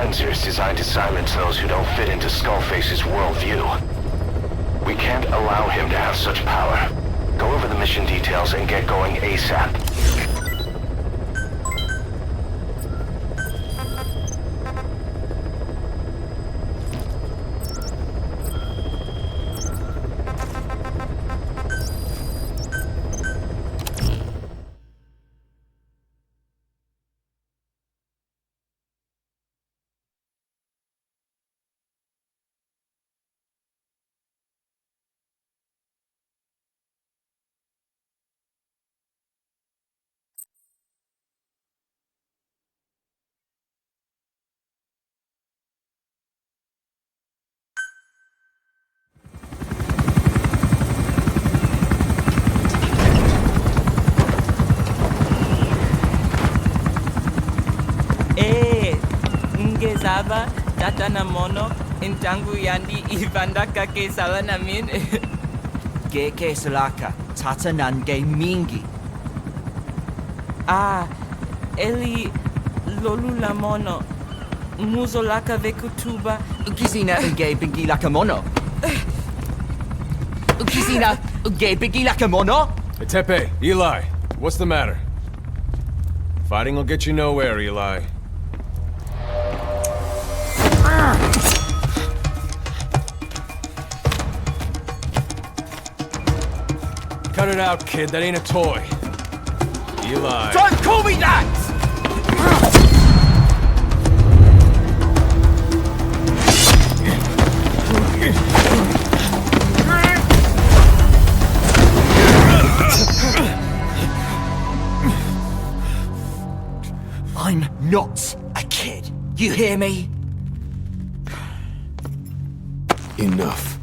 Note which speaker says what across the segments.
Speaker 1: sensors designed to silence those who don't fit into Skullface's worldview. We can't allow him to have such power. Go over the mission details and get going ASAP.
Speaker 2: Saba, tata na mono, intangu yandi ibandaka ke sala namin.
Speaker 3: Ke salaka, tata nange mingi.
Speaker 2: Eli lolu la mono, muzo laka vekutuba.
Speaker 3: Ukizina unge bingi laka mono. Ukizina unge bingi laka mono.
Speaker 4: Hey, Tepe, Eli, what's the matter? Fighting will get you nowhere, Eli. Cut it out, kid. That ain't a toy. Eli.
Speaker 3: Don't call me that! I'm not a kid. You hear me?
Speaker 4: Enough.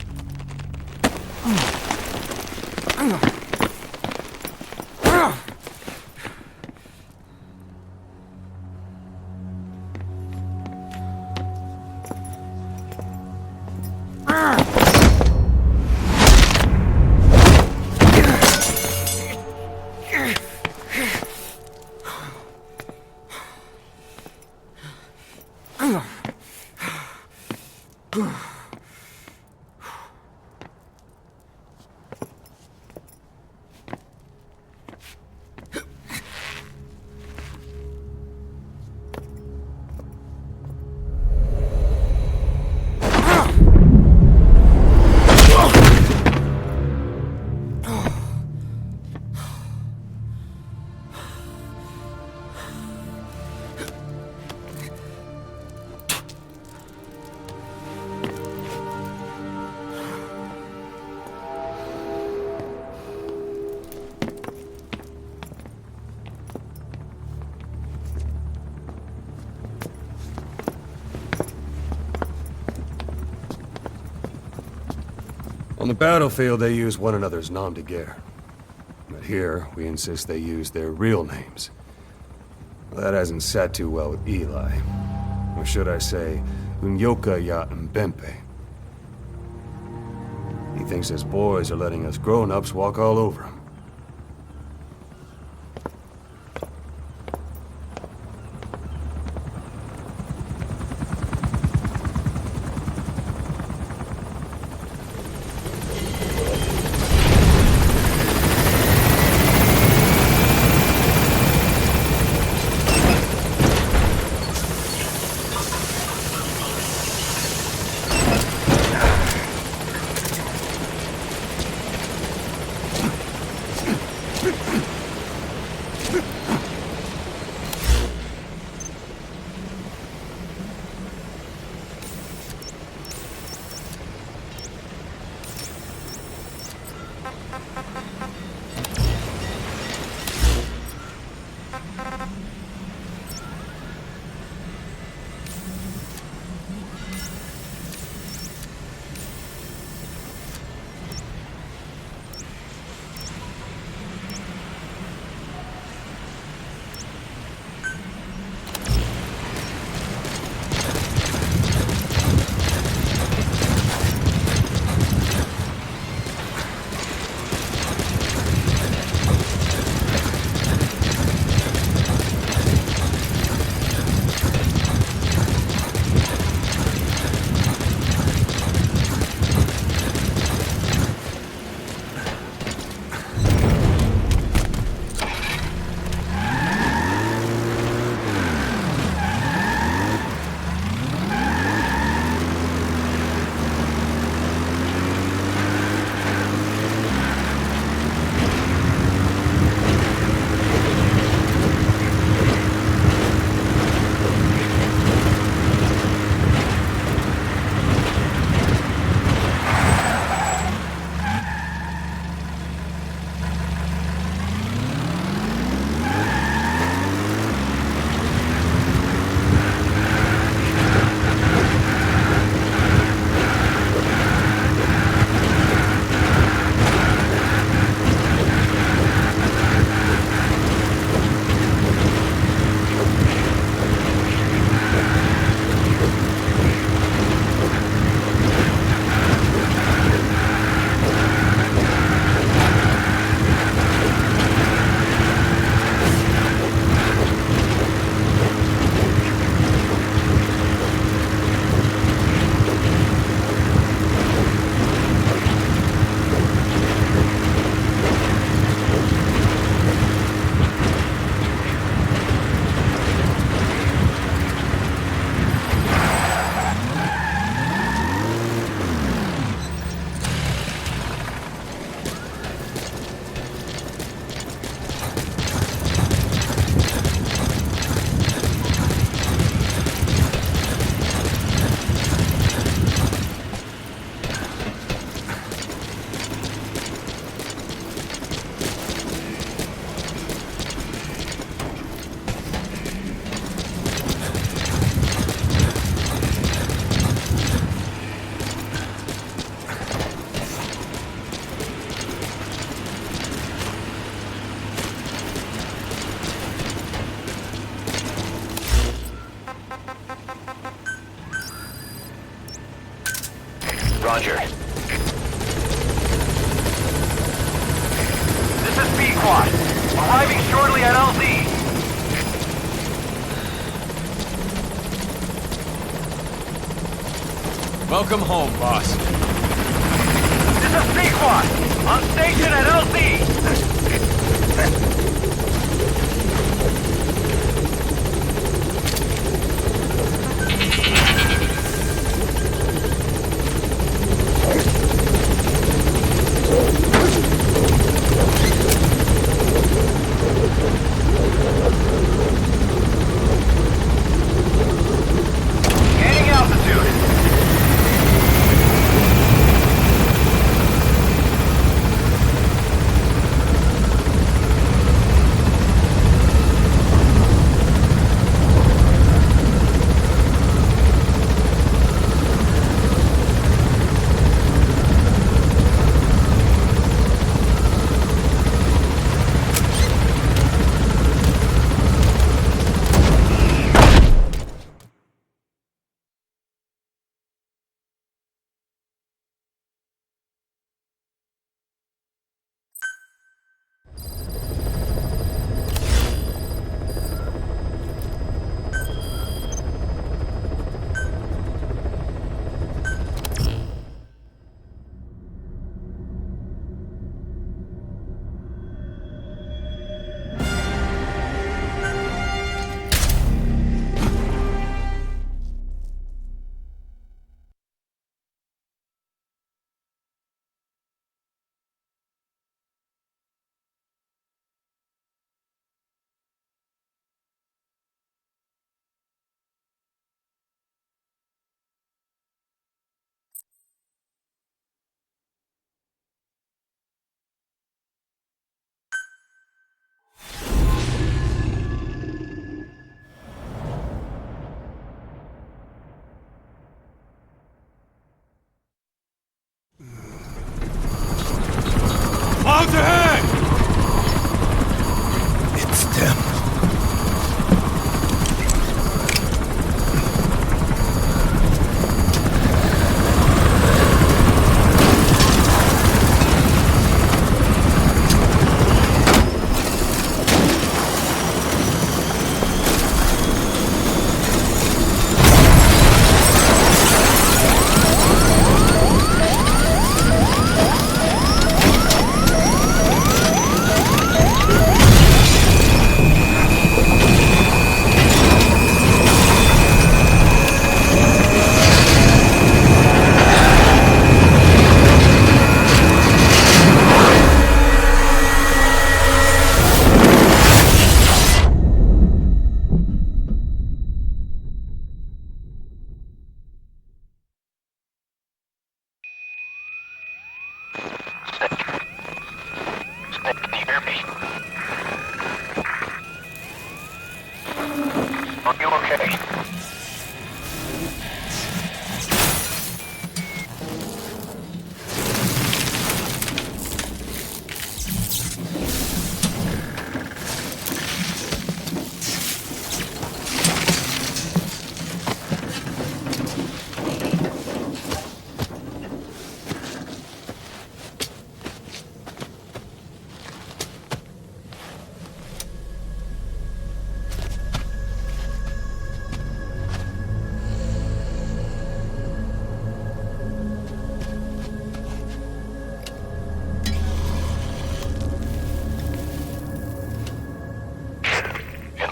Speaker 5: On the battlefield, they use one another's nom de guerre. But here, we insist they use their real names. Well, that hasn't sat too well with Eli. Or should I say, Unyoka ya Mbempe. He thinks his boys are letting us grown-ups walk all over him.
Speaker 1: Roger. This is B-Quad. Arriving shortly at LZ.
Speaker 4: Welcome home, boss.
Speaker 1: This is B-Quad. On station at LZ. Gaining altitude.
Speaker 4: Clouds ahead!
Speaker 5: It's them.
Speaker 1: Can you hear me? Are you okay?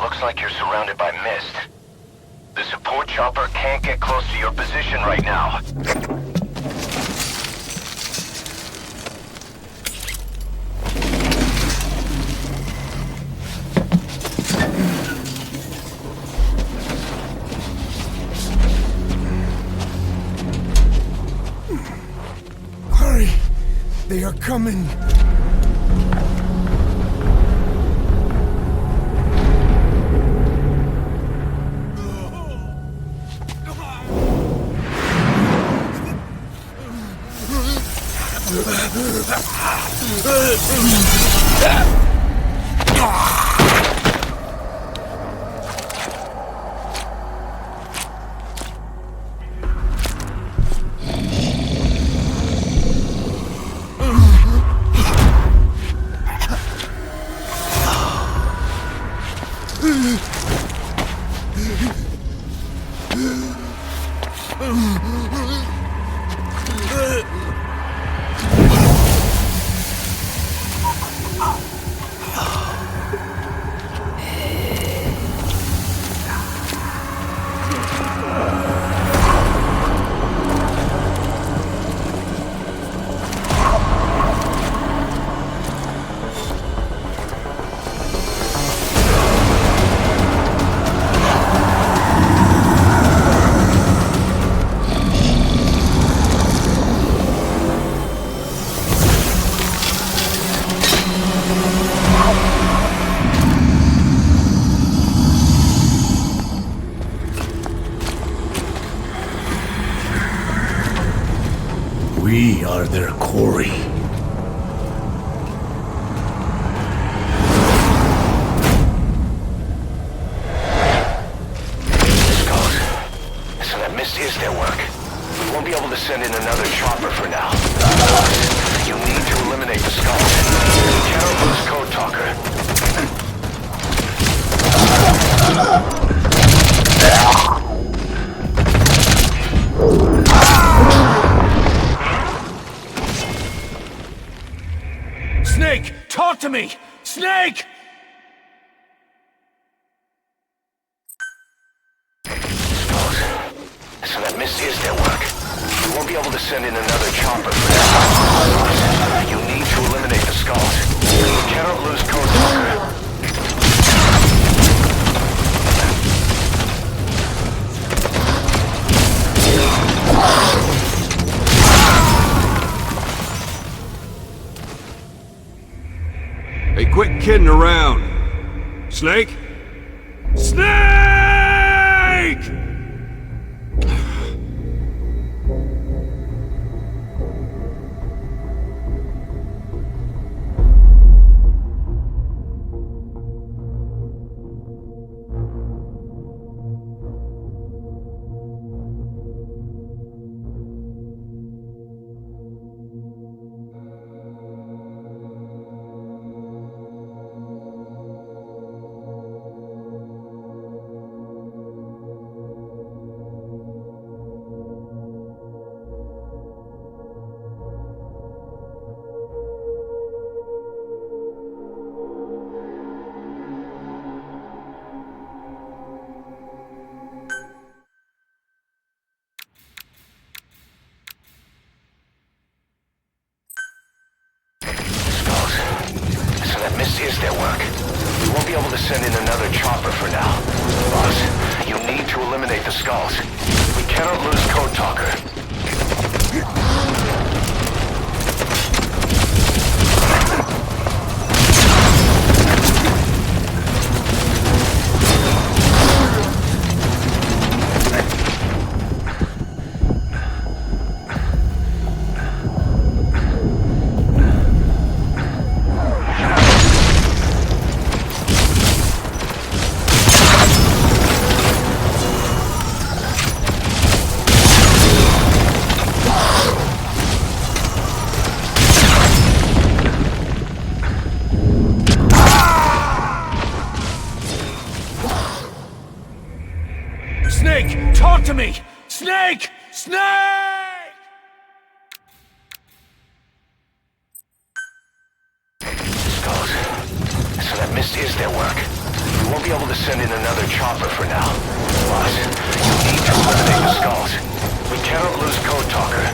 Speaker 1: Looks like you're surrounded by mist. The support chopper can't get close to your position right now.
Speaker 5: Hurry! They are coming!
Speaker 6: We are their quarry.
Speaker 1: Skulls. So that mist is their work. We won't be able to send in another chopper for now. You need to eliminate the skulls. You cannot lose Code Talker.
Speaker 6: Snake, talk to me! Snake!
Speaker 1: Skulls. So that mist is their work. We won't be able to send in another chopper for now. You need to eliminate the skulls. You cannot lose Code Talker.
Speaker 5: Hey, quit kidding around. Snake? Snake!
Speaker 1: This is their work. We won't be able to send in another chopper for now. Boss, you need to eliminate the skulls. We cannot lose Code Talker.
Speaker 6: Snake, talk to me! Snake! Snake!
Speaker 1: Skulls. So that mist is their work. We won't be able to send in another chopper for now. Boss, you need to eliminate the skulls. We cannot lose Code Talker.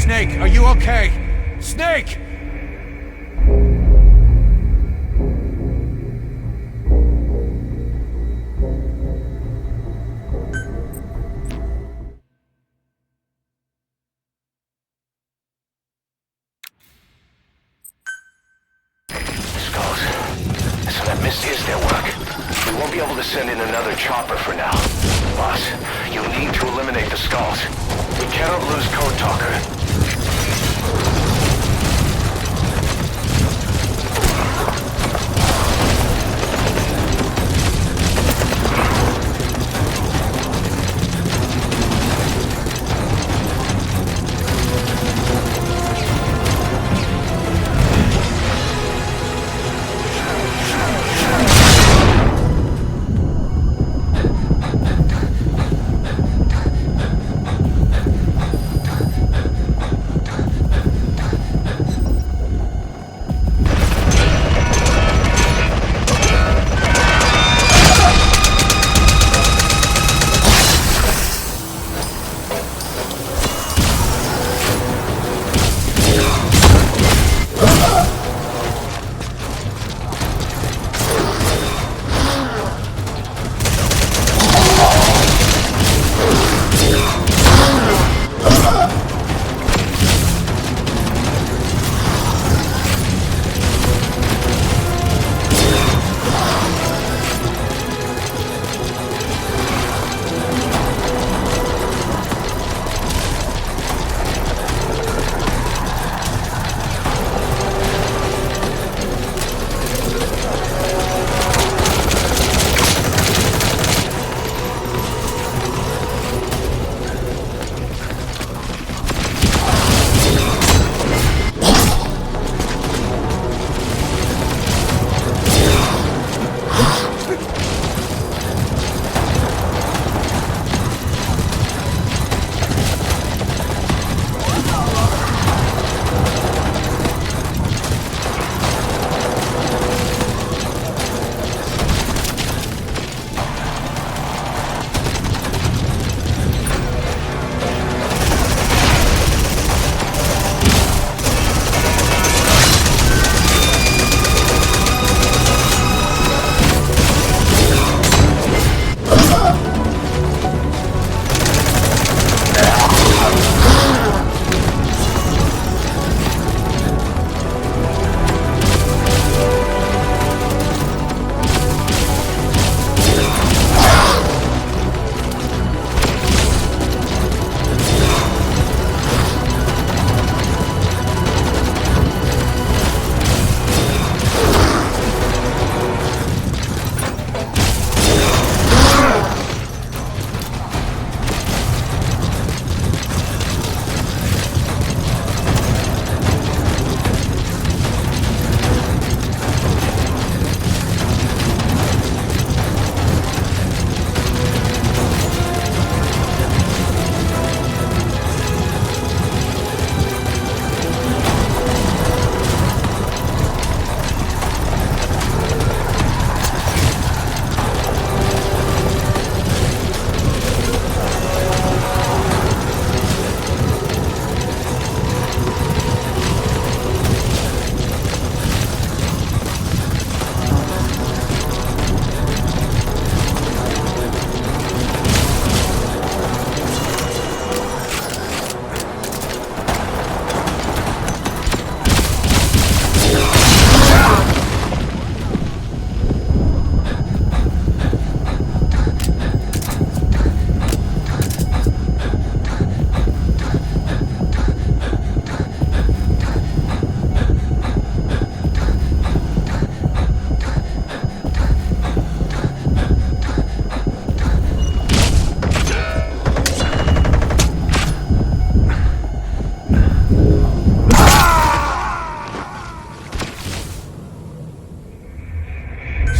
Speaker 6: Snake, are you okay? Snake!
Speaker 1: Skulls. So that mist is their work. We won't be able to send in another chopper for now. Boss, you need to eliminate the skulls. We cannot lose Code Talker.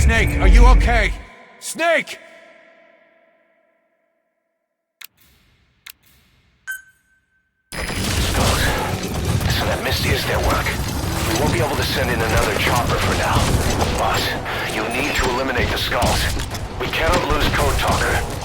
Speaker 6: Snake, are you okay? Snake!
Speaker 1: Skulls. So that mist is their work. We won't be able to send in another chopper for now. Boss, you need to eliminate the skulls. We cannot lose Code Talker.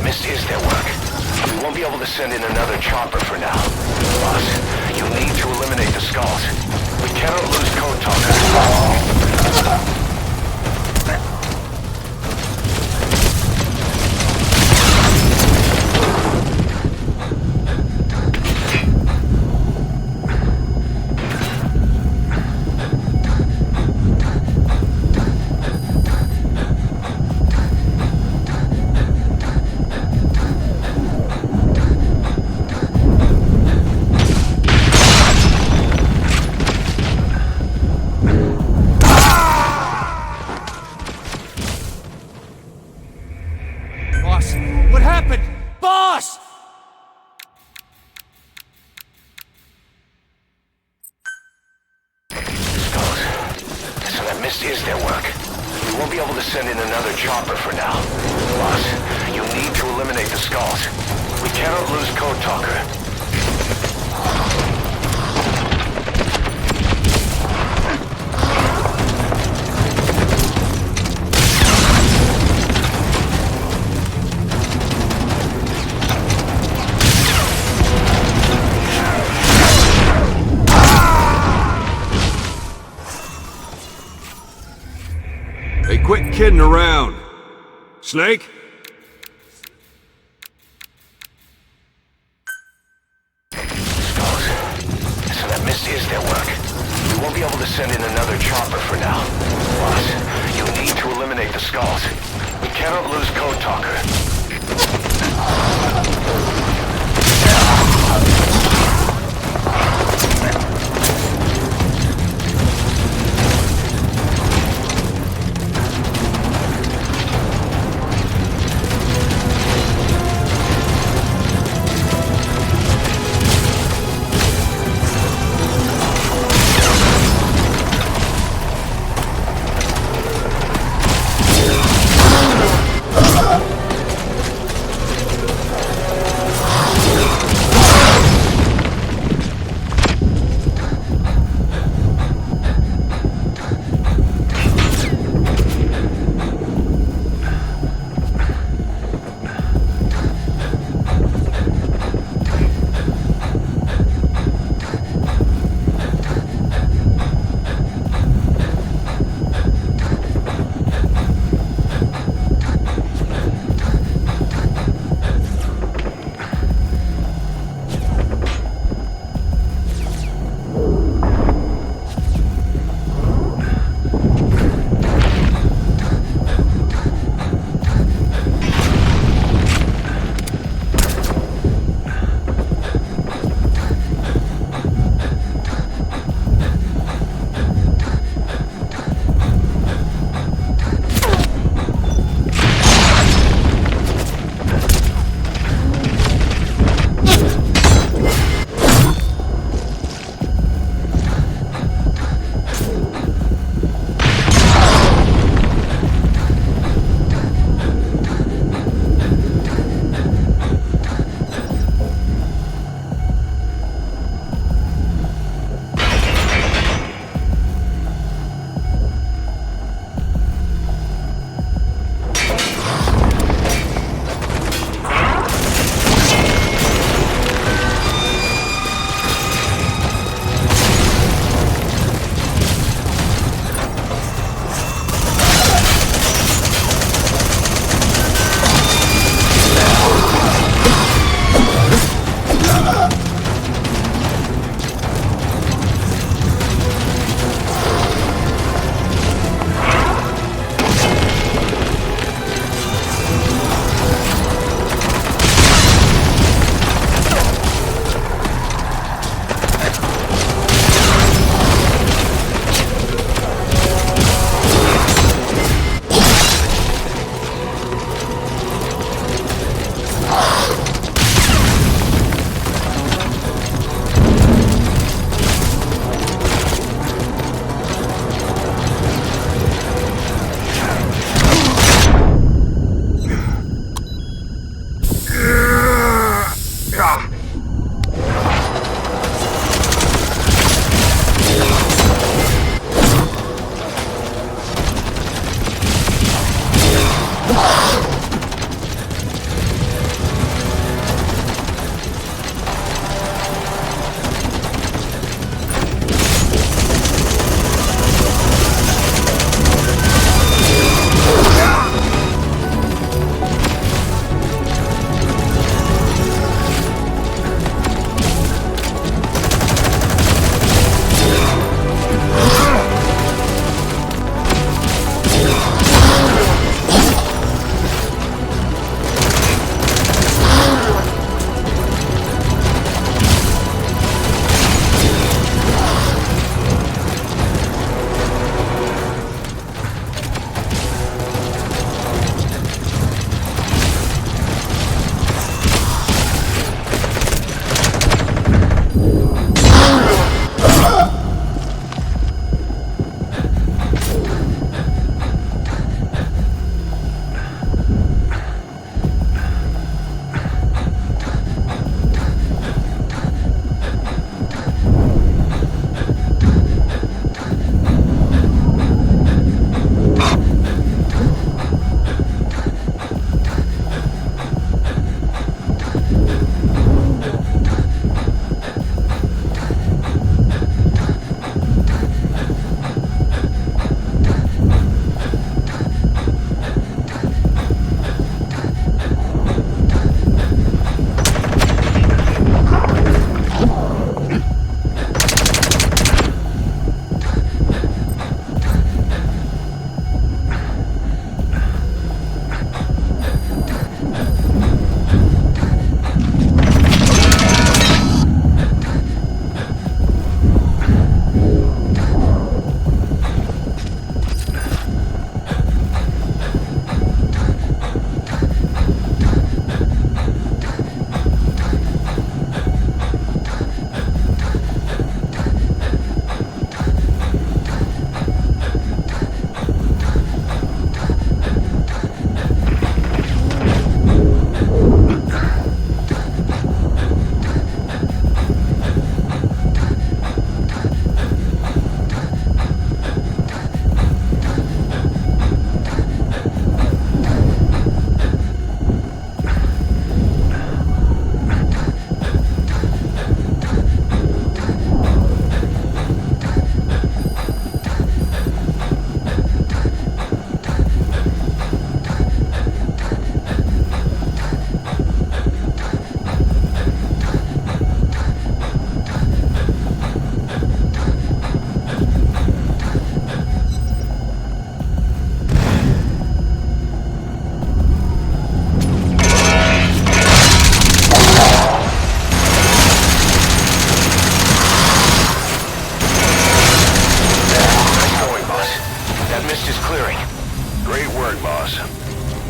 Speaker 1: missed is their work. We won't be able to send in another chopper for now. Boss, you need to eliminate the skulls. We cannot lose Code Talker.
Speaker 6: Boss, what happened? Boss!
Speaker 1: So that mist is their work. We won't be able to send in another chopper for now. Boss, you need to eliminate the skulls. We cannot lose Code Talker.
Speaker 7: Hey, quit kidding around. Snake?
Speaker 1: Skulls. So that mist is their work. We won't be able to send in another chopper for now. Boss, you need to eliminate the skulls. We cannot lose Code Talker.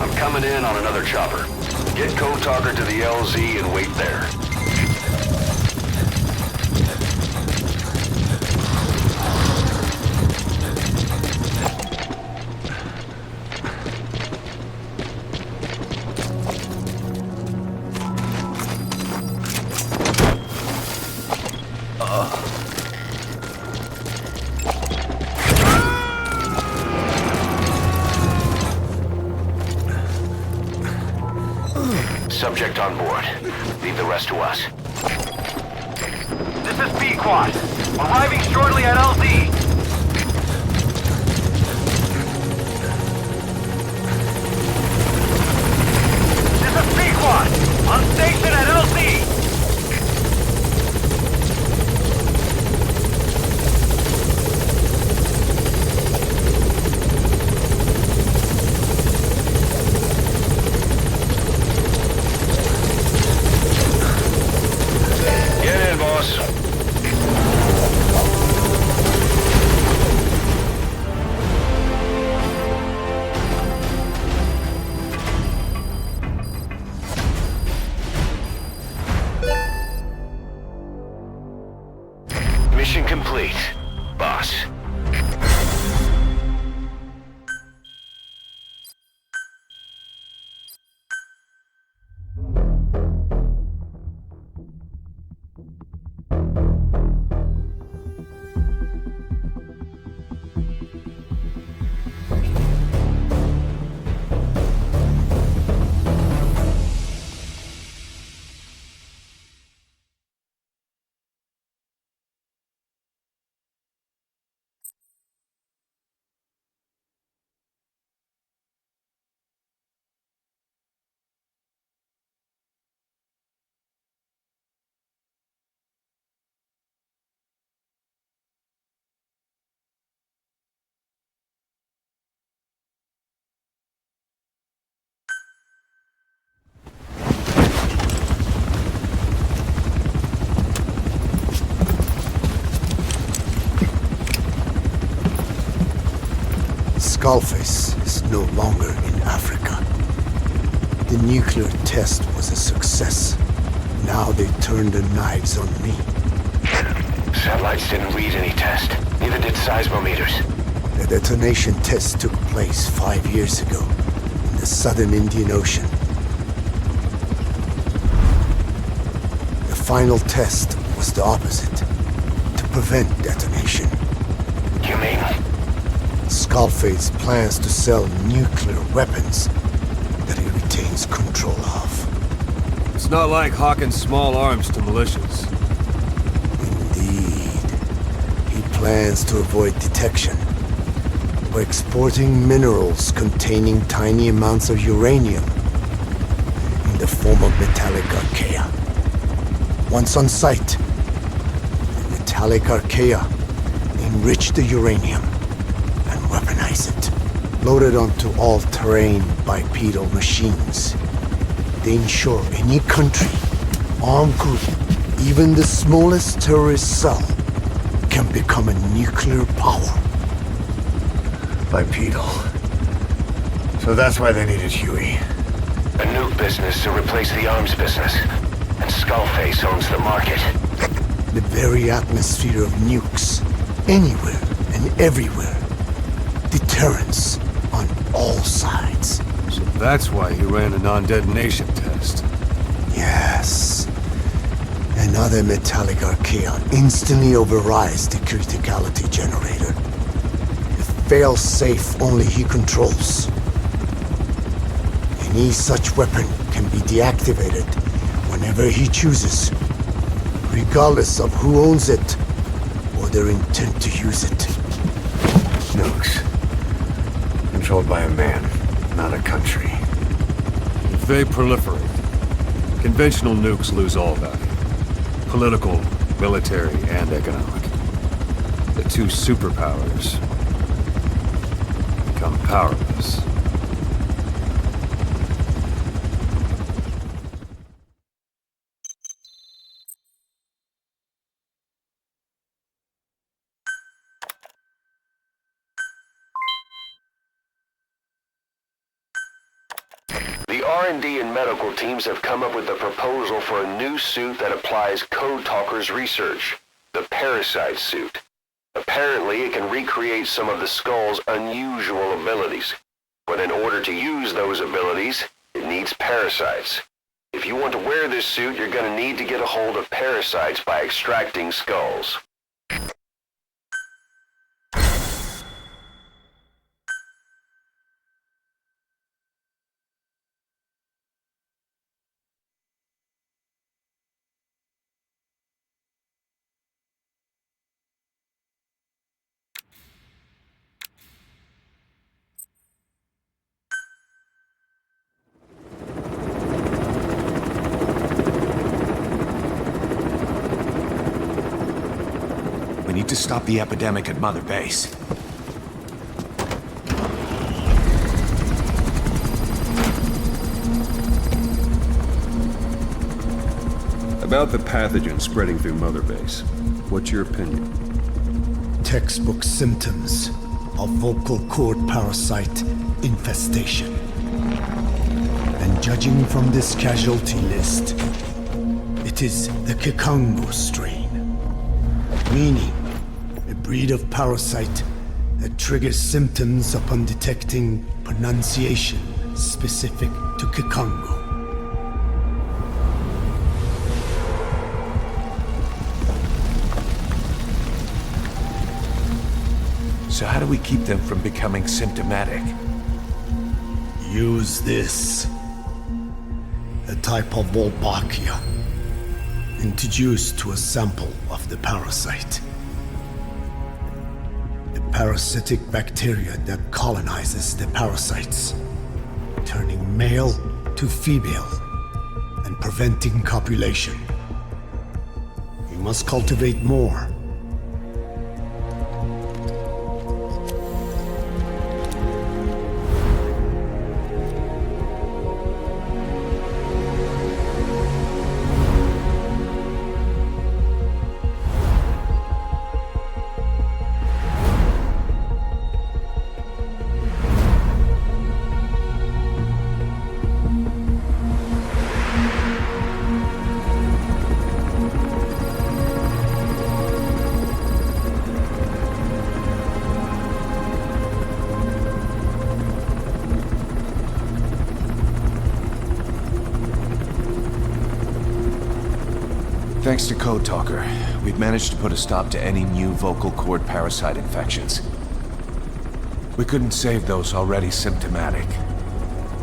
Speaker 7: I'm coming in on another chopper. Get Code Talker to the LZ and wait there.
Speaker 1: Subject on board. Leave the rest to us.
Speaker 6: This is B-Quad. Arriving shortly at LZ. This is B-Quad. On station at LZ.
Speaker 1: Get in, boss. Mission complete, boss.
Speaker 8: Skullface is no longer in Africa. The nuclear test was a success. Now they turned their knives on me.
Speaker 1: Satellites didn't read any test. Neither did seismometers.
Speaker 8: The detonation test took place 5 years ago in the southern Indian Ocean. The final test was the opposite, to prevent detonation.
Speaker 1: You mean?
Speaker 8: Skullface plans to sell nuclear weapons that he retains control of.
Speaker 5: It's not like hawking small arms to militias.
Speaker 8: Indeed. He plans to avoid detection by exporting minerals containing tiny amounts of uranium in the form of metallic archaea. Once on site, the metallic archaea enrich the uranium and weaponize it. Loaded onto all-terrain bipedal machines, they ensure any country, armed group, even the smallest terrorist cell, can become a nuclear power.
Speaker 5: Bipedal. So that's why they needed Huey.
Speaker 1: A nuke business to replace the arms business. And Skullface owns the market.
Speaker 8: The very atmosphere of nukes, anywhere and everywhere. Deterrence on all sides.
Speaker 5: So that's why he ran a non-detonation test.
Speaker 8: Yes. Another metallic archaea instantly overrides the criticality generator. A fail-safe only he controls. Any such weapon can be deactivated whenever he chooses, regardless of who owns it or their intent to use it.
Speaker 5: Nukes. Controlled by a man, not a country. If they proliferate, conventional nukes lose all value. Political, military, and economic. The two superpowers become powerless.
Speaker 7: R&D and medical teams have come up with a proposal for a new suit that applies Code Talker's research, the Parasite suit. Apparently, it can recreate some of the Skull's unusual abilities. But in order to use those abilities, it needs parasites. If you want to wear this suit, you're going to need to get a hold of parasites by extracting skulls.
Speaker 9: We need to stop the epidemic at Mother Base.
Speaker 5: About the pathogen spreading through Mother Base, what's your opinion?
Speaker 8: Textbook symptoms of vocal cord parasite infestation. And judging from this casualty list, it is the Kikango strain. Meaning, a breed of parasite that triggers symptoms upon detecting pronunciation specific to Kikango.
Speaker 9: So how do we keep them from becoming symptomatic?
Speaker 8: Use this. A type of Wolbachia. Introduced to a sample of the parasite. A parasitic bacteria that colonizes the parasites, turning male to female and preventing copulation. We must cultivate more.
Speaker 9: Thanks to Code Talker, we've managed to put a stop to any new vocal cord parasite infections. We couldn't save those already symptomatic,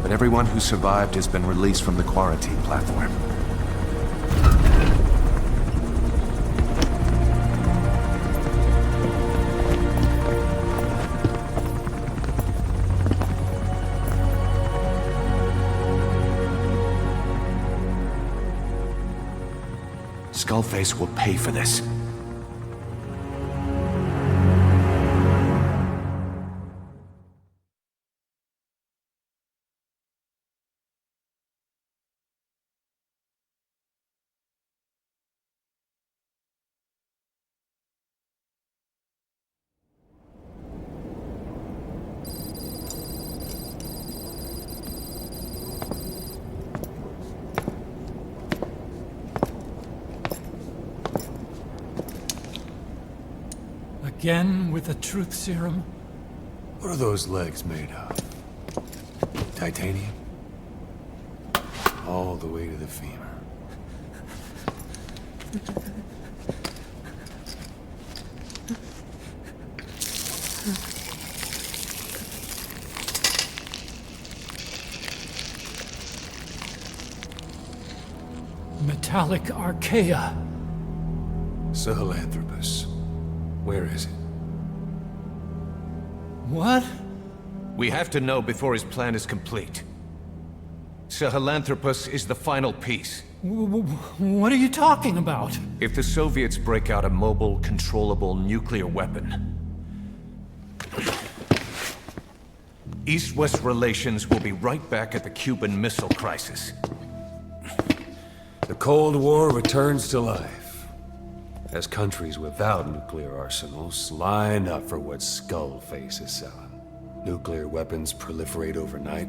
Speaker 9: but everyone who survived has been released from the quarantine platform. Skullface will pay for this.
Speaker 10: Again with the truth serum?
Speaker 5: What are those legs made of? Titanium? All the way to the femur.
Speaker 10: Metallic archaea.
Speaker 5: Sahelanthropus. Where is it?
Speaker 10: What?
Speaker 9: We have to know before his plan is complete. Sahelanthropus is the final piece.
Speaker 10: What are you talking about?
Speaker 9: If the Soviets break out a mobile, controllable nuclear weapon, East-West relations will be right back at the Cuban Missile Crisis.
Speaker 5: The Cold War returns to life, as countries without nuclear arsenals line up for what Skullface is selling. Nuclear weapons proliferate overnight,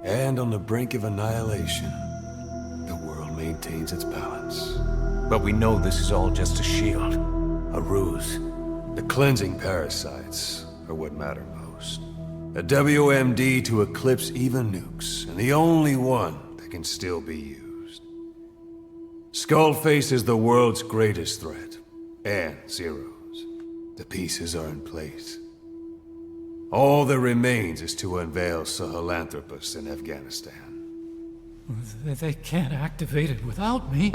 Speaker 5: And on the brink of annihilation, the world maintains its balance.
Speaker 9: But we know this is all just a shield. A ruse.
Speaker 5: The cleansing parasites are what matter most. A WMD to eclipse even nukes, and the only one that can still be used. Skullface is the world's greatest threat, and Zero's. The pieces are in place. All that remains is to unveil Sahelanthropus in Afghanistan.
Speaker 10: They can't activate it without me.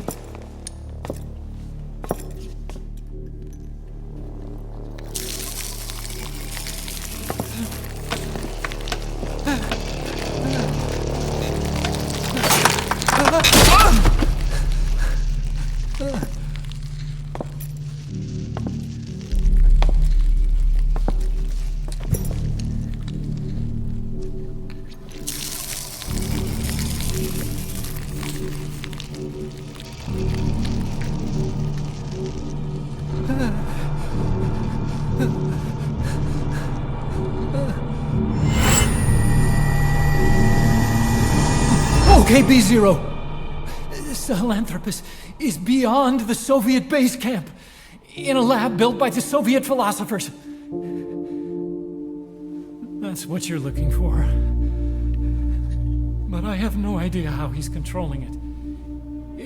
Speaker 10: Okay, B-Zero. Sahelanthropus is beyond the Soviet base camp, in a lab built by the Soviet philosophers. That's what you're looking for. But I have no idea how he's controlling it.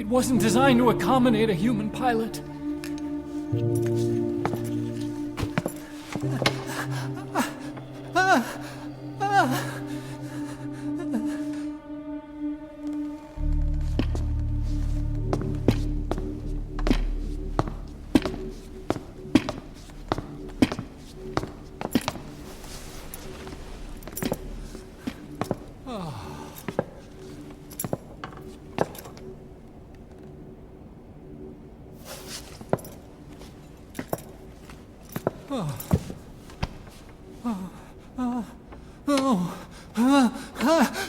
Speaker 10: It wasn't designed to accommodate a human pilot.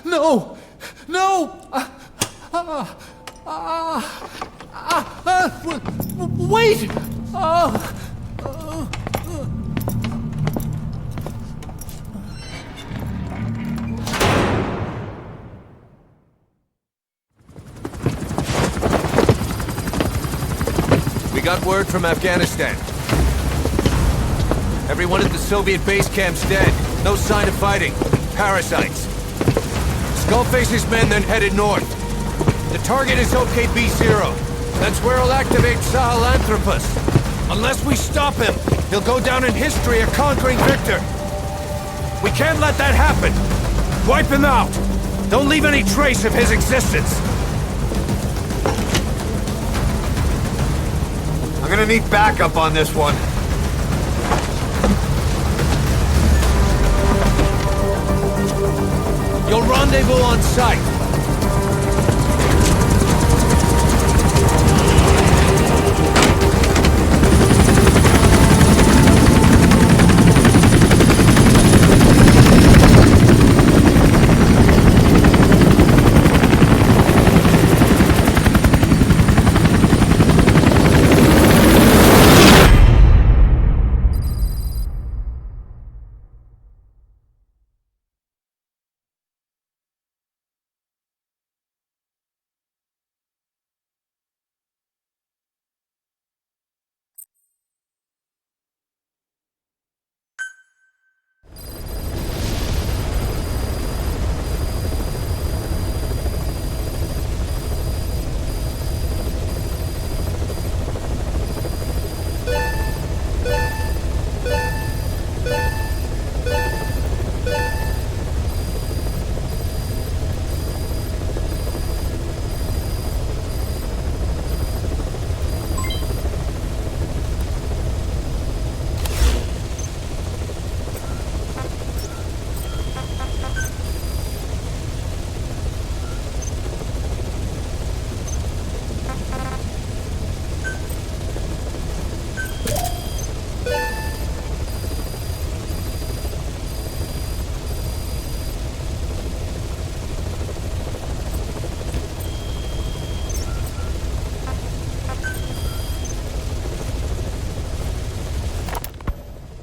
Speaker 10: No! No! Wait!
Speaker 9: We got word from Afghanistan. Everyone at the Soviet base camp's dead. No sign of fighting. Parasites. Skullface's men then headed north. The target is OKB-0. That's where he'll activate Sahelanthropus. Unless we stop him, he'll go down in history a conquering victor. We can't let that happen. Wipe him out. Don't leave any trace of his existence.
Speaker 6: I'm gonna need backup on this one.
Speaker 9: You'll rendezvous on site.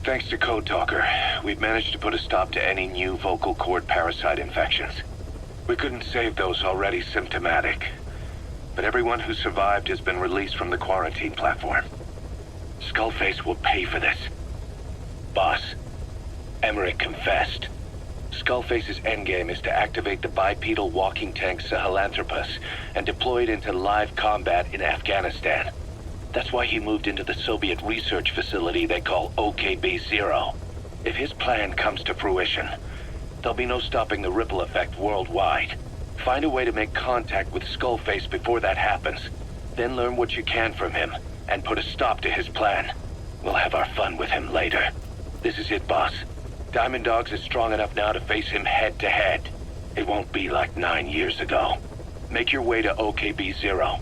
Speaker 7: Thanks to Code Talker, we've managed to put a stop to any new vocal cord parasite infections.
Speaker 9: We couldn't save those already symptomatic. But everyone who survived has been released from the quarantine platform. Skullface will pay for this. Boss, Emmerich confessed. Skullface's endgame is to activate the bipedal walking tank Sahelanthropus and deploy it into live combat in Afghanistan. That's why he moved into the Soviet research facility they call OKB-0. If his plan comes to fruition, there'll be no stopping the ripple effect worldwide. Find a way to make contact with Skullface before that happens. Then learn what you can from him, and put a stop to his plan. We'll have our fun with him later. This is it, boss. Diamond Dogs is strong enough now to face him head-to-head. It won't be like 9 years ago. Make your way to OKB-0.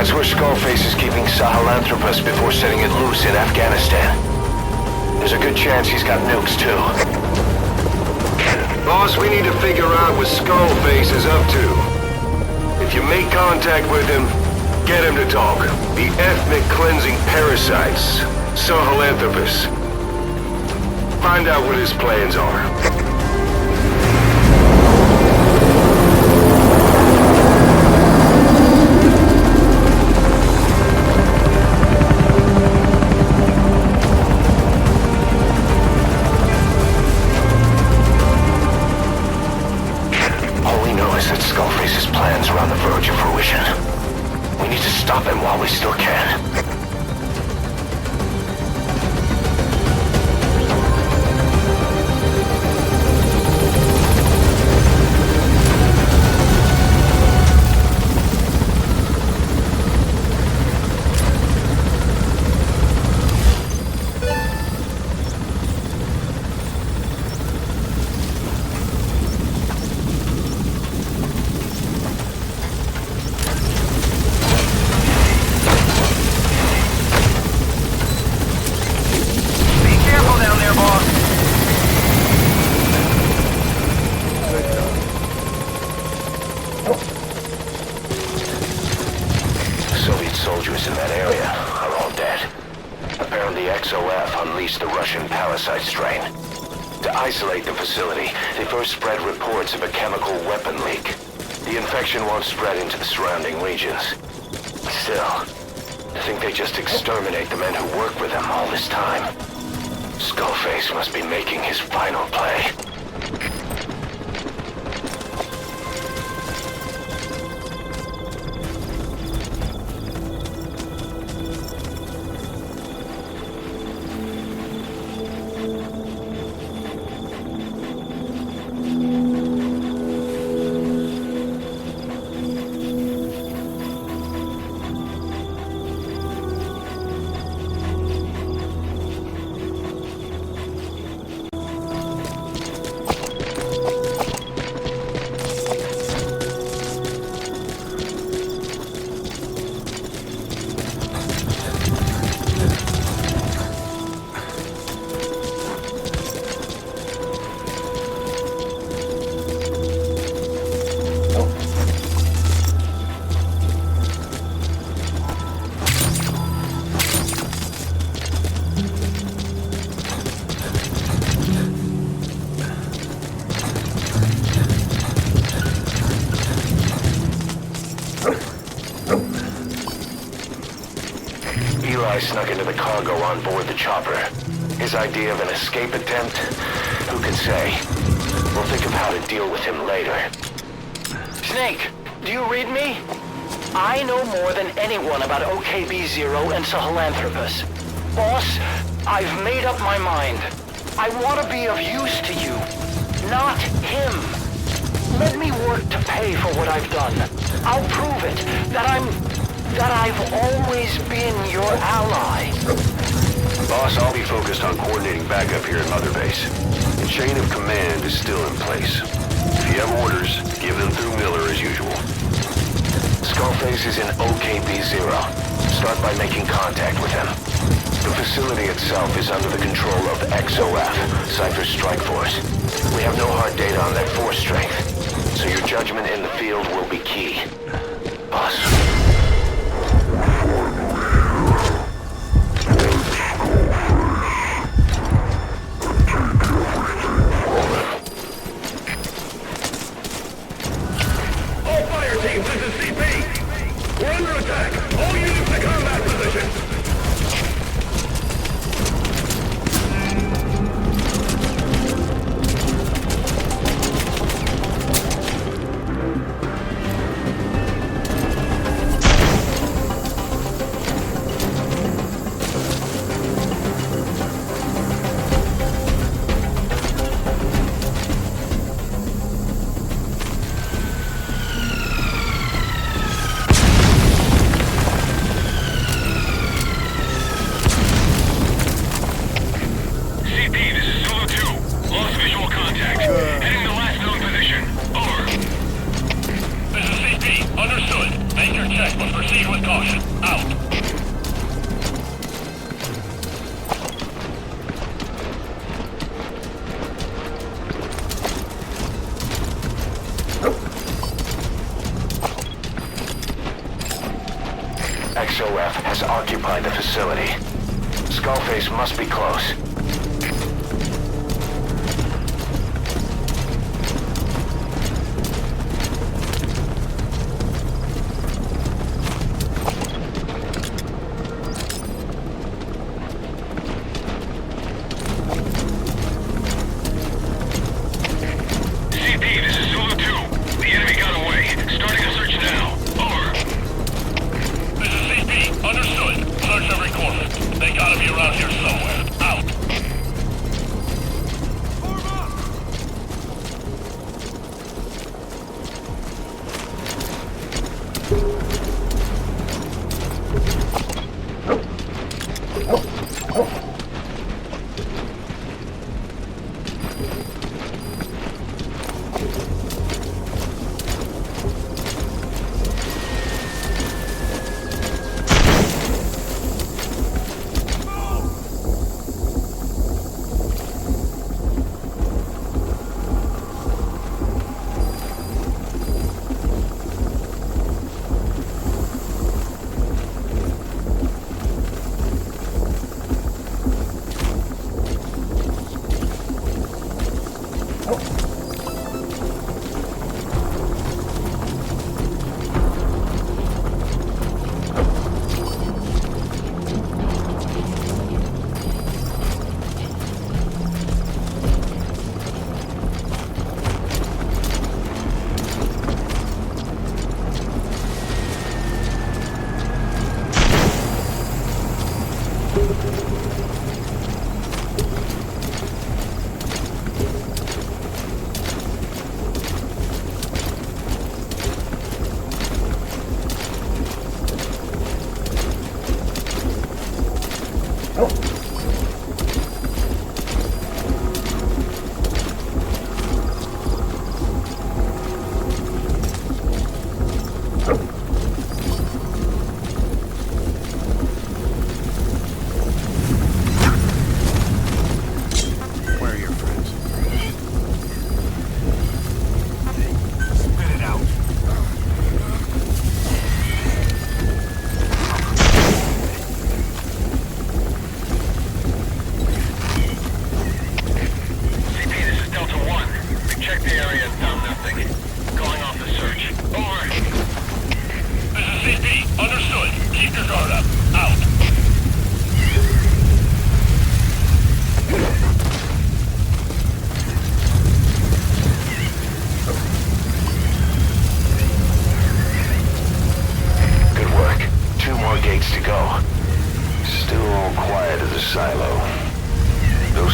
Speaker 1: That's where Skullface is keeping Sahelanthropus before setting it loose in Afghanistan. There's a good chance he's got nukes, too.
Speaker 7: Boss, we need to figure out what Skullface is up to. If you make contact with him, get him to talk. The ethnic cleansing parasites, Sahelanthropus. Find out what his plans are.
Speaker 1: Skullface's plans are on the verge of fruition. We need to stop him while we still can. Soldiers in that area are all dead. Apparently XOF unleashed the Russian parasite strain. To isolate the facility, they first spread reports of a chemical weapon leak. The infection won't spread into the surrounding regions. Still, I think they just exterminate the men who work with them all this time. Skullface must be making his final play. Eli snuck into the cargo on board the chopper. His idea of an escape attempt? Who can say? We'll think of how to deal with him later.
Speaker 6: Snake, do you read me? I know more than anyone about OKB-0 and Sahelanthropus. Boss, I've made up my mind. I want to be of use to you, not him. Let me work to pay for what I've done. I'll prove it, that I've always been your ally.
Speaker 7: Boss, I'll be focused on coordinating backup here at Mother Base. The chain of command is still in place. If you have orders, give them through Miller as usual.
Speaker 1: Skullface is in OKB-0. Start by making contact with him. The facility itself is under the control of XOF, Cypher's Strike Force. We have no hard data on their force strength, so your judgment in the field will be key. Boss.
Speaker 11: Caution, out.
Speaker 1: XOF has occupied the facility. Skullface must be close.
Speaker 11: CP, this is Zulu 2. The enemy got away. Starting a search now. Over. This is CP. Understood. Search every corner. They gotta be around here somewhere. Out.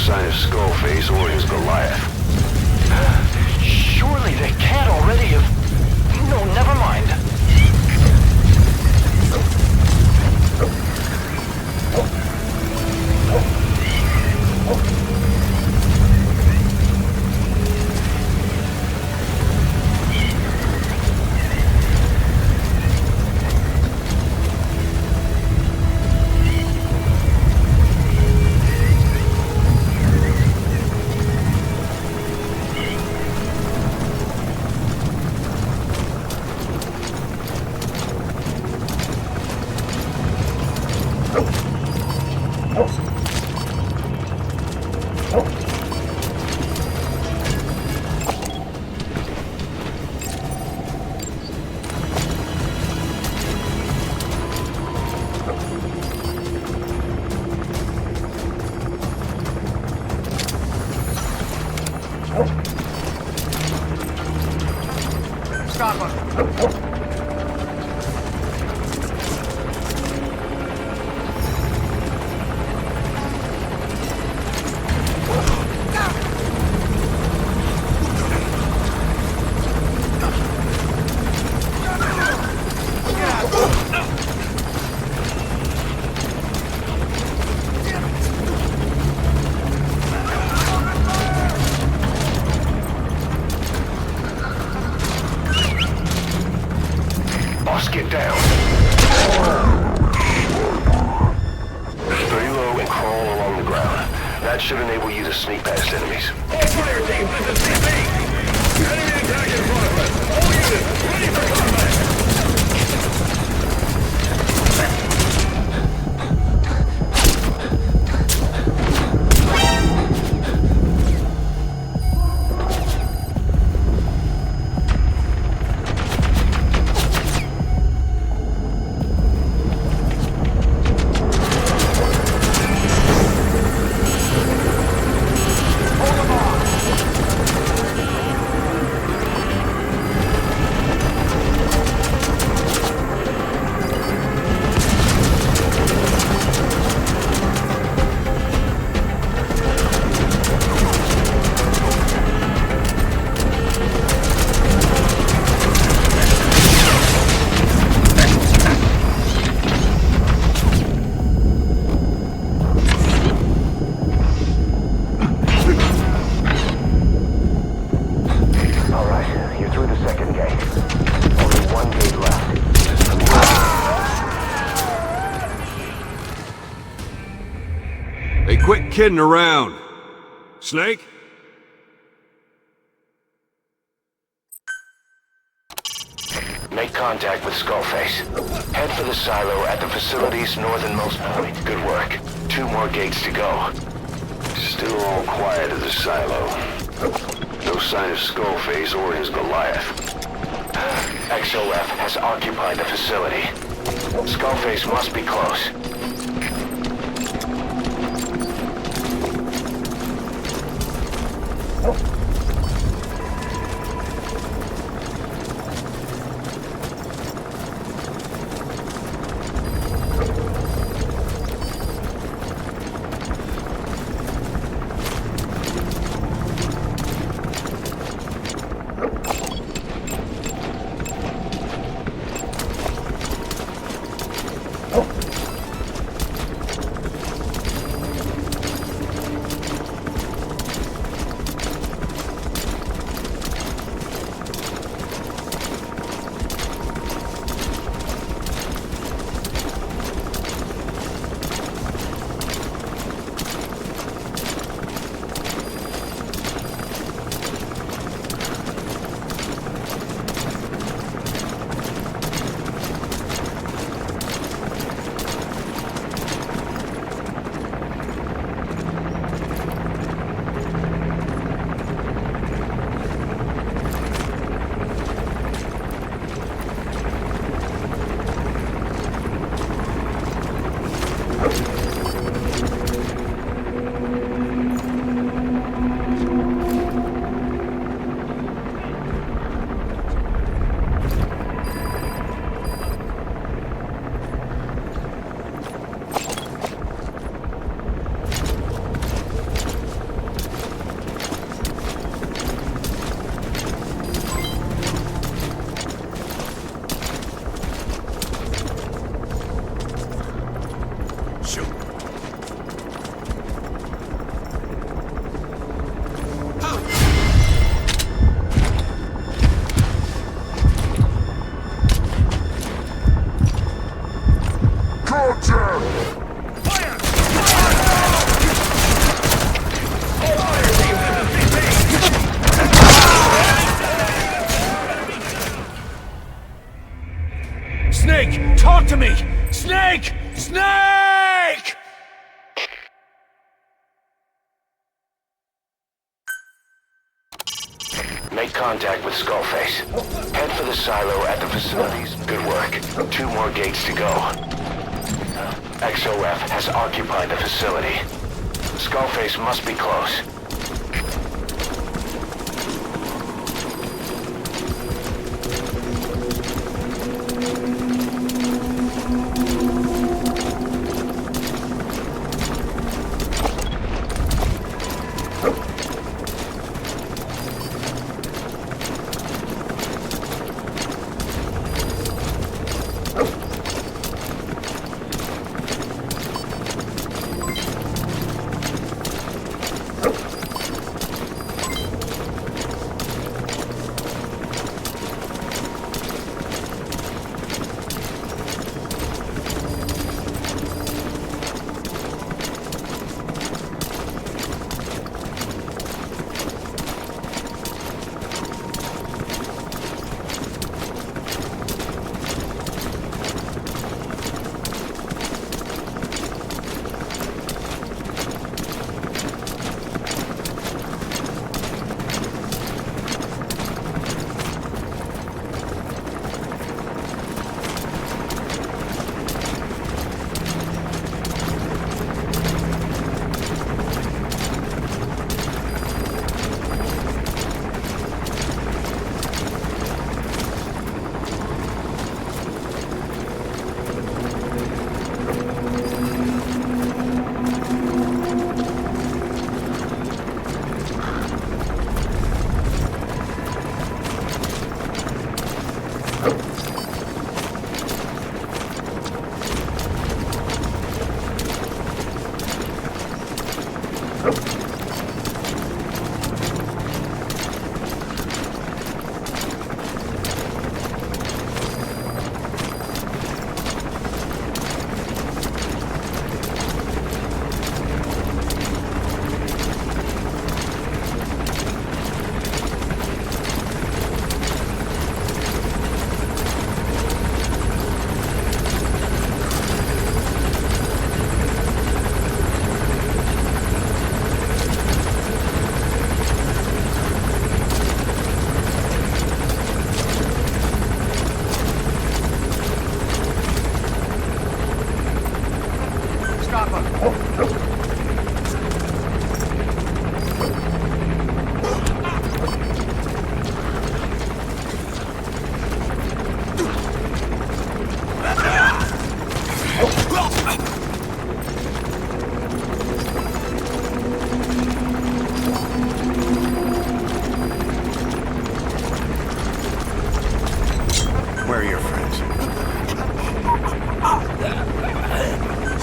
Speaker 7: sign of Skullface or his Goliath.
Speaker 6: Surely they can't already have... No, never mind.
Speaker 7: should enable you to sneak past enemies.
Speaker 11: All fire teams, this is CP! Enemy attack in front of us! All units, ready for combat!
Speaker 5: Hey, quit kidding around. Snake?
Speaker 1: Make contact with Skullface. Head for the silo at the facility's northernmost point. Good work. 2 more gates to go.
Speaker 7: Still all quiet at the silo. No sign of Skullface or his Goliath.
Speaker 1: XOF has occupied the facility. Skullface must be close.
Speaker 5: Snake! Talk to me! Snake! Snake!
Speaker 1: Make contact with Skullface. Head for the silo at the facilities. Good work. 2 more gates to go. XOF has occupied the facility. Skullface must be close.
Speaker 9: Where are your friends?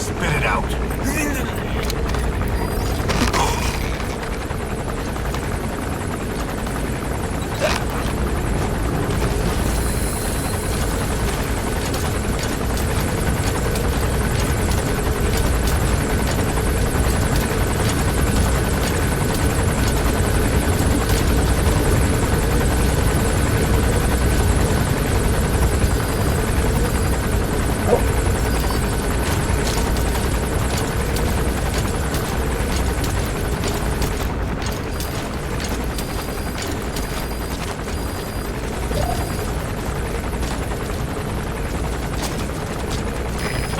Speaker 9: Spit it out.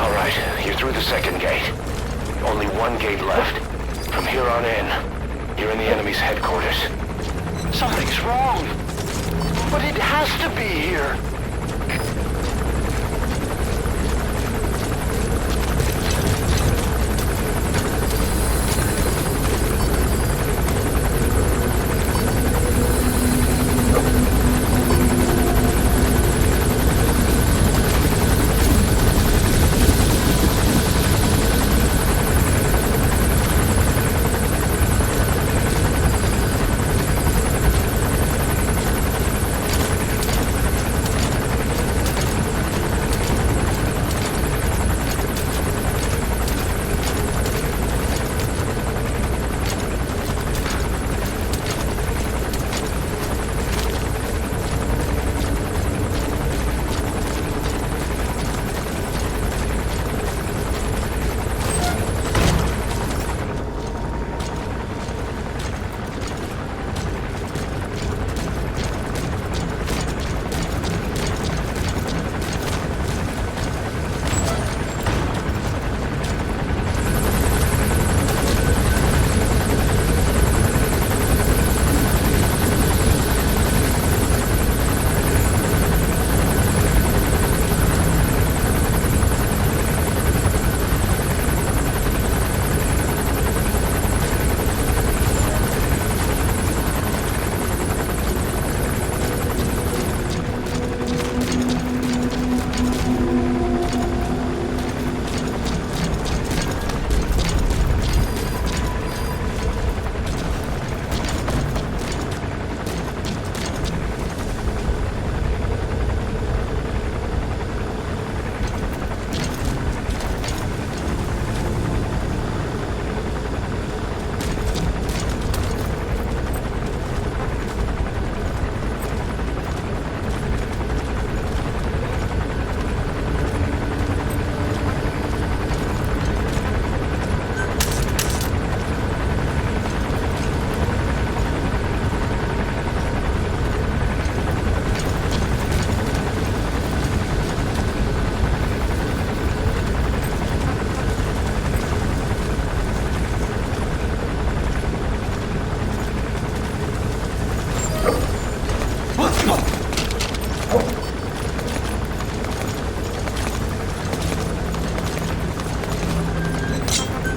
Speaker 1: All right, you're through the second gate. Only one gate left. From here on in, you're in the enemy's headquarters.
Speaker 6: Something's wrong. But it has to be here.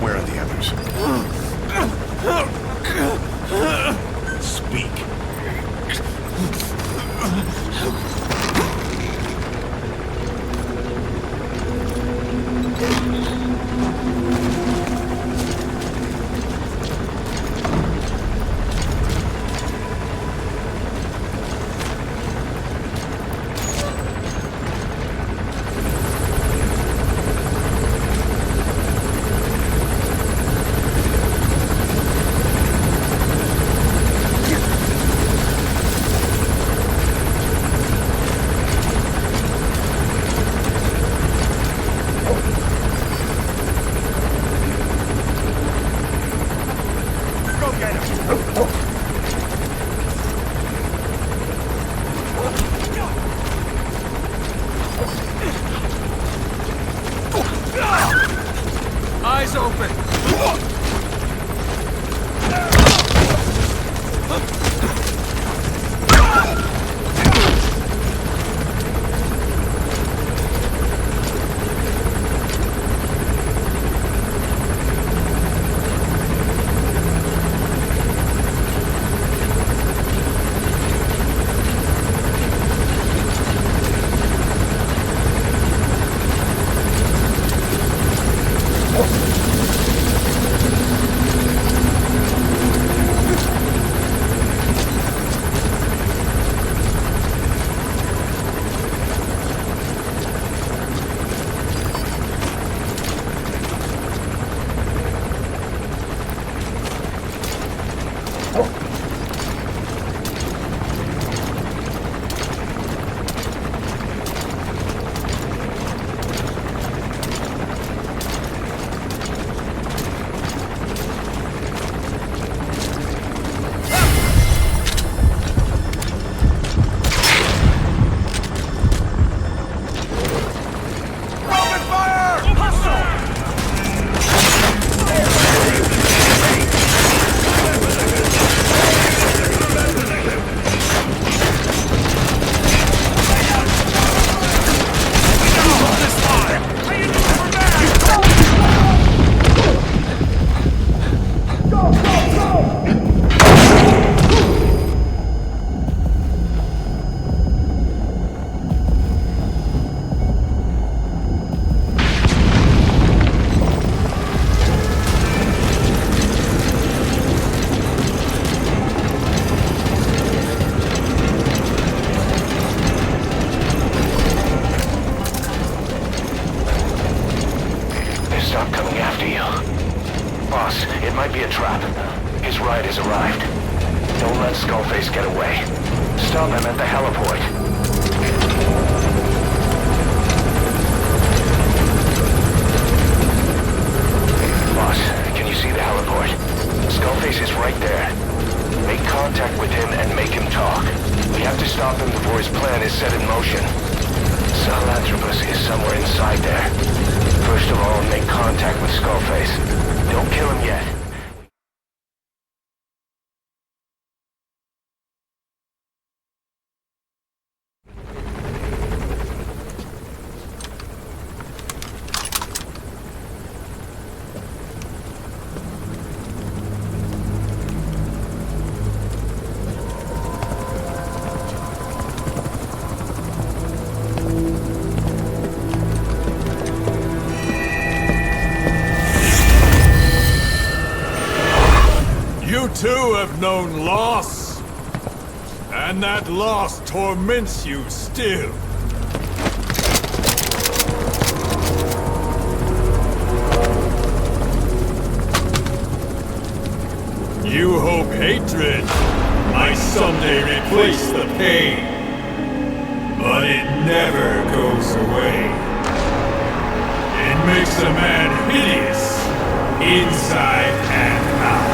Speaker 9: Where are the others? Speak.
Speaker 5: door's open!
Speaker 1: Boss, it might be a trap. His ride has arrived. Don't let Skullface get away. Stop him at the heliport. Boss, can you see the heliport? Skullface is right there. Make contact with him and make him talk. We have to stop him before his plan is set in motion. Sahelanthropus is somewhere inside there. First of all, make contact with Skullface. Don't kill him yet.
Speaker 11: You too have known loss, and that loss torments you still. You hope hatred might someday replace the pain, but it never goes away. It makes a man hideous, inside and out.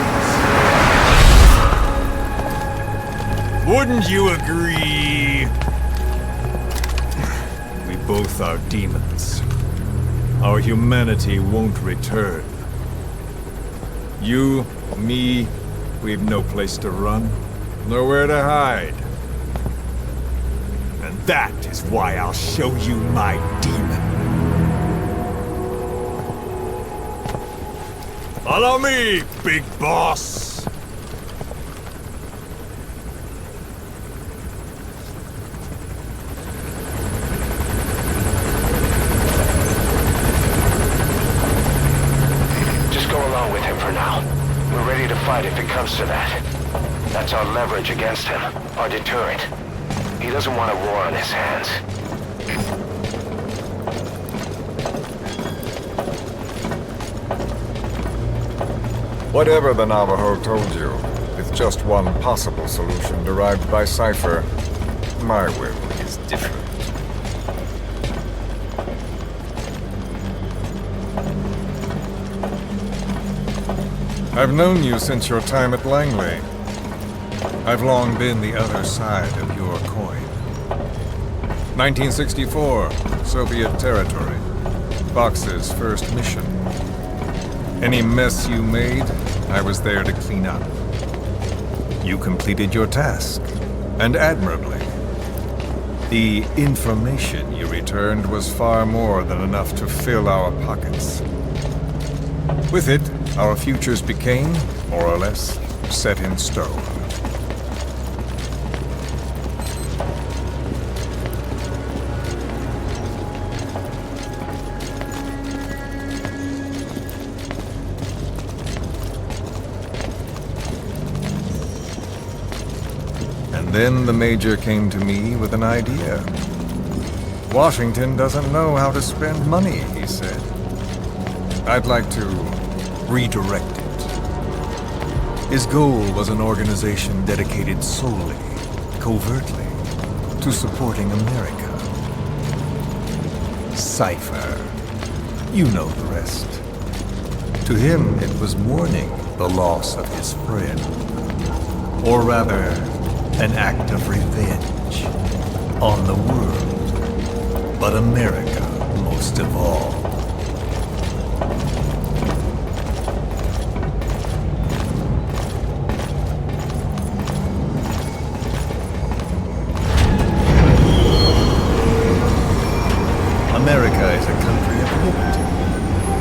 Speaker 11: Wouldn't you agree? We both are demons. Our humanity won't return. You, me, we've no place to run, nowhere to hide. And that is why I'll show you my demon. Follow me, big boss!
Speaker 1: If it comes to that. That's our leverage against him, our deterrent. He doesn't want a war on his hands.
Speaker 12: Whatever the Navajo told you, with just one possible solution derived by Cypher, my will is different. I've known you since your time at Langley. I've long been the other side of your coin. 1964, Soviet territory. Fox's first mission. Any mess you made, I was there to clean up. You completed your task, and admirably. The information you returned was far more than enough to fill our pockets. With it, our futures became, more or less, set in stone. And then the Major came to me with an idea. Washington doesn't know how to spend money, he said. I'd like to redirect it. His goal was an organization dedicated solely, covertly, to supporting America. Cypher. You know the rest. To him, it was mourning the loss of his friend. Or rather, an act of revenge on the world, but America most of all. America is a country of liberty,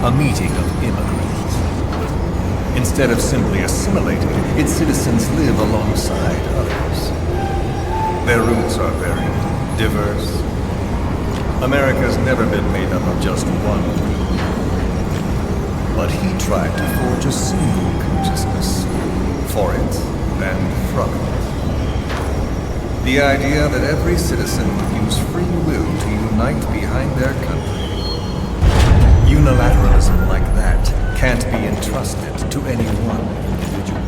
Speaker 12: a meeting of immigrants. Instead of simply assimilating, its citizens live alongside others. Their roots are very diverse. America's never been made up of just one group. But he tried to forge a single consciousness for it and from it. The idea that every citizen would use free will to unite behind their country. Unilateralism like that can't be entrusted to any one individual.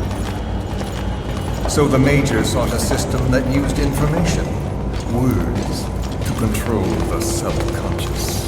Speaker 12: So the Major sought a system that used information, words, to control the subconscious.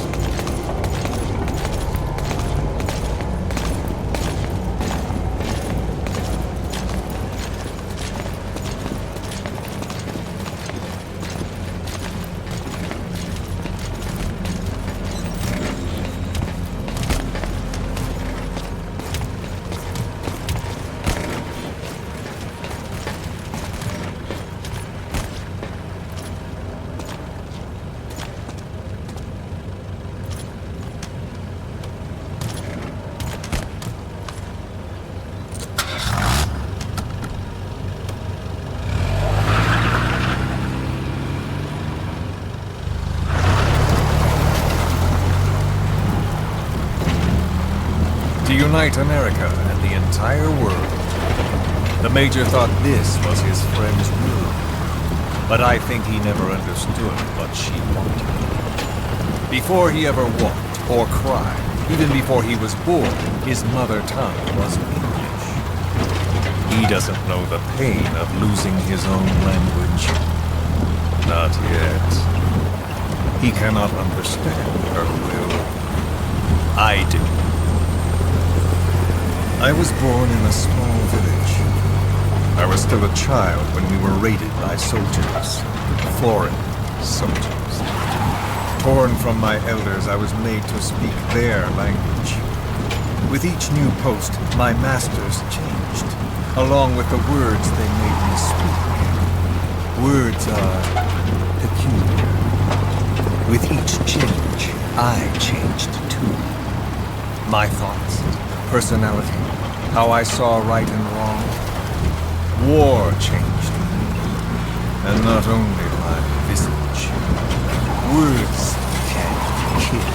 Speaker 12: To unite America and the entire world. The Major thought this was his friend's will, but I think he never understood what she wanted. Before he ever walked or cried, even before he was born, his mother tongue was English. He doesn't know the pain of losing his own language. Not yet. He cannot understand her will. I do. I was born in a small village. I was still a child when we were raided by soldiers. Foreign soldiers. Torn from my elders, I was made to speak their language. With each new post, my masters changed, along with the words they made me speak. Words are peculiar. With each change, I changed too. My thoughts, personality, how I saw right and wrong. War changed me. And not only my visage. Words can kill.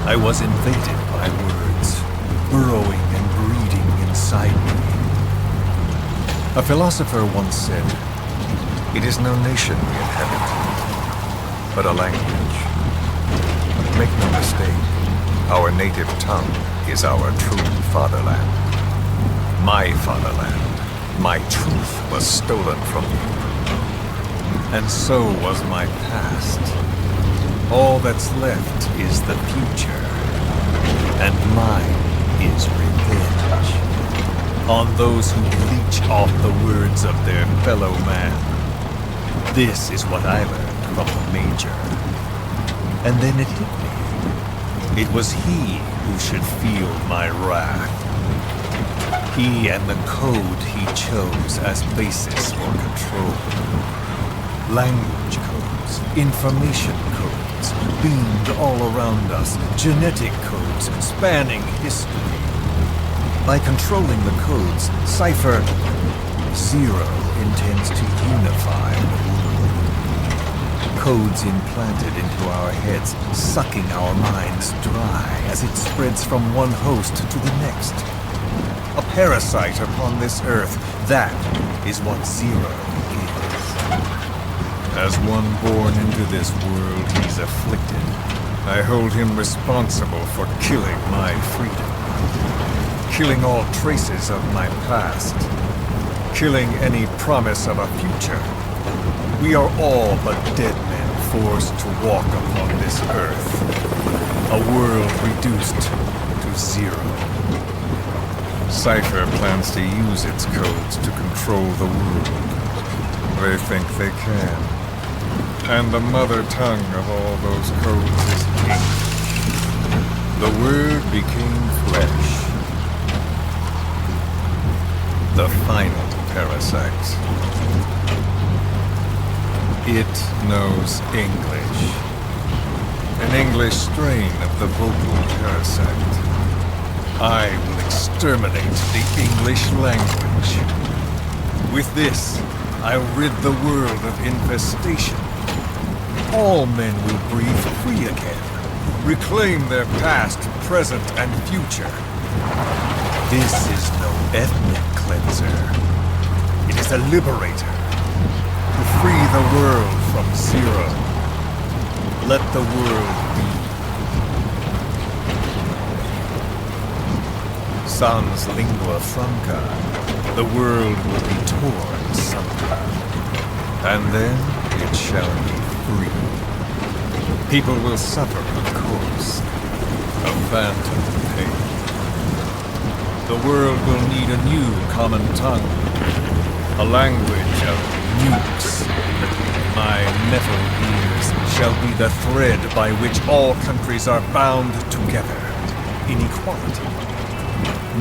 Speaker 12: I was invaded by words, burrowing and breeding inside me. A philosopher once said, "It is no nation we inhabit, but a language." Make no mistake, our native tongue is our true fatherland. My fatherland, my truth was stolen from me. And so was my past. All that's left is the future. And mine is revenge. On those who leech off the words of their fellow man. This is what I learned from the Major. And then it hit me. It was he who should feel my wrath. He and the code he chose as basis for control. Language codes, information codes, beamed all around us, genetic codes spanning history. By controlling the codes, Cypher Zero intends to unify the world. Codes implanted into our heads, sucking our minds dry as it spreads from one host to the next. A parasite upon this earth, that is what Zero is. As one born into this world, he's afflicted. I hold him responsible for killing my freedom. Killing all traces of my past. Killing any promise of a future. We are all but dead men forced to walk upon this earth. A world reduced to zero. Cypher plans to use its codes to control the world. They think they can. And the mother tongue of all those codes is ink. The Word became flesh. The final parasite. It knows English. An English strain of the vocal parasite. I will exterminate the English language. With this, I'll rid the world of infestation. All men will breathe free again, reclaim their past, present, and future. This is no ethnic cleanser. It is a liberator. To free the world from Zero. Let the world be. Sans lingua franca, the world will be torn asunder. And then it shall be free. People will suffer, of course. A phantom pain. The world will need a new common tongue. A language of nukes. My metal ears shall be the thread by which all countries are bound together. In equality.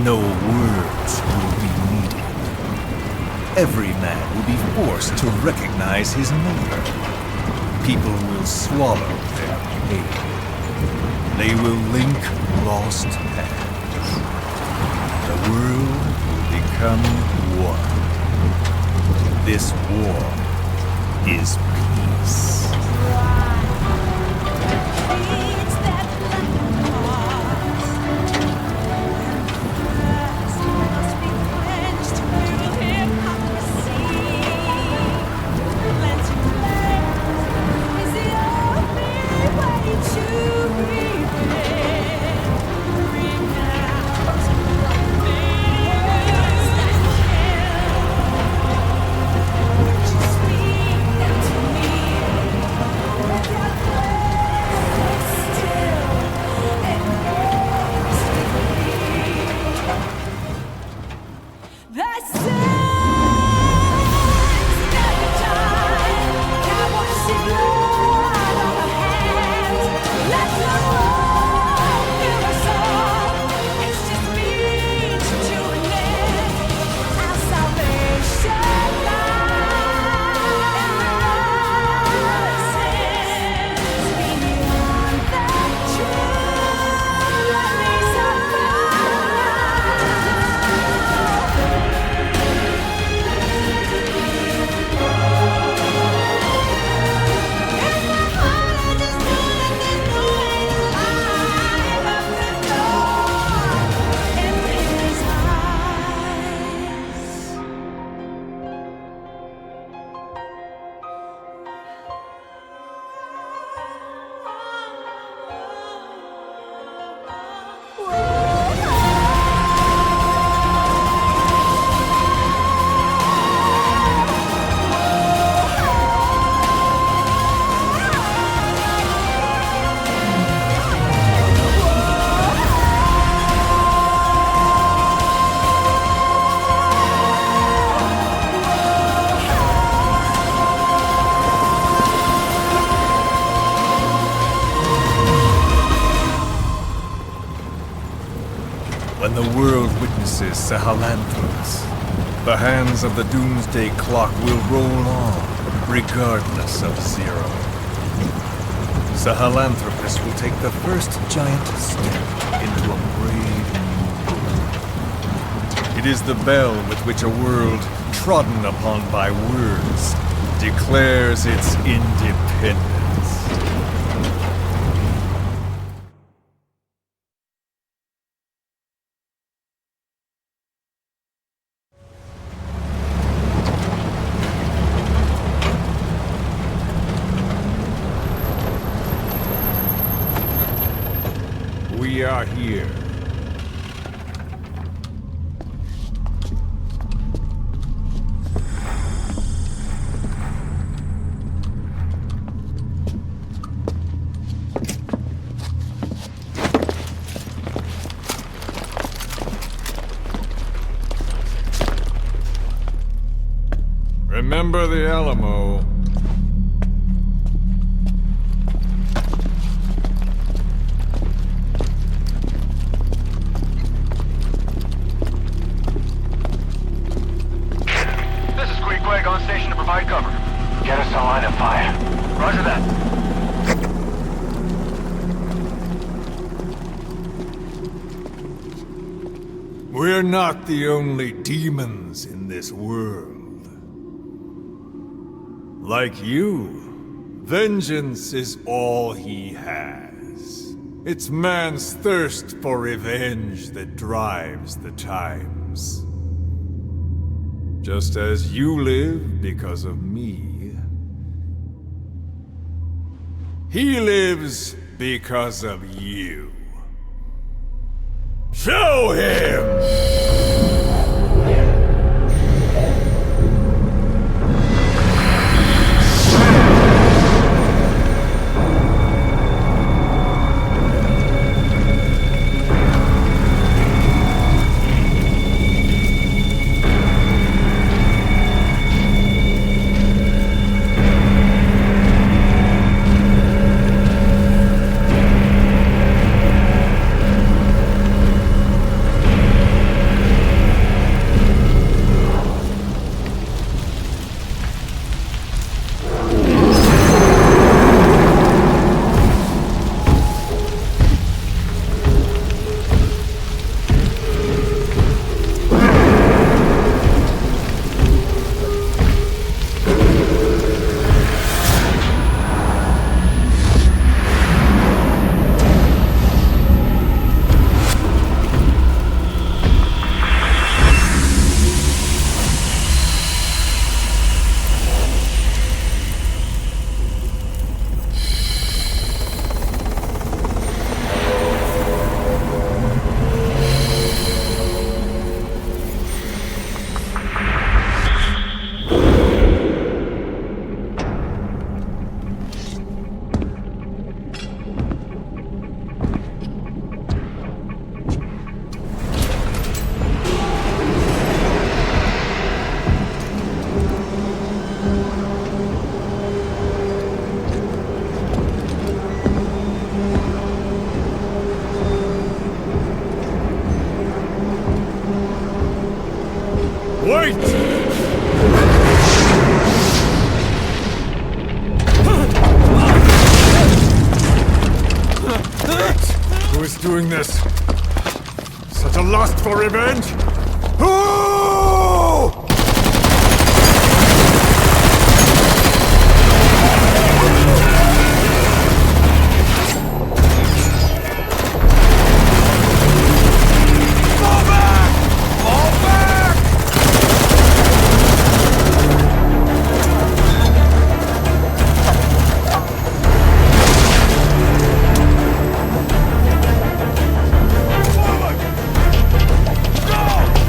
Speaker 12: No words will be needed. Every man will be forced to recognize his neighbor. People will swallow their pain. They will link lost hands. The world will become one. This war is peace. when the world witnesses Sahelanthropus, the hands of the doomsday clock will roll on, regardless of Zero. Sahelanthropus will take the first giant step into a brave new world. It is the bell with which a world trodden upon by words declares its independence. We are here. Remember the Alamo.
Speaker 1: On station to provide cover. Get us a line of fire. Roger that.
Speaker 12: We're not the only demons in this world. Like you, vengeance is all he has. It's man's thirst for revenge that drives the times. Just as you live because of me, he lives because of you. Show him! Wait! Who is doing this? Such a lust for revenge? Who?
Speaker 1: Go!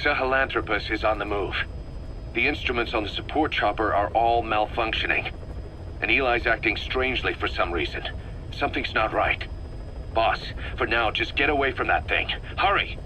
Speaker 7: Sahelanthropus is on the move. The instruments on the support chopper are all malfunctioning. And Eli's acting strangely for some reason. Something's not right. Boss, for now, just get away from that thing. Hurry!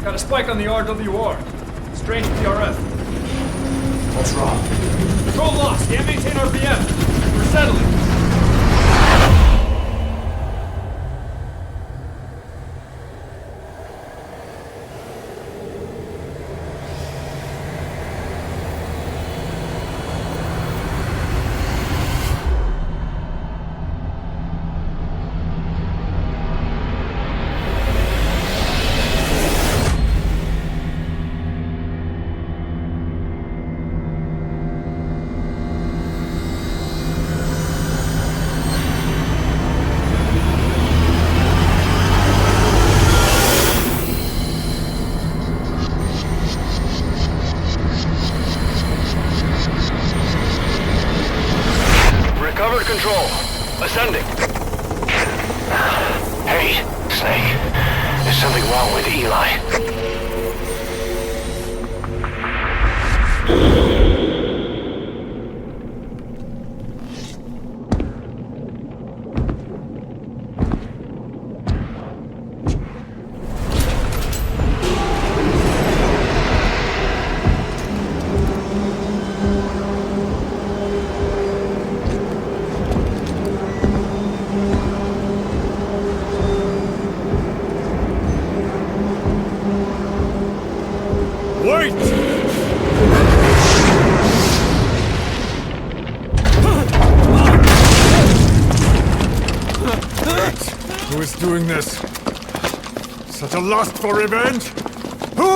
Speaker 10: Got a spike on the RWR. Strange PRF.
Speaker 12: What's wrong?
Speaker 10: Control lost. Can't maintain RPM. We're settling.
Speaker 1: Recovered control. Ascending. Hey, Snake. There's something wrong with Eli.
Speaker 12: Who is doing this? Such a lust for revenge? Who?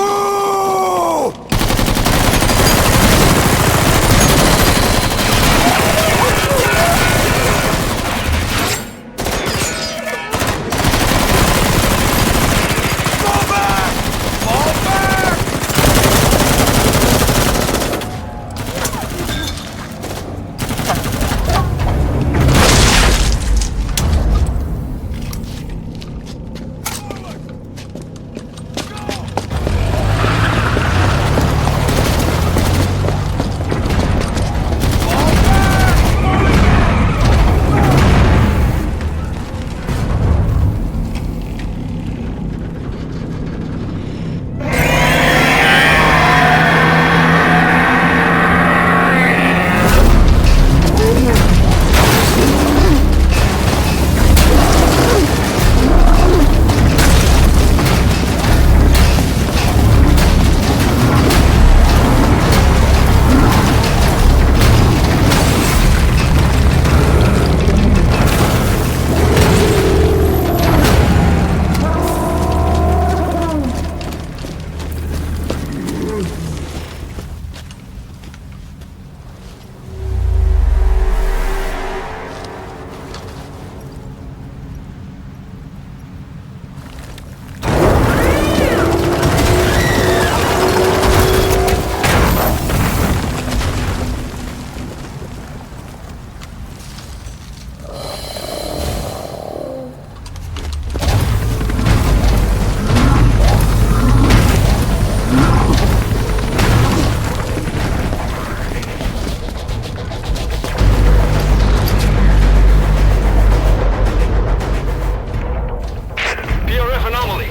Speaker 11: EMF anomaly.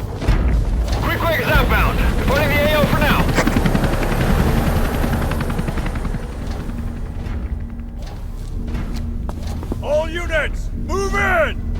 Speaker 11: Quick is outbound. Reporting the AO for now.
Speaker 12: All units, move in!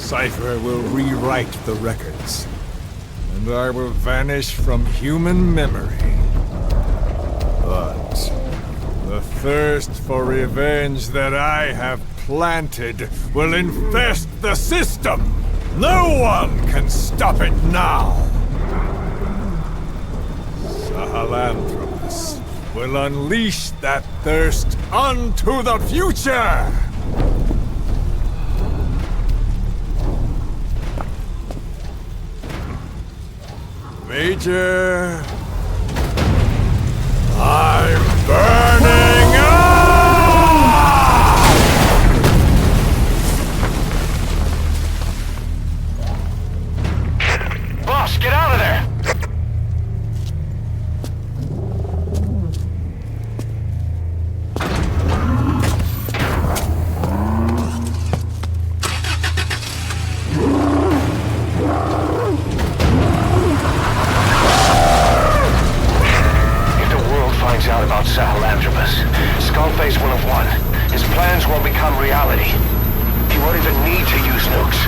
Speaker 12: Cypher will rewrite the records, and I will vanish from human memory. But the thirst for revenge that I have planted will infest the system! No one can stop it now! Sahelanthropus will unleash that thirst onto the future! Major, I'm burning up!
Speaker 11: Boss, get out of there!
Speaker 1: Out about Sahelanthropus. Skullface will have won. His plans will become reality. He won't even need to use nukes.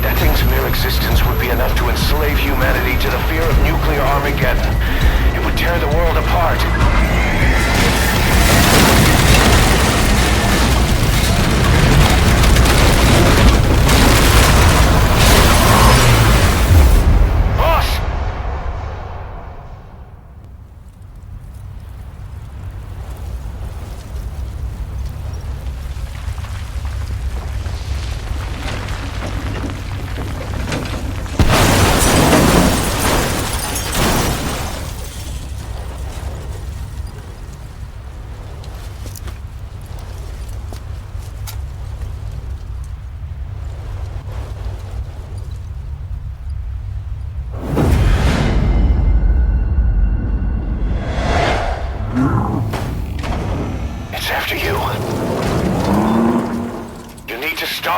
Speaker 1: That thing's mere existence would be enough to enslave humanity to the fear of nuclear Armageddon. It would tear the world apart.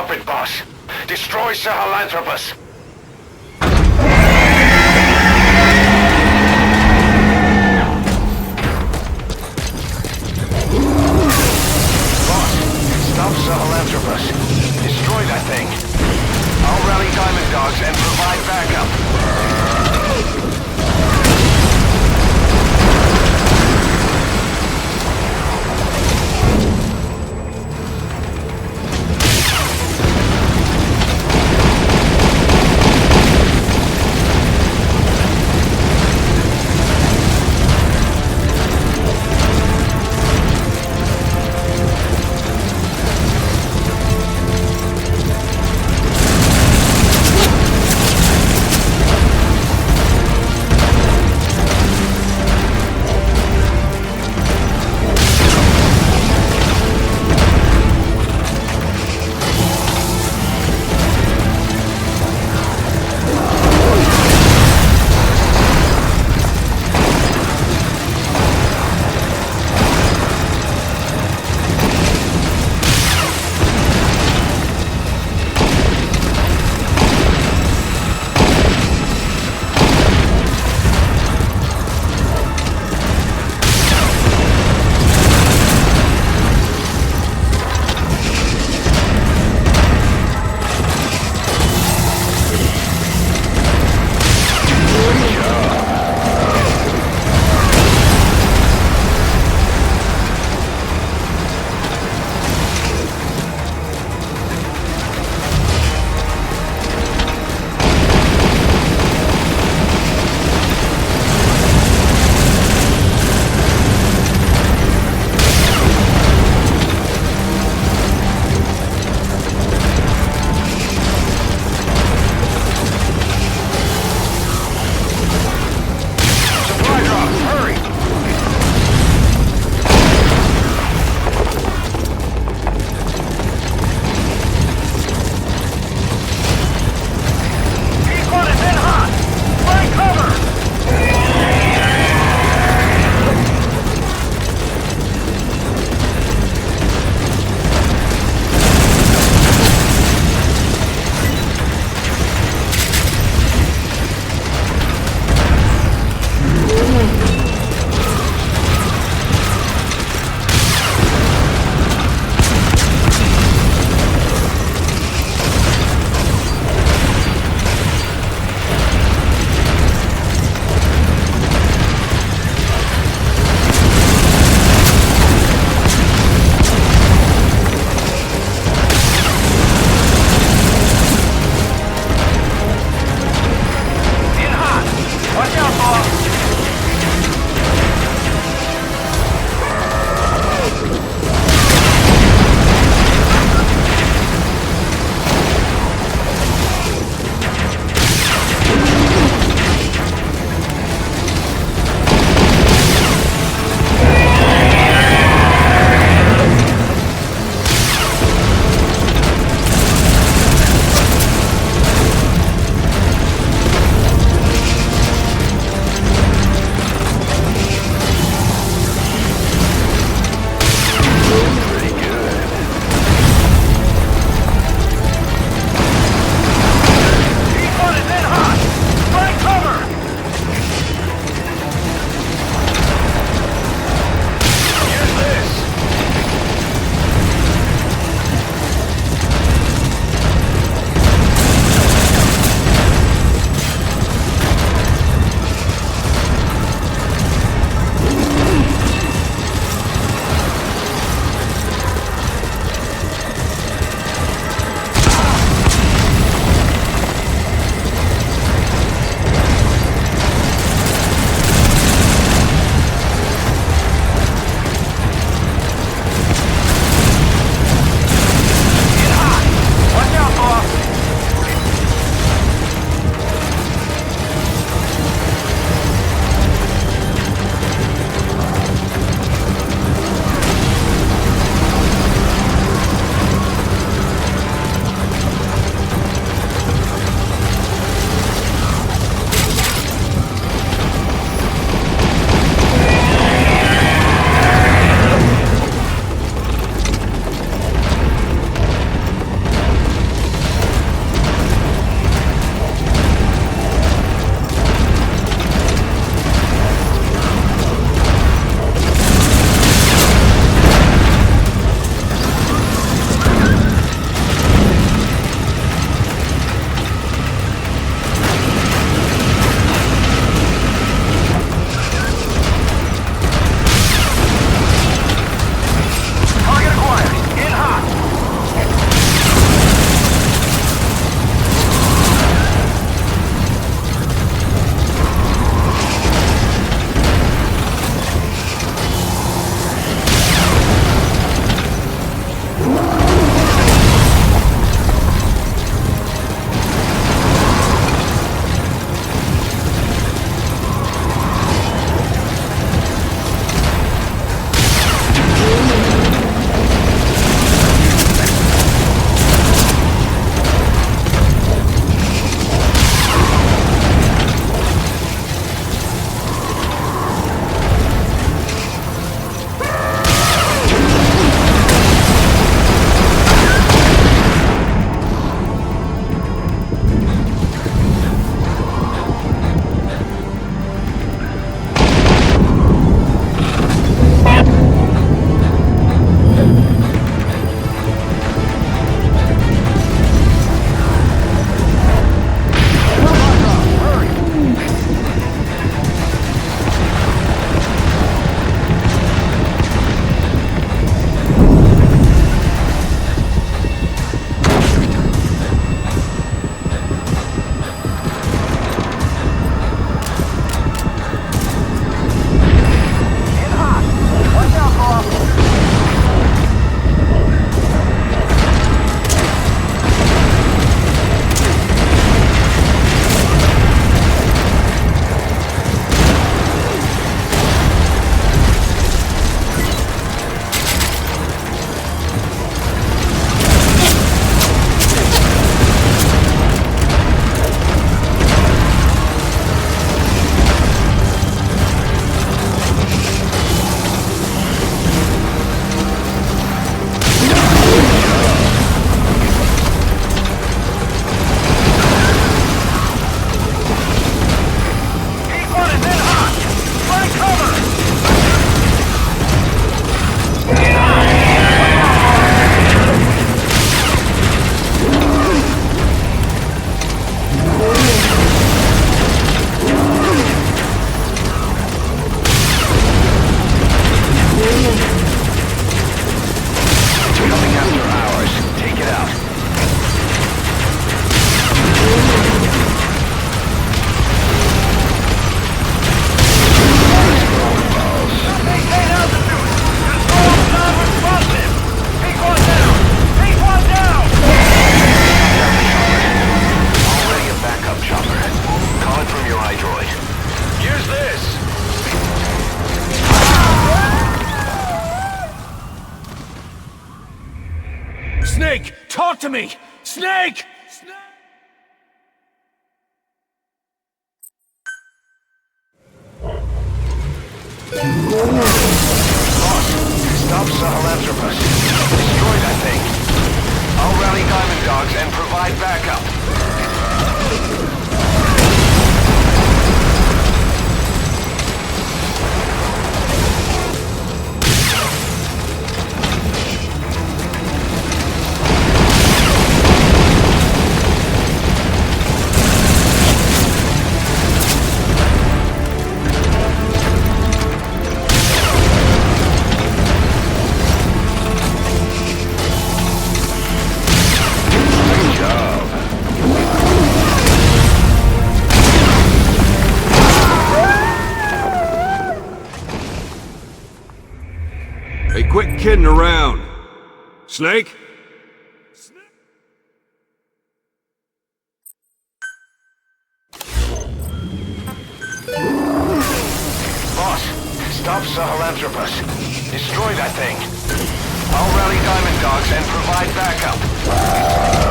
Speaker 1: Stop it, boss. Destroy Sahelanthropus. Boss, stop Sahelanthropus. Destroy that thing. I'll rally Diamond Dogs and provide backup.
Speaker 3: talk to me! Snake!
Speaker 1: Stop Sahelanthropus. Destroy that thing. I'll rally Diamond Dogs and provide backup.
Speaker 5: Hey, quit kidding around. Snake?
Speaker 1: Boss, stop Sahelanthropus. Destroy that thing. I'll rally Diamond Dogs and provide backup.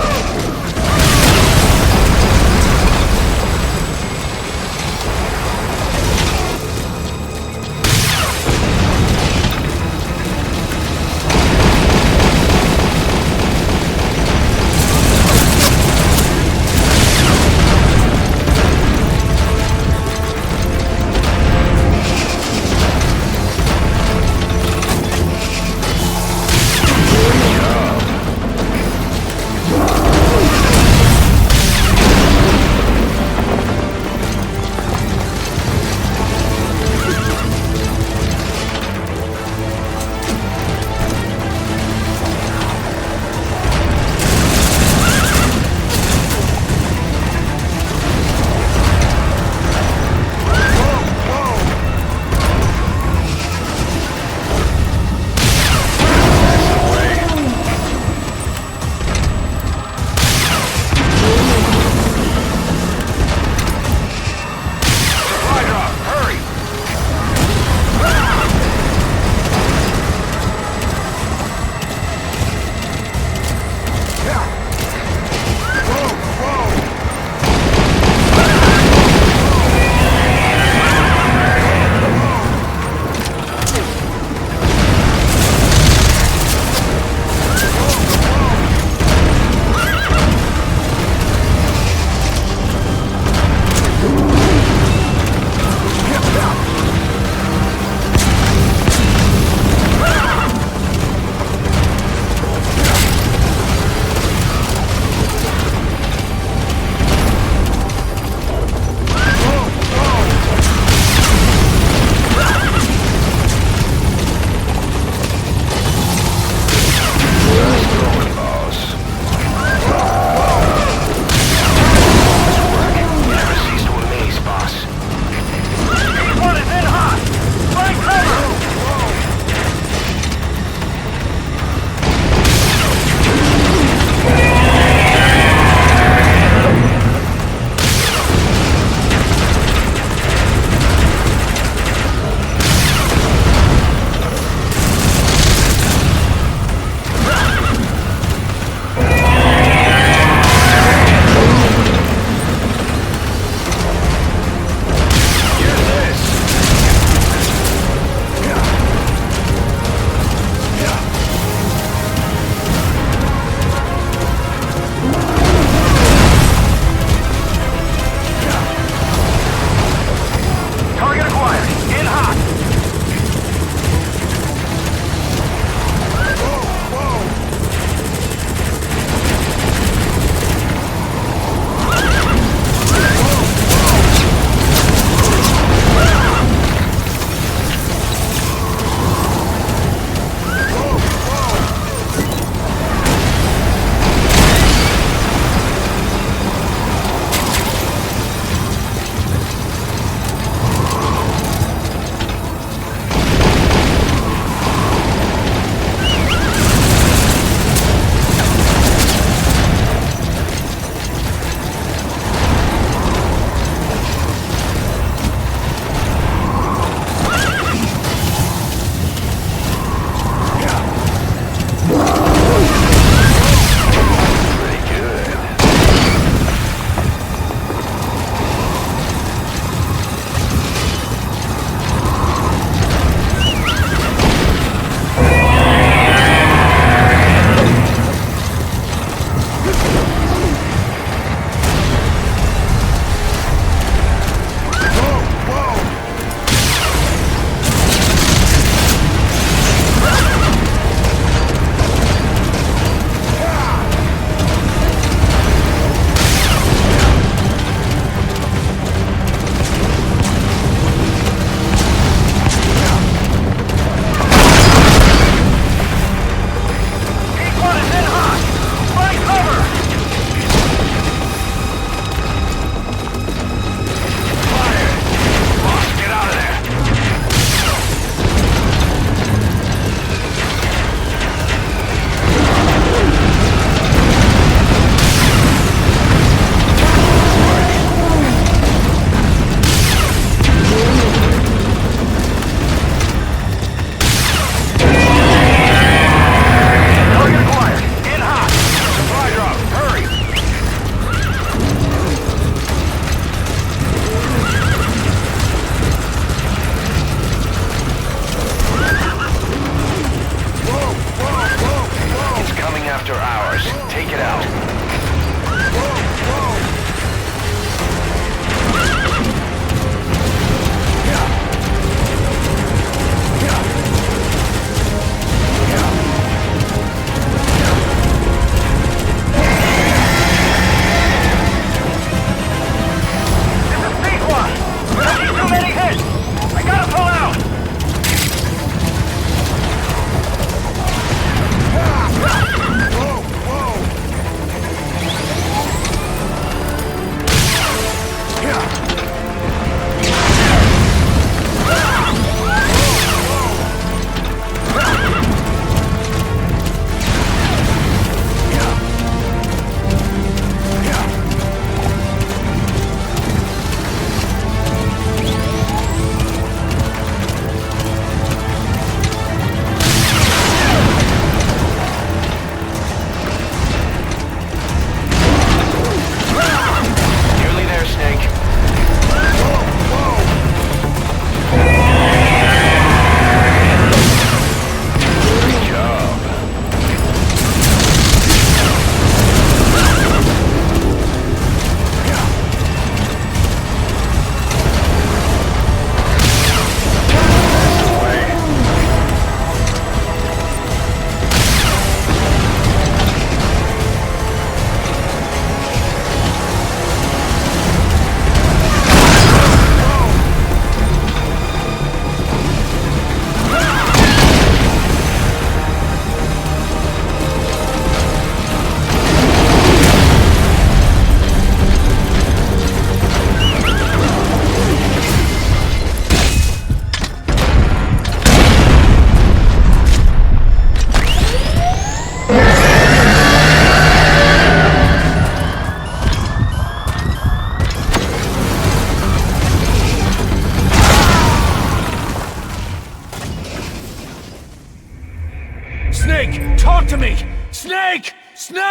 Speaker 3: Snake, talk to me! Snake! Snake!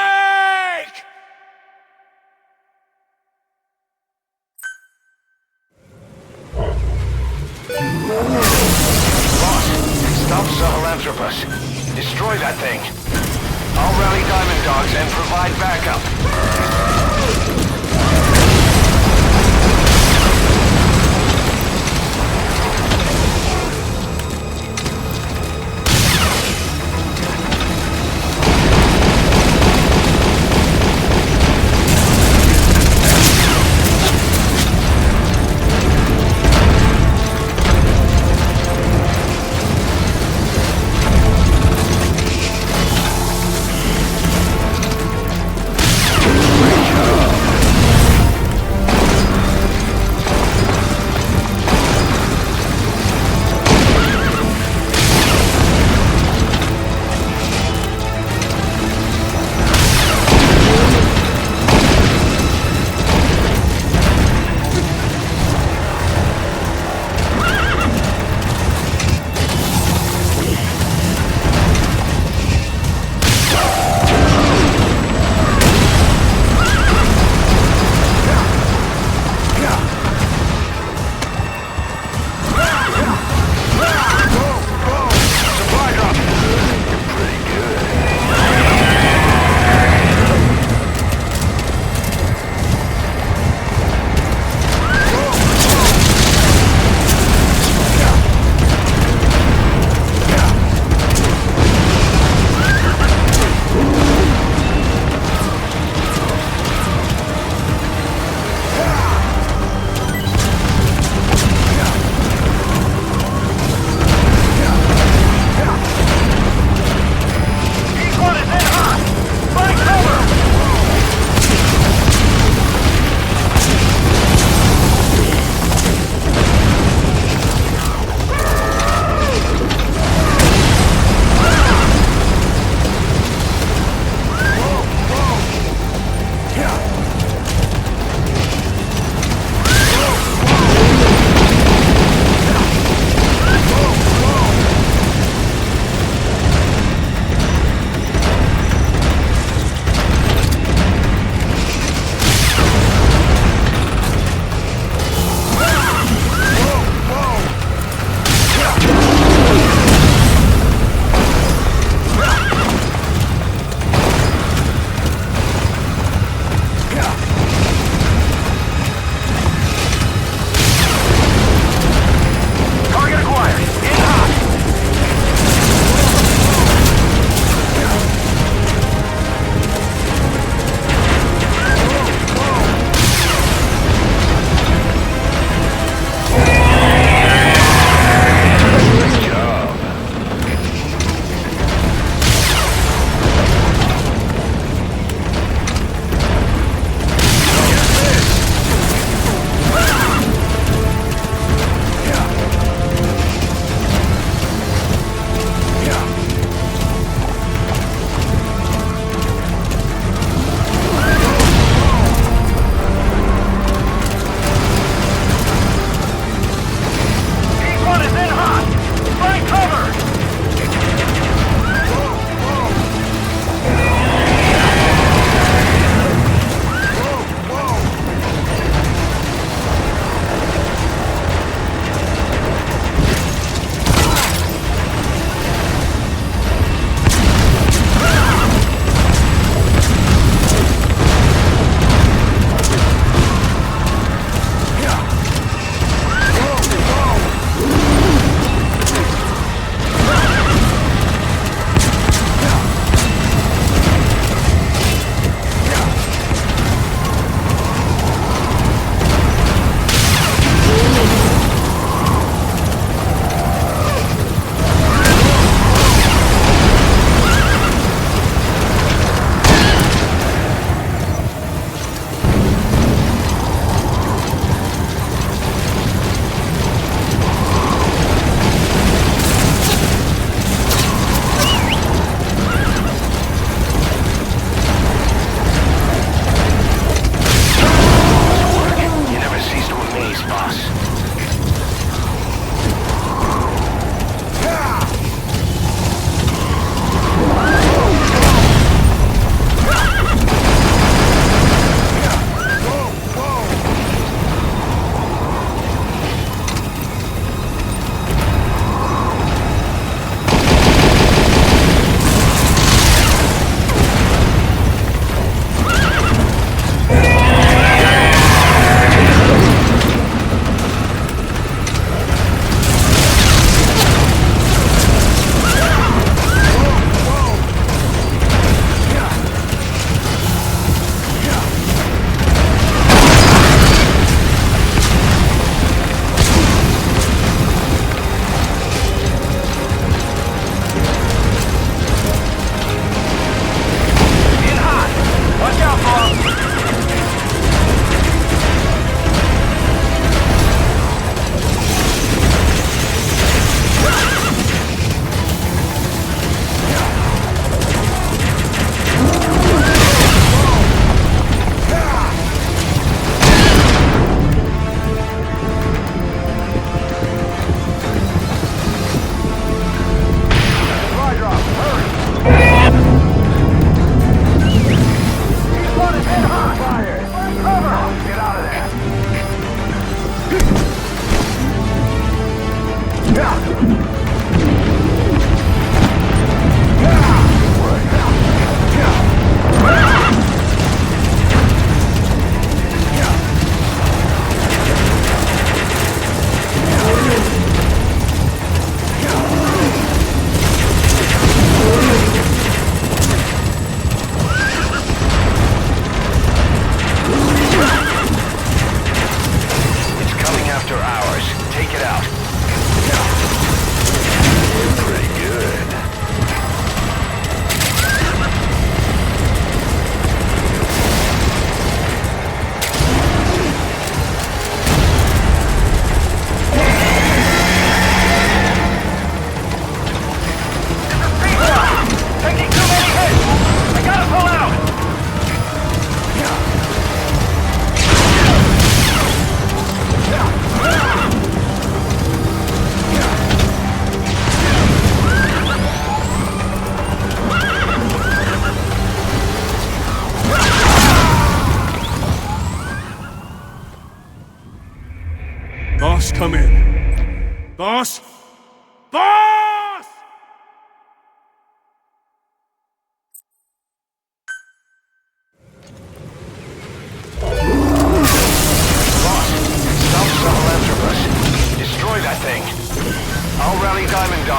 Speaker 1: Boss, stop Sahelanthropus. Destroy that thing. I'll rally Diamond Dogs and provide backup.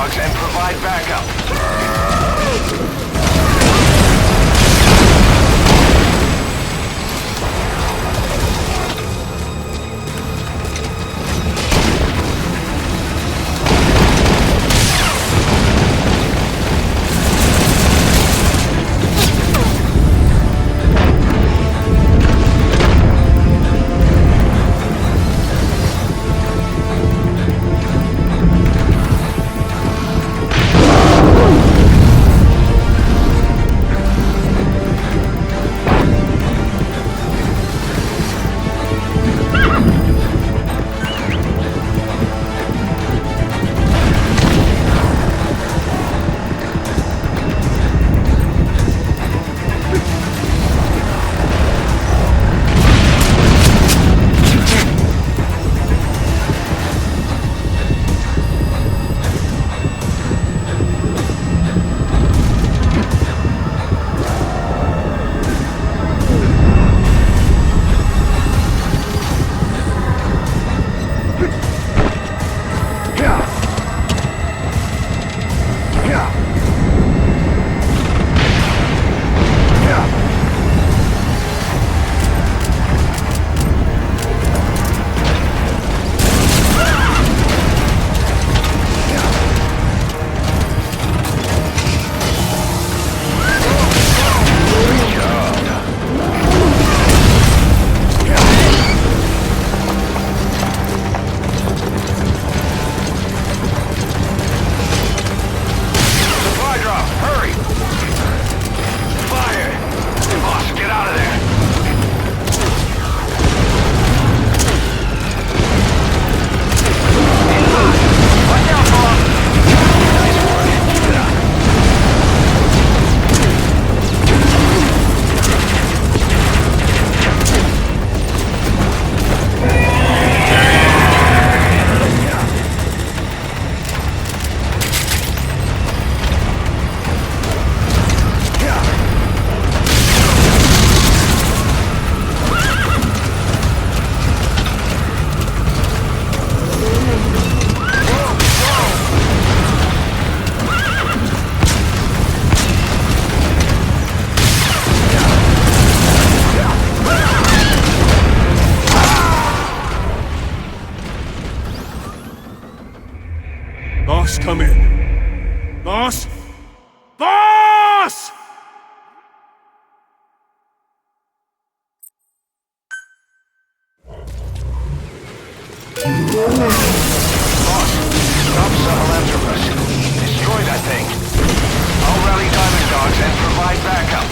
Speaker 1: dogs and provide backup.
Speaker 3: Boss, come in. Boss? Boss!
Speaker 1: Stop Sahelanthropus. Destroy that thing. I'll rally diamond dogs and provide backup.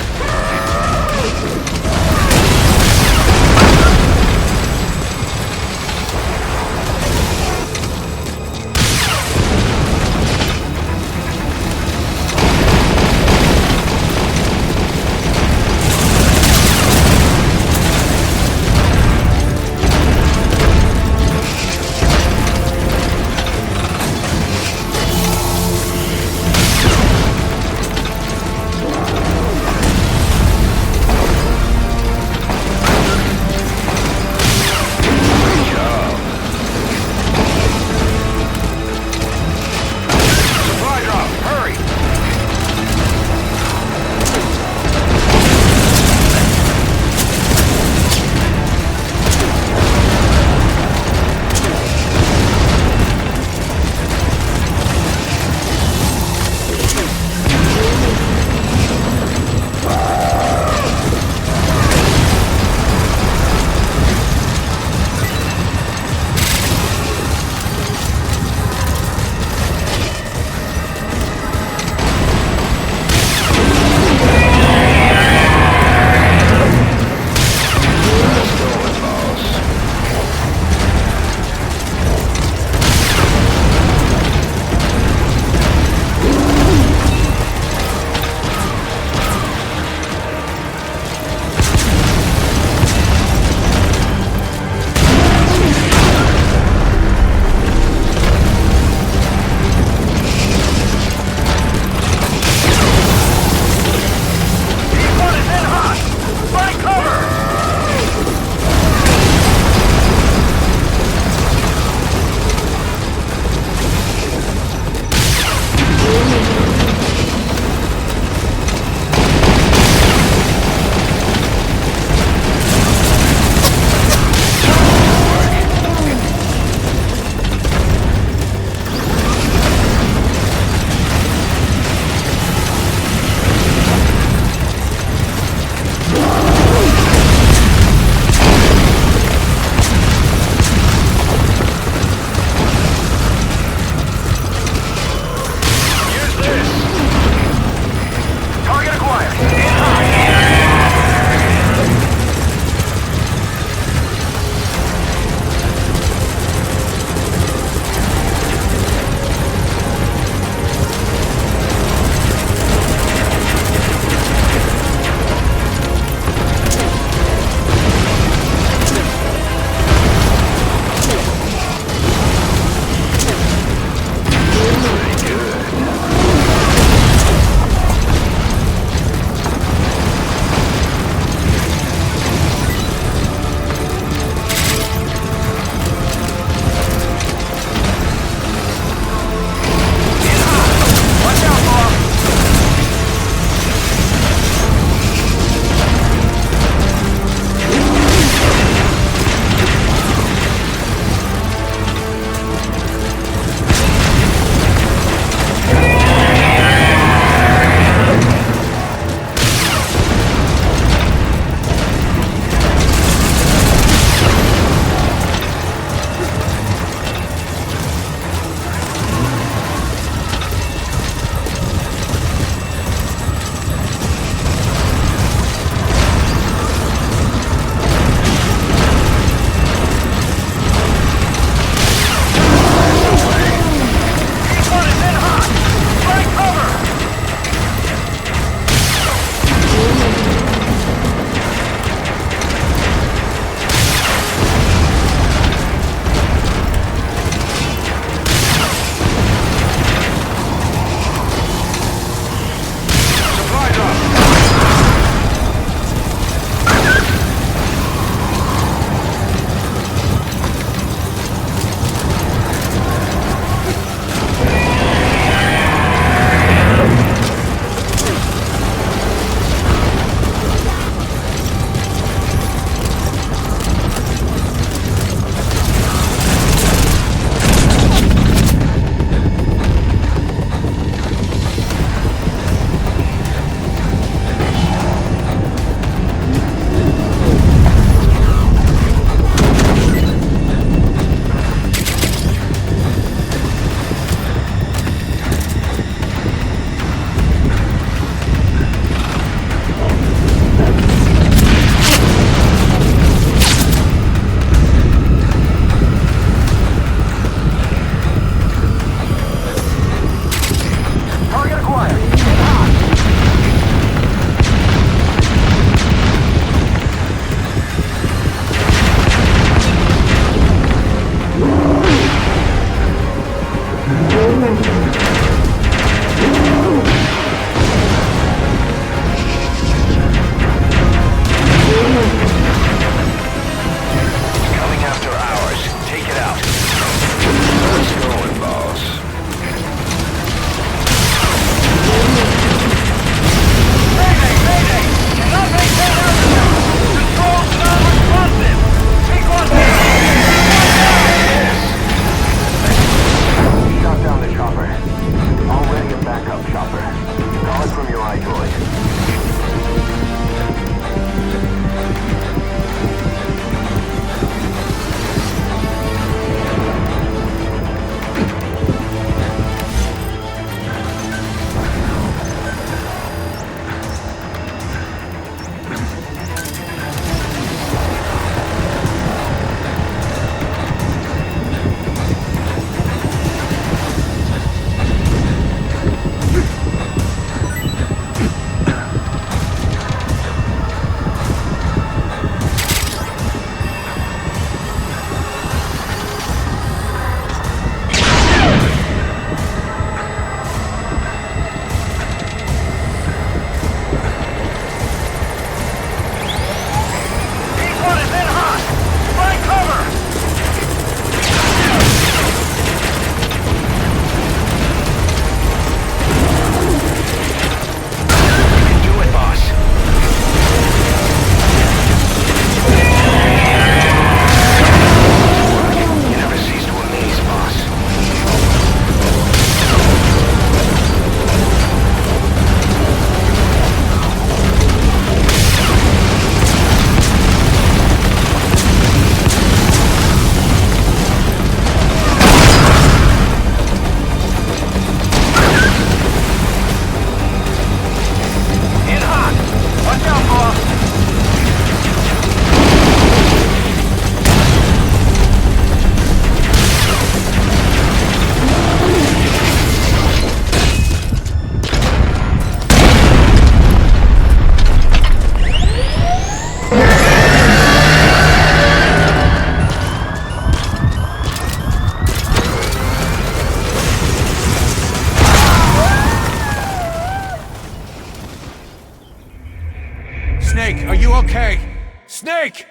Speaker 3: Snake, are you okay? Snake!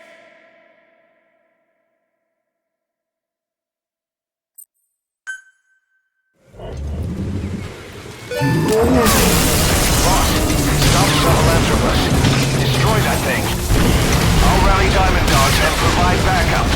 Speaker 1: Boss, stop Sahelanthropus. Destroy that thing. I'll rally Diamond Dogs and provide backup.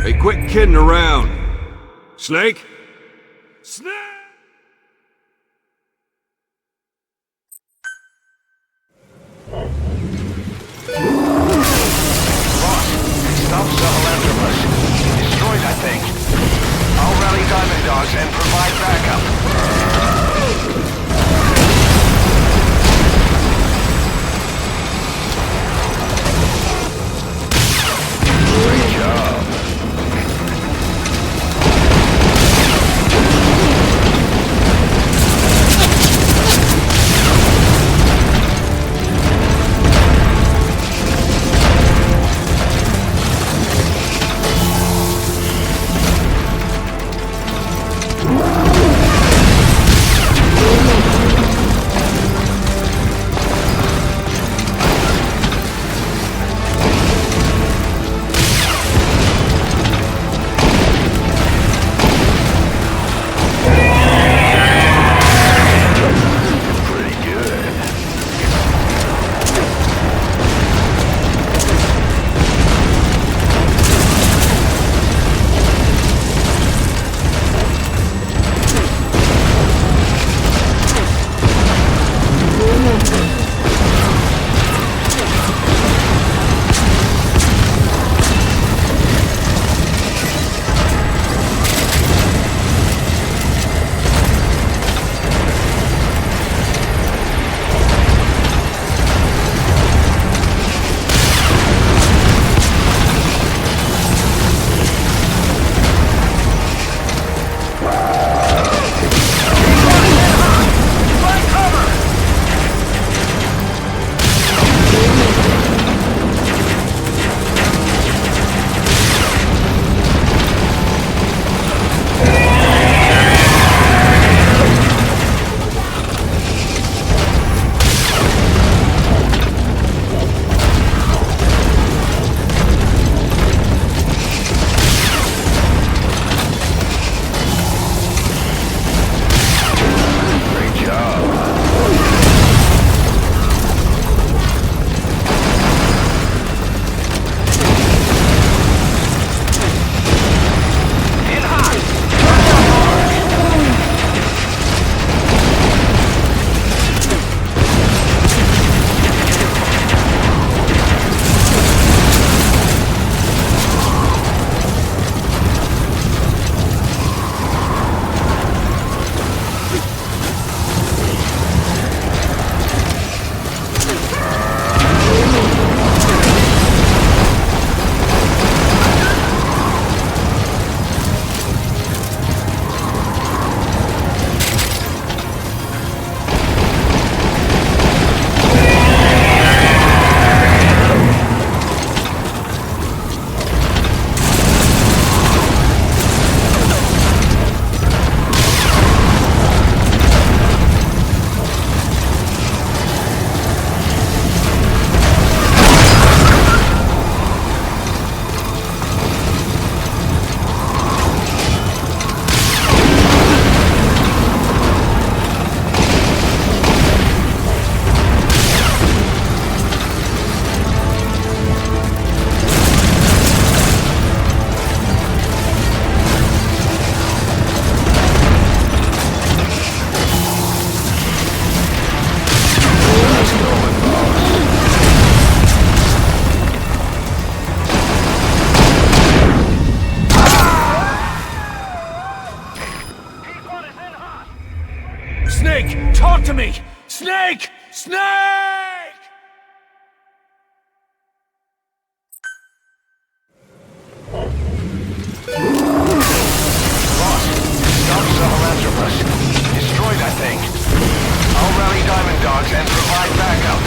Speaker 13: Hey, quit kidding around. Snake?
Speaker 3: Snake!
Speaker 1: Stop Sahelanthropus. Destroyed, I think. I'll rally Diamond Dogs and provide backup. Great job.
Speaker 3: Snake! Talk to me! Snake! Snake!
Speaker 1: Boss, stop Sahelanthropus. Destroyed, I think. I'll rally Diamond Dogs and provide backup.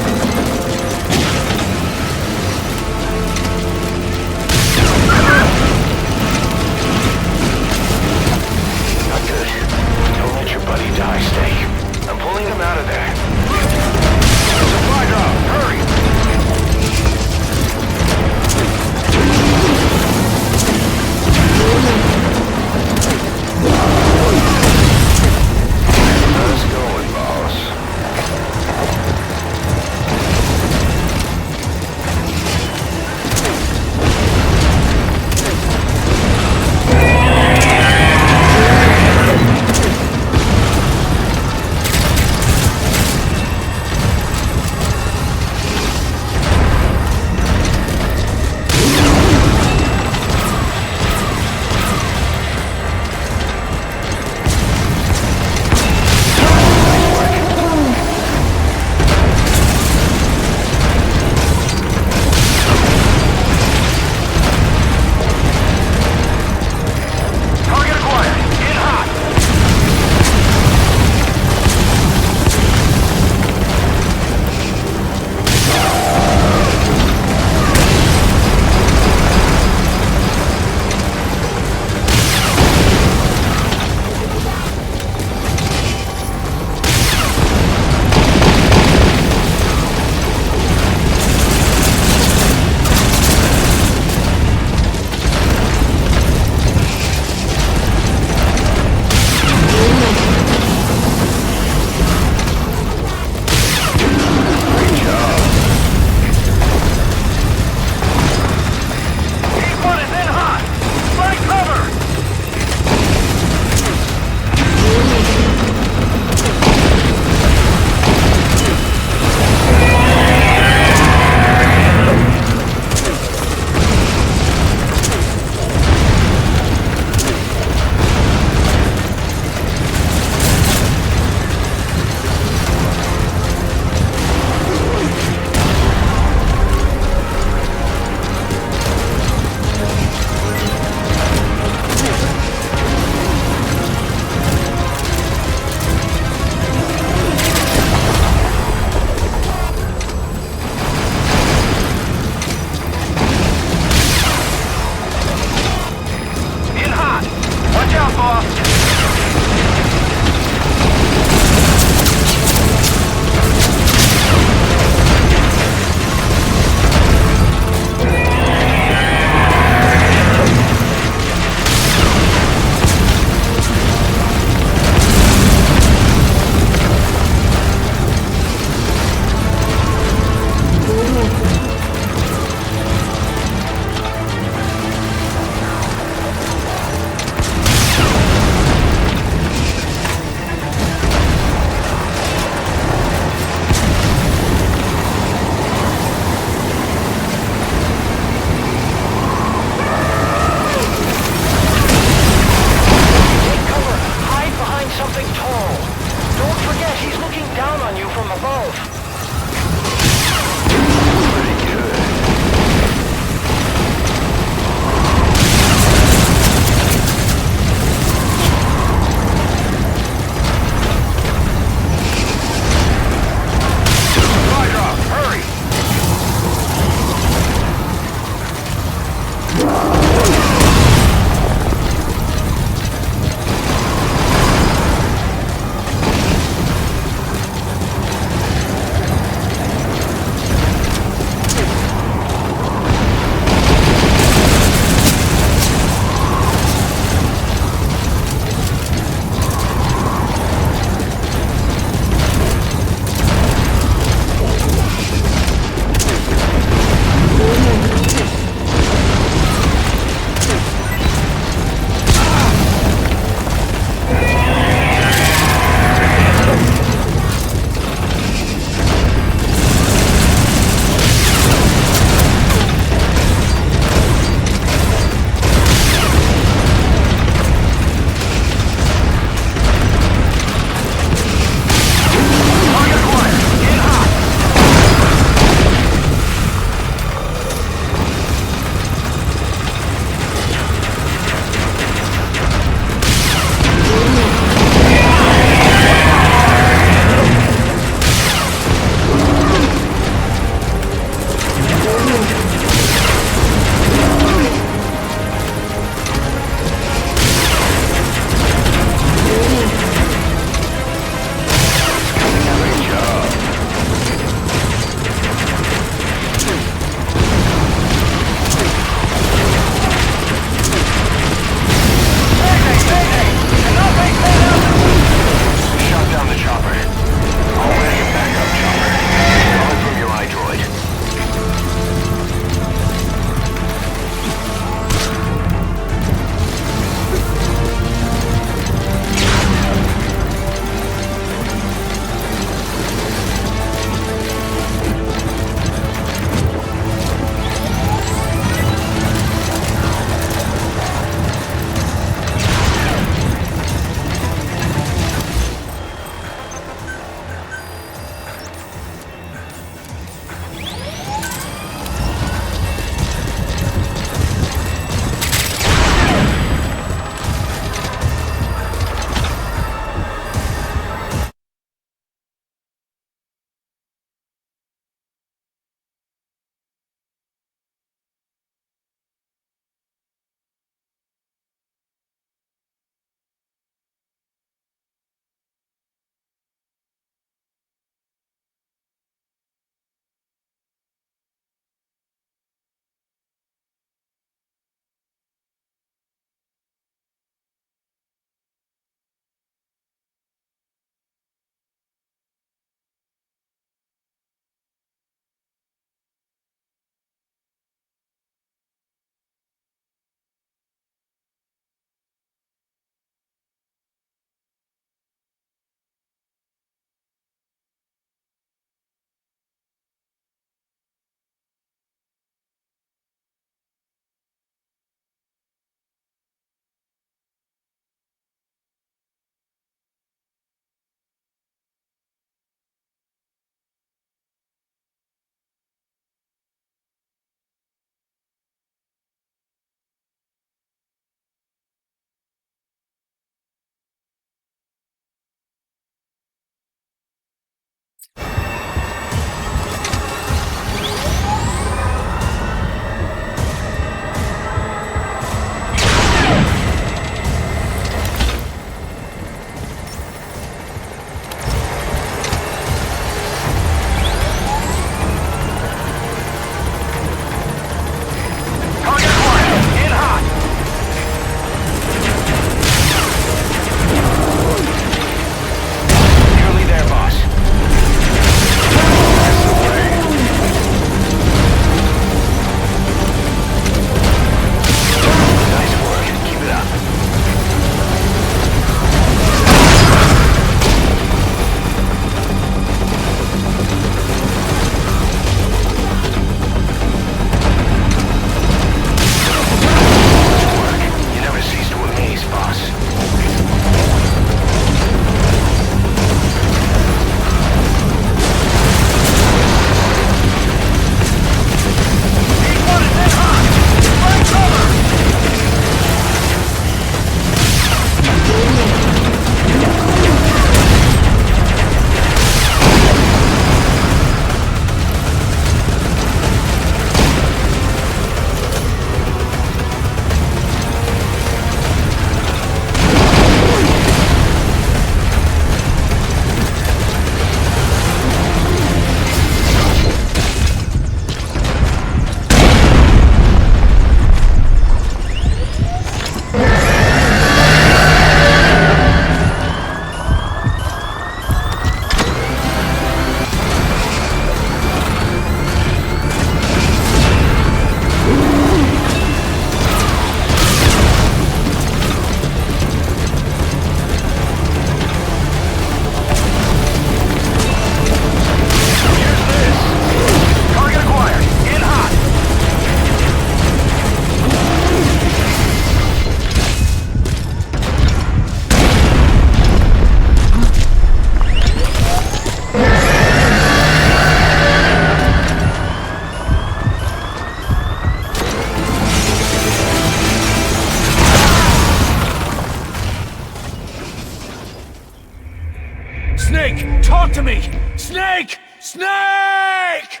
Speaker 3: to me! Snake! Snake!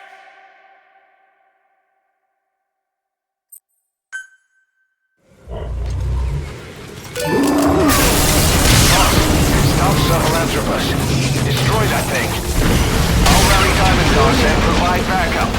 Speaker 1: Stop Sahelanthropus. Destroy that thing. I'll rally Diamond Dogs and provide backup.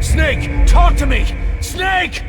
Speaker 3: Snake! Talk to me! Snake!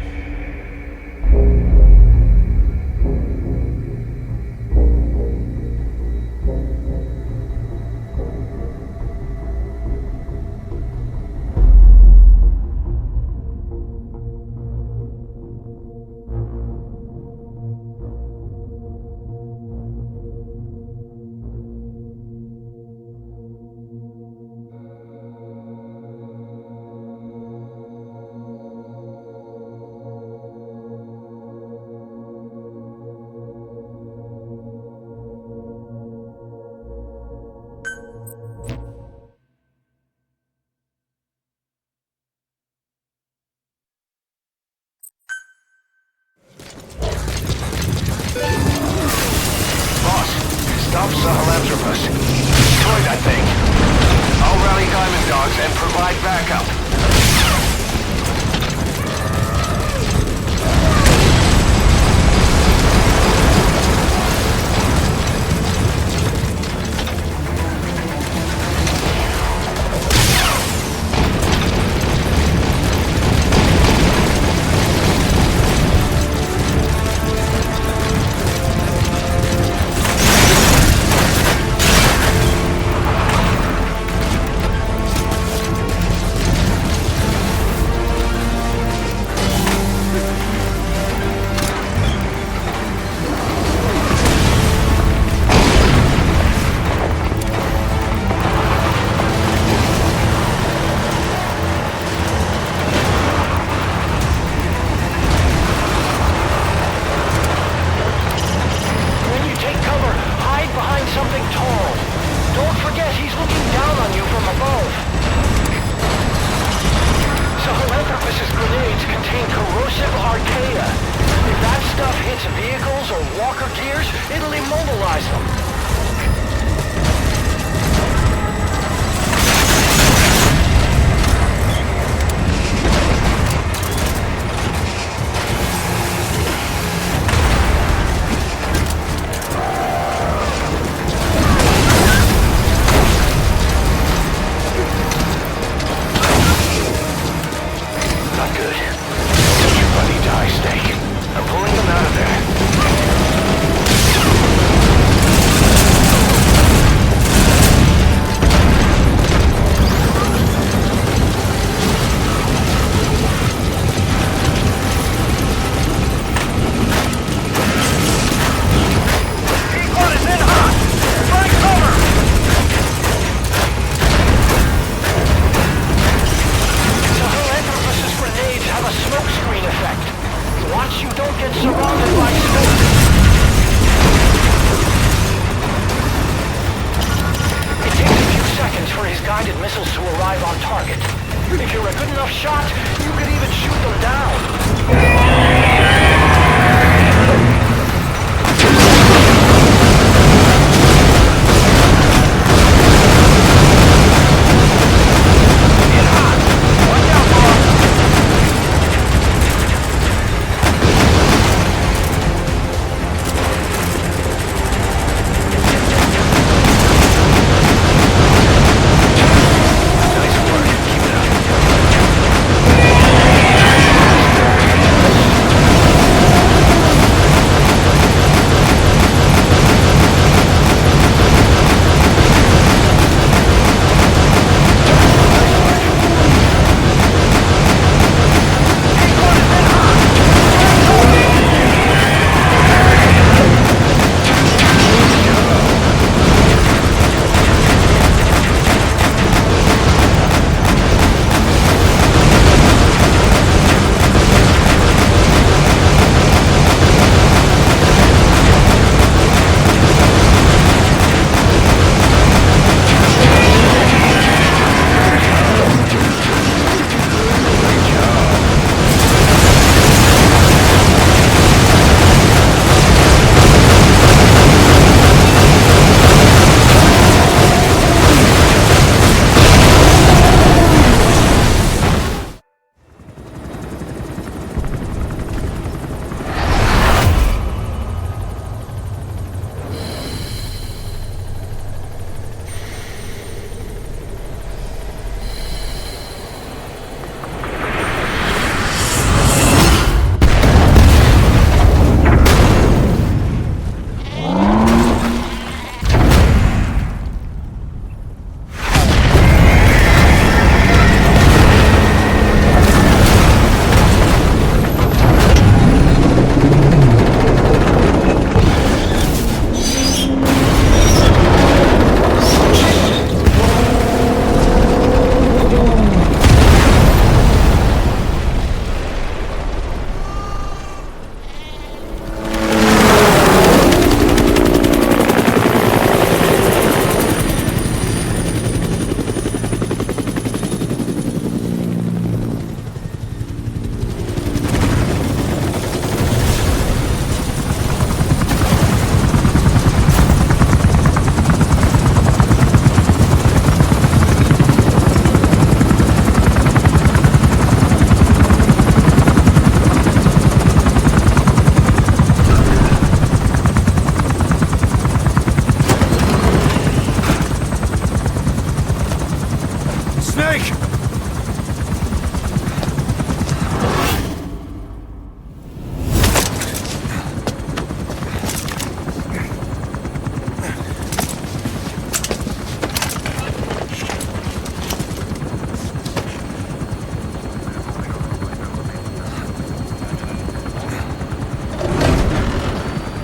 Speaker 1: Stop Sahelanthropus. Destroy that thing. I'll rally Diamond Dogs and provide backup.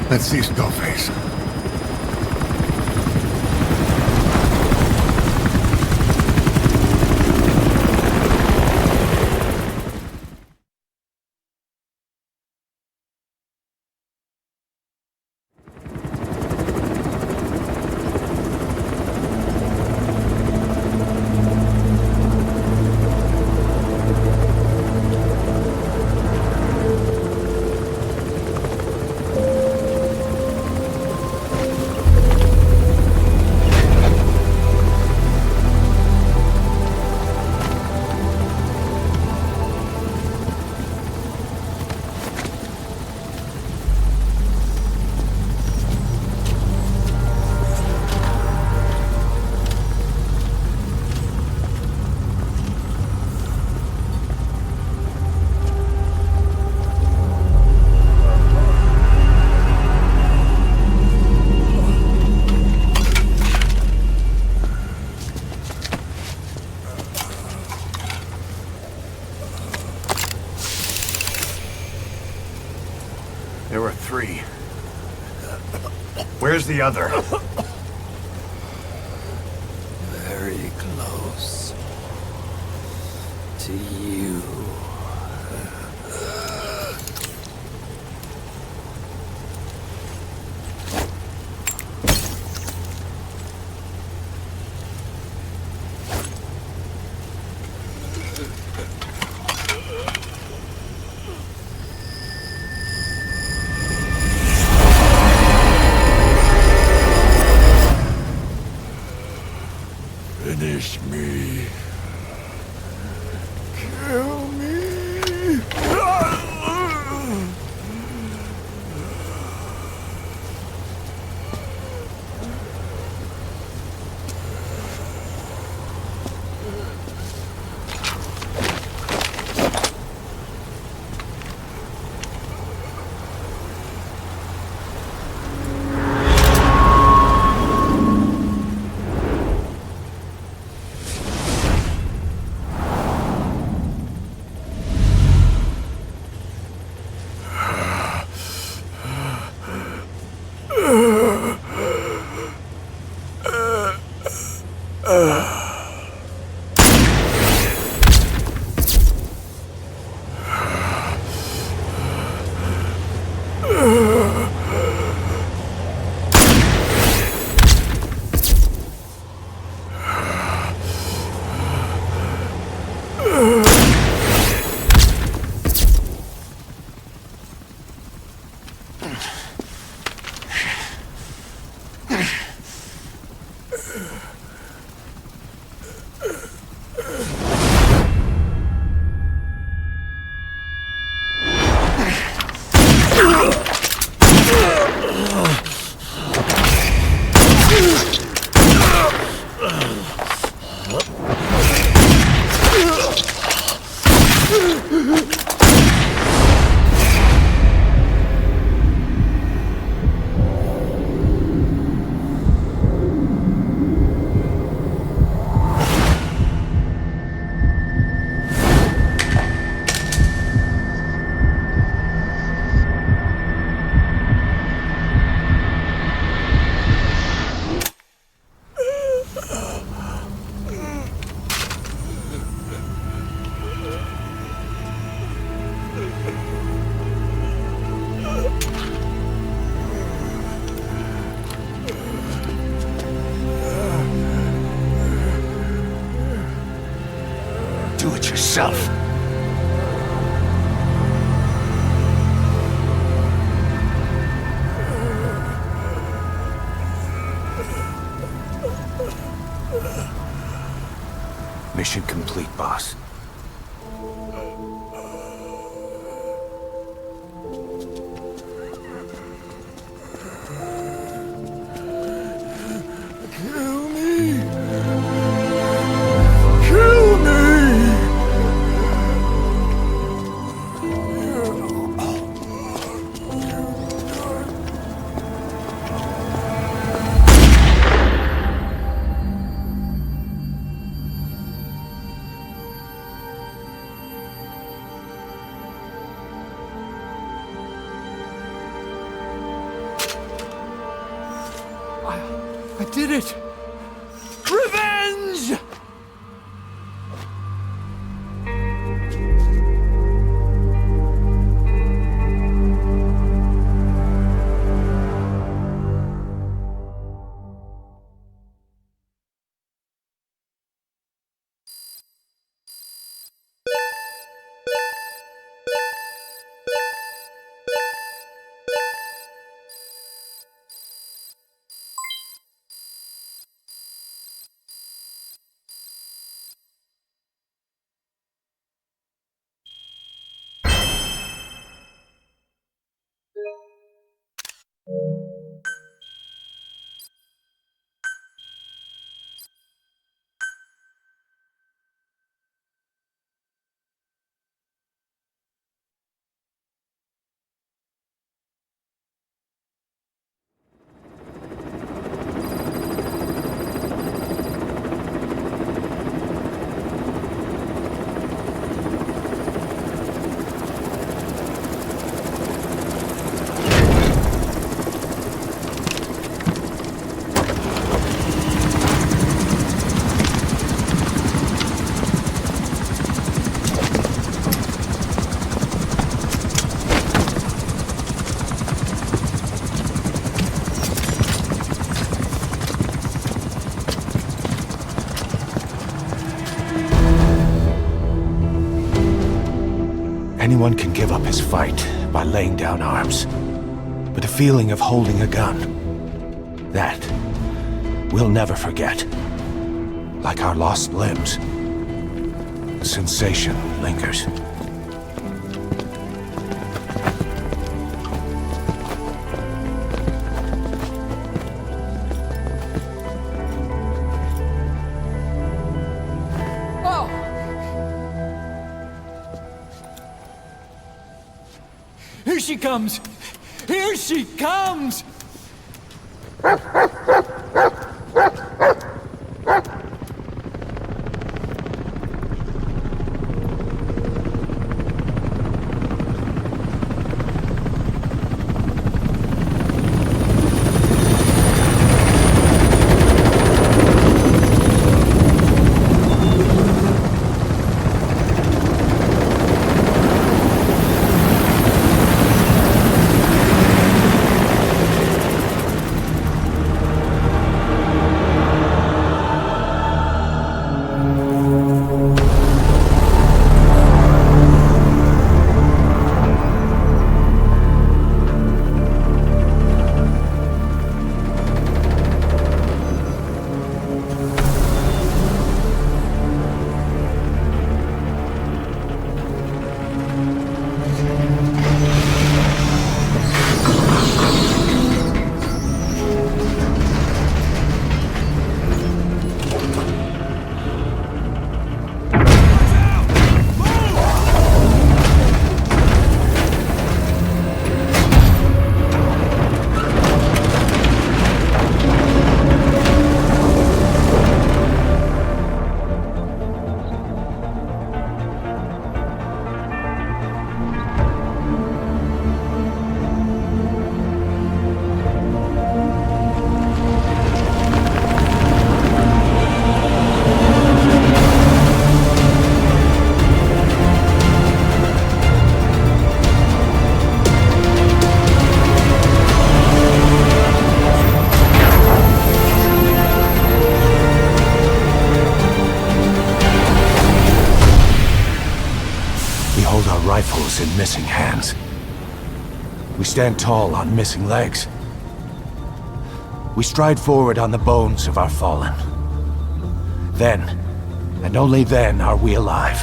Speaker 12: Let's see Skullface.
Speaker 3: There were 3. Where's the other?
Speaker 8: Very close to you.
Speaker 12: Finish me. Kill me.
Speaker 3: Do it yourself.
Speaker 9: Mission complete, boss.
Speaker 12: Kill me. Kill me.
Speaker 10: I did it! Revenge!
Speaker 9: Anyone can give up his fight by laying down arms. But the feeling of holding a gun, that we'll never forget. Like our lost limbs, the sensation lingers.
Speaker 10: Here she comes! Here she comes!
Speaker 9: Rifles in missing hands. We stand tall on missing legs. We stride forward on the bones of our fallen. Then, and only then, are we alive.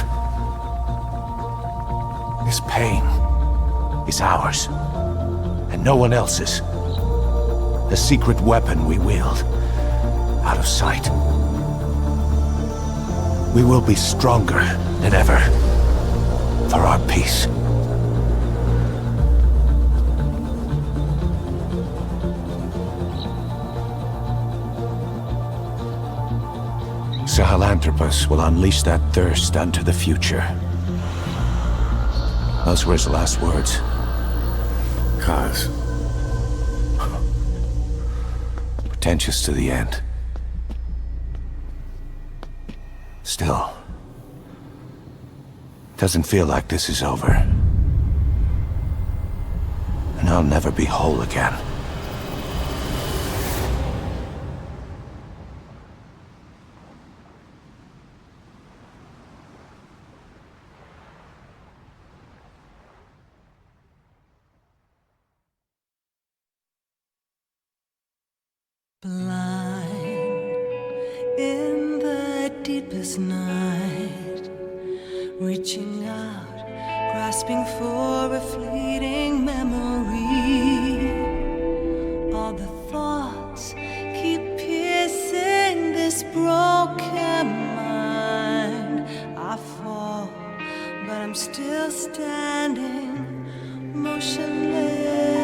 Speaker 9: This pain is ours, and no one else's. The secret weapon we wield, out of sight. We will be stronger than ever. For our peace. Sahelanthropus will unleash that thirst unto the future. Those were his last words. contentious to the end. Still, doesn't feel like this is over. And I'll never be whole again.
Speaker 13: Blind in the deepest night, reaching out, grasping for a fleeting memory. All the thoughts keep piercing this broken mind. I fall, but I'm still standing, motionless.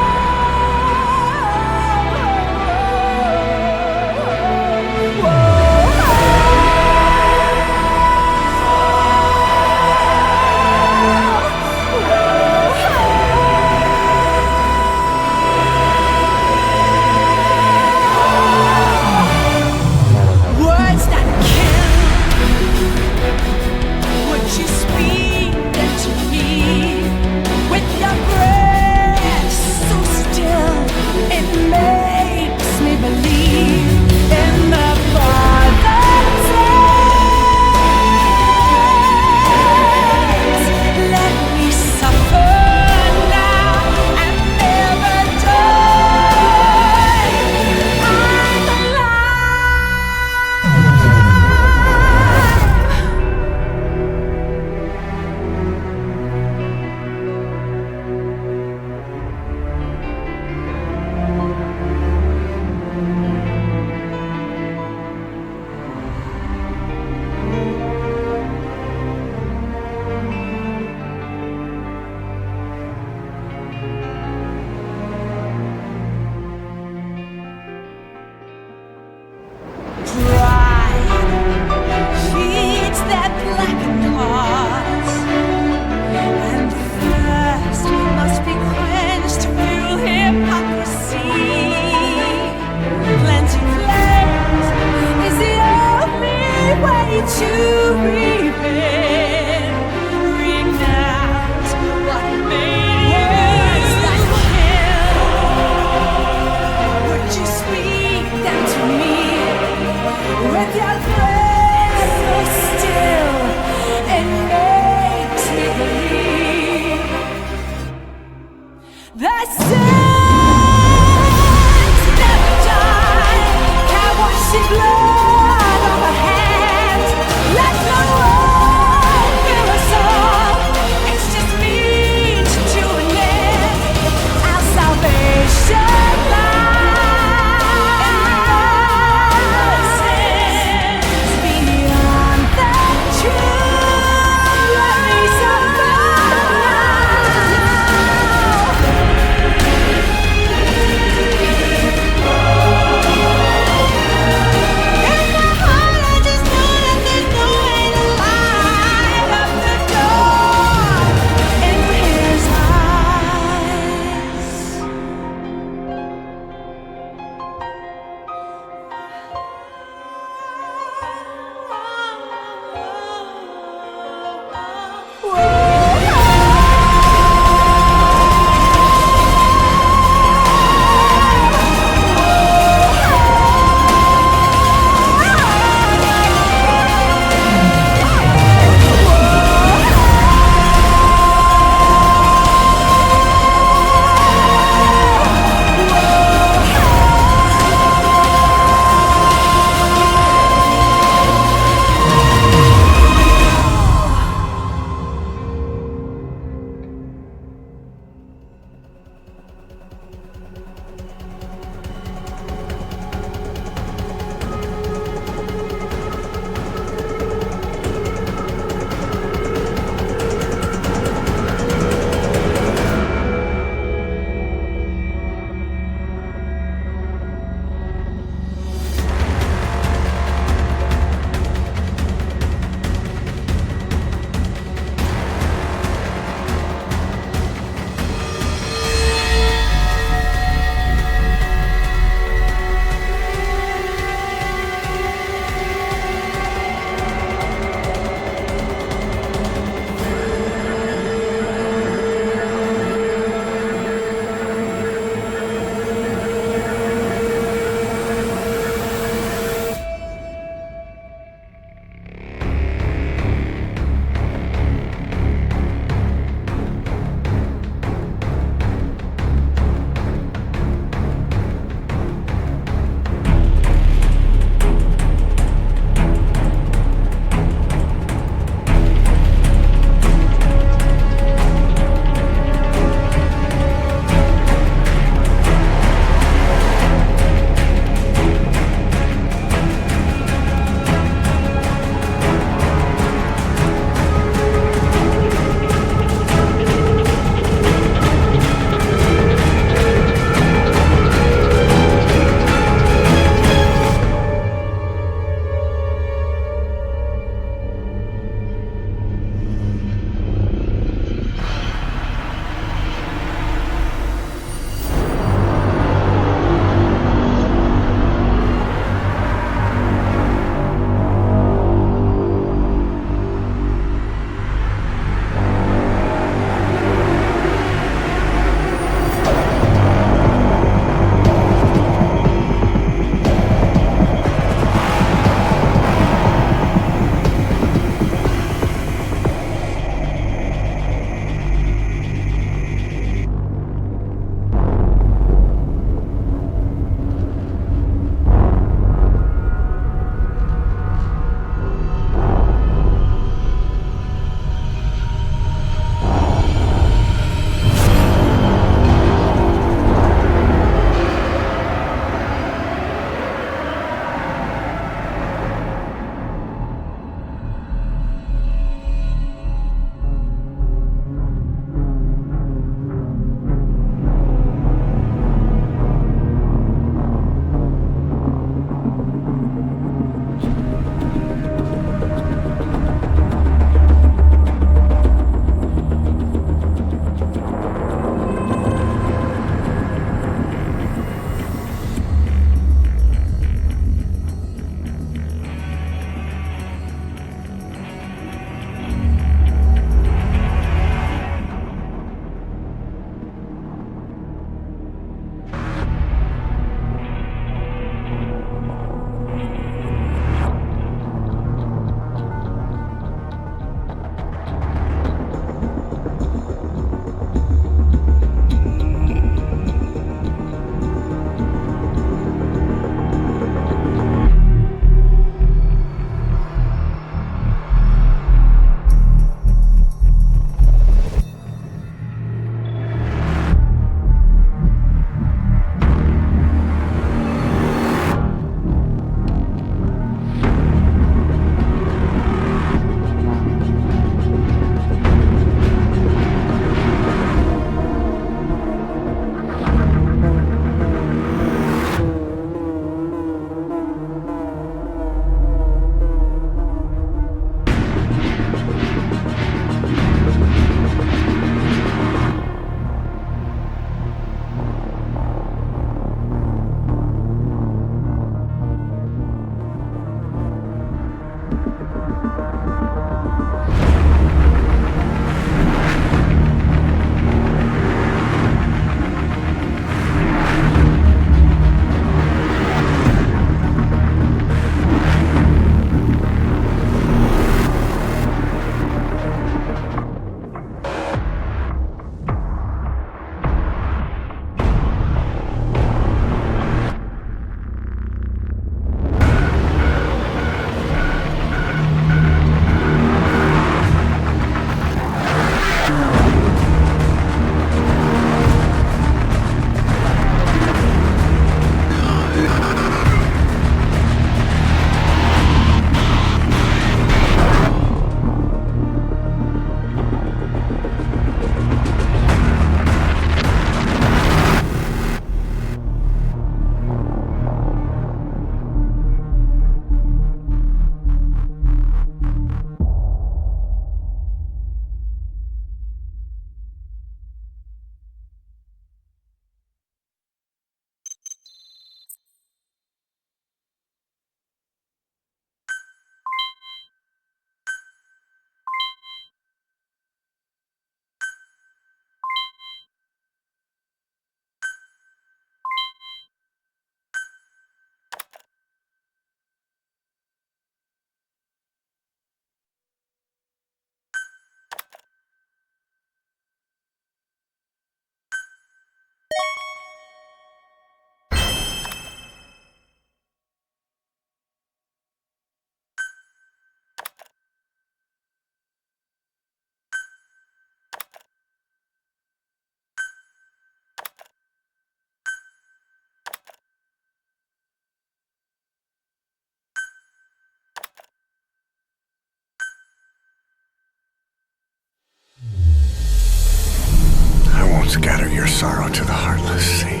Speaker 8: sorrow to the heartless, see?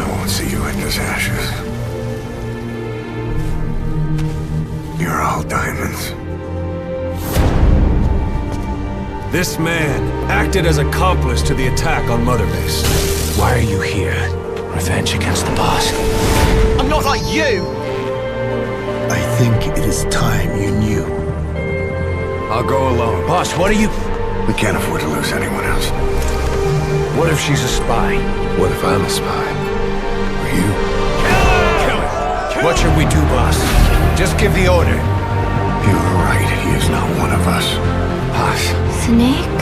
Speaker 8: I won't see you end as ashes. You're all diamonds.
Speaker 5: This man acted as accomplice to the attack on Mother Base.
Speaker 3: Why are you here? Revenge against the boss? I'm not like you!
Speaker 8: I think it is time you knew.
Speaker 5: I'll go alone.
Speaker 3: Boss, what are you...
Speaker 8: We can't afford to lose anyone else.
Speaker 3: What if she's a spy?
Speaker 8: What if I'm a spy? Or you?
Speaker 3: Kill her! What should we do, boss? Just give the order.
Speaker 8: You were right. He is not one of us.
Speaker 3: Boss.
Speaker 14: Snake?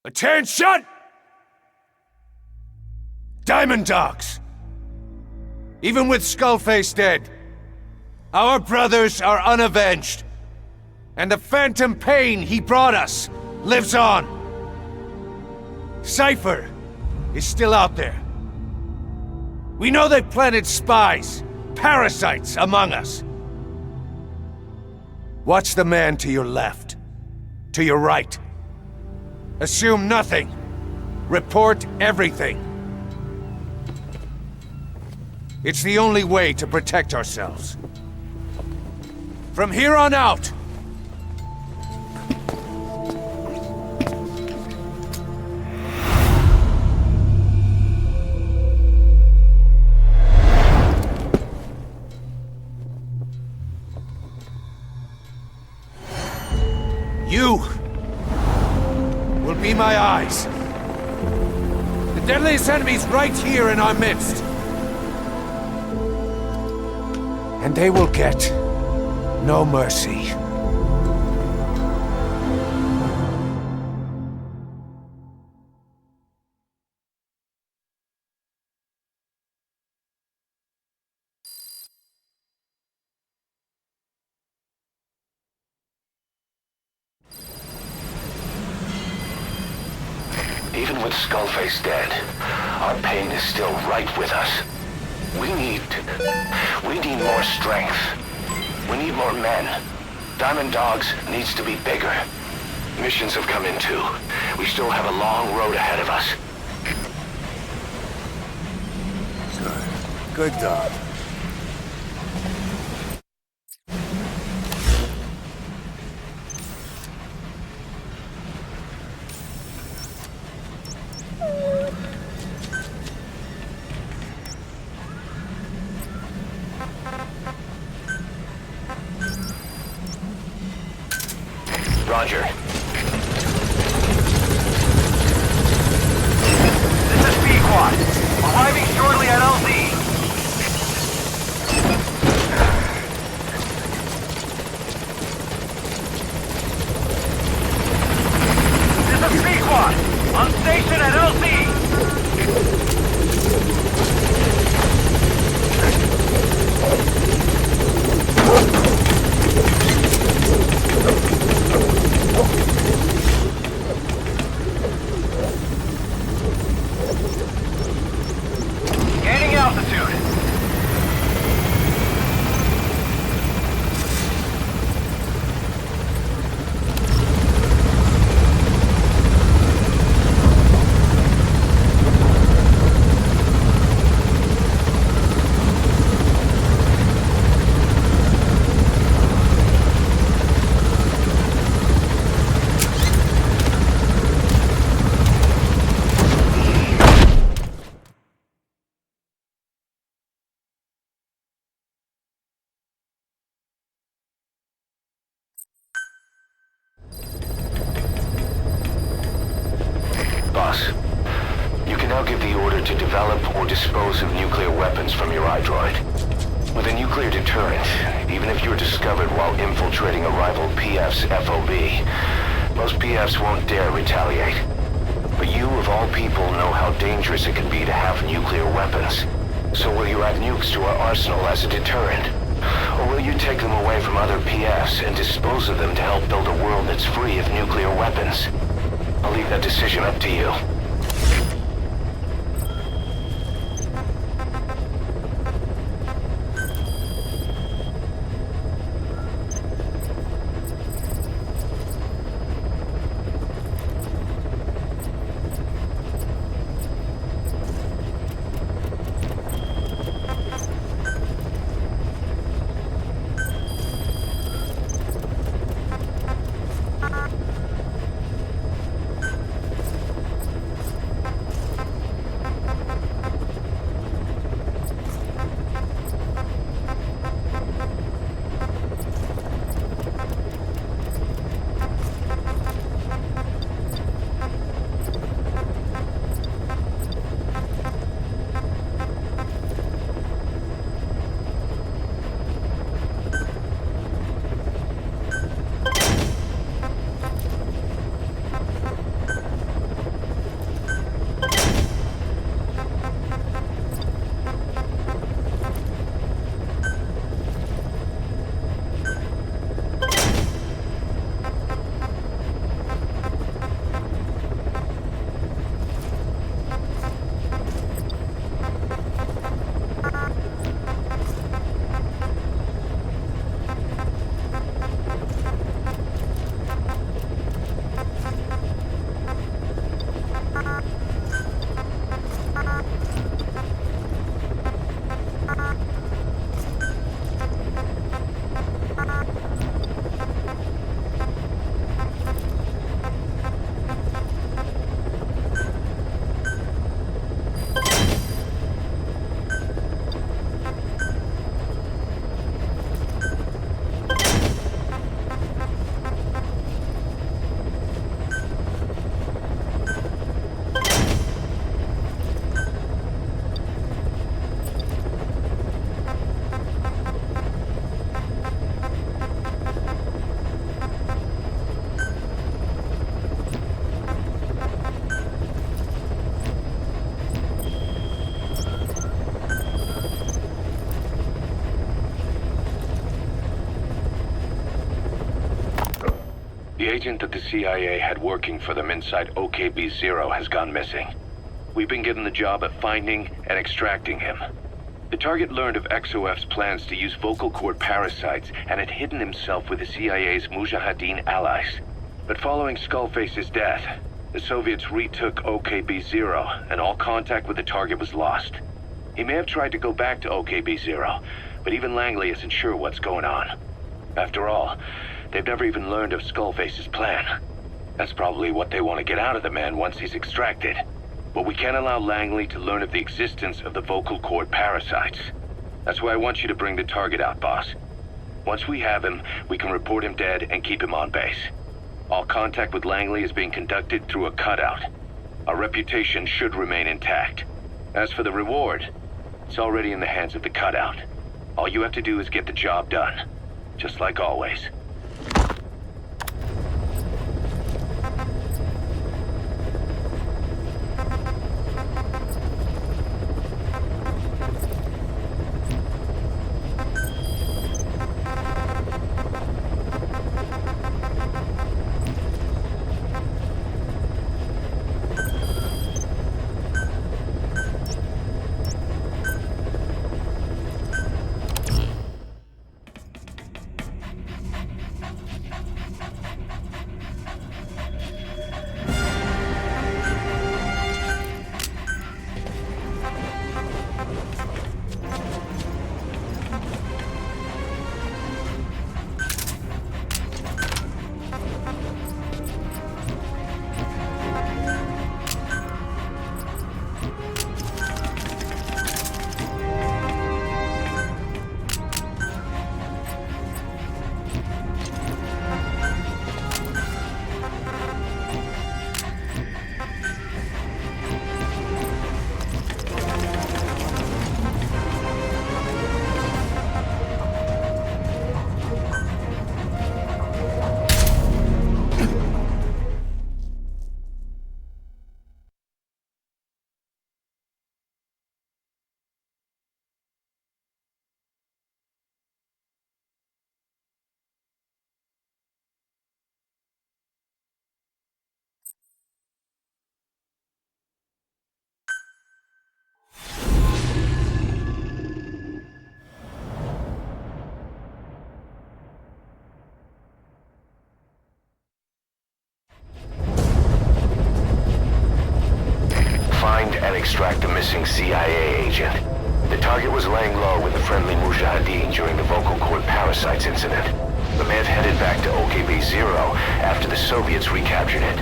Speaker 3: Attention! Diamond Dogs! Even with Skullface dead, our brothers are unavenged. And the phantom pain he brought us lives on. Cypher is still out there. We know they planted spies, parasites among us. Watch the man to your left, to your right. Assume nothing. Report everything. It's the only way to protect ourselves. From here on out, you will be my eyes. The deadliest enemy's right here in our midst. And they will get no mercy.
Speaker 1: Even with Skullface dead, our pain is still right with us. We need more strength. We need more men. Diamond Dogs needs to be bigger. Missions have come in too. We still have a long road ahead of us.
Speaker 8: Good dog.
Speaker 1: Roger. This is B-Quad. Arriving shortly at LZ. This is B-Quad. On station at LZ. Gaining altitude. Boss, you can now give the order to develop or dispose of nuclear weapons from your iDroid. With a nuclear deterrent, even if you're discovered while infiltrating a rival PF's FOB, most PFs won't dare retaliate. But you, of all people, know how dangerous it can be to have nuclear weapons. So will you add nukes to our arsenal as a deterrent? Or will you take them away from other PFs and dispose of them to help build a world that's free of nuclear weapons? I'll leave that decision up to you.
Speaker 7: The agent that the CIA had working for them inside OKB-0 has gone missing. We've been given the job of finding and extracting him. The target learned of XOF's plans to use vocal cord parasites and had hidden himself with the CIA's Mujahideen allies. But following Skullface's death, the Soviets retook OKB-0 and all contact with the target was lost. He may have tried to go back to OKB-0, but even Langley isn't sure what's going on. After all, they've never even learned of Skullface's plan. That's probably what they want to get out of the man once he's extracted. But we can't allow Langley to learn of the existence of the vocal cord parasites. That's why I want you to bring the target out, boss. Once we have him, we can report him dead and keep him on base. All contact with Langley is being conducted through a cutout. Our reputation should remain intact. As for the reward, it's already in the hands of the cutout. All you have to do is get the job done. Just like always.
Speaker 1: extract the missing CIA agent. The target was laying low with the friendly Mujahideen during the vocal cord parasites incident. The man headed back to OKB-0 after the Soviets recaptured it.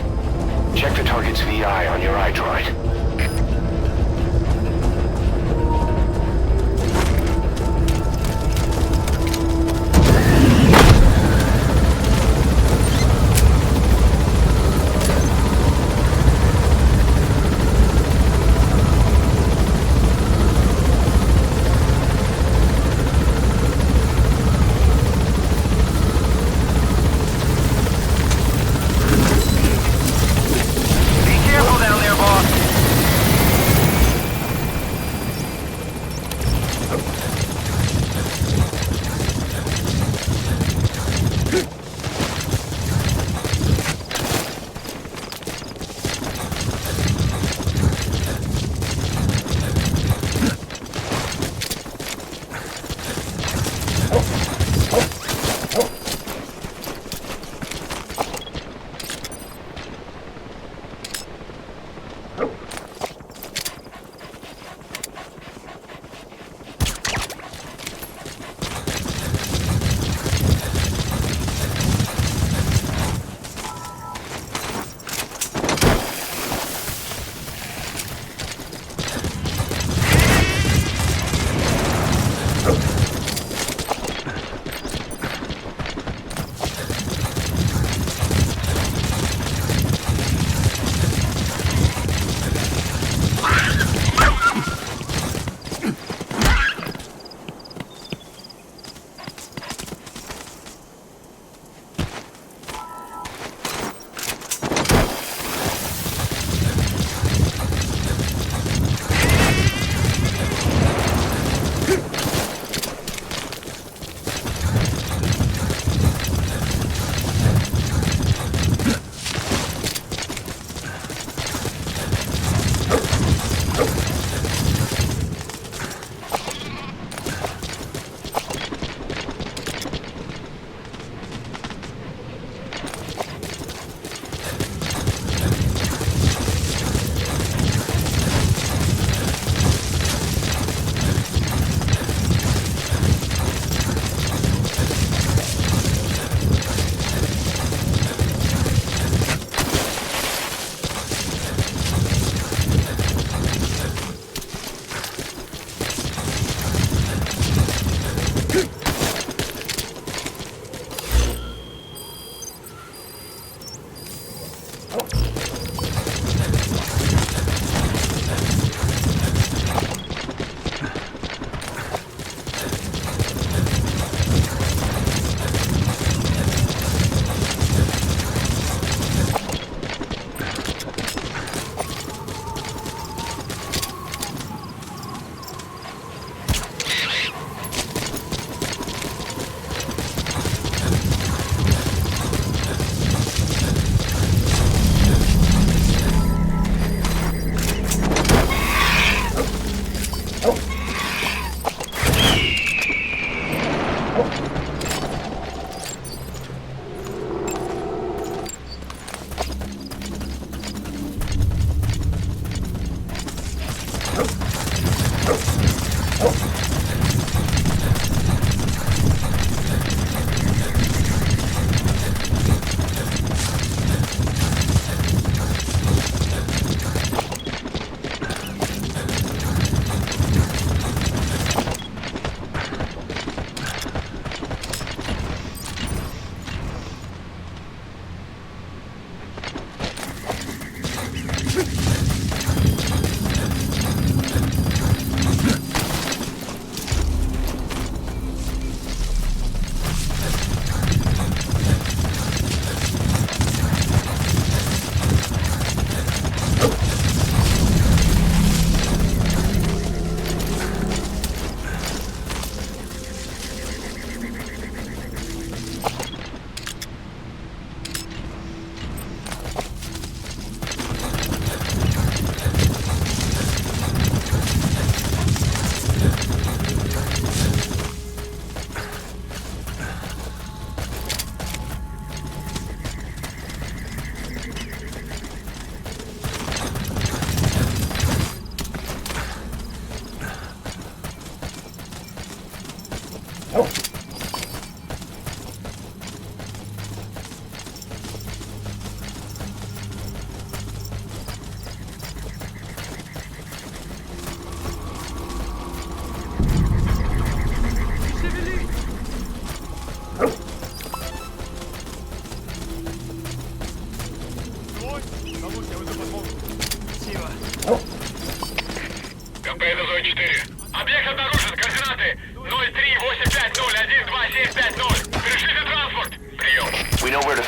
Speaker 1: Check the target's VI on your iDroid.
Speaker 2: Careful down there, boss.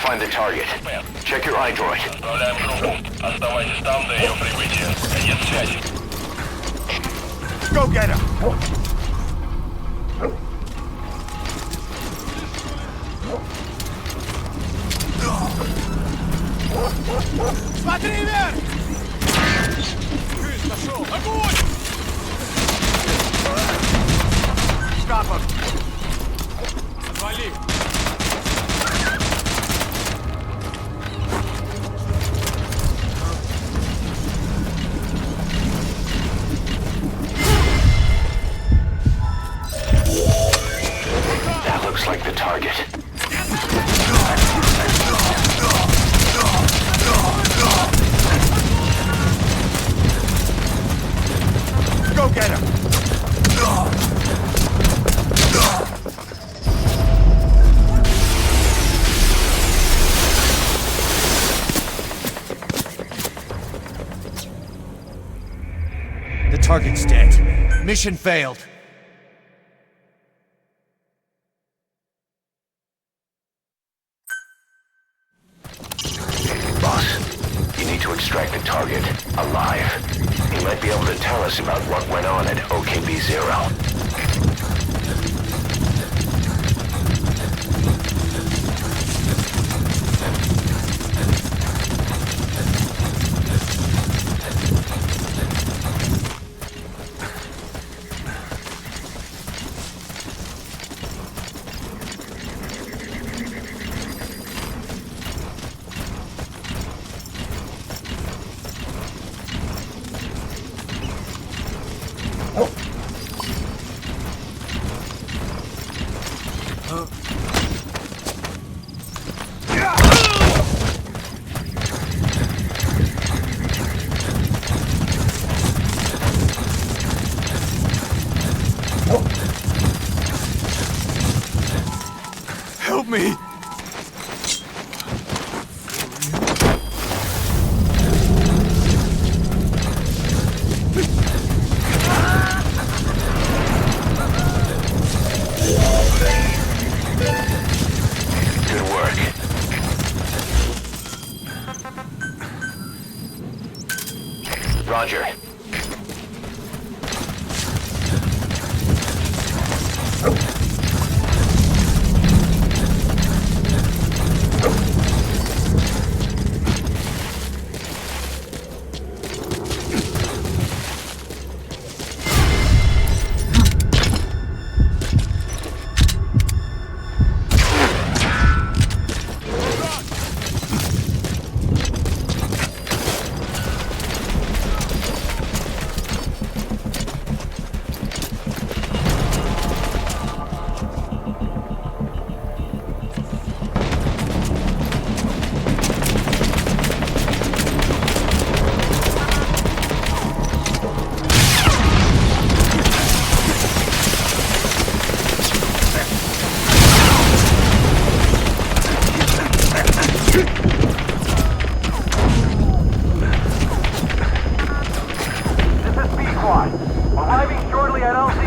Speaker 1: find the target. Check your iDroid.
Speaker 11: Отправляем группу. Оставайтесь там до ее прибытия. Конец связи.
Speaker 3: Go get him! Смотри вверх! Пошел! Огонь! Stop him! Отвали!
Speaker 1: That looks like the target.
Speaker 3: Go get him! The target's dead. Mission failed.
Speaker 1: Boss, you need to extract the target alive. He might be able to tell us about what went on at OKB-0.
Speaker 3: Help me!
Speaker 1: Good work. Roger.
Speaker 6: Arriving shortly at LZ.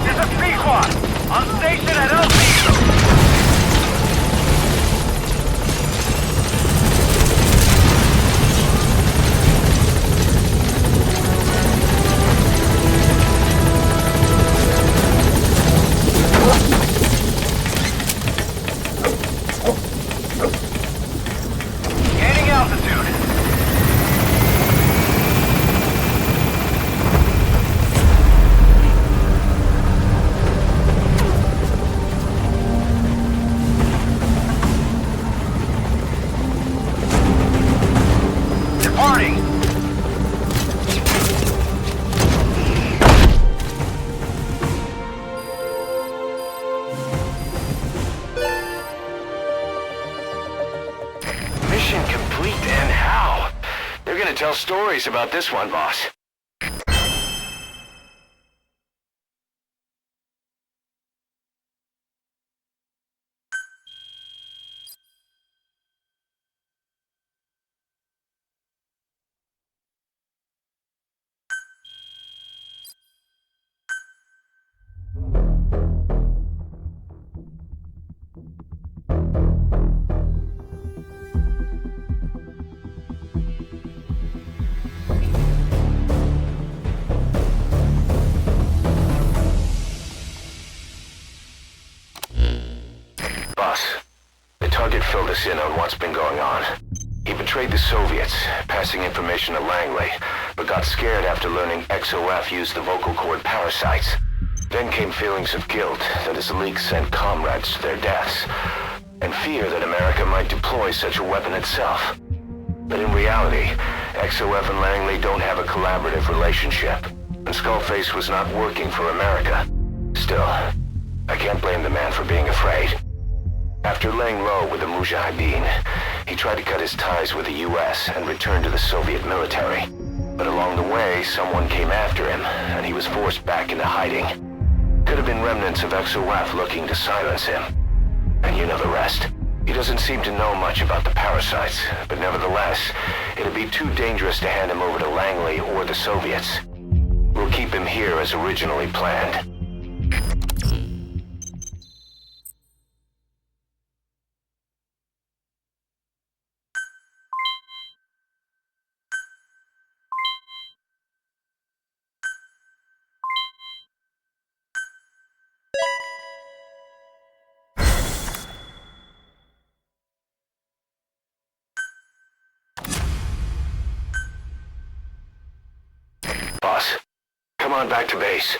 Speaker 6: This is P-Quad. On station at LZ. Gaining altitude. Departing.
Speaker 1: Mission complete, and how? They're gonna tell stories about this one, boss. us in on what's been going on. He betrayed the Soviets, passing information to Langley, but got scared after learning XOF used the vocal cord parasites. Then came feelings of guilt that his leak sent comrades to their deaths, and fear that America might deploy such a weapon itself. But in reality, XOF and Langley don't have a collaborative relationship, and Skullface was not working for America. Still, I can't blame the man for being afraid. After laying low with the Mujahideen, he tried to cut his ties with the US and return to the Soviet military. But along the way, someone came after him, and he was forced back into hiding. Could have been remnants of XOF looking to silence him. And you know the rest. He doesn't seem to know much about the parasites, but nevertheless, it'd be too dangerous to hand him over to Langley or the Soviets. We'll keep him here as originally planned. Boss, come on back to base.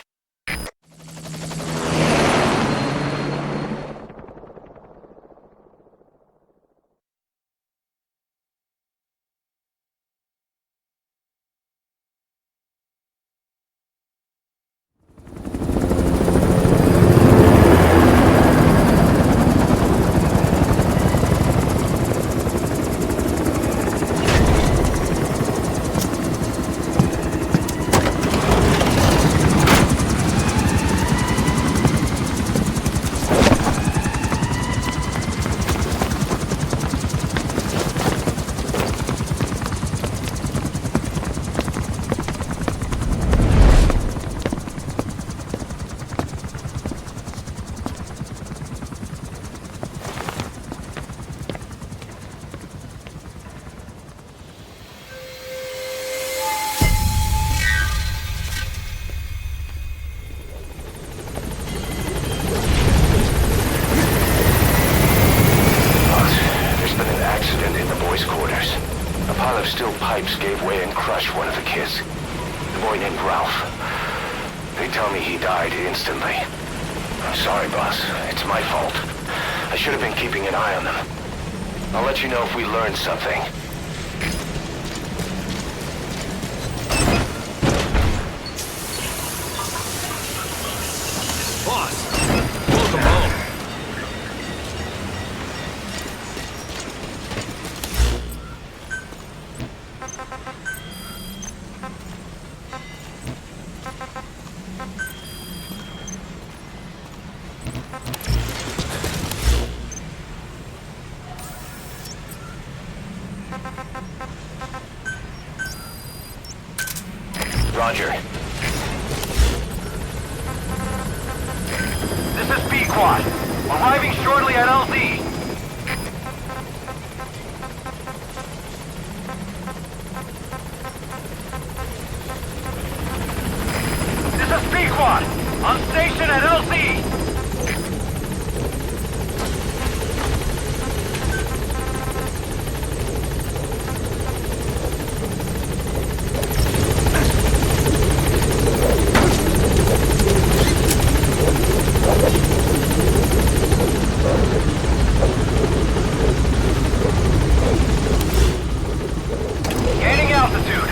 Speaker 1: Steel pipes gave way and crushed one of the kids. The boy named Ralph. They tell me he died instantly. I'm sorry, boss. It's my fault. I should have been keeping an eye on them. I'll let you know if we learn something.
Speaker 4: Boss, welcome home.
Speaker 1: Roger. This is B-Quad. Arriving shortly at LZ. This is B-Quad. On station at LZ. Gaining altitude.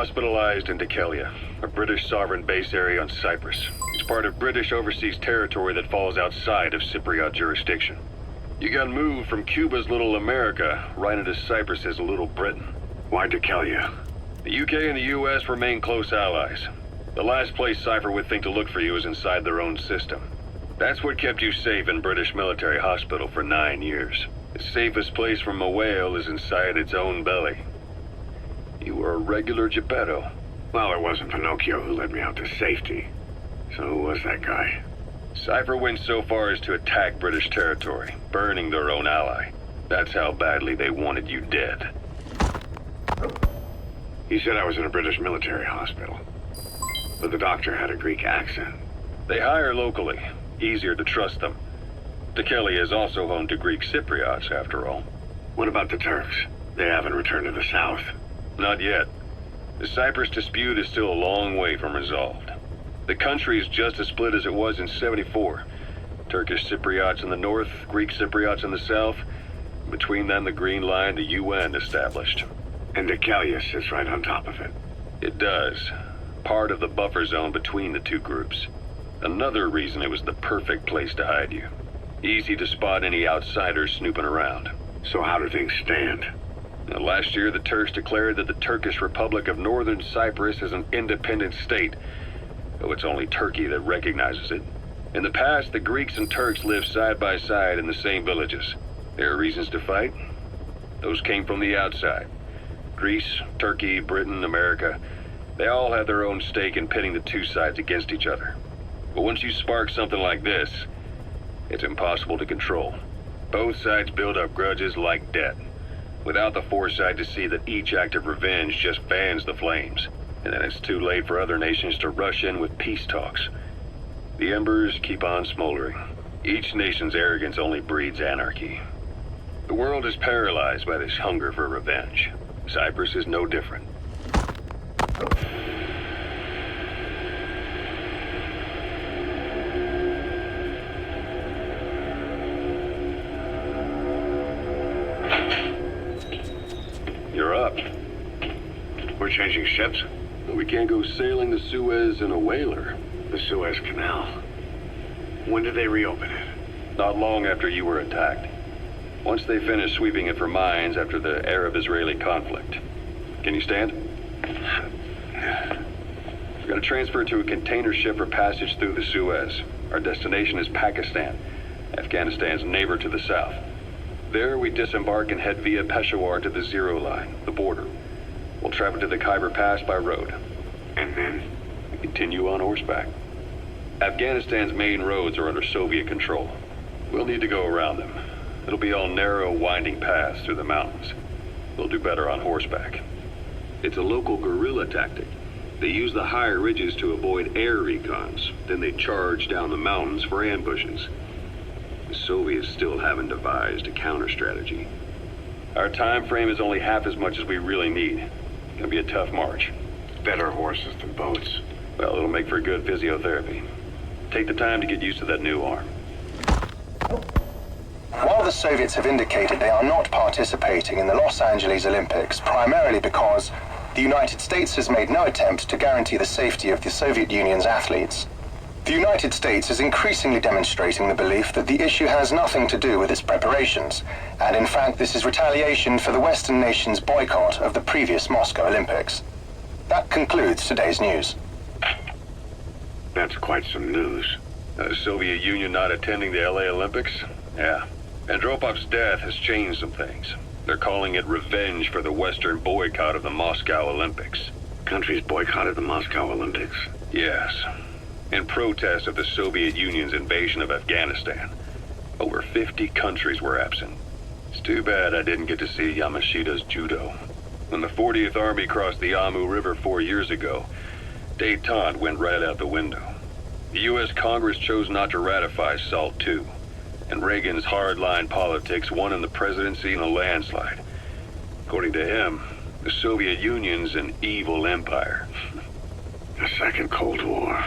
Speaker 14: hospitalized in Dikelia, a British sovereign base area on Cyprus. It's part of British overseas territory that falls outside of Cypriot jurisdiction. You got moved from Cuba's Little America right into Cyprus's Little Britain. Why Dikelia? The UK and the US remain close allies. The last place Cypher would think to look for you is inside their own system. That's what kept you safe in British military hospital for 9 years. The safest place from a whale is inside its own belly. You were a regular Geppetto.
Speaker 15: Well, it wasn't Pinocchio who led me out to safety. So who was that guy?
Speaker 14: Cypher went so far as to attack British territory, burning their own ally. That's how badly they wanted you dead.
Speaker 15: He said I was in a British military hospital. But the doctor had a Greek accent.
Speaker 14: They hire locally. Easier to trust them. Dikelia is also home to Greek Cypriots, after all.
Speaker 15: What about the Turks? They haven't returned to the south.
Speaker 14: Not yet. The Cyprus dispute is still a long way from resolved. The country is just as split as it was in '74. Turkish Cypriots in the north, Greek Cypriots in the south. Between them, the Green Line, the UN established.
Speaker 15: And Dikelia sits right on top of it.
Speaker 14: It does. Part of the buffer zone between the two groups. Another reason it was the perfect place to hide you. Easy to spot any outsiders snooping around.
Speaker 15: So how do things stand?
Speaker 14: Now, last year, the Turks declared that the Turkish Republic of Northern Cyprus is an independent state, though it's only Turkey that recognizes it. In the past, the Greeks and Turks lived side by side in the same villages. There are reasons to fight. Those came from the outside. Greece, Turkey, Britain, America, they all had their own stake in pitting the two sides against each other. But once you spark something like this, it's impossible to control. Both sides build up grudges like debt, without the foresight to see that each act of revenge just fans the flames. And then it's too late for other nations to rush in with peace talks. The embers keep on smoldering. Each nation's arrogance only breeds anarchy. The world is paralyzed by this hunger for revenge. Cyprus is no different. You're up.
Speaker 15: We're changing ships?
Speaker 14: We can't go sailing the Suez in a whaler.
Speaker 15: The Suez Canal. When did they reopen it?
Speaker 14: Not long after you were attacked. Once they finished sweeping it for mines after the Arab-Israeli conflict. Can you stand? We're gonna transfer to a container ship for passage through the Suez. Our destination is Pakistan, Afghanistan's neighbor to the south. There, we disembark and head via Peshawar to the Zero Line, the border. We'll travel to the Khyber Pass by road.
Speaker 15: And then?
Speaker 14: We continue on horseback. Afghanistan's main roads are under Soviet control. We'll need to go around them. It'll be all narrow, winding paths through the mountains. We'll do better on horseback. It's a local guerrilla tactic. They use the higher ridges to avoid air recons. Then they charge down the mountains for ambushes. The Soviets still haven't devised a counter-strategy. Our time frame is only half as much as we really need. It's gonna be a tough march.
Speaker 15: Better horses than boats.
Speaker 14: Well, it'll make for good physiotherapy. Take the time to get used to that new arm.
Speaker 16: While the Soviets have indicated they are not participating in the Los Angeles Olympics, primarily because the United States has made no attempt to guarantee the safety of the Soviet Union's athletes, the United States is increasingly demonstrating the belief that the issue has nothing to do with its preparations, and in fact this is retaliation for the Western nations' boycott of the previous Moscow Olympics. That concludes today's news.
Speaker 15: That's quite some news.
Speaker 14: The Soviet Union not attending the LA Olympics? Yeah. Andropov's death has changed some things. They're calling it revenge for the Western boycott of the Moscow Olympics.
Speaker 15: Countries boycotted the Moscow Olympics?
Speaker 14: Yes. In protest of the Soviet Union's invasion of Afghanistan. Over 50 countries were absent. It's too bad I didn't get to see Yamashita's judo. When the 40th Army crossed the Amu River 4 years ago, détente went right out the window. The U.S. Congress chose not to ratify SALT II, and Reagan's hardline politics won him the presidency in a landslide. According to him, the Soviet Union's an evil empire.
Speaker 15: A second Cold War.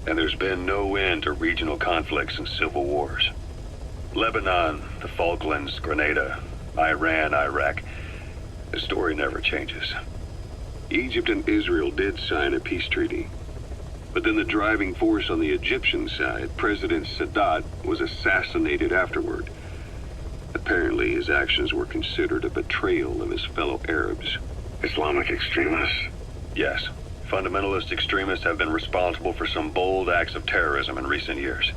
Speaker 14: And there's been no end to regional conflicts and civil wars. Lebanon, the Falklands, Grenada, Iran, Iraq. The story never changes. Egypt and Israel did sign a peace treaty. But then the driving force on the Egyptian side, President Sadat, was assassinated afterward. Apparently, his actions were considered a betrayal of his fellow Arabs.
Speaker 15: Islamic extremists?
Speaker 14: Yes. Fundamentalist extremists have been responsible for some bold acts of terrorism in recent years.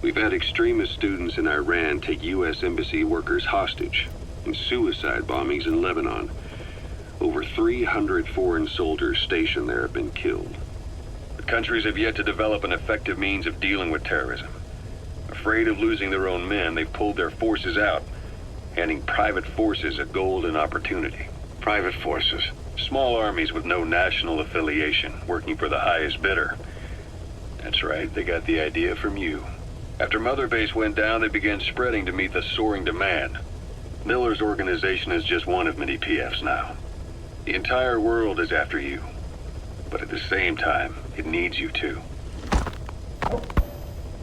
Speaker 14: We've had extremist students in Iran take U.S. embassy workers hostage, and suicide bombings in Lebanon. Over 300 foreign soldiers stationed there have been killed. But countries have yet to develop an effective means of dealing with terrorism. Afraid of losing their own men, they've pulled their forces out, handing private forces a golden opportunity.
Speaker 15: Private forces?
Speaker 14: Small armies with no national affiliation, working for the highest bidder. That's right, they got the idea from you. After Mother Base went down, they began spreading to meet the soaring demand. Miller's organization is just one of many PFs now. The entire world is after you. But at the same time, it needs you too.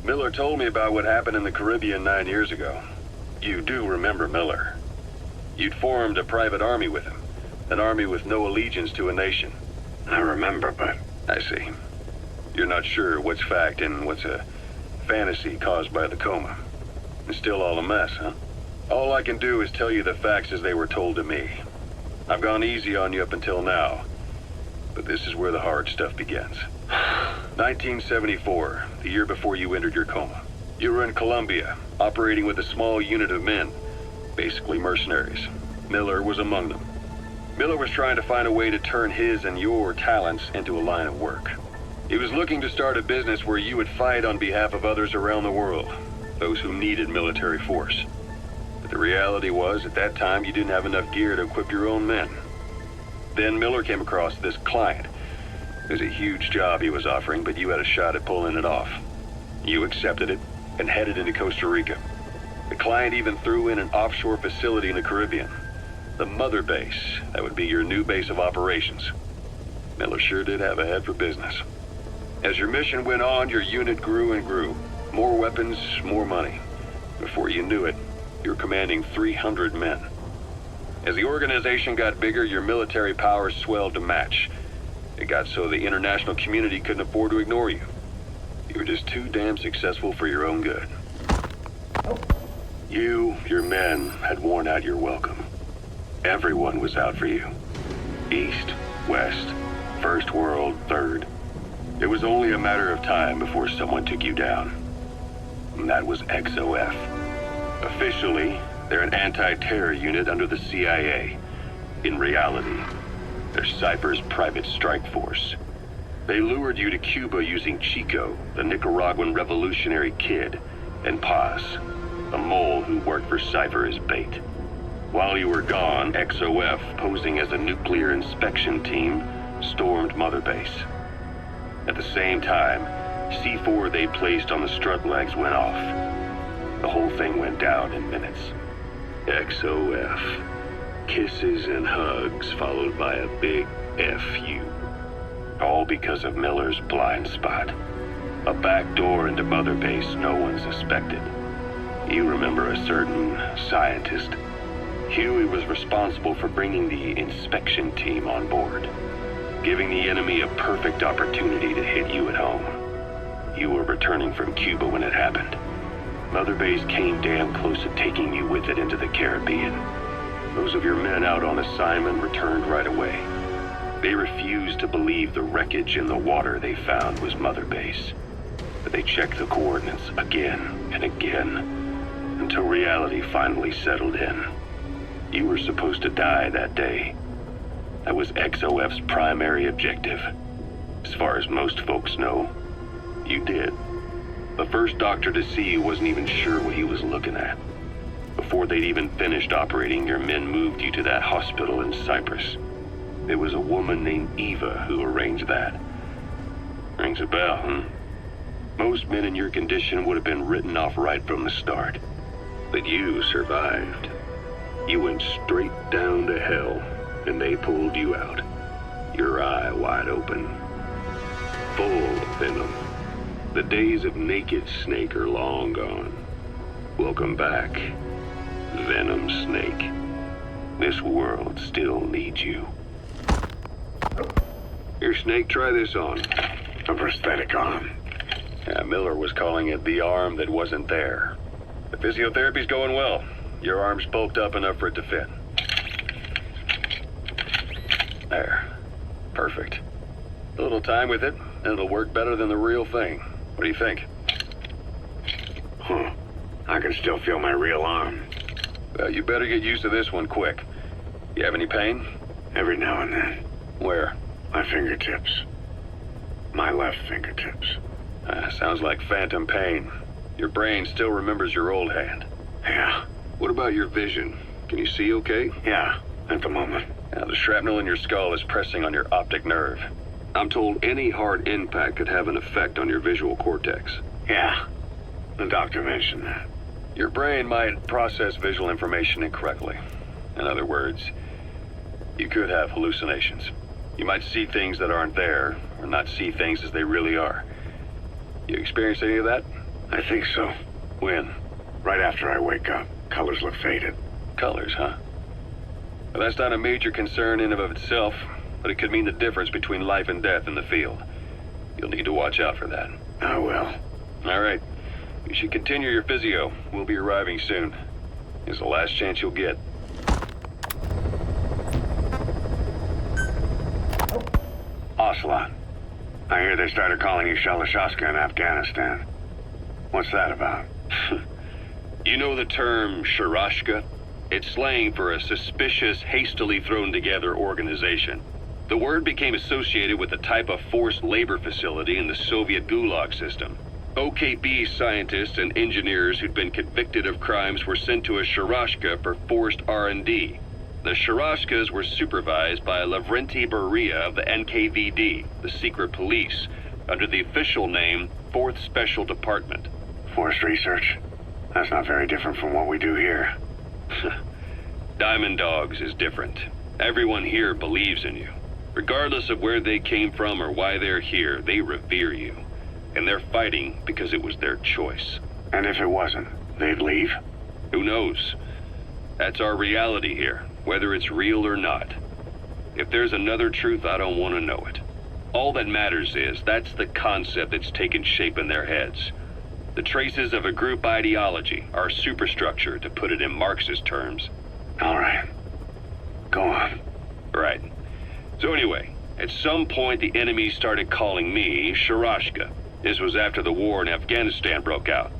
Speaker 14: Miller told me about what happened in the Caribbean 9 years ago. You do remember Miller. You'd formed a private army with him. An army with no allegiance to a nation.
Speaker 15: I remember, but...
Speaker 14: I see. You're not sure what's fact and what's a fantasy caused by the coma. It's still all a mess, huh? All I can do is tell you the facts as they were told to me. I've gone easy on you up until now, but this is where the hard stuff begins. 1974, the year before you entered your coma. You were in Colombia, operating with a small unit of men, basically mercenaries. Miller was among them. Miller was trying to find a way to turn his and your talents into a line of work. He was looking to start a business where you would fight on behalf of others around the world, those who needed military force. But the reality was, at that time, you didn't have enough gear to equip your own men. Then Miller came across this client. It was a huge job he was offering, but you had a shot at pulling it off. You accepted it and headed into Costa Rica. The client even threw in an offshore facility in the Caribbean. The Mother Base, that would be your new base of operations. Miller sure did have a head for business. As your mission went on, your unit grew and grew. More weapons, more money. Before you knew it, you were commanding 300 men. As the organization got bigger, your military powers swelled to match. It got so the international community couldn't afford to ignore you. You were just too damn successful for your own good. You, your men, had worn out your welcome. Everyone was out for you. East, West, First World, Third. It was only a matter of time before someone took you down. And that was XOF. Officially, they're an anti-terror unit under the CIA. In reality, they're Cypher's private strike force. They lured you to Cuba using Chico, the Nicaraguan revolutionary kid, and Paz, a mole who worked for Cypher as bait. While you were gone, XOF, posing as a nuclear inspection team, stormed Mother Base. At the same time, C4 they placed on the strut legs went off. The whole thing went down in minutes. XOF. Kisses and hugs followed by a big F you. All because of Miller's blind spot. A back door into Mother Base no one suspected. You remember a certain scientist. Huey was responsible for bringing the inspection team on board, giving the enemy a perfect opportunity to hit you at home. You were returning from Cuba when it happened. Mother Base came damn close to taking you with it into the Caribbean. Those of your men out on assignment returned right away. They refused to believe the wreckage in the water they found was Mother Base. But they checked the coordinates again and again, until reality finally settled in. You were supposed to die that day. That was XOF's primary objective. As far as most folks know, you did. The first doctor to see you wasn't even sure what he was looking at. Before they'd even finished operating, your men moved you to that hospital in Cyprus. It was a woman named Eva who arranged that. Rings a bell, huh? Most men in your condition would have been written off right from the start. But you survived. You went straight down to hell, and they pulled you out. Your eye wide open. Full of venom. The days of Naked Snake are long gone. Welcome back, Venom Snake. This world still needs you. Here, Snake, try this on.
Speaker 15: A prosthetic arm.
Speaker 14: Yeah, Miller was calling it the arm that wasn't there. The physiotherapy's going well. Your arm's bulked up enough for it to fit. There. Perfect. A little time with it, and it'll work better than the real thing. What do you think?
Speaker 15: Huh. I can still feel my real arm.
Speaker 14: Well, you better get used to this one quick. You have any pain?
Speaker 15: Every now and then.
Speaker 14: Where?
Speaker 15: My fingertips. My left fingertips.
Speaker 14: Sounds like phantom pain. Your brain still remembers your old hand.
Speaker 15: Yeah.
Speaker 14: What about your vision? Can you see okay?
Speaker 15: Yeah, at the moment.
Speaker 14: Now, the shrapnel in your skull is pressing on your optic nerve. I'm told any hard impact could have an effect on your visual cortex.
Speaker 15: Yeah. The doctor mentioned that.
Speaker 14: Your brain might process visual information incorrectly. In other words, you could have hallucinations. You might see things that aren't there, or not see things as they really are. You experienced any of that?
Speaker 15: I think so.
Speaker 14: When?
Speaker 15: Right after I wake up. Colors look faded.
Speaker 14: Colors, huh? Well, that's not a major concern in and of itself, but it could mean the difference between life and death in the field. You'll need to watch out for that.
Speaker 15: I will.
Speaker 14: All right. You should continue your physio. We'll be arriving soon. It's the last chance you'll get.
Speaker 15: Ocelot. I hear they started calling you Shalashaska in Afghanistan. What's that about?
Speaker 14: You know the term Sharashka? It's slang for a suspicious, hastily thrown together organization. The word became associated with a type of forced labor facility in the Soviet Gulag system. OKB scientists and engineers who'd been convicted of crimes were sent to a Sharashka for forced R&D. The Sharashkas were supervised by Lavrenti Beria of the NKVD, the secret police, under the official name 4th Special Department.
Speaker 15: Forced research? That's not very different from what we do here.
Speaker 14: Diamond Dogs is different. Everyone here believes in you. Regardless of where they came from or why they're here, they revere you. And they're fighting because it was their choice.
Speaker 15: And if it wasn't, they'd leave?
Speaker 14: Who knows? That's our reality here, whether it's real or not. If there's another truth, I don't want to know it. All that matters is that's the concept that's taken shape in their heads. The traces of a group ideology, our superstructure, to put it in Marxist terms.
Speaker 15: All right. Go on.
Speaker 14: Right. So anyway, at some point the enemy started calling me Sharashka. This was after the war in Afghanistan broke out.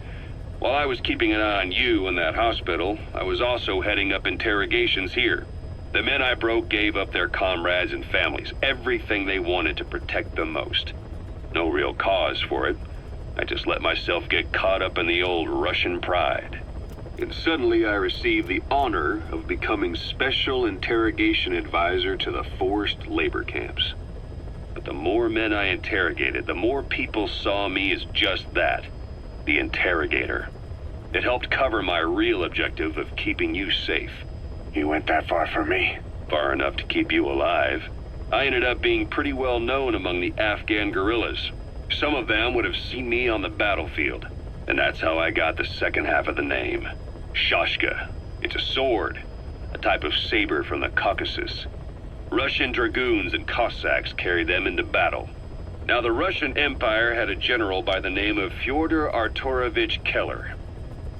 Speaker 14: While I was keeping an eye on you in that hospital, I was also heading up interrogations here. The men I broke gave up their comrades and families, everything they wanted to protect them most. No real cause for it. I just let myself get caught up in the old Russian pride. And suddenly I received the honor of becoming Special Interrogation Advisor to the forced labor camps. But the more men I interrogated, the more people saw me as just that, the interrogator. It helped cover my real objective of keeping you safe.
Speaker 15: You went that far for me?
Speaker 14: Far enough to keep you alive. I ended up being pretty well known among the Afghan guerrillas. Some of them would have seen me on the battlefield, and that's how I got the second half of the name. Shashka. It's a sword, a type of saber from the Caucasus. Russian dragoons and Cossacks carried them into battle. Now, the Russian Empire had a general by the name of Fyodor Arturovich Keller.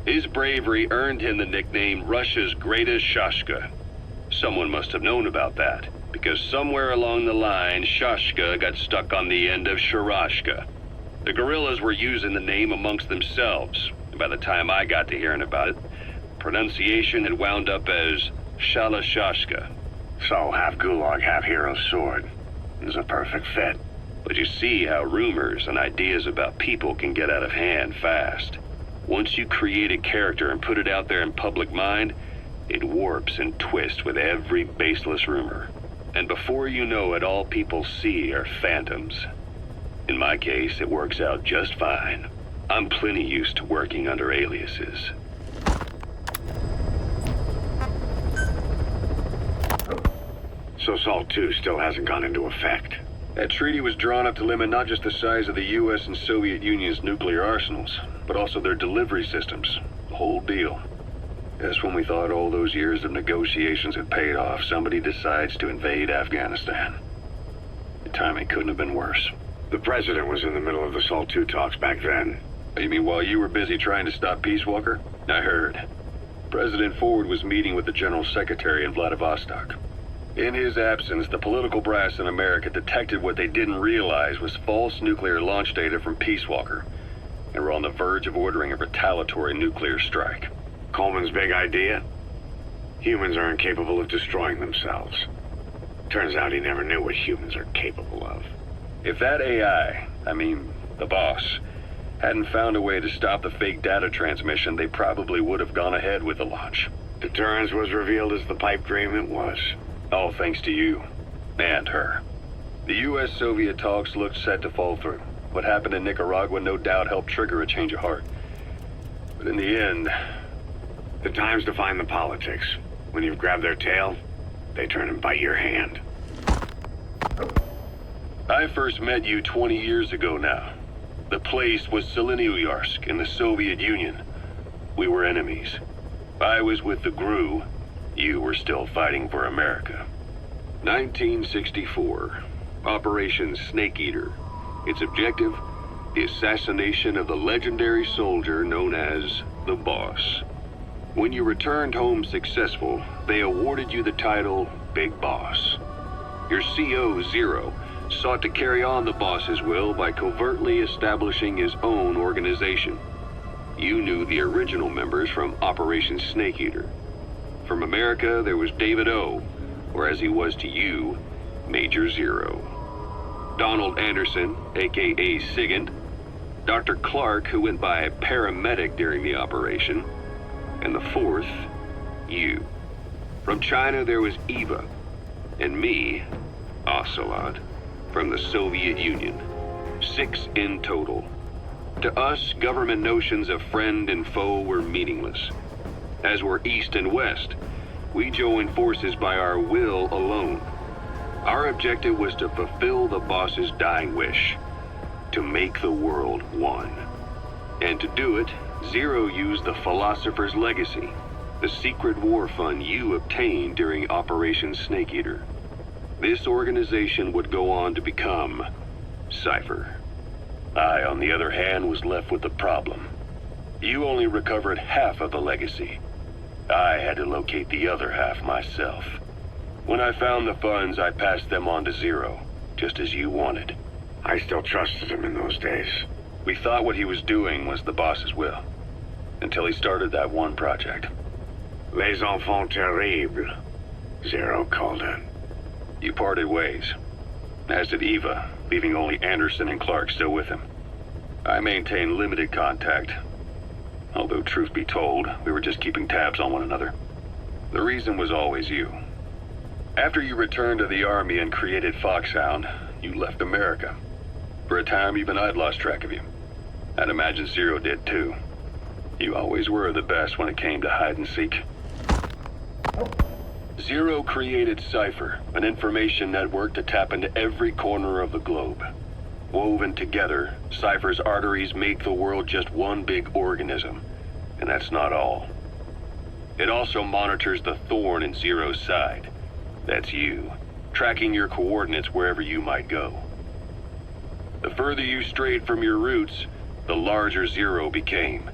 Speaker 14: His bravery earned him the nickname Russia's Greatest Shashka. Someone must have known about that, because somewhere along the line, Shashka got stuck on the end of Sharashka. The guerrillas were using the name amongst themselves, and by the time I got to hearing about it, pronunciation had wound up as Shalashashka.
Speaker 15: So, half Gulag, half Hero Sword. Is a perfect fit.
Speaker 14: But you see how rumors and ideas about people can get out of hand fast. Once you create a character and put it out there in public mind, it warps and twists with every baseless rumor. And before you know it, all people see are phantoms. In my case, it works out just fine. I'm plenty used to working under aliases.
Speaker 15: So SALT II still hasn't gone into effect?
Speaker 14: That treaty was drawn up to limit not just the size of the U.S. and Soviet Union's nuclear arsenals, but also their delivery systems. The whole deal. Just when we thought all those years of negotiations had paid off, somebody decides to invade Afghanistan. Your timing couldn't have been worse.
Speaker 15: The President was in the middle of the SALT II talks back then.
Speaker 14: You mean while you were busy trying to stop Peace Walker? I heard. President Ford was meeting with the General Secretary in Vladivostok. In his absence, the political brass in America detected what they didn't realize was false nuclear launch data from Peace Walker, and were on the verge of ordering a retaliatory nuclear strike.
Speaker 15: Coleman's big idea? Humans are incapable of destroying themselves. Turns out he never knew what humans are capable of.
Speaker 14: If that AI, I mean, the boss, hadn't found a way to stop the fake data transmission, they probably would have gone ahead with the launch.
Speaker 15: Deterrence was revealed as the pipe dream it was.
Speaker 14: All thanks to you. And her. The U.S.-Soviet talks looked set to fall through. What happened in Nicaragua no doubt helped trigger a change of heart. But in the end...
Speaker 15: The time's to find the politics. When you've grabbed their tail, they turn and bite your hand.
Speaker 14: I first met you 20 years ago now. The place was Selenoyarsk in the Soviet Union. We were enemies. I was with the GRU. You were still fighting for America. 1964. Operation Snake Eater. Its objective? The assassination of the legendary soldier known as the Boss. When you returned home successful, they awarded you the title Big Boss. Your CO, Zero, sought to carry on the boss's will by covertly establishing his own organization. You knew the original members from Operation Snake Eater. From America, there was David O, or as he was to you, Major Zero. Donald Anderson, aka Sigint, Dr. Clark, who went by paramedic during the operation, and the fourth, you. From China, there was Eva, and me, Ocelot, from the Soviet Union. 6 in total. To us, government notions of friend and foe were meaningless. As were East and West, we joined forces by our will alone. Our objective was to fulfill the boss's dying wish, to make the world one. And to do it, Zero used the Philosopher's Legacy, the secret war fund you obtained during Operation Snake Eater. This organization would go on to become Cypher. I, on the other hand, was left with the problem. You only recovered half of the legacy. I had to locate the other half myself. When I found the funds, I passed them on to Zero, just as you wanted.
Speaker 15: I still trusted him in those days.
Speaker 14: We thought what he was doing was the boss's will, until he started that one project.
Speaker 15: Les enfants terribles, Zero called it.
Speaker 14: You parted ways, as did Eva, leaving only Anderson and Clark still with him. I maintained limited contact, although truth be told, we were just keeping tabs on one another. The reason was always you. After you returned to the Army and created Foxhound, you left America. For a time, even I'd lost track of you. I'd imagine Zero did too. You always were the best when it came to hide and seek. Zero created Cypher, an information network to tap into every corner of the globe. Woven together, Cypher's arteries make the world just one big organism. And that's not all. It also monitors the thorn in Zero's side. That's you, tracking your coordinates wherever you might go. The further you strayed from your roots, the larger Zero became.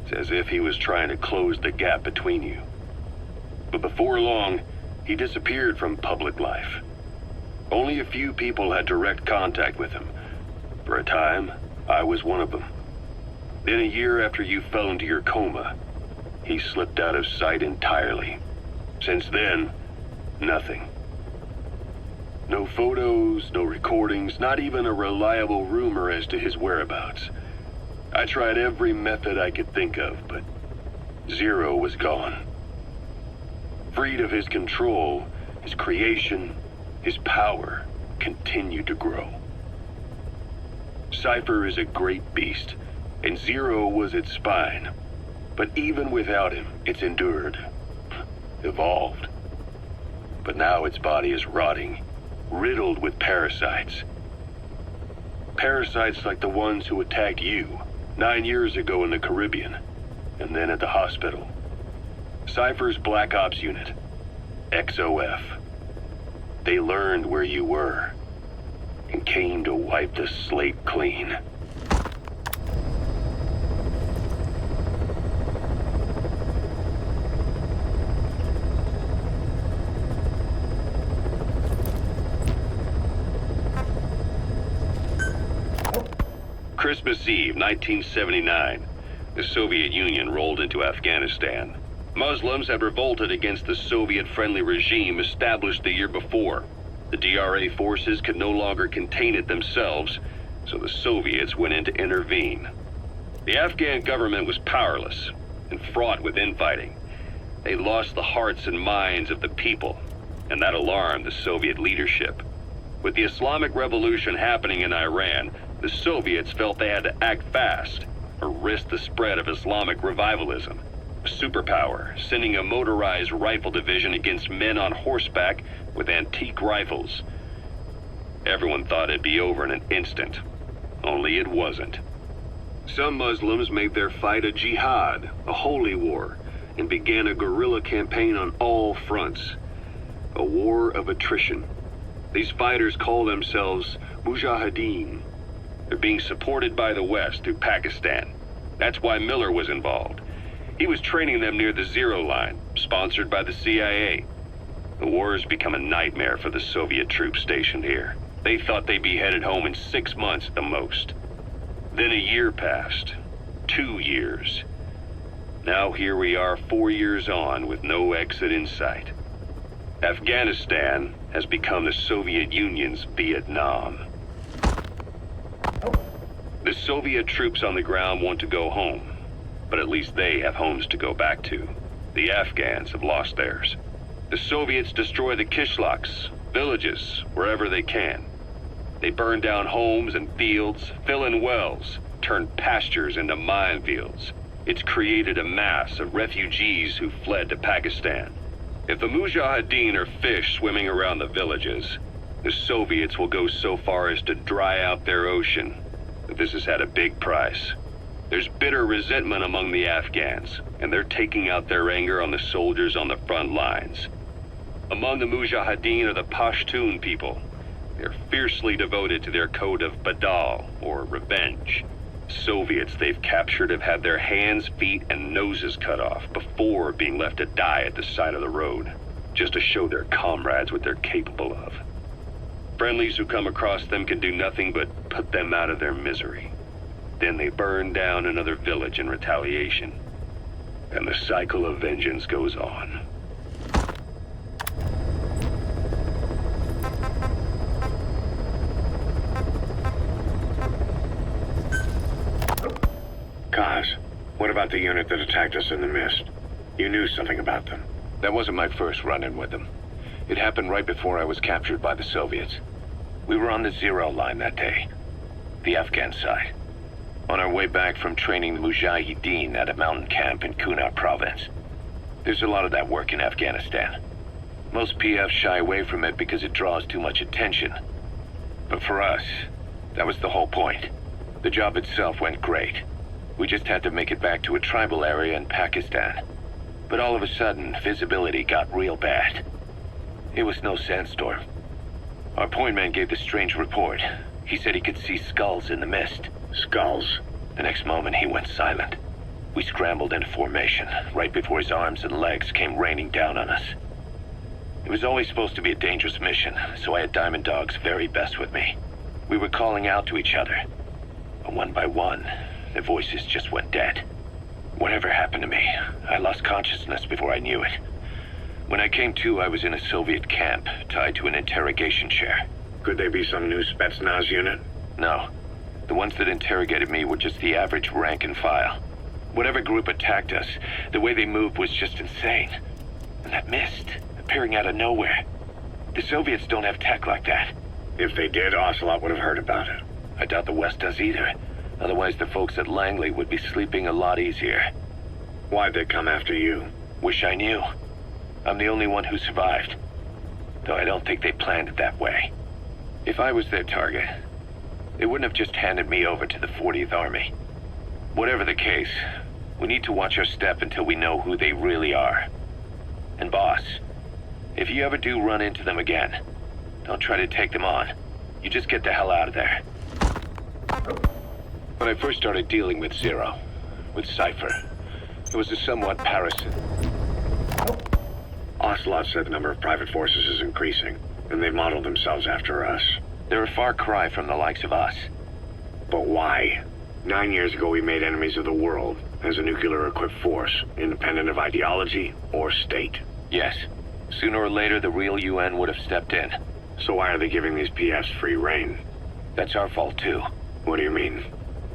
Speaker 14: It's as if he was trying to close the gap between you. But before long, he disappeared from public life. Only a few people had direct contact with him. For a time, I was one of them. Then a year after you fell into your coma, he slipped out of sight entirely. Since then, nothing. No photos, no recordings, not even a reliable rumor as to his whereabouts. I tried every method I could think of, but Zero was gone. Freed of his control, his creation, his power continued to grow. Cypher is a great beast, and Zero was its spine. But even without him, it's endured, evolved. But now its body is rotting, riddled with parasites. Parasites like the ones who attacked you 9 years ago in the Caribbean, and then at the hospital. Cypher's Black Ops Unit, XOF. They learned where you were,
Speaker 15: came to wipe the slate clean.
Speaker 14: Christmas Eve, 1979. The Soviet Union rolled into Afghanistan. Muslims had revolted against the Soviet-friendly regime established the year before. The DRA forces could no longer contain it themselves, so the Soviets went in to intervene. The Afghan government was powerless and fraught with infighting. They lost the hearts and minds of the people, and that alarmed the Soviet leadership. With the Islamic Revolution happening in Iran, the Soviets felt they had to act fast or risk the spread of Islamic revivalism. A superpower, sending a motorized rifle division against men on horseback with antique rifles. Everyone thought it'd be over in an instant, only it wasn't. Some Muslims made their fight a jihad, a holy war, and began a guerrilla campaign on all fronts. A war of attrition. These fighters call themselves Mujahideen. They're being supported by the West through Pakistan. That's why Miller was involved. He was training them near the Zero Line, sponsored by the CIA. The war has become a nightmare for the Soviet troops stationed here. They thought they'd be headed home in 6 months at the most. Then a year passed. 2 years. Now here we are 4 years on with no exit in sight. Afghanistan has become the Soviet Union's Vietnam. The Soviet troops on the ground want to go home, but at least they have homes to go back to. The Afghans have lost theirs. The Soviets destroy the kishlaks, villages, wherever they can. They burn down homes and fields, fill in wells, turn pastures into minefields. It's created a mass of refugees who fled to Pakistan. If the Mujahideen are fish swimming around the villages, the Soviets will go so far as to dry out their ocean. But this has had a big price. There's bitter resentment among the Afghans, and they're taking out their anger on the soldiers on the front lines. Among the Mujahideen are the Pashtun people. They're fiercely devoted to their code of Badal, or revenge. Soviets they've captured have had their hands, feet, and noses cut off before being left to die at the side of the road, just to show their comrades what they're capable of. Friendlies who come across them can do nothing but put them out of their misery. Then they burn down another village in retaliation. And the cycle of vengeance goes on.
Speaker 15: Kaz, what about the unit that attacked us in the mist? You knew something about them.
Speaker 7: That wasn't my first run-in with them. It happened right before I was captured by the Soviets. We were on the Zero Line that day, the Afghan side, on our way back from training the Mujahideen at a mountain camp in Kunar province. There's a lot of that work in Afghanistan. Most PFs shy away from it because it draws too much attention. But for us, that was the whole point. The job itself went great. We just had to make it back to a tribal area in Pakistan. But all of a sudden, visibility got real bad. It was no sandstorm. Our point man gave the strange report. He said he could see skulls in the mist.
Speaker 15: Skulls?
Speaker 7: The next moment, he went silent. We scrambled into formation, right before his arms and legs came raining down on us. It was always supposed to be a dangerous mission, so I had Diamond Dog's very best with me. We were calling out to each other. But one by one, their voices just went dead. Whatever happened to me, I lost consciousness before I knew it. When I came to, I was in a Soviet camp, tied to an interrogation chair.
Speaker 15: Could they be some new Spetsnaz unit?
Speaker 7: No. The ones that interrogated me were just the average rank and file. Whatever group attacked us, the way they moved was just insane. And that mist, appearing out of nowhere. The Soviets don't have tech like that.
Speaker 15: If they did, Ocelot would have heard about it.
Speaker 7: I doubt the West does either. Otherwise, the folks at Langley would be sleeping a lot easier.
Speaker 15: Why'd they come after you?
Speaker 7: Wish I knew. I'm the only one who survived. Though I don't think they planned it that way. If I was their target, they wouldn't have just handed me over to the 40th Army. Whatever the case, we need to watch our step until we know who they really are. And boss, if you ever do run into them again, don't try to take them on.
Speaker 14: You just get the hell out of there. When I first started dealing with Zero, with Cypher, it was a somewhat parasite.
Speaker 15: Ocelot said the number of private forces is increasing, and they've modeled themselves after us.
Speaker 14: They're a far cry from the likes of us.
Speaker 15: But why? 9 years ago we made enemies of the world as a nuclear-equipped force, independent of ideology or state.
Speaker 14: Yes. Sooner or later, the real UN would have stepped in.
Speaker 15: So why are they giving these PFs free rein?
Speaker 14: That's our fault, too.
Speaker 15: What do you mean?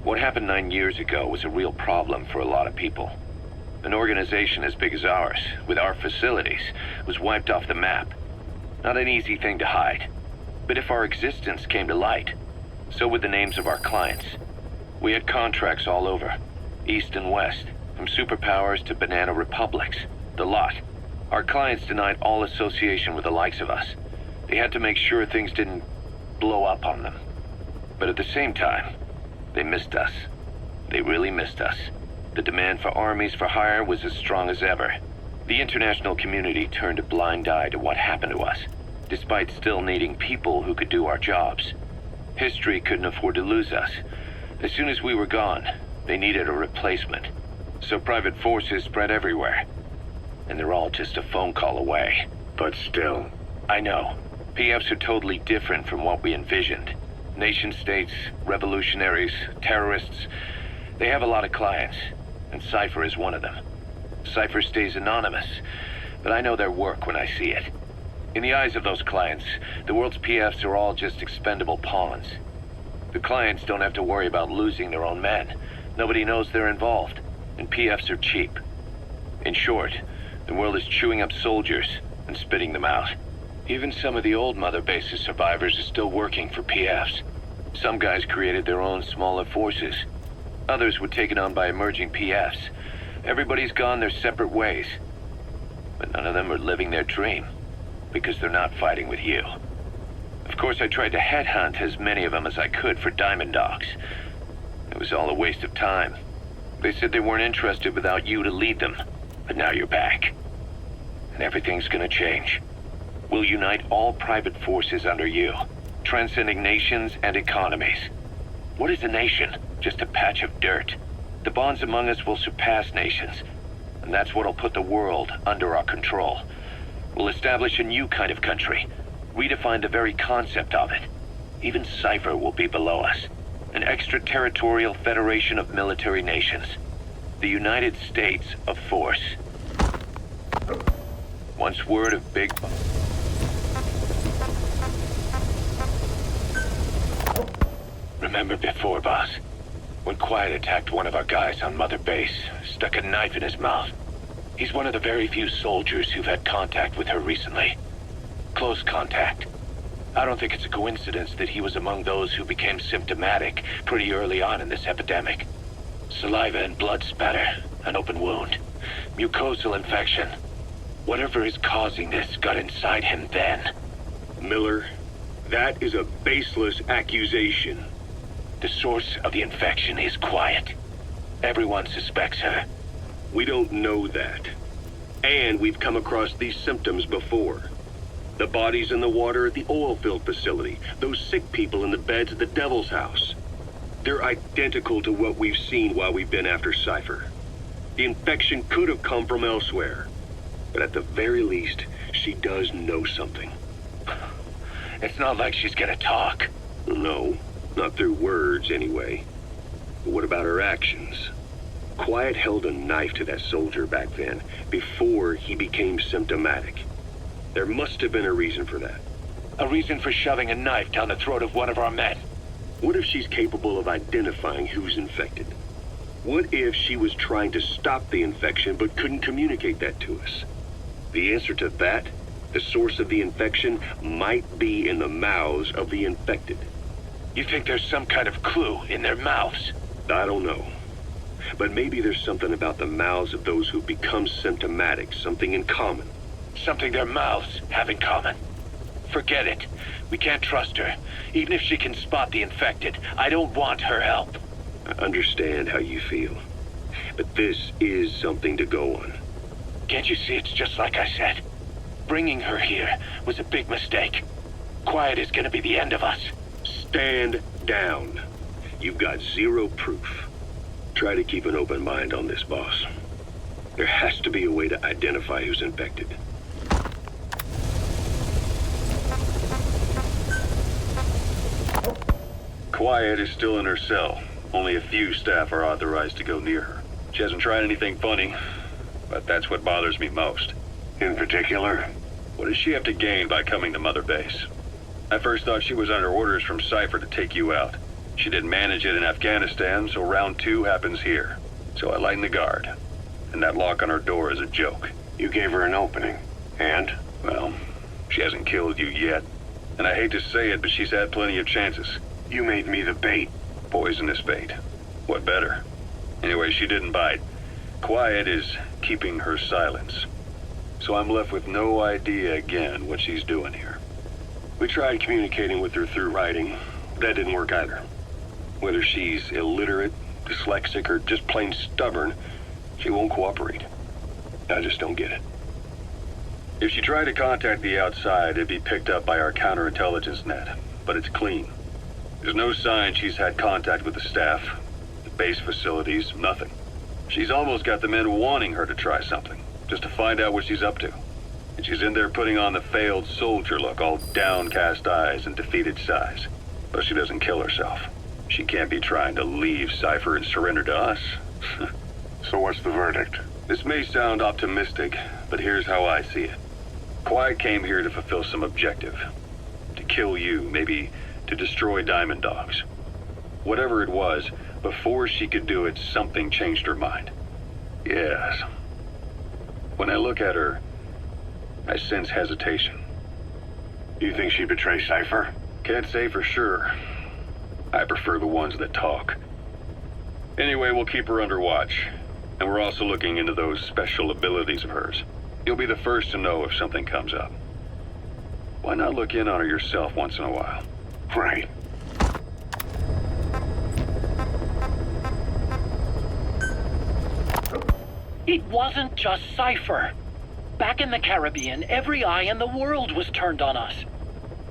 Speaker 14: What happened 9 years ago was a real problem for a lot of people. An organization as big as ours, with our facilities, was wiped off the map. Not an easy thing to hide. But if our existence came to light, so would the names of our clients. We had contracts all over, east and west, from superpowers to banana republics, the lot. Our clients denied all association with the likes of us. They had to make sure things didn't blow up on them. But at the same time, they missed us. They really missed us. The demand for armies for hire was as strong as ever. The international community turned a blind eye to what happened to us, despite still needing people who could do our jobs. History couldn't afford to lose us. As soon as we were gone, they needed a replacement. So private forces spread everywhere. And they're all just a phone call away.
Speaker 15: But still.
Speaker 14: I know. PFs are totally different from what we envisioned. Nation-states, revolutionaries, terrorists, they have a lot of clients, and Cypher is one of them. Cypher stays anonymous, but I know their work when I see it. In the eyes of those clients, the world's PFs are all just expendable pawns. The clients don't have to worry about losing their own men. Nobody knows they're involved, and PFs are cheap. In short, the world is chewing up soldiers and spitting them out. Even some of the old Mother Base's survivors are still working for PFs. Some guys created their own smaller forces. Others were taken on by emerging PFs. Everybody's gone their separate ways. But none of them are living their dream, because they're not fighting with you. Of course, I tried to headhunt as many of them as I could for Diamond Dogs. It was all a waste of time. They said they weren't interested without you to lead them, but now you're back. And everything's gonna change. We'll unite all private forces under you, transcending nations and economies. What is a nation? Just a patch of dirt. The bonds among us will surpass nations, and that's what'll put the world under our control. We'll establish a new kind of country, redefine the very concept of it. Even Cypher will be below us, an extraterritorial federation of military nations. The United States of Force. Once word of Big... Remember before, boss? When Quiet attacked one of our guys on Mother Base, stuck a knife in his mouth. He's one of the very few soldiers who've had contact with her recently. Close contact. I don't think it's a coincidence that he was among those who became symptomatic pretty early on in this epidemic. Saliva and blood spatter, an open wound, mucosal infection. Whatever is causing this got inside him then.
Speaker 15: Miller, that is a baseless accusation.
Speaker 14: The source of the infection is Quiet. Everyone suspects her.
Speaker 15: We don't know that. And we've come across these symptoms before. The bodies in the water at the oil field facility, those sick people in the beds at the Devil's House. They're identical to what we've seen while we've been after Cypher. The infection could have come from elsewhere. But at the very least, she does know something.
Speaker 14: It's not like she's gonna talk.
Speaker 15: No, not through words anyway. But what about her actions? Quiet held a knife to that soldier back then, before he became symptomatic. There must have been a reason for that.
Speaker 14: A reason for shoving a knife down the throat of one of our men.
Speaker 15: What if she's capable of identifying who's infected? What if she was trying to stop the infection but couldn't communicate that to us? The answer to that, the source of the infection, might be in the mouths of the infected.
Speaker 14: You think there's some kind of clue in their mouths?
Speaker 15: I don't know. But maybe there's something about the mouths of those who become symptomatic, something in common.
Speaker 14: Something their mouths have in common. Forget it. We can't trust her. Even if she can spot the infected, I don't want her help.
Speaker 15: I understand how you feel. But this is something to go on.
Speaker 14: Can't you see it's just like I said? Bringing her here was a big mistake. Quiet is gonna be the end of us.
Speaker 15: Stand down. You've got zero proof. Try to keep an open mind on this, boss. There has to be a way to identify who's infected.
Speaker 14: Quiet is still in her cell. Only a few staff are authorized to go near her. She hasn't tried anything funny, but that's what bothers me most.
Speaker 15: In particular?
Speaker 14: What does she have to gain by coming to Mother Base? I first thought she was under orders from Cypher to take you out. She didn't manage it in Afghanistan, so round 2 happens here. So I lighten the guard. And that lock on her door is a joke.
Speaker 15: You gave her an opening. And?
Speaker 14: Well, she hasn't killed you yet. And I hate to say it, but she's had plenty of chances.
Speaker 15: You made me the bait.
Speaker 14: Poisonous bait. What better? Anyway, she didn't bite. Quiet is keeping her silence. So I'm left with no idea again what she's doing here.
Speaker 15: We tried communicating with her through writing. That didn't work either. Whether she's illiterate, dyslexic, or just plain stubborn, she won't cooperate. I just don't get it.
Speaker 14: If she tried to contact the outside, it'd be picked up by our counterintelligence net. But it's clean. There's no sign she's had contact with the staff, the base facilities, nothing. She's almost got the men wanting her to try something, just to find out what she's up to. And she's in there putting on the failed soldier look, all downcast eyes and defeated sighs. But she doesn't kill herself. She can't be trying to leave Cypher and surrender to us.
Speaker 15: So what's the verdict?
Speaker 14: This may sound optimistic, but here's how I see it. Quiet came here to fulfill some objective. To kill you, maybe to destroy Diamond Dogs. Whatever it was, before she could do it, something changed her mind. Yes. When I look at her, I sense hesitation.
Speaker 15: You think she betrayed Cypher?
Speaker 14: Can't say for sure. I prefer the ones that talk. Anyway, we'll keep her under watch. And we're also looking into those special abilities of hers. You'll be the first to know if something comes up. Why not look in on her yourself once in a while?
Speaker 15: Right.
Speaker 6: It wasn't just Cypher. Back in the Caribbean, every eye in the world was turned on us.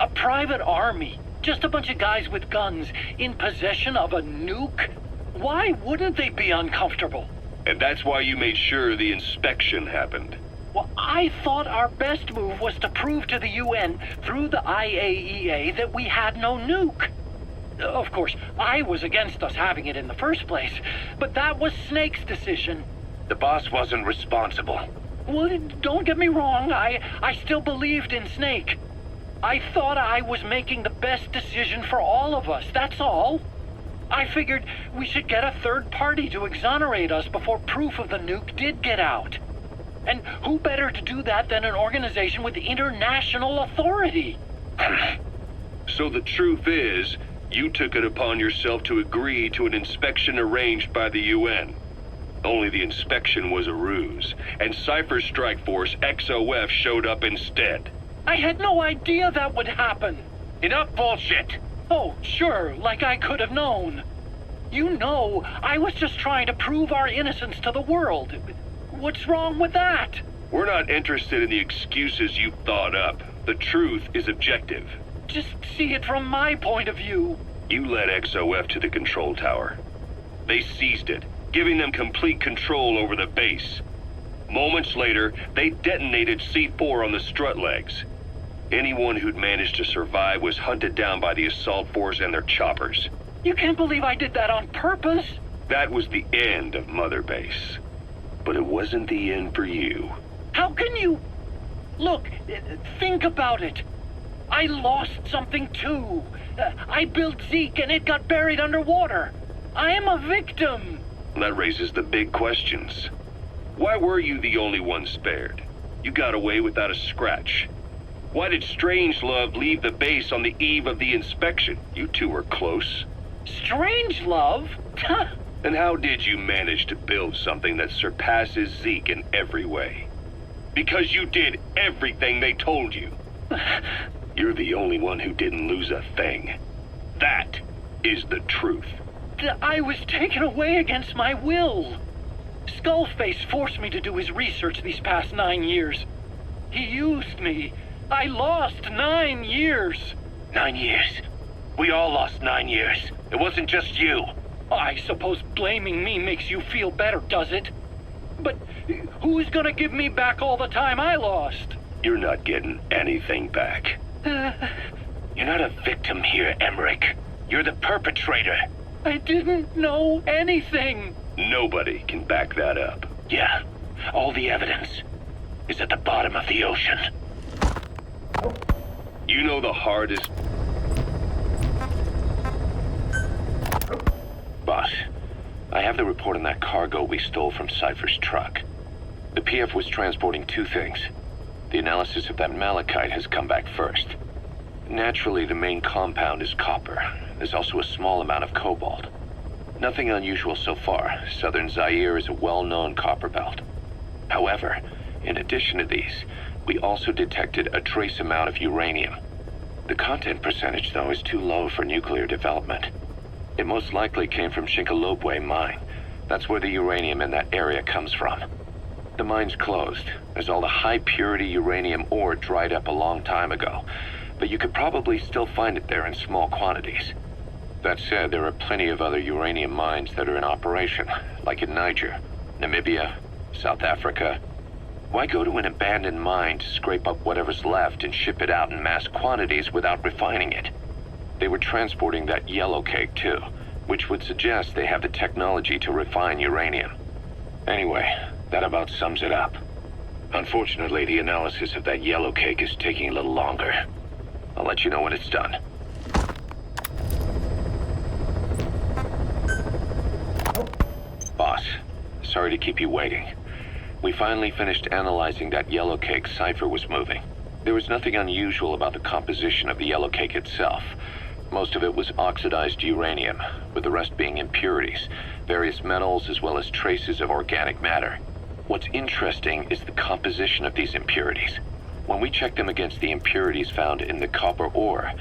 Speaker 6: A private army, just a bunch of guys with guns, in possession of a nuke? Why wouldn't they be uncomfortable?
Speaker 14: And that's why you made sure the inspection happened.
Speaker 6: Well, I thought our best move was to prove to the UN through the IAEA that we had no nuke. Of course, I was against us having it in the first place, but that was Snake's decision.
Speaker 15: The boss wasn't responsible.
Speaker 6: Well, don't get me wrong, I still believed in Snake. I thought I was making the best decision for all of us, that's all. I figured we should get a third party to exonerate us before proof of the nuke did get out. And who better to do that than an organization with international authority?
Speaker 14: So the truth is, you took it upon yourself to agree to an inspection arranged by the UN. Only the inspection was a ruse, and Cypher's strike force, XOF, showed up instead.
Speaker 6: I had no idea that would happen.
Speaker 14: Enough bullshit!
Speaker 6: Oh, sure, like I could have known. You know, I was just trying to prove our innocence to the world. What's wrong with that?
Speaker 14: We're not interested in the excuses you thought up. The truth is objective.
Speaker 6: Just see it from my point of view.
Speaker 14: You led XOF to the control tower. They seized it, giving them complete control over the base. Moments later, they detonated C4 on the strut legs. Anyone who'd managed to survive was hunted down by the assault force and their choppers.
Speaker 6: You can't believe I did that on purpose.
Speaker 14: That was the end of Mother Base. But it wasn't the end for you.
Speaker 6: How can you... Look, think about it. I lost something too. I built Zeke and it got buried underwater. I am a victim.
Speaker 14: That raises the big questions. Why were you the only one spared? You got away without a scratch. Why did Strangelove leave the base on the eve of the inspection? You two were close.
Speaker 6: Strangelove?
Speaker 14: And how did you manage to build something that surpasses Zeke in every way? Because you did everything they told you. You're the only one who didn't lose a thing. That is the truth.
Speaker 6: I was taken away against my will. Skullface forced me to do his research these past 9 years. He used me. I lost 9 years.
Speaker 15: 9 years? We all lost 9 years. It wasn't just you.
Speaker 6: I suppose blaming me makes you feel better, does it? But who's gonna give me back all the time I lost?
Speaker 15: You're not getting anything back. You're not a victim here, Emmerich. You're the perpetrator.
Speaker 6: I didn't know anything.
Speaker 15: Nobody can back that up. Yeah, all the evidence is at the bottom of the ocean. You know the hardest... Boss, I have the report on that cargo we stole from Cypher's truck. The PF was transporting 2 things. The analysis of that malachite has come back first. Naturally, the main compound is copper. There's also a small amount of cobalt. Nothing unusual so far. Southern Zaire is a well-known copper belt. However, in addition to these, we also detected a trace amount of uranium. The content percentage, though, is too low for nuclear development. It most likely came from Shinkalobwe mine. That's where the uranium in that area comes from. The mine's closed, as all the high-purity uranium ore dried up a long time ago, but you could probably still find it there in small quantities. That said, there are plenty of other uranium mines that are in operation, like in Niger, Namibia, South Africa. Why go to an abandoned mine to scrape up whatever's left and ship it out in mass quantities without refining it? They were transporting that yellow cake too, which would suggest they have the technology to refine uranium. Anyway, that about sums it up. Unfortunately, the analysis of that yellow cake is taking a little longer. I'll let you know when it's done. Boss, sorry to keep you waiting. We finally finished analyzing that yellow cake Cypher was moving. There was nothing unusual about the composition of the yellow cake itself. Most of it was oxidized uranium, with the rest being impurities, various metals as well as traces of organic matter. What's interesting is the composition of these impurities. When we checked them against the impurities found in the copper ore,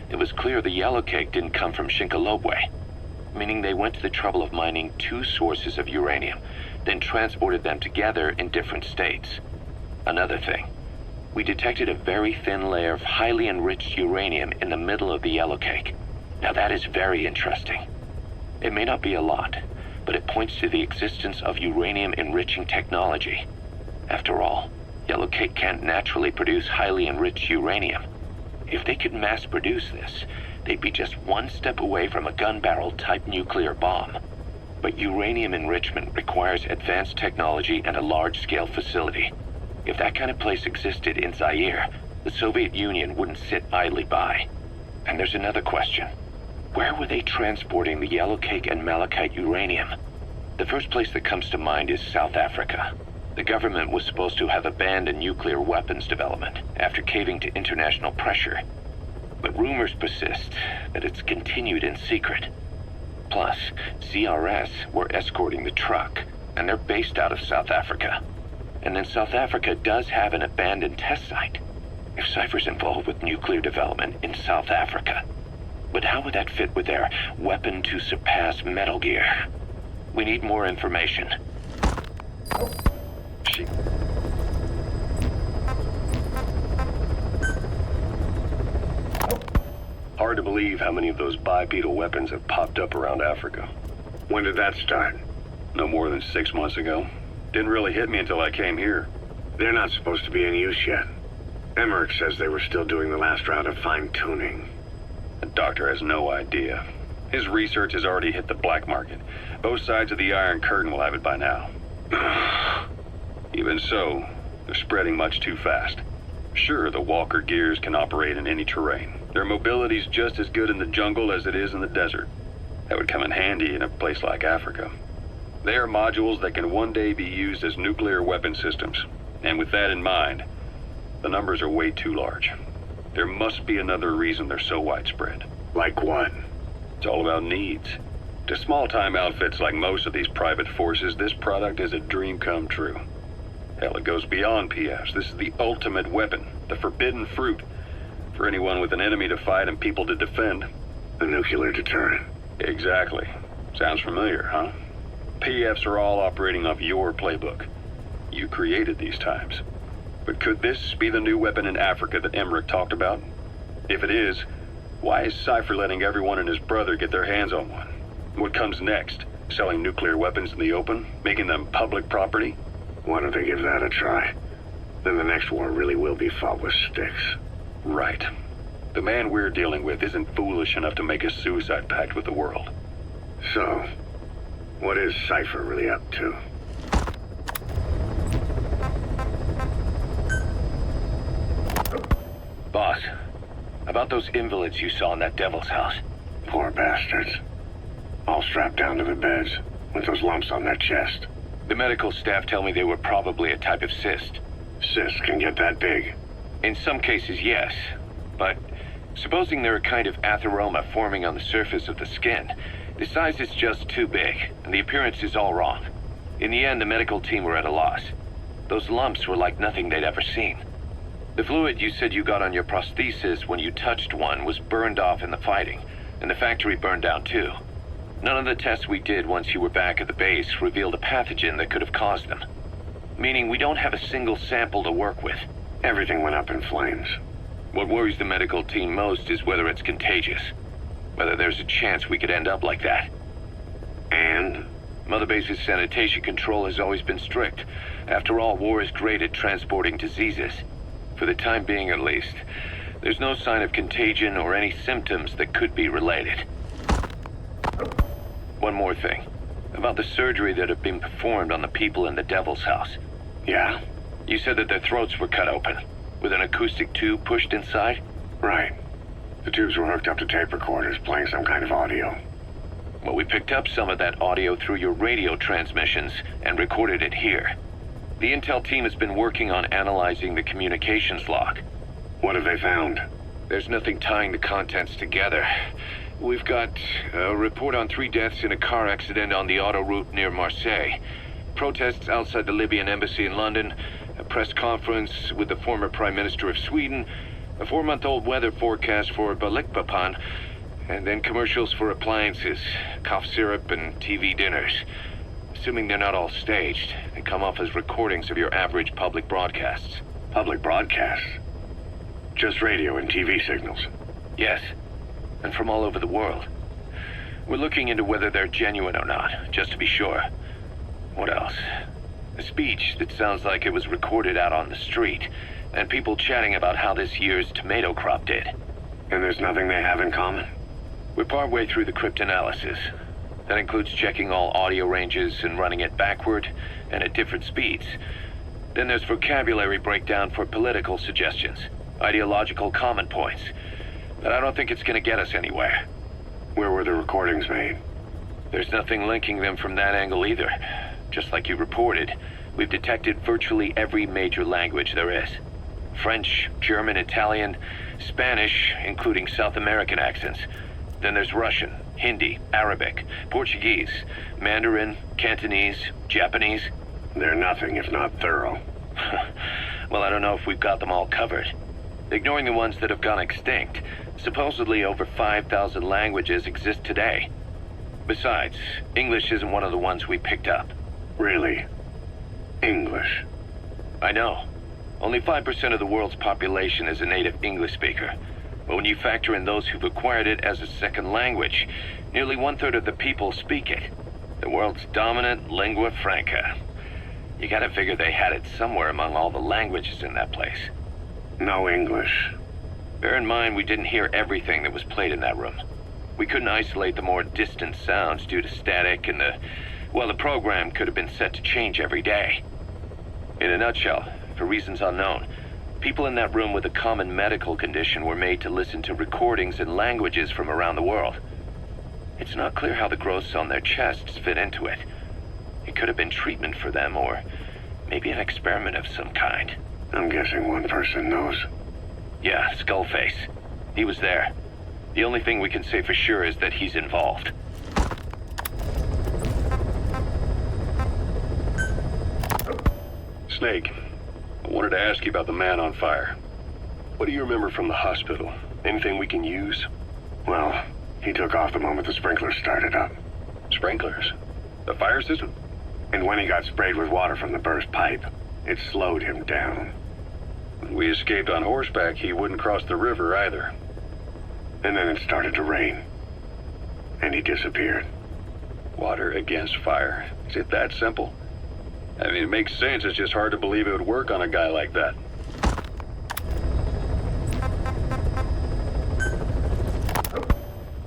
Speaker 15: it was clear the yellow cake didn't come from Shinkalobwe, meaning they went to the trouble of mining 2 sources of uranium, then transported them together in different states. Another thing, we detected a very thin layer of highly enriched uranium in the middle of the yellow cake. Now that is very interesting. It may not be a lot, but it points to the existence of uranium-enriching technology. After all, yellow cake can't naturally produce highly enriched uranium. If they could mass produce this, they'd be just 1 step away from a gun barrel-type nuclear bomb. But uranium enrichment requires advanced technology and a large-scale facility. If that kind of place existed in Zaire, the Soviet Union wouldn't sit idly by. And there's another question. Where were they transporting the yellow cake and malachite uranium? The first place that comes to mind is South Africa. The government was supposed to have abandoned nuclear weapons development after caving to international pressure. But rumors persist that it's continued in secret. Plus, CRS were escorting the truck, and they're based out of South Africa. And then South Africa does have an abandoned test site. If Cypher's involved with nuclear development in South Africa. But how would that fit with their weapon to surpass Metal Gear? We need more information. Hard to believe how many of those bipedal weapons have popped up around Africa.
Speaker 14: When did that start?
Speaker 15: No more than 6 months ago. Didn't really hit me until I came here.
Speaker 14: They're not supposed to be in use yet. Emmerich says they were still doing the last round of fine-tuning.
Speaker 15: The doctor has no idea. His research has already hit the black market. Both sides of the Iron Curtain will have it by now. Even so, they're spreading much too fast. Sure, the Walker gears can operate in any terrain. Their mobility's just as good in the jungle as it is in the desert. That would come in handy in a place like Africa. They are modules that can one day be used as nuclear weapon systems. And with that in mind, the numbers are way too large. There must be another reason they're so widespread.
Speaker 14: Like what?
Speaker 15: It's all about needs. To small-time outfits like most of these private forces, this product is a dream come true. Hell, it goes beyond PFs. This is the ultimate weapon, the forbidden fruit, for anyone with an enemy to fight and people to defend.
Speaker 14: A nuclear deterrent.
Speaker 15: Exactly. Sounds familiar, huh? PFs are all operating off your playbook. You created these times. But could this be the new weapon in Africa that Emmerich talked about? If it is,
Speaker 14: Why is Cypher letting everyone and his brother get their hands on one? What comes next? Selling nuclear weapons in the open? Making them public property?
Speaker 15: Why don't they give that a try? Then the next war really will be fought with sticks.
Speaker 14: Right. The man we're dealing with isn't foolish enough to make a suicide pact with the world.
Speaker 15: So, what is Cypher really up to?
Speaker 1: Boss, about those invalids you saw in that devil's house.
Speaker 15: Poor bastards. All strapped down to the beds, with those lumps on their chest.
Speaker 1: The medical staff tell me they were probably a type of cyst.
Speaker 15: Cysts can get that big?
Speaker 1: In some cases, yes. But supposing they're a kind of atheroma forming on the surface of the skin, the size is just too big, and the appearance is all wrong. In the end, the medical team were at a loss. Those lumps were like nothing they'd ever seen. The fluid you said you got on your prosthesis when you touched one was burned off in the fighting, and the factory burned down too. None of the tests we did once you were back at the base revealed a pathogen that could have caused them. Meaning we don't have a single sample to work with.
Speaker 15: Everything went up in flames.
Speaker 1: What worries the medical team most is whether it's contagious. Whether there's a chance we could end up like that.
Speaker 15: And?
Speaker 1: Mother Base's sanitation control has always been strict. After all, war is great at transporting diseases. For the time being at least, there's no sign of contagion or any symptoms that could be related. One more thing. About the surgery that had been performed on the people in the Devil's House.
Speaker 15: Yeah?
Speaker 1: You said that their throats were cut open, with an acoustic tube pushed inside?
Speaker 15: Right. The tubes were hooked up to tape recorders playing some kind of audio.
Speaker 1: Well, we picked up some of that audio through your radio transmissions and recorded it here. The intel team has been working on analyzing the communications log.
Speaker 15: What have they found?
Speaker 1: There's nothing tying the contents together. We've got a report on 3 deaths in a car accident on the autoroute near Marseille. Protests outside the Libyan embassy in London. A press conference with the former Prime Minister of Sweden. A 4-month-old weather forecast for Balikpapan. And then commercials for appliances, cough syrup, and TV dinners. Assuming they're not all staged, they come off as recordings of your average public broadcasts.
Speaker 15: Public broadcasts? Just radio and TV signals?
Speaker 1: Yes. And from all over the world. We're looking into whether they're genuine or not, just to be sure. What else? A speech that sounds like it was recorded out on the street, and people chatting about how this year's tomato crop did.
Speaker 15: And there's nothing they have in common?
Speaker 1: We're partway through the cryptanalysis. That includes checking all audio ranges and running it backward and at different speeds. Then there's vocabulary breakdown for political suggestions, ideological common points. But I don't think it's going to get us anywhere.
Speaker 15: Where were the recordings made?
Speaker 1: There's nothing linking them from that angle either. Just like you reported, we've detected virtually every major language there is. French, German, Italian, Spanish, including South American accents. Then there's Russian, Hindi, Arabic, Portuguese, Mandarin, Cantonese, Japanese.
Speaker 15: They're nothing if not thorough.
Speaker 1: Well, I don't know if we've got them all covered. Ignoring the ones that have gone extinct, supposedly over 5,000 languages exist today. Besides, English isn't one of the ones we picked up.
Speaker 15: Really? English?
Speaker 1: I know. Only 5% of the world's population is a native English speaker. But when you factor in those who've acquired it as a second language, nearly 1/3 of the people speak it. The world's dominant lingua franca. You gotta figure they had it somewhere among all the languages in that place.
Speaker 15: No English.
Speaker 1: Bear in mind, we didn't hear everything that was played in that room. We couldn't isolate the more distant sounds due to static and the program could have been set to change every day. In a nutshell, for reasons unknown, people in that room with a common medical condition were made to listen to recordings in languages from around the world. It's not clear how the growths on their chests fit into it. It could have been treatment for them, or maybe an experiment of some kind.
Speaker 15: I'm guessing one person knows.
Speaker 1: Yeah, Skullface. He was there. The only thing we can say for sure is that he's involved.
Speaker 14: Snake, I wanted to ask you about the man on fire. What do you remember from the hospital? Anything we can use?
Speaker 15: Well, he took off the moment the sprinklers started up.
Speaker 14: Sprinklers? The fire system?
Speaker 15: And when he got sprayed with water from the burst pipe, it slowed him down.
Speaker 14: When we escaped on horseback, he wouldn't cross the river either. And then it started to rain. And he disappeared. Water against fire. Is it that simple? I mean, it makes sense. It's just hard to believe it would work on a guy like that.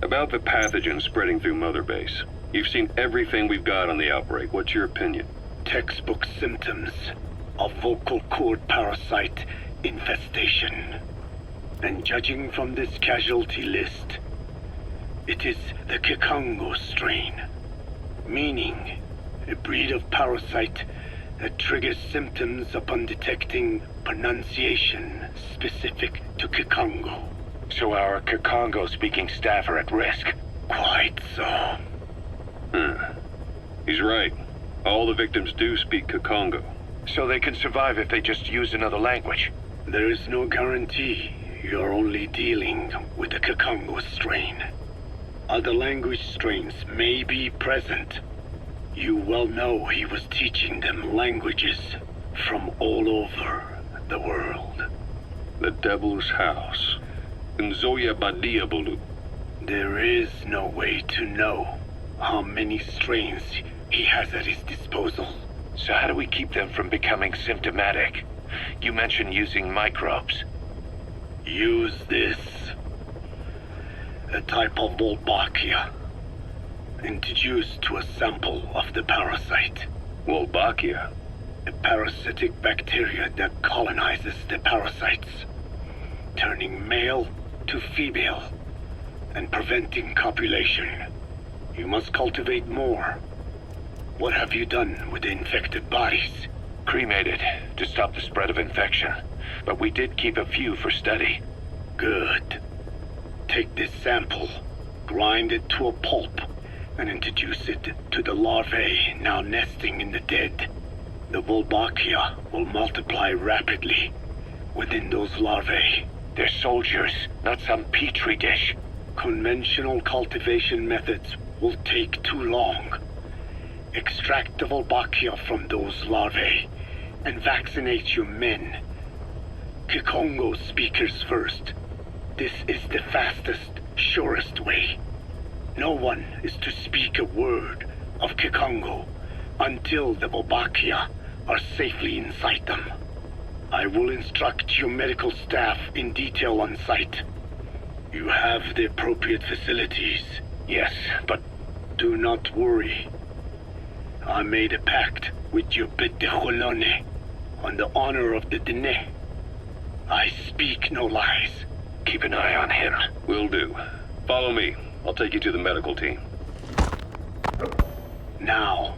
Speaker 14: About the pathogen spreading through Mother Base. You've seen everything we've got on the outbreak. What's your opinion?
Speaker 15: Textbook symptoms of vocal cord parasite infestation. And judging from this casualty list, it is the Kikongo strain, meaning a breed of parasite that triggers symptoms upon detecting pronunciation specific to Kikongo.
Speaker 1: So our Kikongo-speaking staff are at risk?
Speaker 15: Quite so.
Speaker 14: He's right. All the victims do speak Kikongo.
Speaker 1: So they can survive if they just use another language?
Speaker 15: There is no guarantee. You're only dealing with the Kikongo strain. Other language strains may be present. You well know he was teaching them languages from all over the world.
Speaker 14: The Devil's House. Nzoya Badiabulu.
Speaker 15: There is no way to know how many strains he has at his disposal.
Speaker 1: So how do we keep them from becoming symptomatic? You mentioned using microbes.
Speaker 15: Use this. A type of Wolbachia. Introduced to a sample of the parasite.
Speaker 14: Wolbachia?
Speaker 15: A parasitic bacteria that colonizes the parasites, turning male to female and preventing copulation. You must cultivate more. What have you done with the infected bodies?
Speaker 1: Cremated to stop the spread of infection, but we did keep a few for study.
Speaker 15: Good. Take this sample, grind it to a pulp, and introduce it to the larvae now nesting in the dead. The Wolbachia will multiply rapidly within those larvae.
Speaker 1: They're soldiers, not some petri dish.
Speaker 15: Conventional cultivation methods will take too long. Extract the Wolbachia from those larvae and vaccinate your men. Kikongo speakers first. This is the fastest, surest way. No one is to speak a word of Kikongo until the Wolbachia are safely inside them. I will instruct your medical staff in detail on site. You have the appropriate facilities.
Speaker 1: Yes, but...
Speaker 15: Do not worry. I made a pact with your Bete Cholone on the honor of the Dene. I speak no lies.
Speaker 1: Keep an eye on him.
Speaker 14: Will do. Follow me. I'll take you to the medical team.
Speaker 15: Now,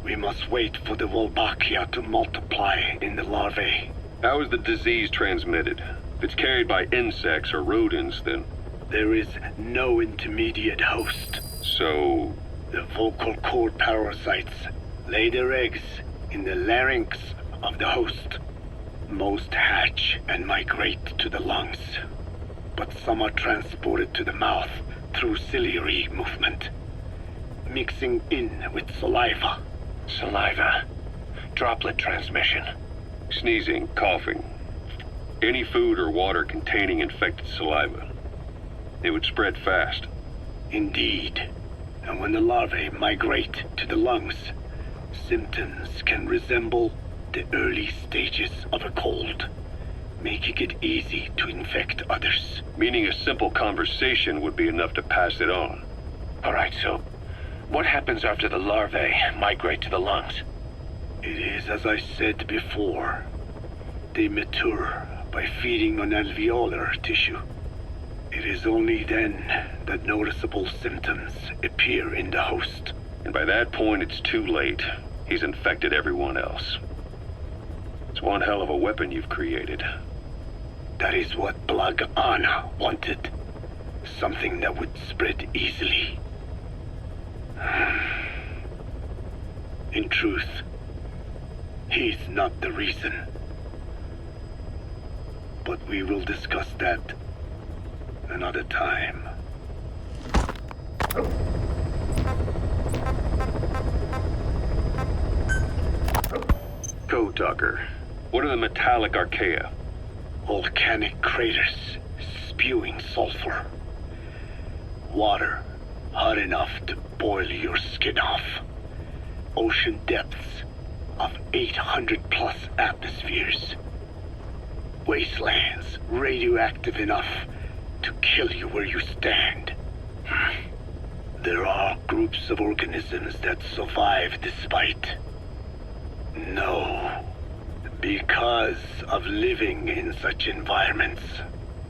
Speaker 15: we must wait for the Wolbachia to multiply in the larvae.
Speaker 14: How is the disease transmitted? If it's carried by insects or rodents, then...
Speaker 15: There is no intermediate host.
Speaker 14: So...
Speaker 15: The vocal cord parasites lay their eggs in the larynx of the host. Most hatch and migrate to the lungs, but some are transported to the mouth through ciliary movement, mixing in with saliva.
Speaker 1: Saliva. Droplet transmission.
Speaker 14: Sneezing, coughing. Any food or water containing infected saliva. It would spread fast.
Speaker 15: Indeed. And when the larvae migrate to the lungs, symptoms can resemble the early stages of a cold, making it easy to infect others.
Speaker 14: Meaning a simple conversation would be enough to pass it on.
Speaker 1: Alright, so what happens after the larvae migrate to the lungs?
Speaker 15: It is as I said before. They mature by feeding on alveolar tissue. It is only then that noticeable symptoms appear in the host.
Speaker 14: And by that point, it's too late. He's infected everyone else. It's one hell of a weapon you've created.
Speaker 15: That is what Blag Anna wanted. Something that would spread easily. In truth, he's not the reason. But we will discuss that another time.
Speaker 14: Code Talker, what are the metallic archaea?
Speaker 15: Volcanic craters spewing sulfur. Water, hot enough to boil your skin off. Ocean depths of 800 plus atmospheres. Wastelands radioactive enough to kill you where you stand. There are groups of organisms that survive despite. No. Because of living in such environments.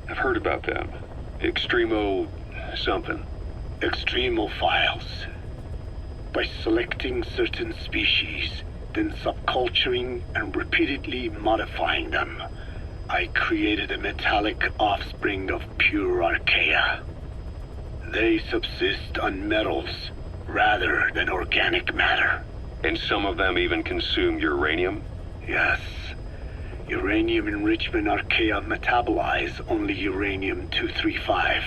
Speaker 14: I've heard about them. Extremo... something.
Speaker 15: Extremophiles. By selecting certain species, then subculturing and repeatedly modifying them, I created a metallic offspring of pure archaea. They subsist on metals rather than organic matter.
Speaker 14: And some of them even consume uranium?
Speaker 15: Yes. Uranium enrichment archaea metabolize only uranium-235.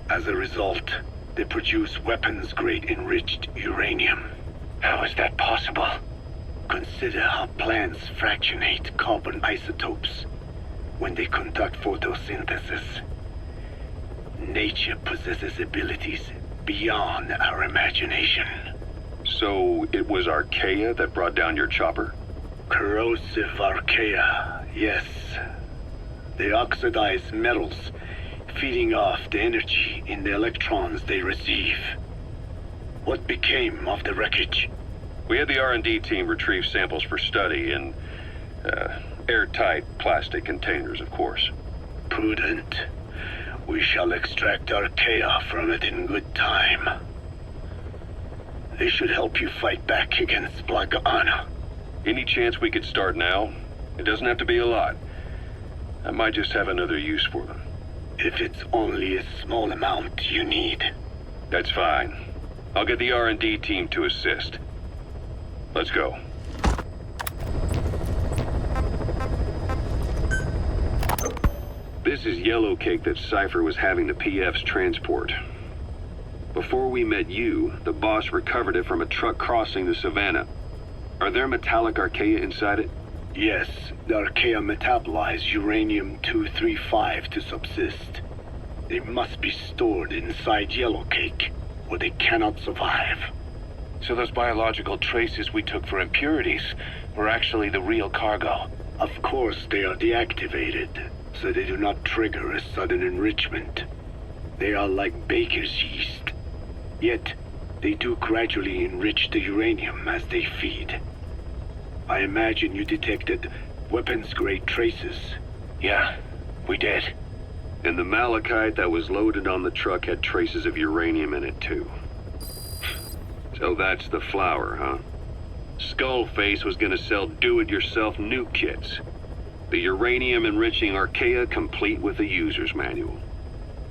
Speaker 15: As a result, they produce weapons-grade enriched uranium.
Speaker 14: How is that possible?
Speaker 15: Consider how plants fractionate carbon isotopes when they conduct photosynthesis. Nature possesses abilities beyond our imagination.
Speaker 14: So it was archaea that brought down your chopper?
Speaker 15: Corrosive archaea, yes. They oxidize metals, feeding off the energy in the electrons they receive. What became of the wreckage?
Speaker 14: We had the R&D team retrieve samples for study in airtight plastic containers, of course.
Speaker 15: Prudent. We shall extract archaea from it in good time. They should help you fight back against Black Anna.
Speaker 14: Any chance we could start now? It doesn't have to be a lot. I might just have another use for them.
Speaker 15: If it's only a small amount you need.
Speaker 14: That's fine. I'll get the R&D team to assist. Let's go. This is yellow cake that Cypher was having the PFs transport. Before we met you, the boss recovered it from a truck crossing the savannah. Are there metallic archaea inside it?
Speaker 15: Yes, the archaea metabolize uranium-235 to subsist. They must be stored inside yellow cake, or they cannot survive.
Speaker 1: So those biological traces we took for impurities were actually the real cargo?
Speaker 15: Of course they are deactivated, so they do not trigger a sudden enrichment. They are like baker's yeast. Yet, they do gradually enrich the uranium as they feed. I imagine you detected weapons-grade traces.
Speaker 1: Yeah, we did.
Speaker 14: And the malachite that was loaded on the truck had traces of uranium in it, too. So that's the flower, huh? Skullface was gonna sell do-it-yourself nuke kits. The uranium-enriching archaea complete with a user's manual.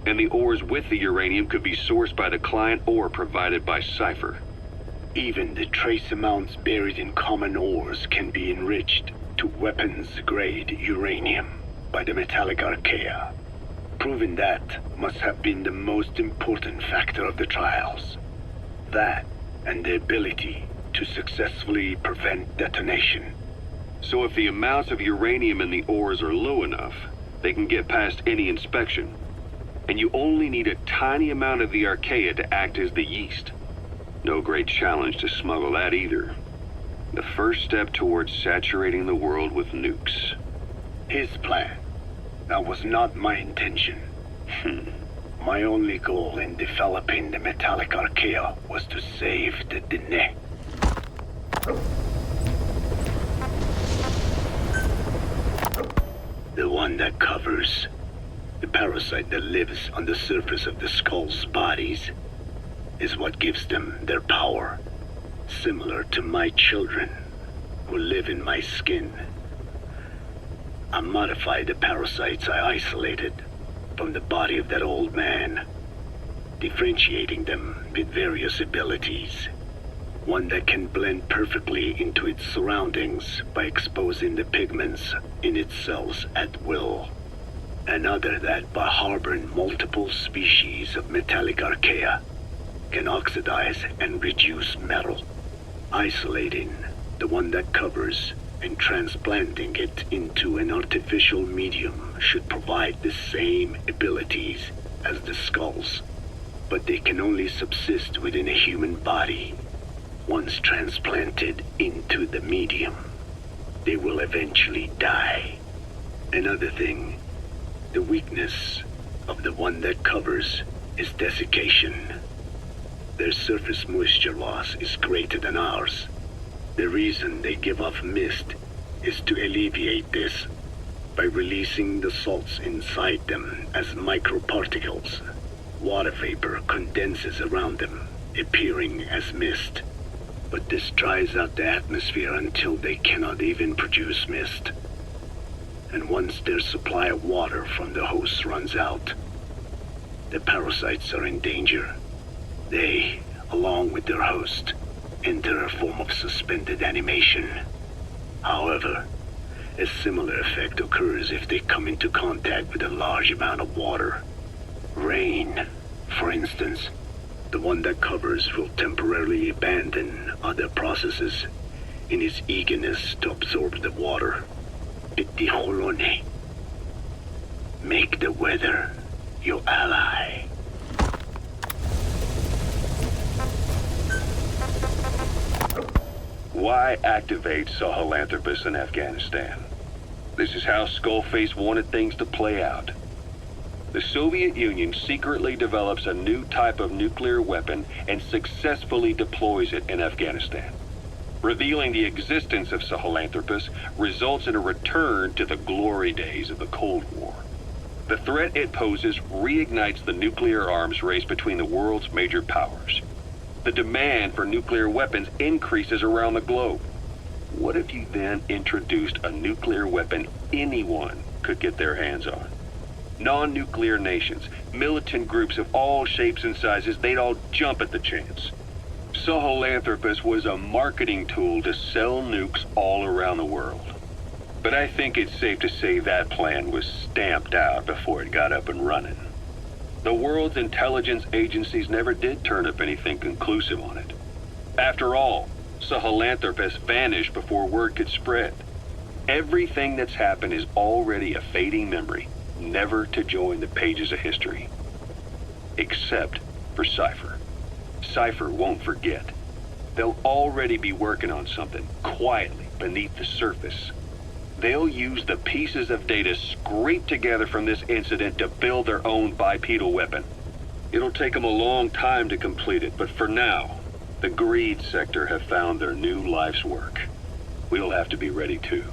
Speaker 14: And the ores with the uranium could be sourced by the client or provided by Cypher.
Speaker 15: Even the trace amounts buried in common ores can be enriched to weapons-grade uranium by the metallic archaea. Proving that must have been the most important factor of the trials. That and the ability to successfully prevent detonation.
Speaker 14: So if the amounts of uranium in the ores are low enough, they can get past any inspection. And you only need a tiny amount of the archaea to act as the yeast. No great challenge to smuggle that either. The first step towards saturating the world with nukes.
Speaker 15: His plan. That was not my intention. My only goal in developing the metallic archaea was to save the Dene. The one that covers. The parasite that lives on the surface of the skull's bodies is what gives them their power, similar to my children who live in my skin. I modified the parasites I isolated from the body of that old man, differentiating them with various abilities. One that can blend perfectly into its surroundings by exposing the pigments in its cells at will. Another that, by harboring multiple species of metallic archaea, can oxidize and reduce metal. Isolating the one that covers and transplanting it into an artificial medium should provide the same abilities as the skulls. but they can only subsist within a human body. Once transplanted into the medium, they will eventually die. Another thing, the weakness of the one that covers is desiccation. Their surface moisture loss is greater than ours. The reason they give off mist is to alleviate this by releasing the salts inside them as microparticles. Water vapor condenses around them, appearing as mist. But this dries out the atmosphere until they cannot even produce mist. And once their supply of water from the host runs out, the parasites are in danger. They, along with their host, enter a form of suspended animation. However, a similar effect occurs if they come into contact with a large amount of water. Rain, for instance. The one that covers will temporarily abandon other processes in his eagerness to absorb the water. Pitijolone. Make the weather your ally.
Speaker 14: Why activate Sahelanthropus in Afghanistan? This is how Skullface wanted things to play out. The Soviet Union secretly develops a new type of nuclear weapon and successfully deploys it in Afghanistan. Revealing the existence of Sahelanthropus results in a return to the glory days of the Cold War. The threat it poses reignites the nuclear arms race between the world's major powers. The demand for nuclear weapons increases around the globe. What if you then introduced a nuclear weapon anyone could get their hands on? Non-nuclear nations, militant groups of all shapes and sizes, they'd all jump at the chance. Sahelanthropus was a marketing tool to sell nukes all around the world. But I think it's safe to say that plan was stamped out before it got up and running. The world's intelligence agencies never did turn up anything conclusive on it. After all, Sahelanthropus vanished before word could spread. Everything that's happened is already a fading memory, never to join the pages of history. Except for Cypher. Cypher won't forget. They'll already be working on something, quietly, beneath the surface. They'll use the pieces of data scraped together from this incident to build their own bipedal weapon. It'll take them a long time to complete it, but for now, the greed sector have found their new life's work. We'll have to be ready too.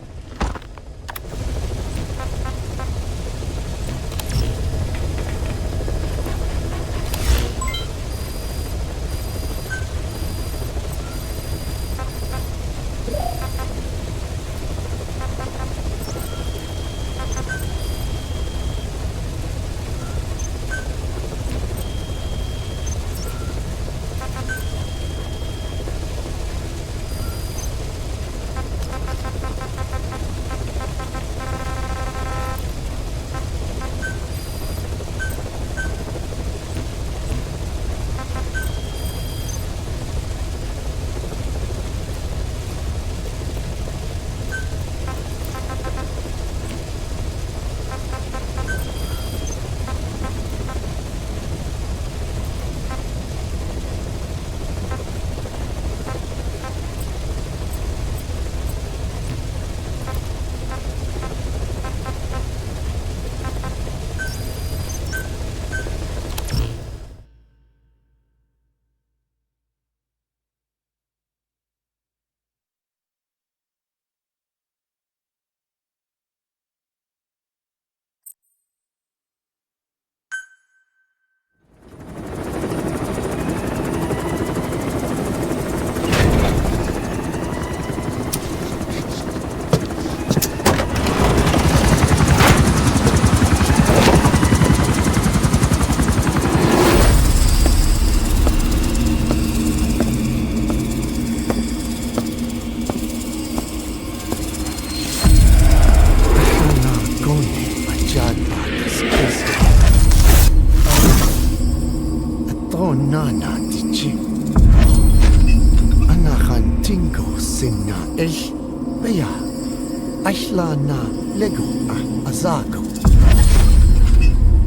Speaker 8: na lego a azago.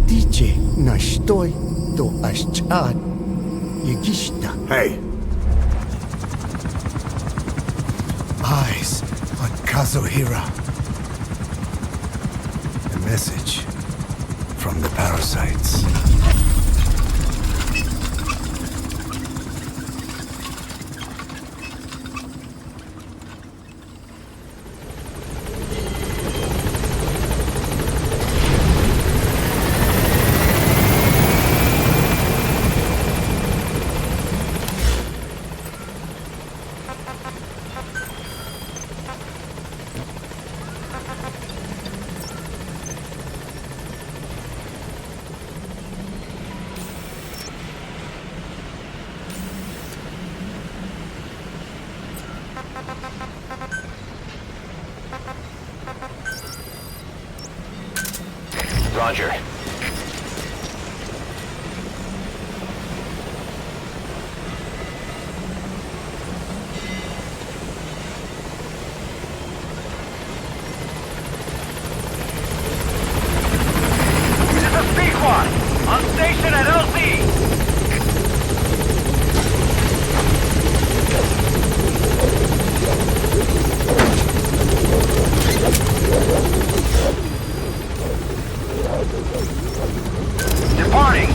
Speaker 8: DJ na stoi to Ashchat Yigishta.
Speaker 5: Hey!
Speaker 8: Eyes on Kazuhira. A message from the parasites.
Speaker 1: Roger.
Speaker 11: This is a Speedquad! On station at LZ! Departing!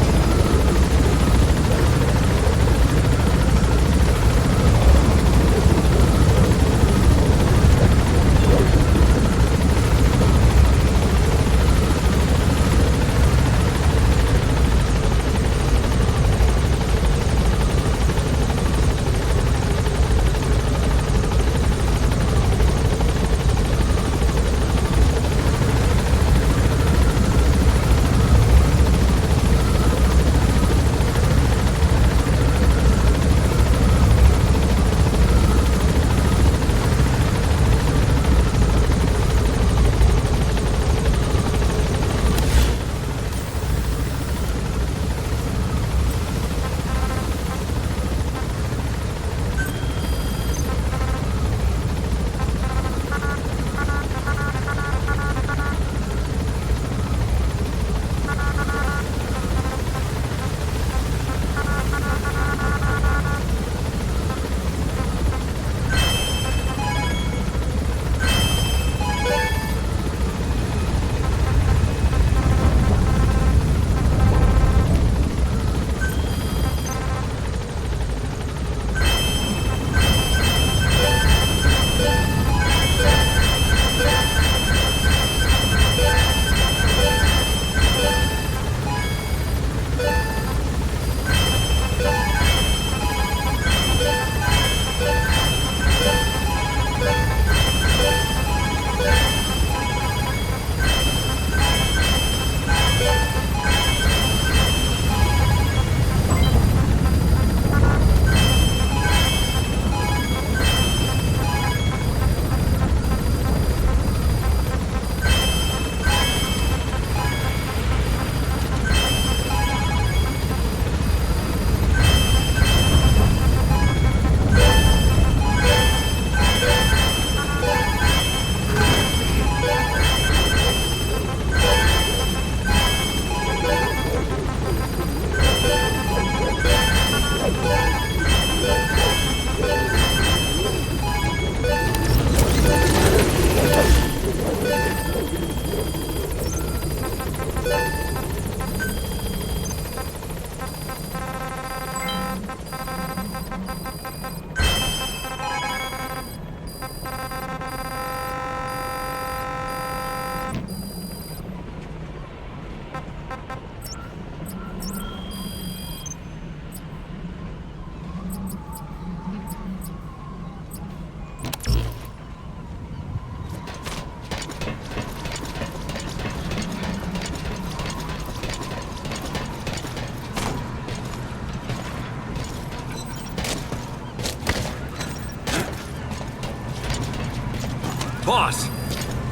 Speaker 4: Boss,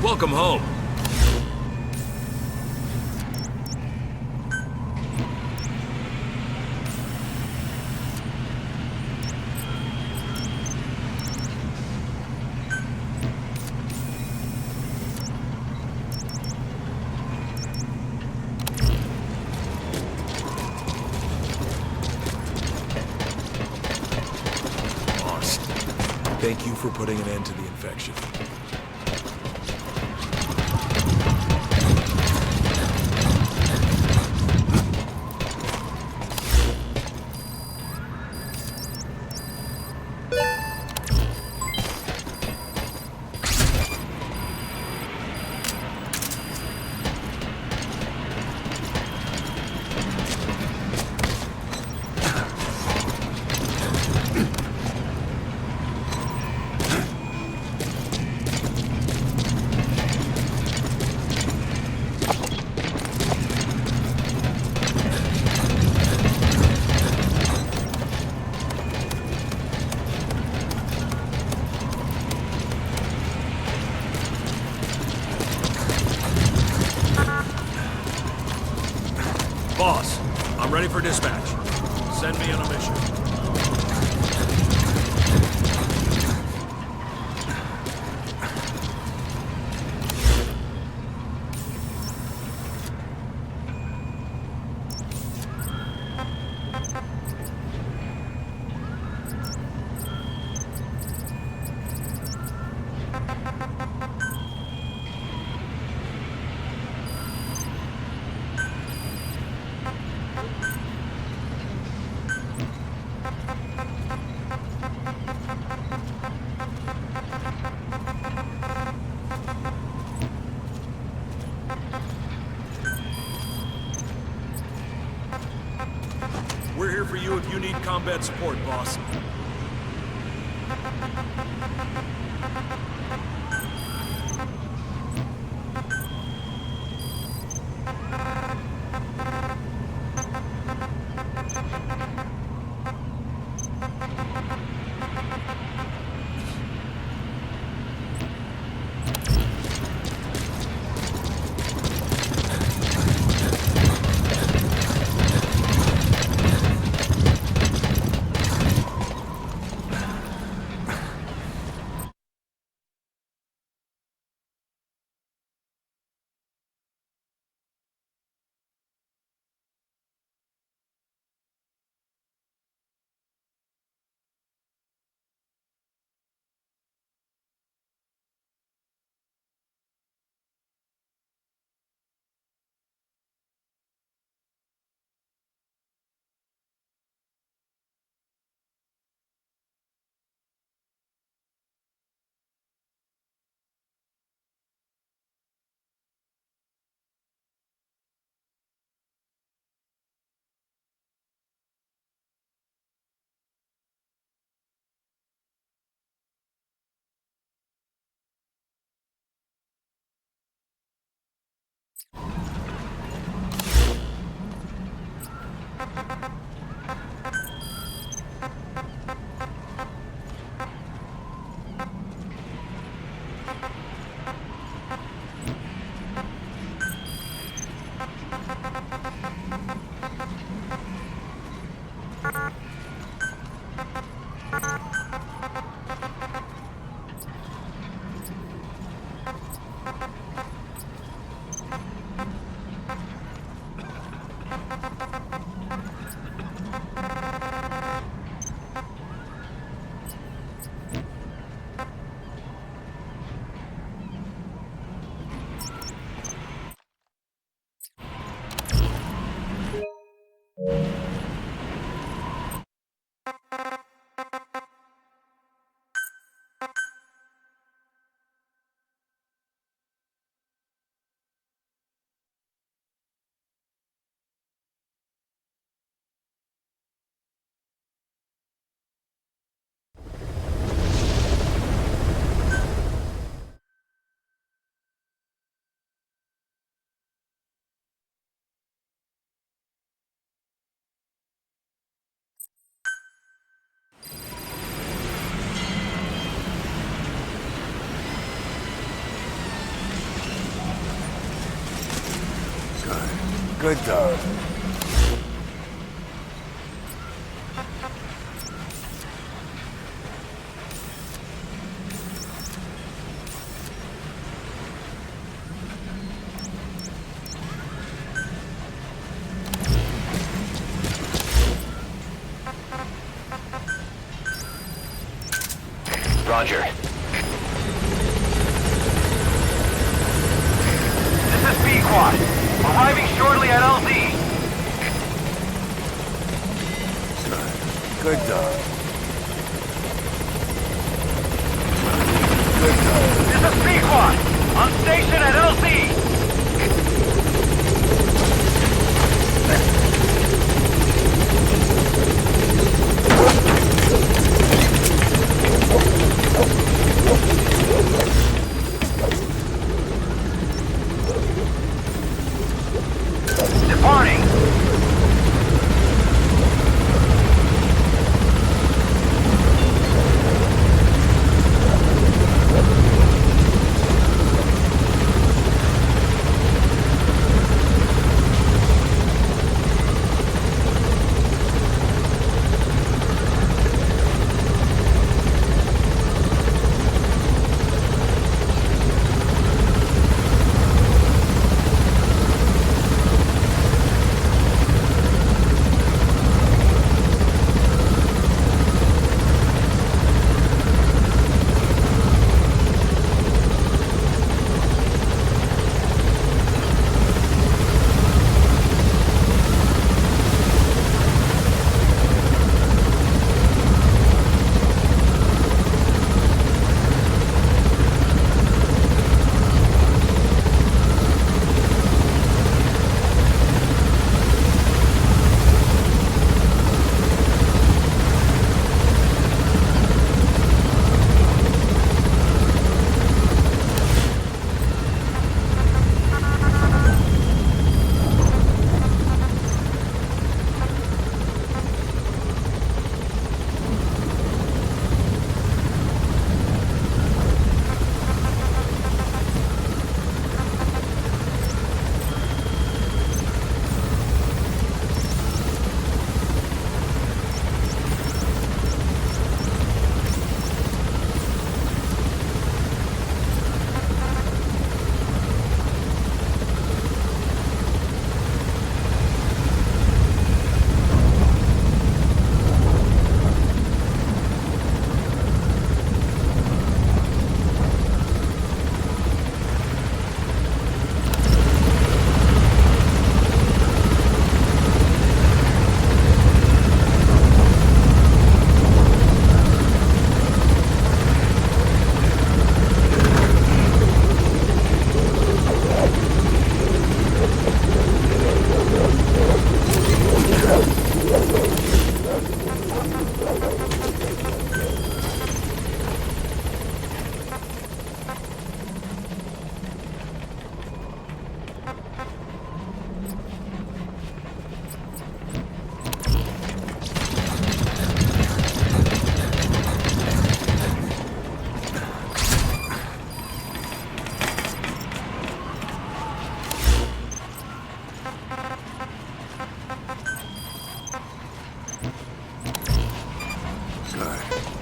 Speaker 4: welcome home.
Speaker 12: Thank you for putting an end to the infection.
Speaker 17: Boss, I'm ready for dispatch. Send me on a mission. We're here for you if you need combat support, boss.
Speaker 8: Good dog.
Speaker 1: Roger. This is B-Quad. Arriving shortly at LZ.
Speaker 3: Good dog.
Speaker 1: This is B-Quad. On station at LZ. Departing.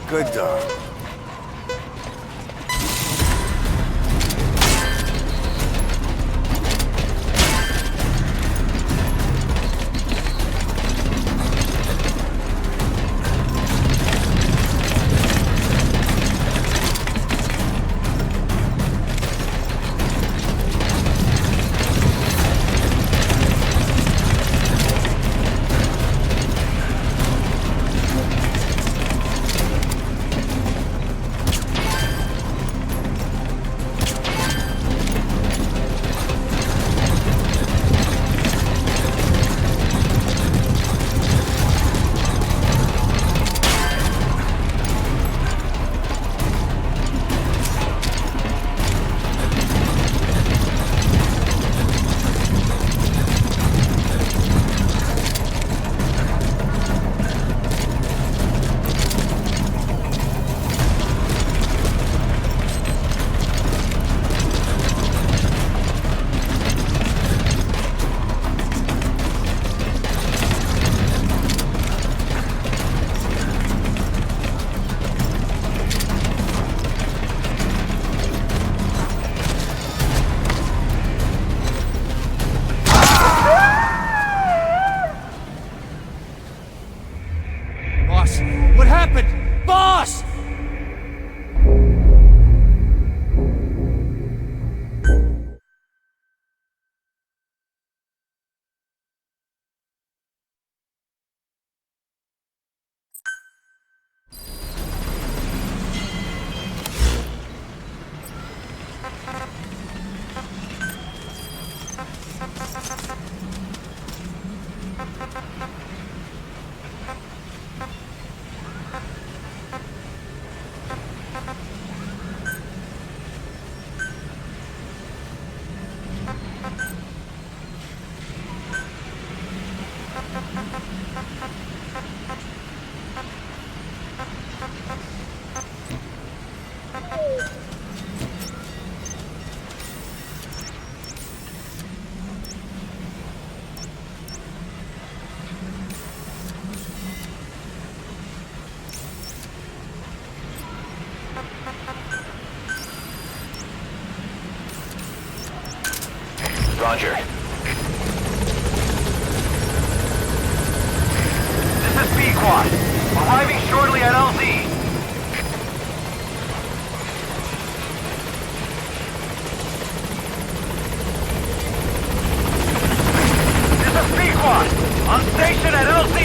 Speaker 3: Good dog.
Speaker 1: Roger. This is B-Quad. Arriving shortly at LZ. This is B-Quad. On station at LZ.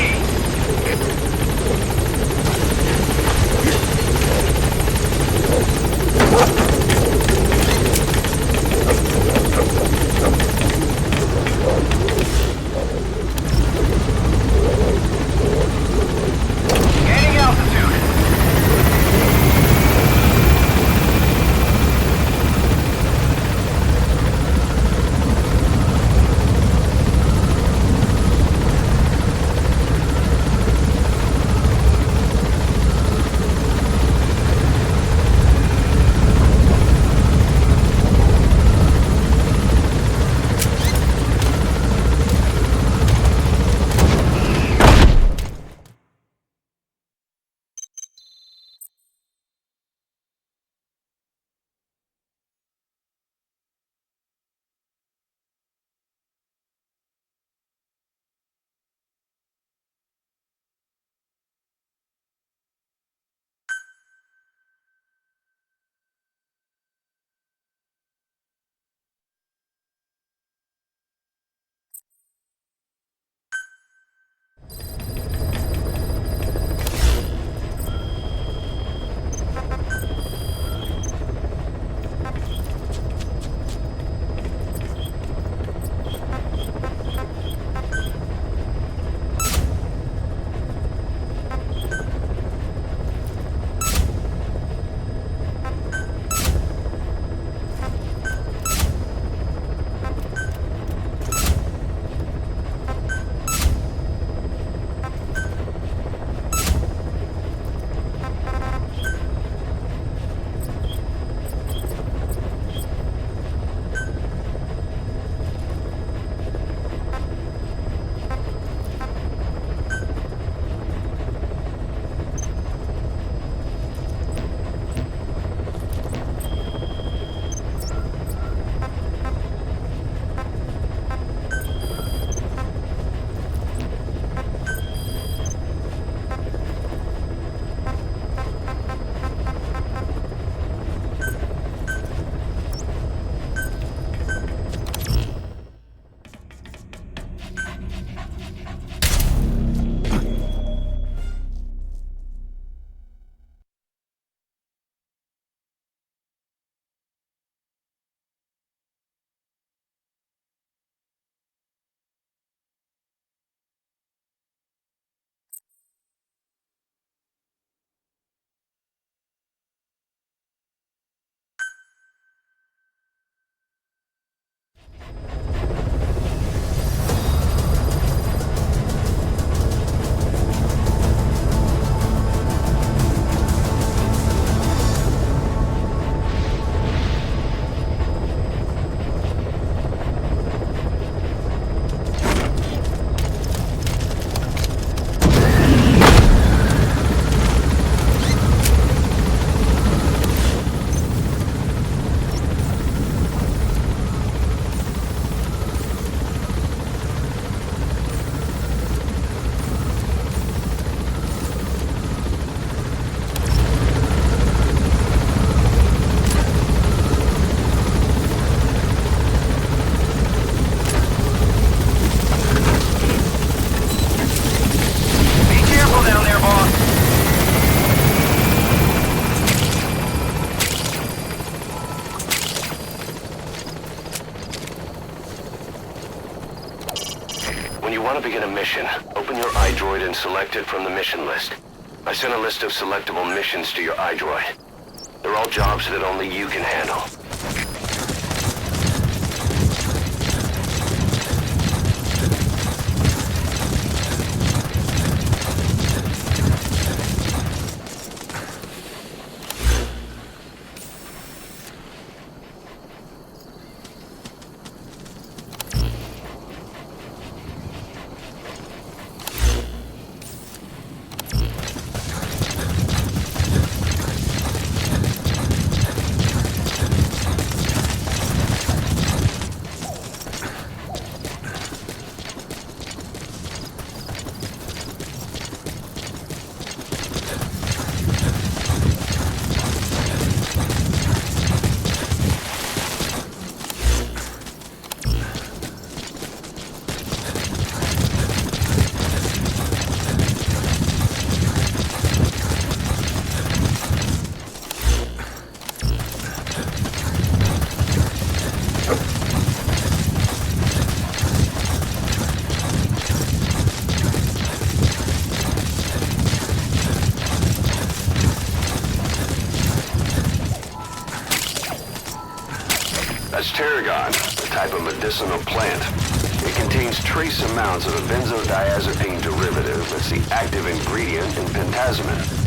Speaker 1: Gaining altitude. When you want to begin a mission, open your iDroid and select it from the mission list. I sent a list of selectable missions to your iDroid. They're all jobs that only you can handle.
Speaker 7: tarragon, a type of medicinal plant. It contains trace amounts of a benzodiazepine derivative that's the active ingredient in pentazimine.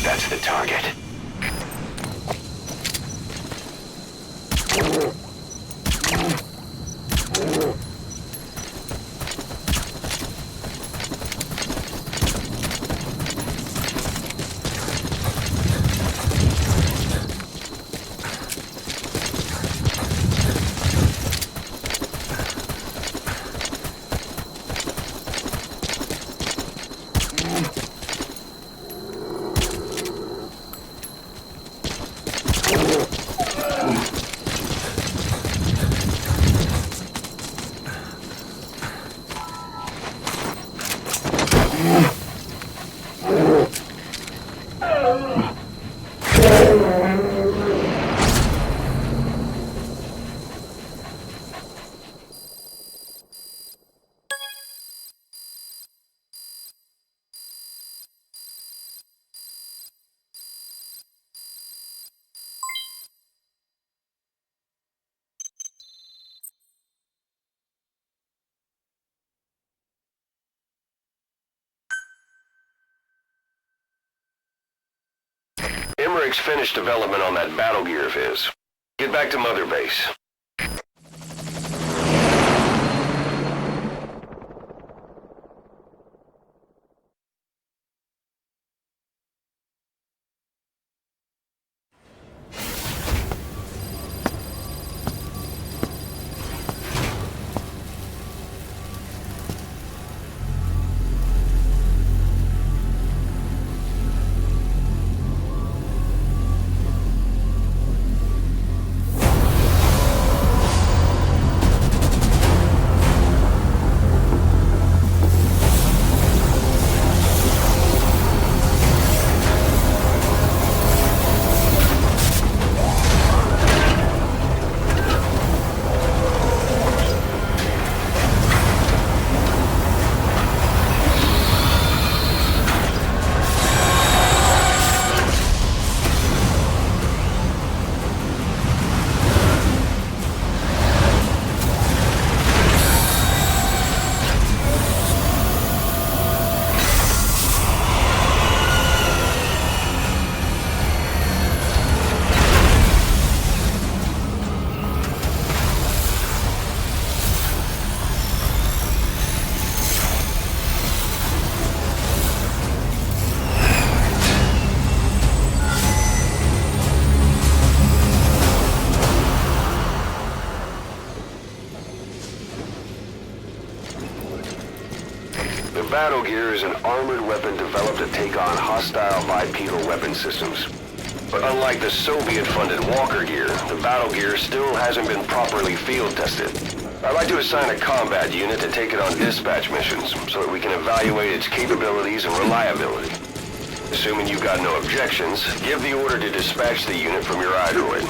Speaker 1: That's the target. Emmerich's finished development on that battle gear of his. Get back to Mother Base. Battle gear is an armored weapon developed to take on hostile bipedal weapon systems. But unlike the Soviet-funded Walker gear, the battle gear still hasn't been properly field tested. I'd like to assign a combat unit to take it on dispatch missions so that we can evaluate its capabilities and reliability. Assuming you've got no objections, give the order to dispatch the unit from your iDroid.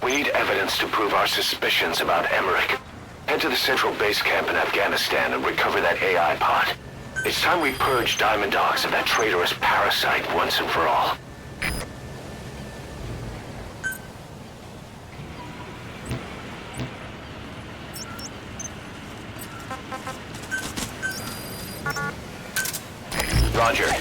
Speaker 1: We need evidence to prove our suspicions about Emmerich. Head to the central base camp in Afghanistan and recover that AI pod. It's time we purge Diamond Dogs of that traitorous parasite once and for all. Roger.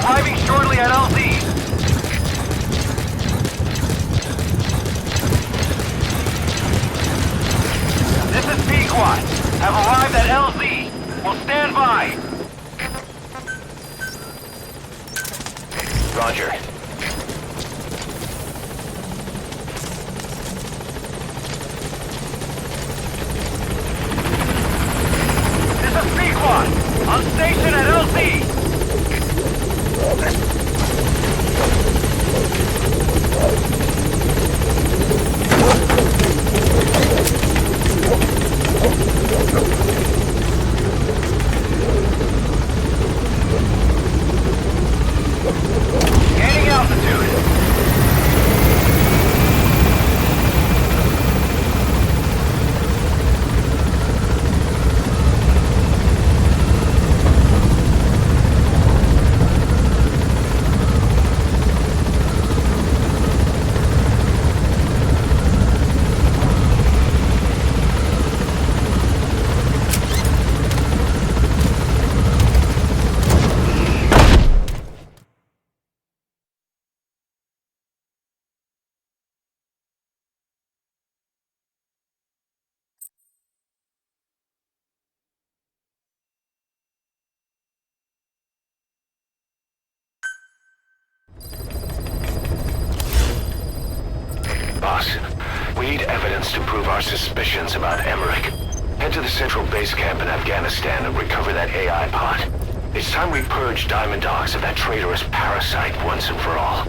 Speaker 1: Arriving shortly at LZ. This is Pequot. Have arrived at LZ. Will stand by. Roger. This is Pequot. On station at LZ. Gaining altitude. Boss, we need evidence to prove our suspicions about Emmerich. Head to the central base camp in Afghanistan and recover that AI pod. It's time we purge Diamond Dogs of that traitorous parasite once and for all.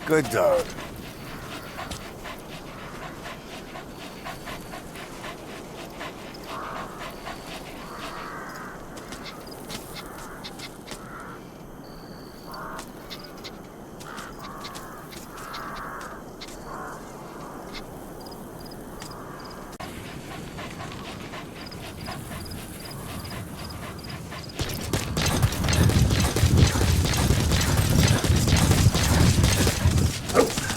Speaker 8: Good dog.
Speaker 5: Oh.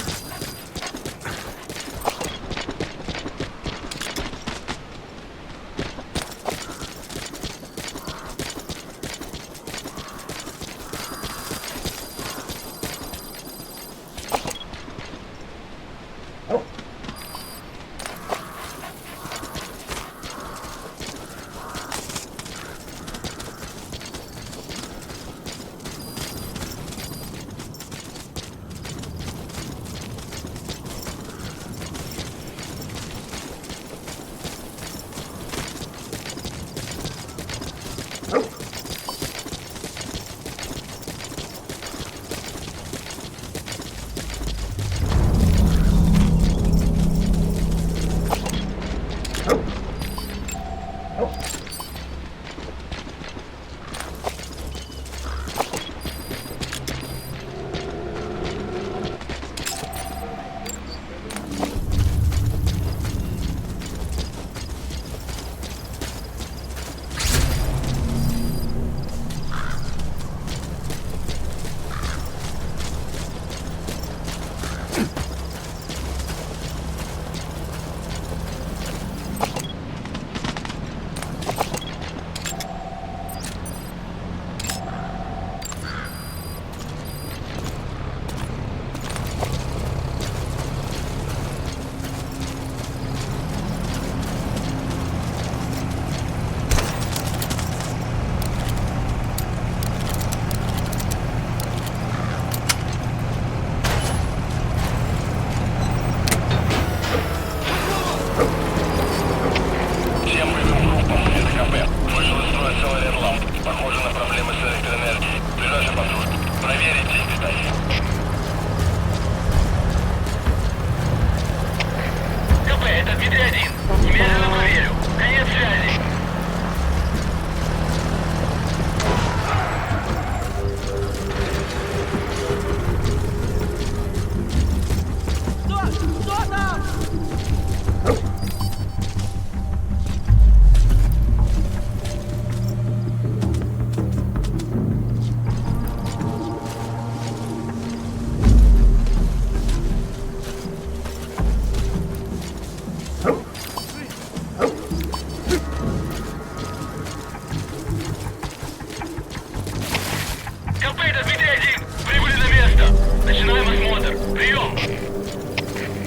Speaker 11: Прием!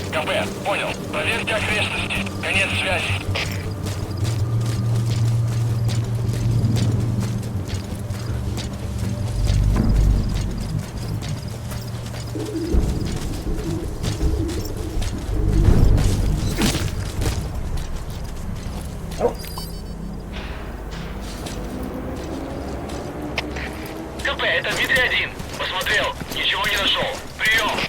Speaker 11: КП, понял. Проверьте окрестности. Конец связи.
Speaker 6: КП, это Дмитрий-1. Посмотрел. Ничего не нашел. Прием.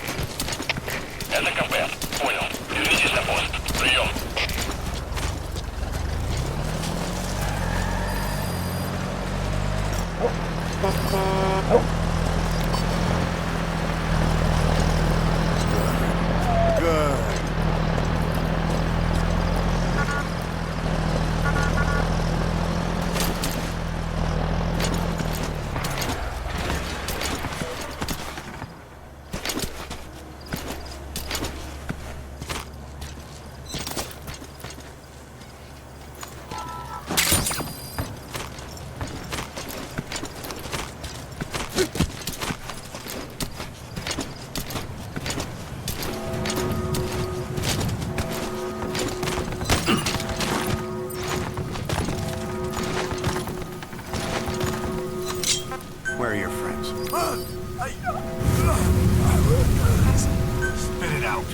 Speaker 11: Это КП. Понял. Держитесь на пост. Прием.
Speaker 8: Good.
Speaker 1: Where are your friends? Spit it out.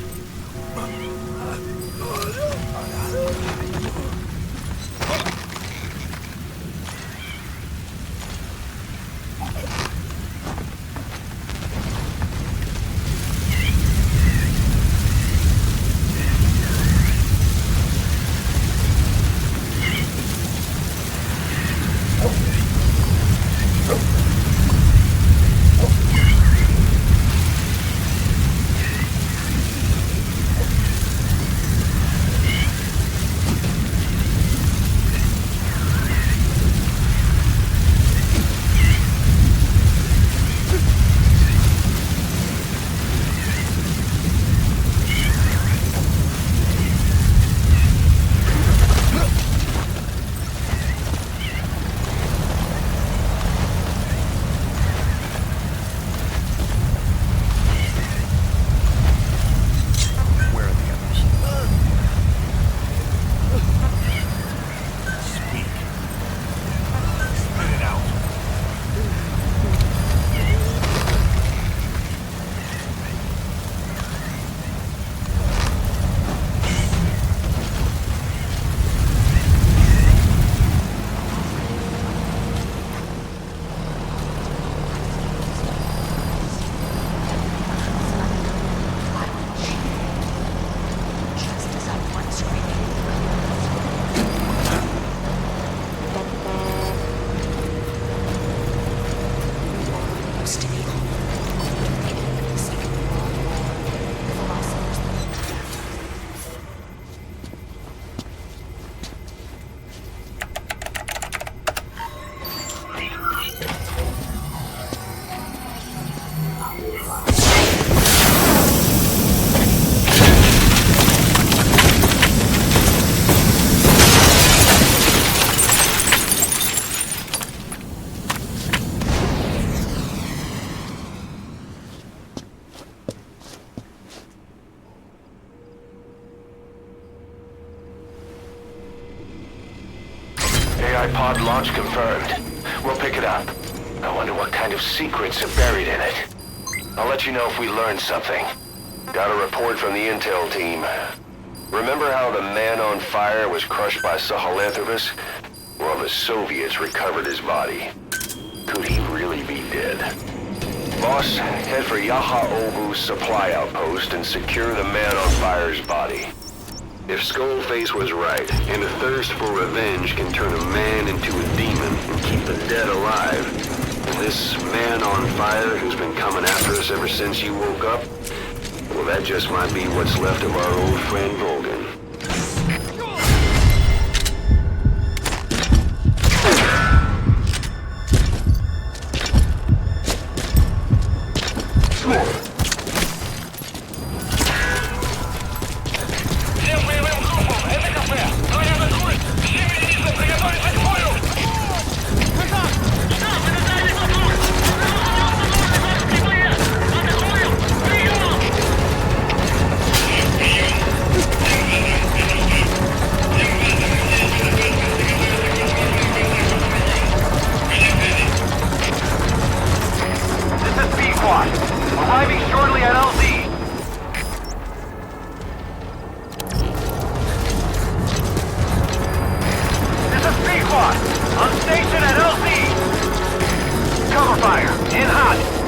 Speaker 1: AI pod launch confirmed. We'll pick it up. I wonder what kind of secrets are buried in it. I'll let you know if we learn something. Got a report from the intel team. Remember how the man on fire was crushed by Sahelanthropus? Well, the Soviets recovered his body. Could he really be dead? Boss, head for Yaha Obu's supply outpost and secure the man on fire's body. If Skullface was right, and a thirst for revenge can turn a man into a demon and keep the dead alive, and this man on fire who's been coming after us ever since you woke up, well, that just might be what's left of our old friend Volgan. squad. Arriving shortly at LZ. This is B squad. On station at LZ. Cover fire. In hot.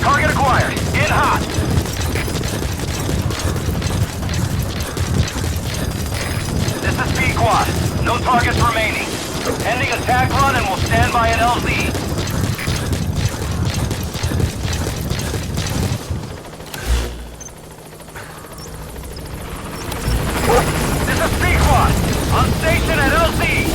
Speaker 1: Target acquired. In hot. This is B Quad. No targets remaining. Ending attack run and we'll stand by at LZ. This is B Quad. On station at LZ.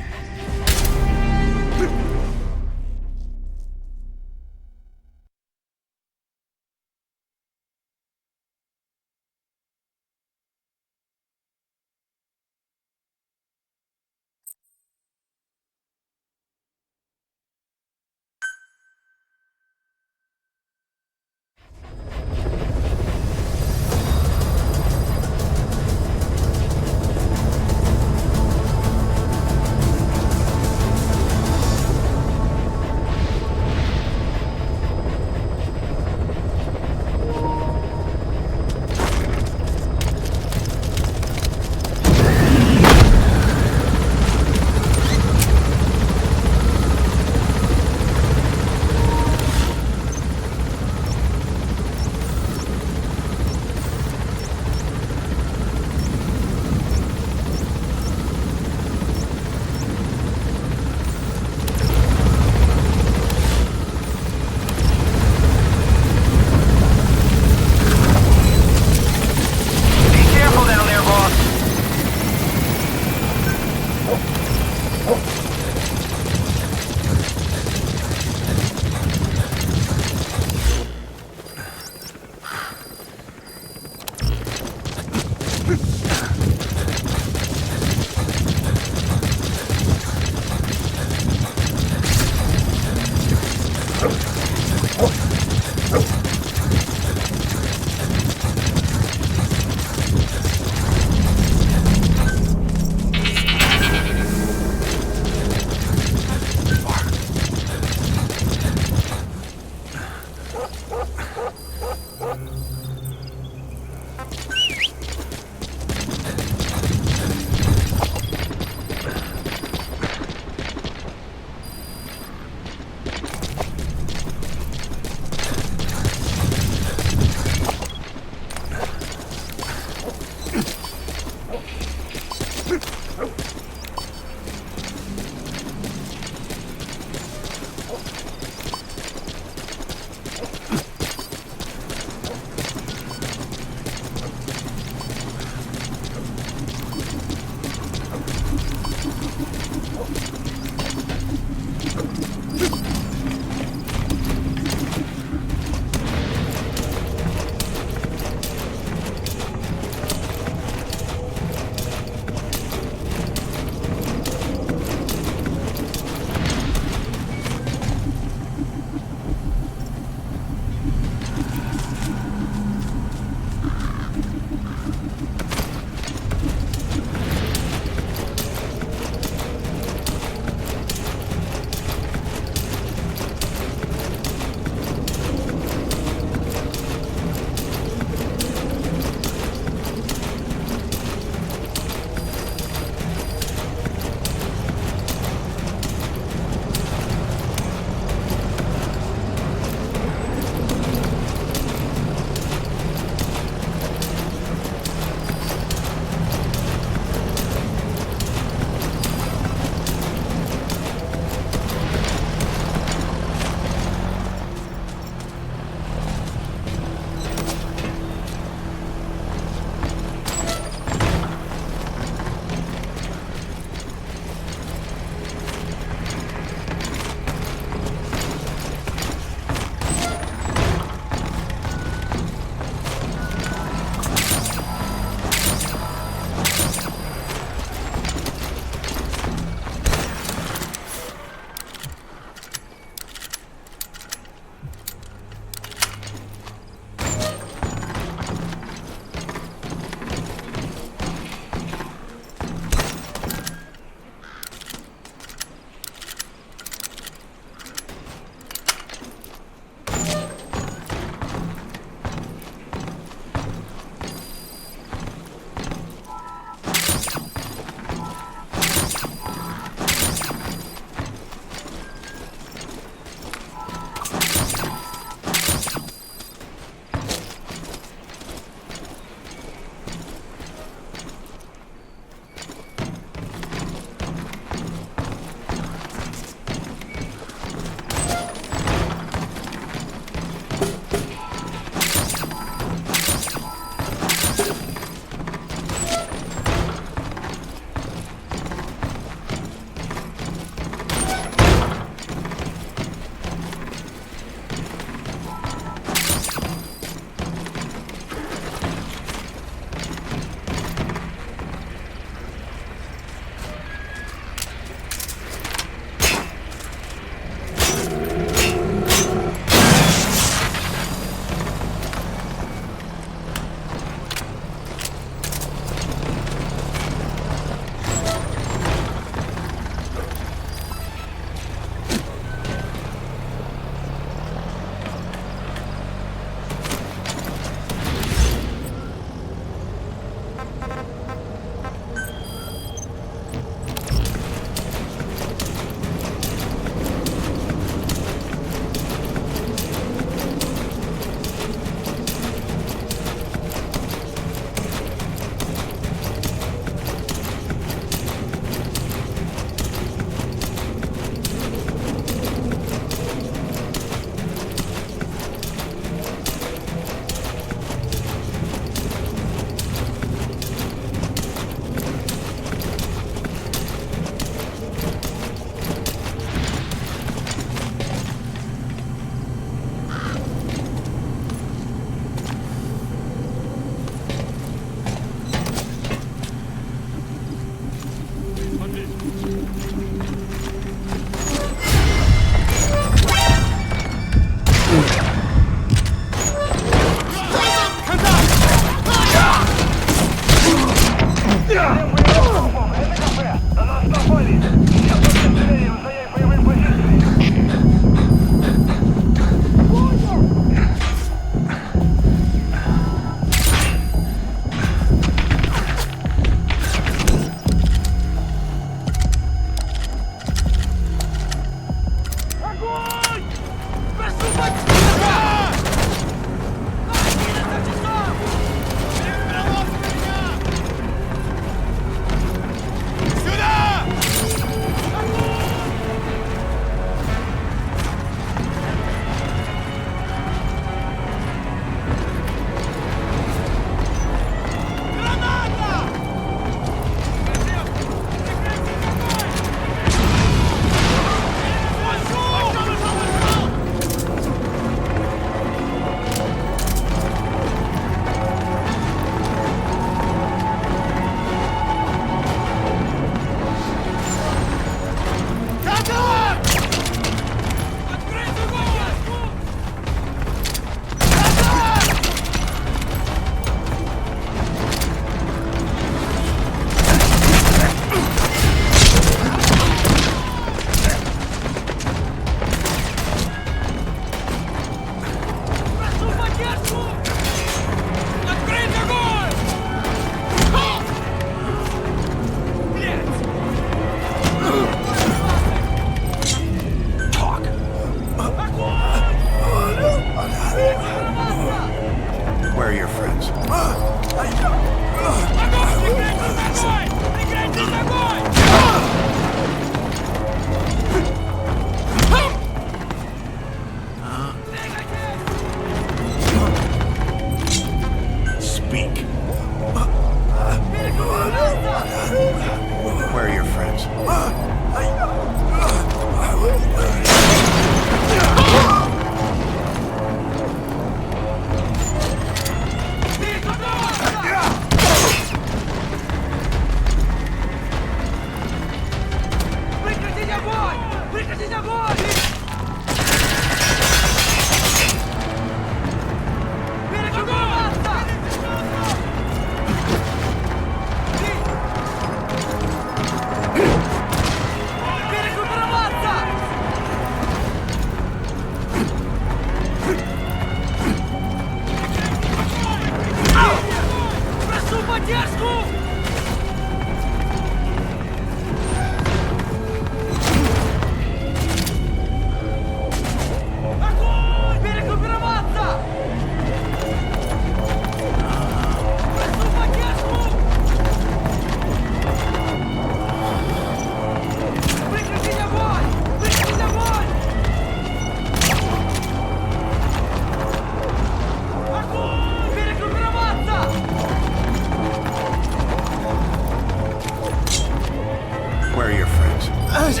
Speaker 12: Spit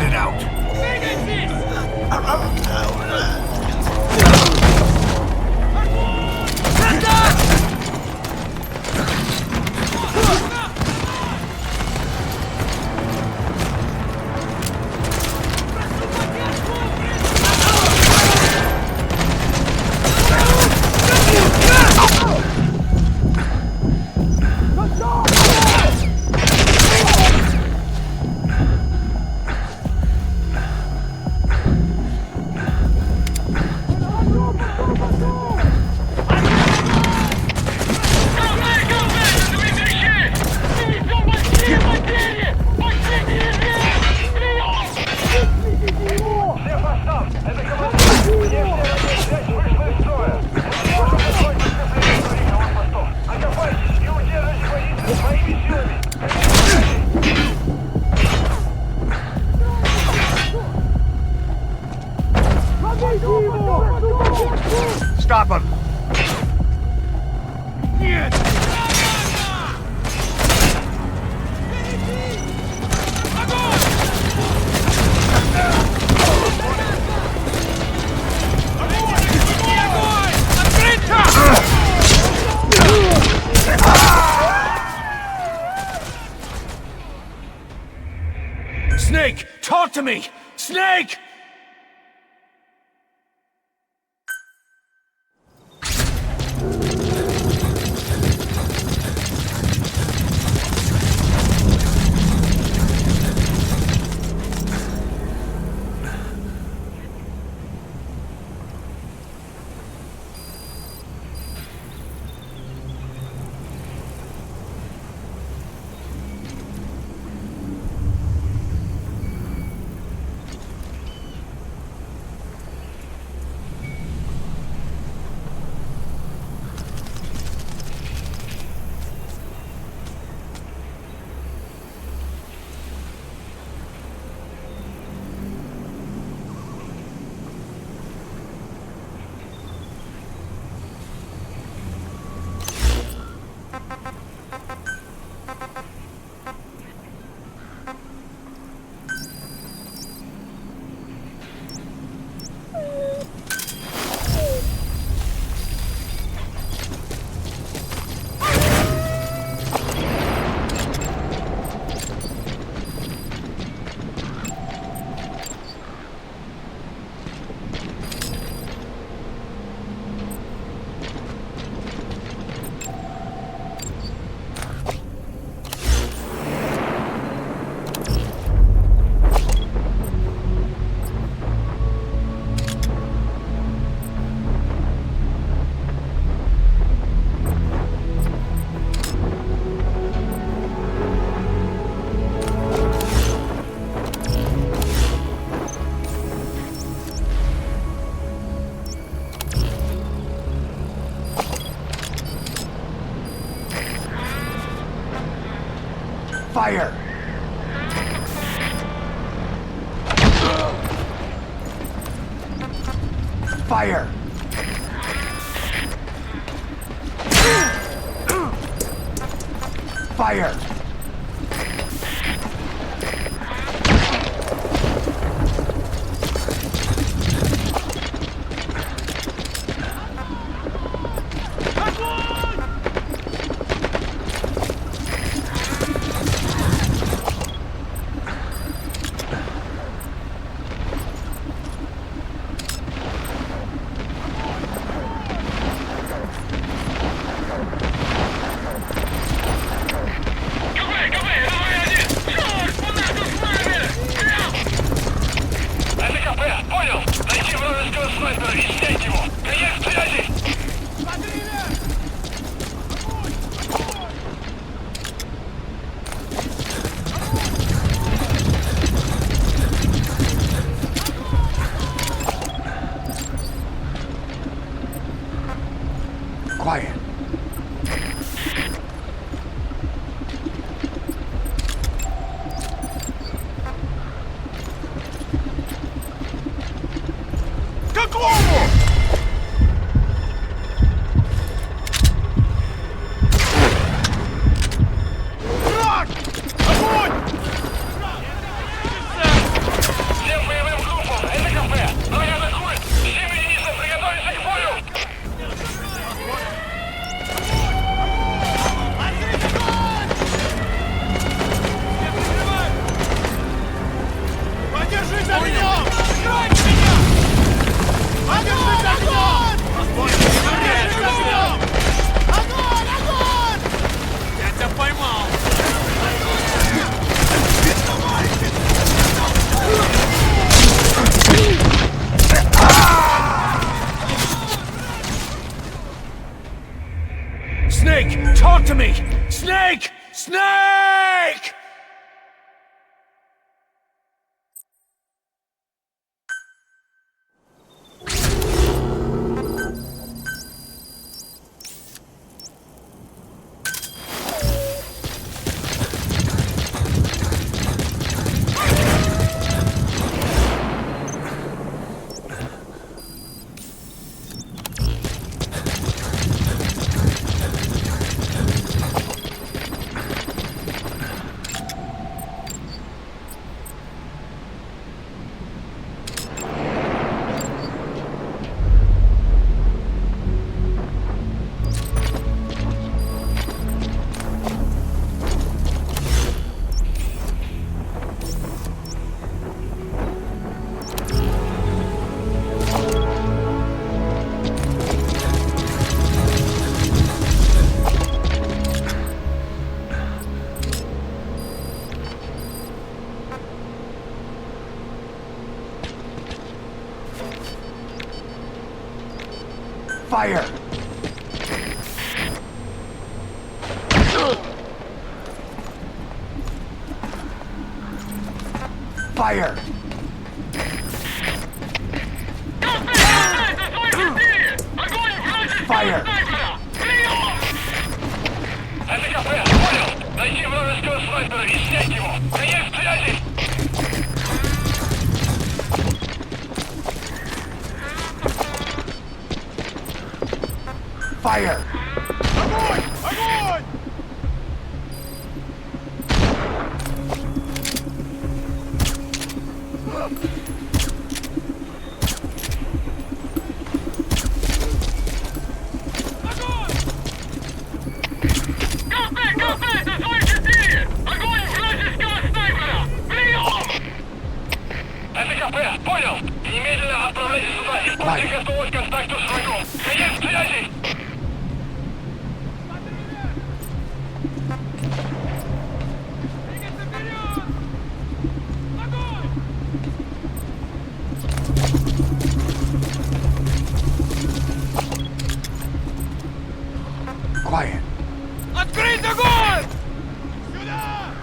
Speaker 12: it out.
Speaker 3: Stop him! Snake! Talk to me! Snake! Fire! Fire! Fire! talk to me! Snake! Snake!
Speaker 8: Fire! Fire! Fire!
Speaker 11: СКП, понял. Найти вражеского снайпера и снять его. Конец связи.
Speaker 8: Fire!
Speaker 3: Огонь! Огонь!
Speaker 11: СКП, понял. Немедленно отправляйся сюда и будьте готовы к контакту с врагом. Конец связи.
Speaker 8: Quiet.
Speaker 3: Открыть огонь! Сюда!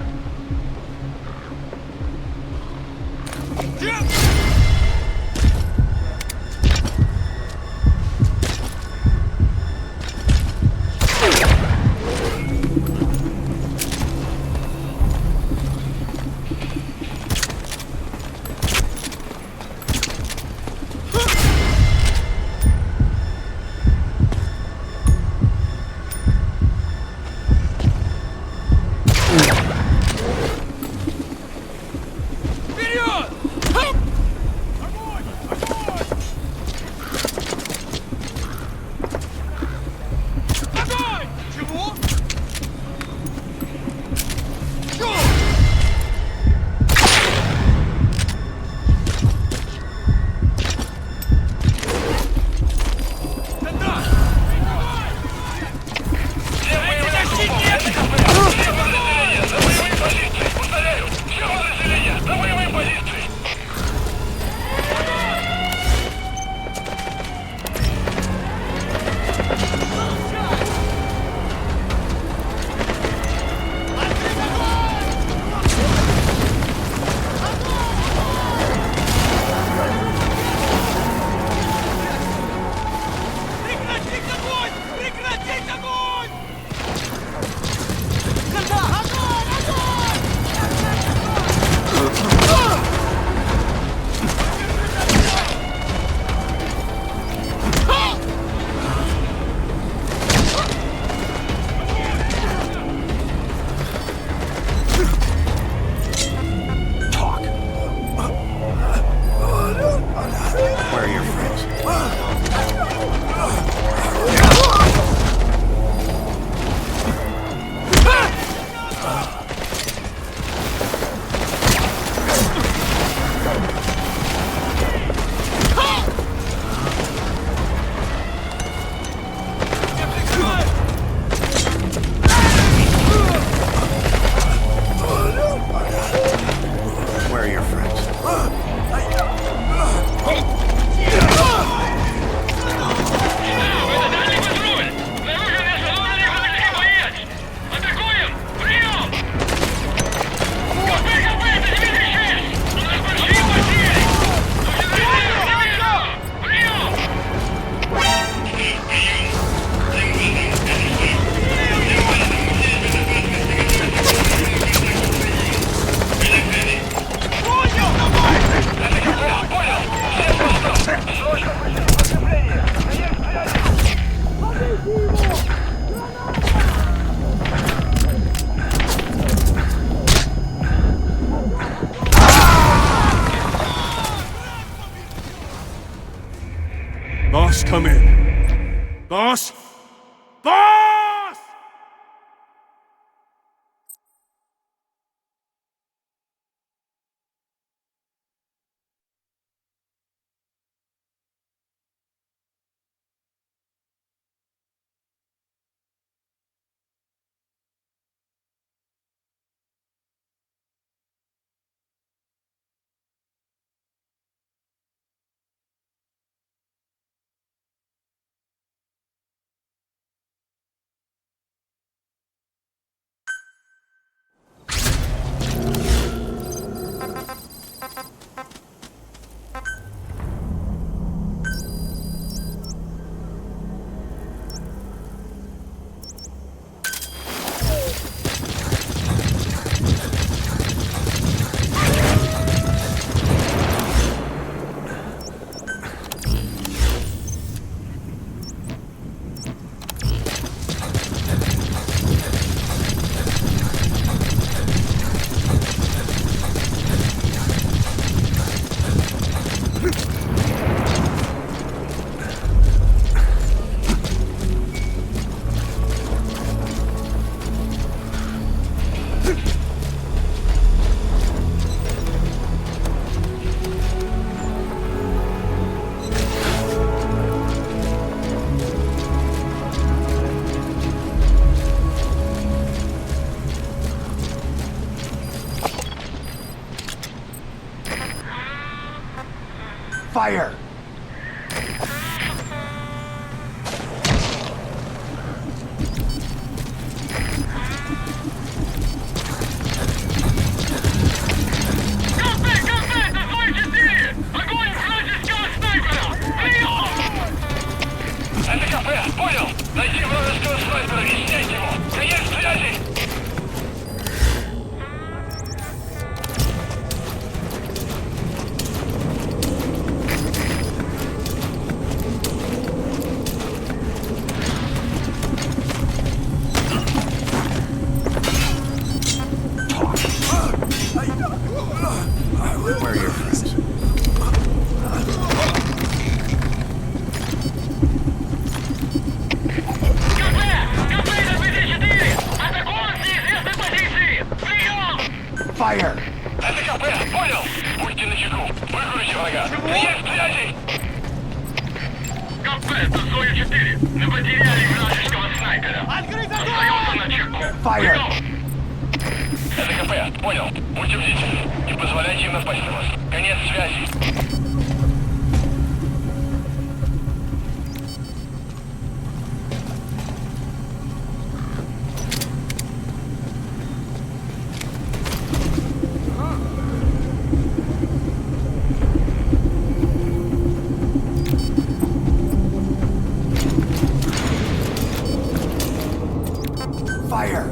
Speaker 12: come in. Boss? Boss!
Speaker 3: Fire!
Speaker 11: НТКП, понял! Найти вражеского снайпера и снять его! Конец связи!
Speaker 3: Where are your friends? Fire!
Speaker 11: НТКП, понял! Будьте начеку! Выкурите врага! Конец связи! КП, это Зоя 4! Мы потеряли вражеского снайпера! Остается начеку!
Speaker 3: Fire!
Speaker 11: НТКП, понял! Будьте бдительны! Не позволяйте им напасть на вас! Конец связи!
Speaker 3: Fire!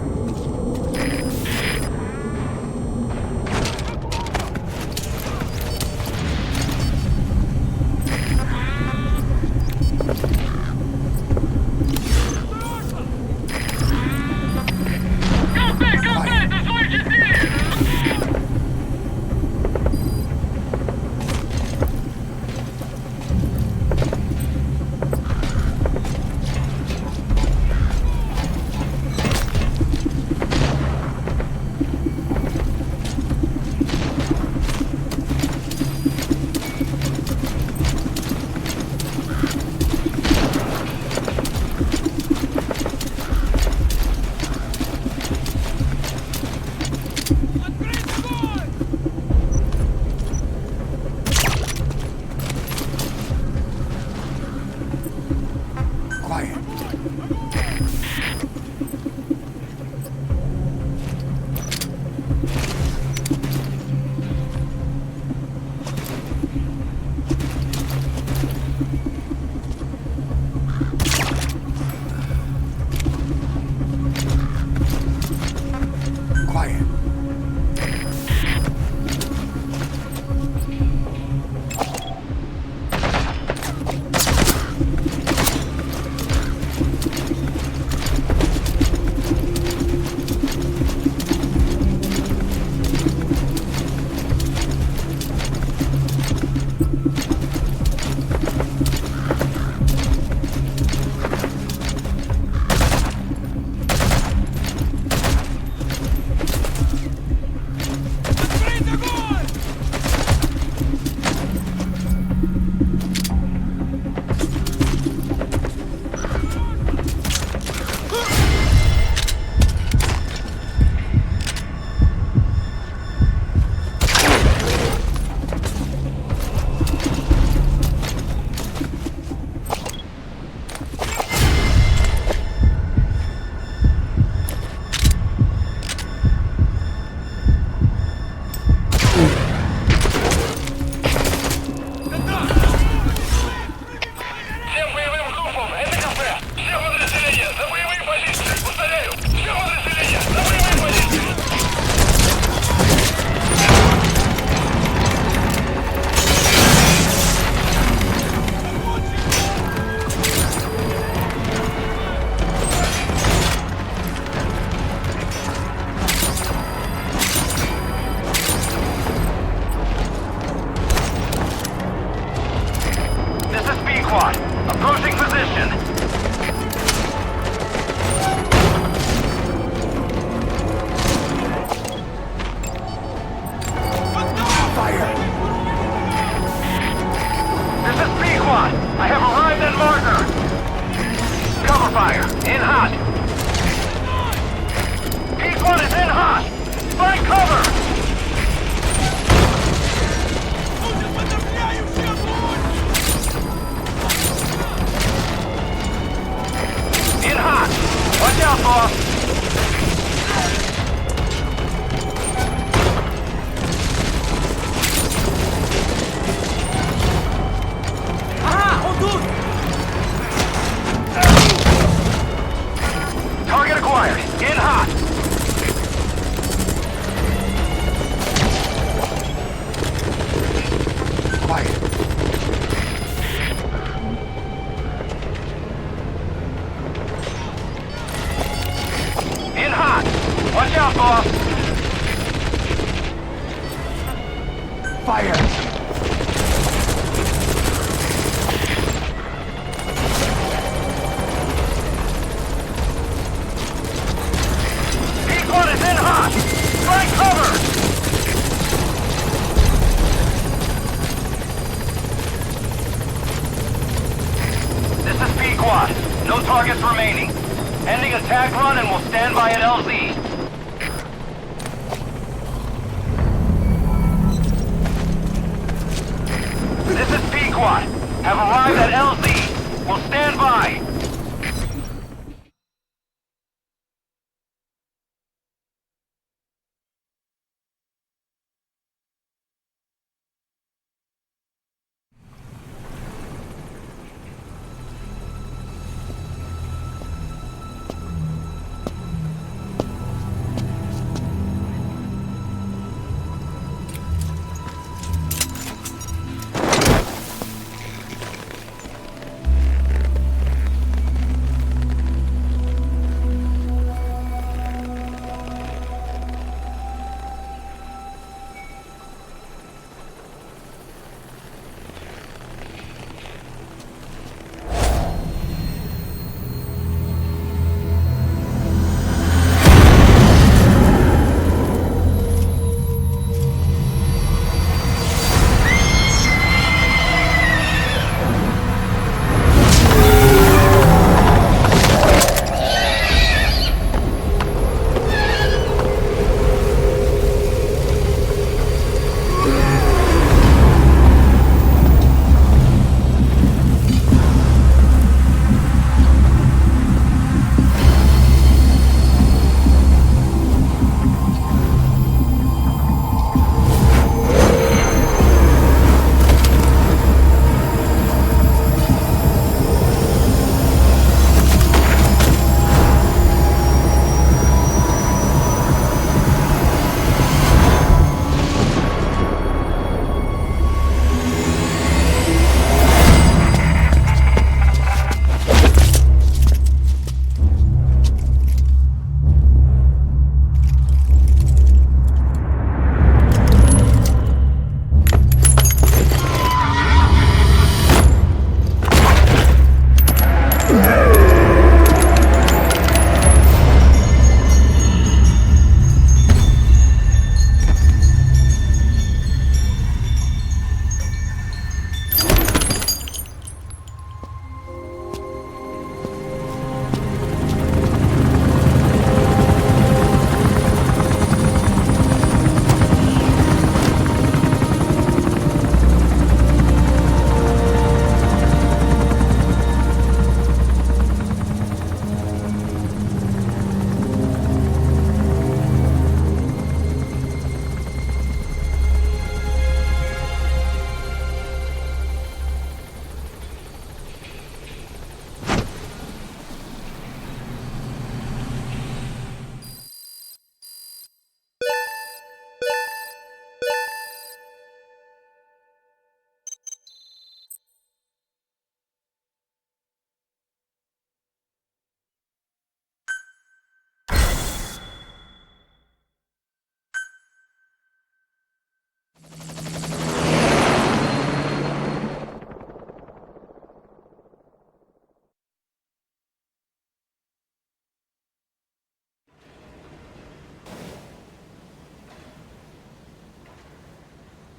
Speaker 1: Watch out, boss!
Speaker 3: Fire!
Speaker 1: P1 is in hot! Strike cover! This is P-Quad. No targets remaining. Ending attack run and we'll stand by at LZ. This is P-Quad. Have arrived at LZ. We'll stand by.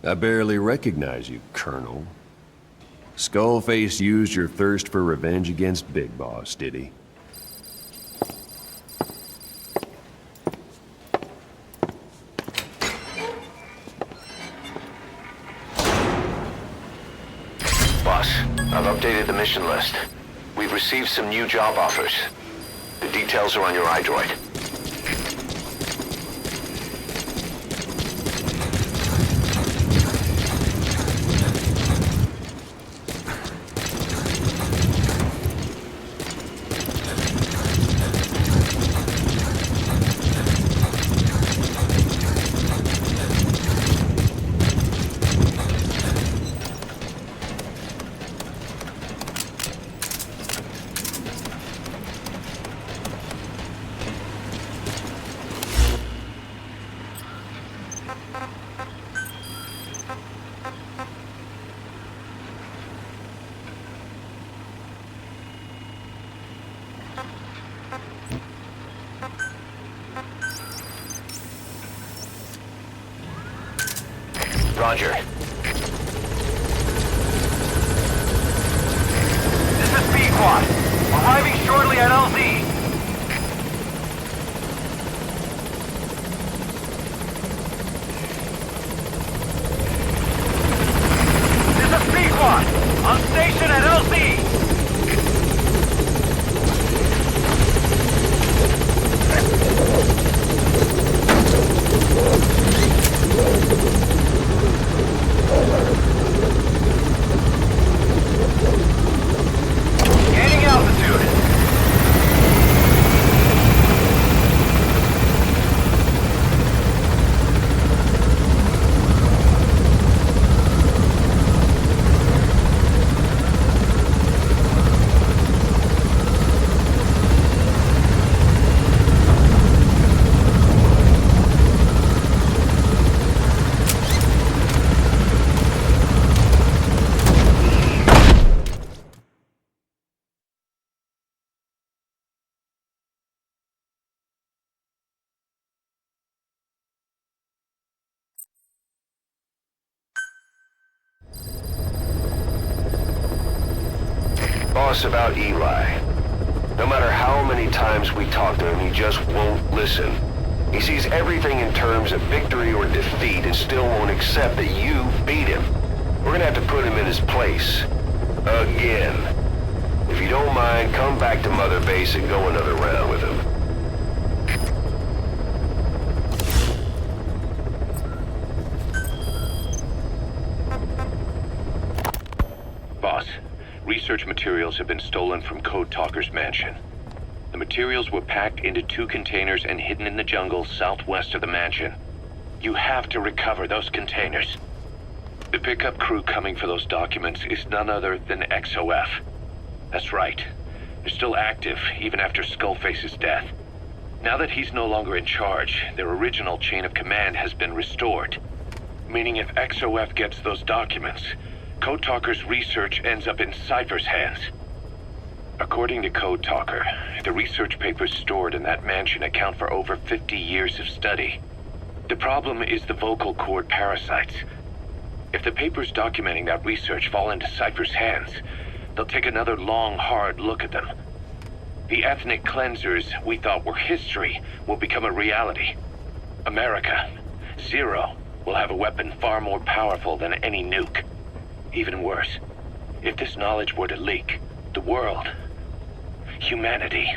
Speaker 5: I barely recognize you, Colonel. Skullface used your thirst for revenge against Big Boss, did he?
Speaker 1: Boss, I've updated the mission list. We've received some new job offers. The details are on your iDroid. Roger. This is B-Quad. Arriving shortly at LZ. This is B-Quad. On station at LZ. Gaining altitude.
Speaker 7: Boss, about Eli. No matter how many times we talk to him, he just won't listen. He sees everything in terms of victory or defeat and still won't accept that you beat him. We're gonna have to put him in his place. Again. If you don't mind, come back to Mother Base and go another round with him.
Speaker 14: Boss, research materials have been stolen from Code Talker's mansion. The materials were packed into 2 containers and hidden in the jungle southwest of the mansion. You have to recover those containers. The pickup crew coming for those documents is none other than XOF. That's right. They're still active, even after Skullface's death. Now that he's no longer in charge, their original chain of command has been restored. Meaning if XOF gets those documents, Code Talker's research ends up in Cypher's hands. According to Code Talker, the research papers stored in that mansion account for over 50 years of study. The problem is the vocal cord parasites. If the papers documenting that research fall into Cypher's hands, they'll take another long, hard look at them. The ethnic cleansers we thought were history will become a reality. America, Zero, will have a weapon far more powerful than any nuke. Even worse, if this knowledge were to leak, the world, humanity,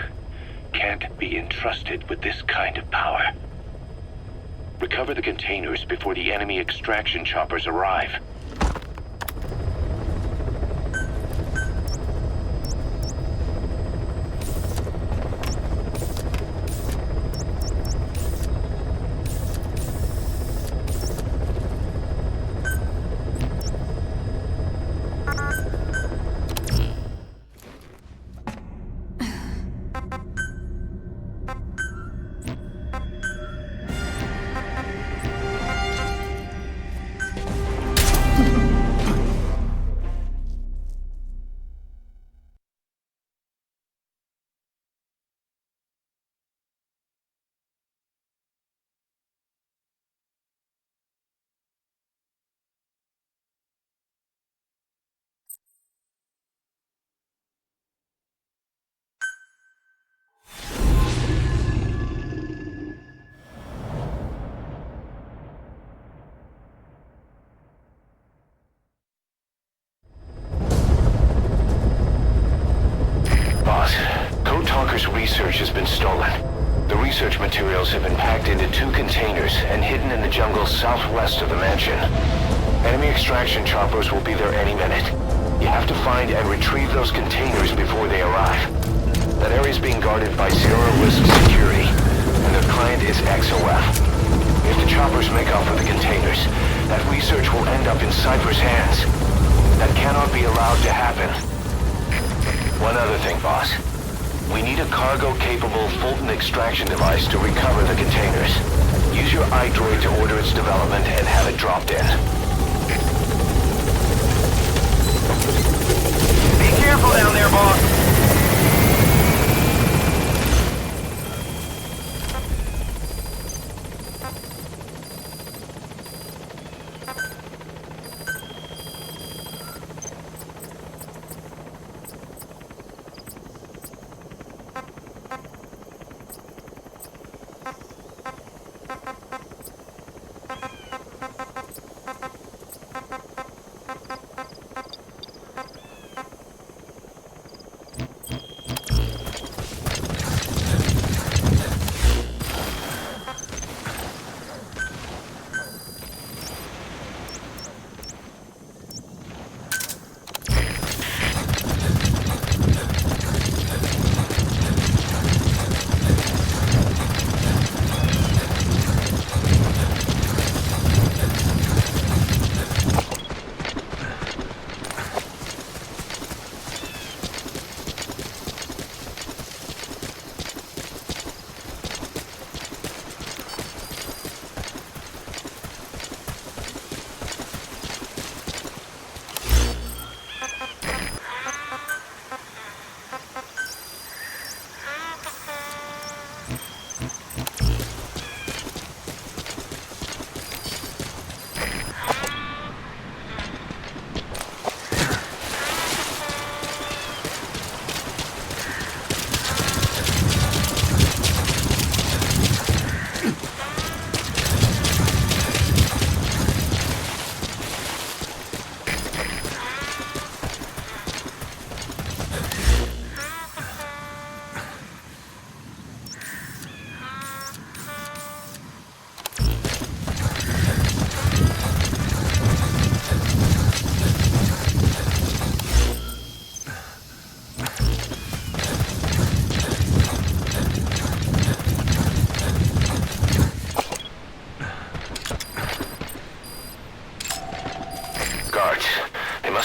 Speaker 14: can't be entrusted with this kind of power. Recover the containers before the enemy extraction choppers arrive.
Speaker 1: Research has been stolen. The research materials have been packed into 2 containers and hidden in the jungle southwest of the mansion. Enemy extraction choppers will be there any minute. You have to find and retrieve those containers before they arrive. That area is being guarded by zero-risk security, and their client is XOF. If the choppers make off with the containers, that research will end up in Cypher's hands. That cannot be allowed to happen. One other thing, boss. We need a cargo-capable Fulton extraction device to recover the containers. Use use your iDroid to order its development and have it dropped in.
Speaker 6: Be careful down there, boss.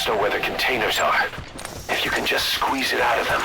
Speaker 1: Know where the containers are. If you can just squeeze it out of them.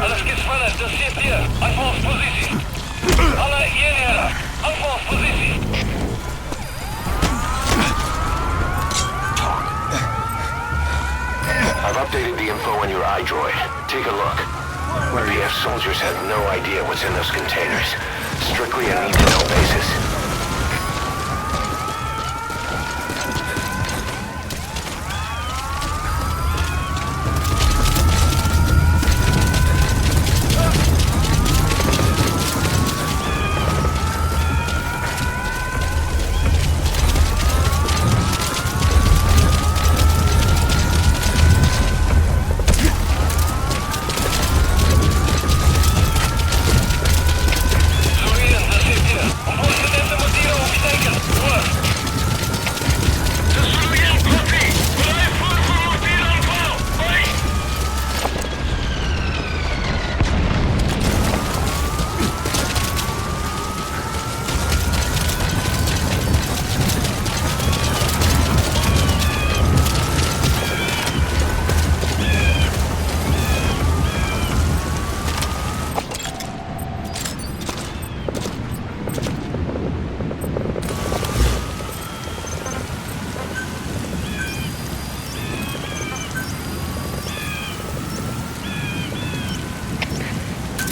Speaker 11: Alles gespannt, das seht ihr. Anfangspositie. Alle hierher. Anfangspositie.
Speaker 1: I've updated the info on your iDroid. Take a look. PF soldiers have no idea what's in those containers. Strictly a need-to-know basis.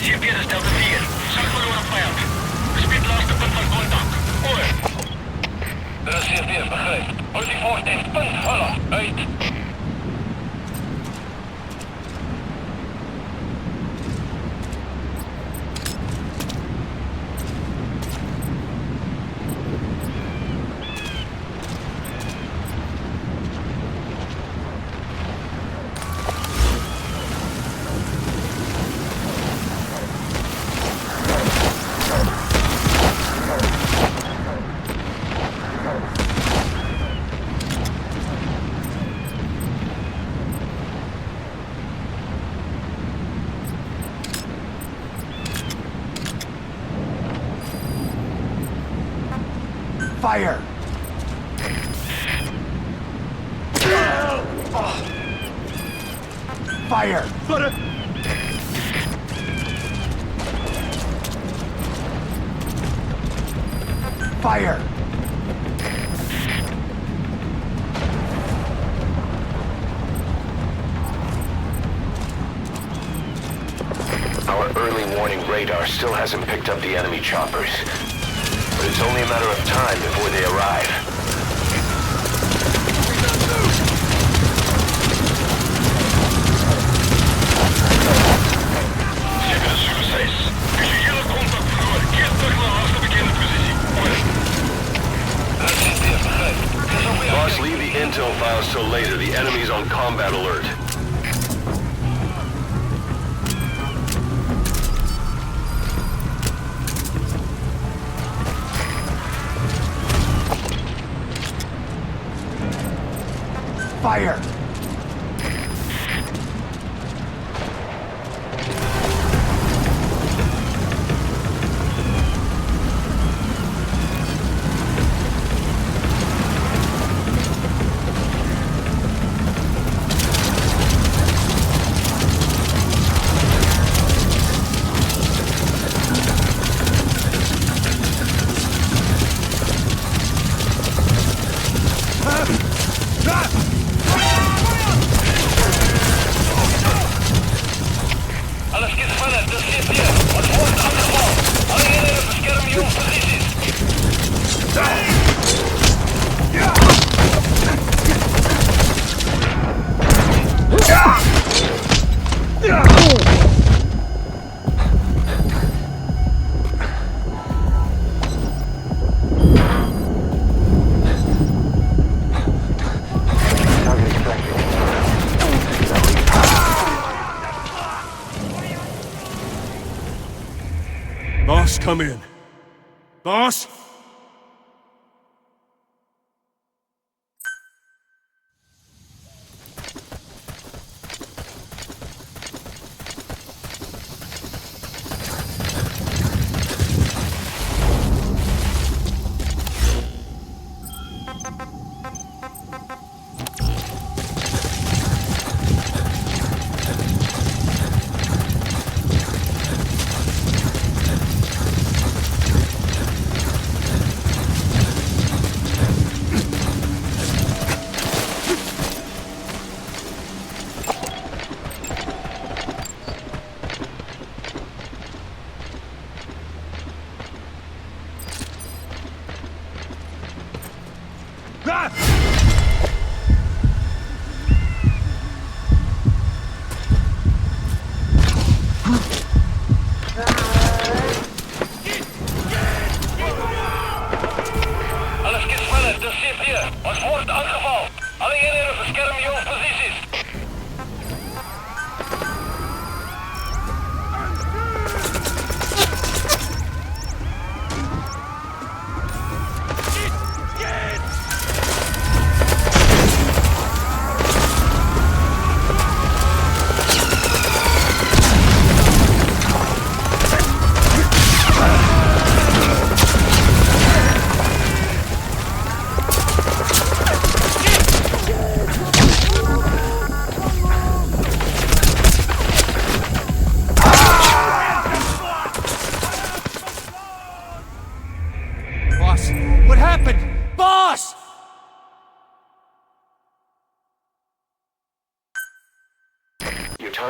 Speaker 11: GPS Delta 4. Sal verloren vijand. Speed laatste punt van contact. Oor. Dit is GPS, begrijp. Hou die voorstel. Punt, holla. Uit.
Speaker 3: Fire! Fire! Fire!
Speaker 1: Our early warning radar still hasn't picked up the enemy choppers. But it's only a matter of time before they arrive.
Speaker 11: Zeker succes. Visuele contact verloren. Keer terug naar laatste bekende positie.
Speaker 7: Boss, leave the intel files till later. The enemy's on combat alert.
Speaker 3: Fire!
Speaker 11: Alles geht verder, das steht hier. Und holt an der Wall. Alle Jäger beschermen Jungs posities.
Speaker 17: Boss, come in. Boss?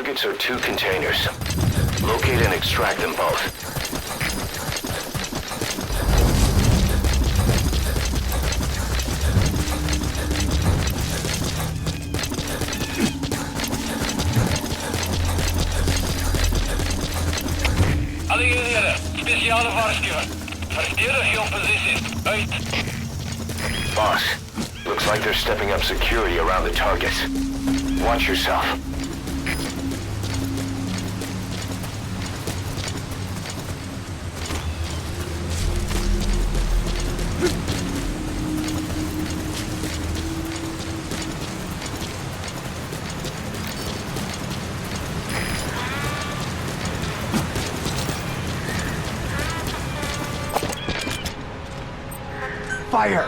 Speaker 1: targets are 2 containers. Locate and extract them both.
Speaker 11: Alle eenhede, speciale waarschuwing. Verdedig jouw posities. Uit.
Speaker 1: Boss, looks like they're stepping up security around the targets. Watch yourself.
Speaker 3: Fire!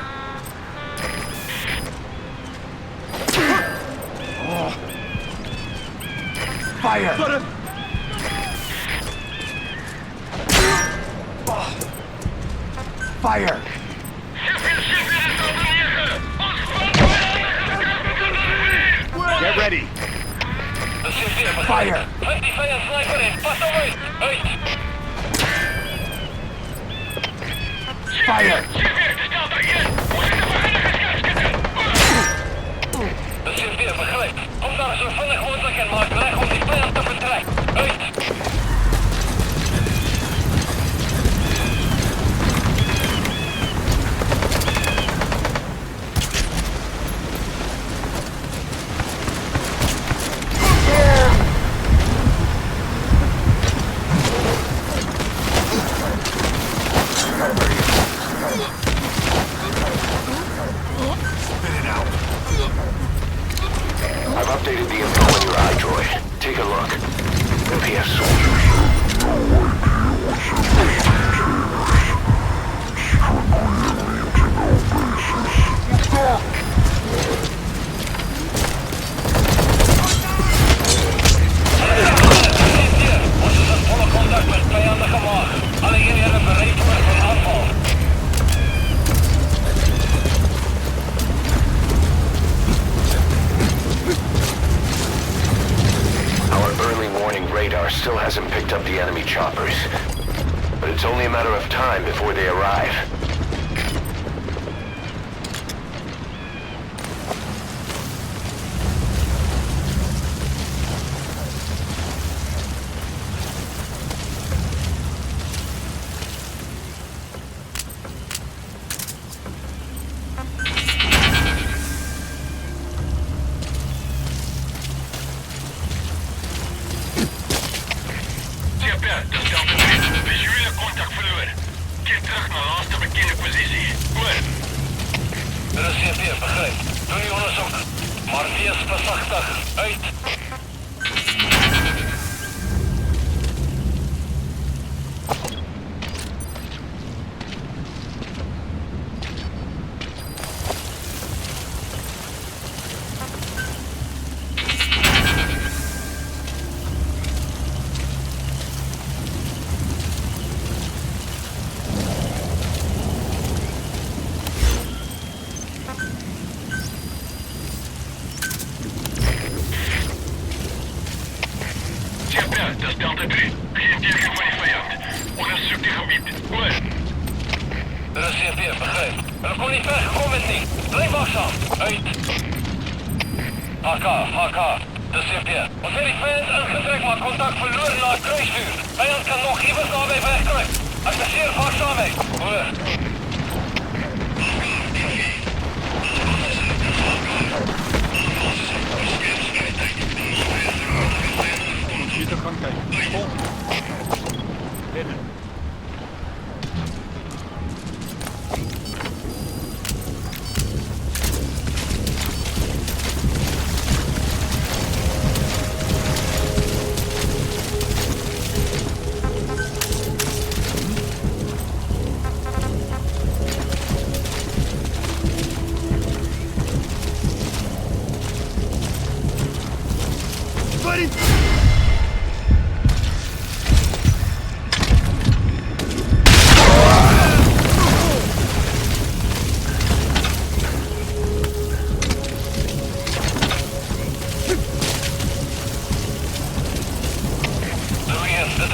Speaker 3: Fire! Fire! Get ready! Fire! Fire!
Speaker 11: De CFD begrijpt. Kom daar zo veilig mogelijk en maak weg om die vijand te vertrekken. Uit!
Speaker 1: I've updated the info on your iDroid. Take a look. PS soldiers.
Speaker 11: Ons is in volle contact met vijandige maag. Alle eenhede bereid voor aanval.
Speaker 1: Our early warning radar still hasn't picked up the enemy choppers. But it's only a matter of time before they arrive.
Speaker 11: Visuele contact verloren. Keer terug naar laatste bekende positie. Oor. De CFD begrijp. Doe je onderzoek. Maar wees verzachtdag. Uit. Dat is Delta 3. Geen teken van die vijand. Onderzoek die gebied. Oor. De CFD begrijp. We komen niet ver gekomen niet. Blijf wachtzaam. Uit. HK. De CFD. Ons zijn die vijand ingetrekt, maar contact verloren na het kruisvuur. Vijand kan nog even daarbij wegkomen. Adviseer wachtzaamheid. Oor.
Speaker 10: Gaan kijken. Kom. Binnen.
Speaker 3: Buddy!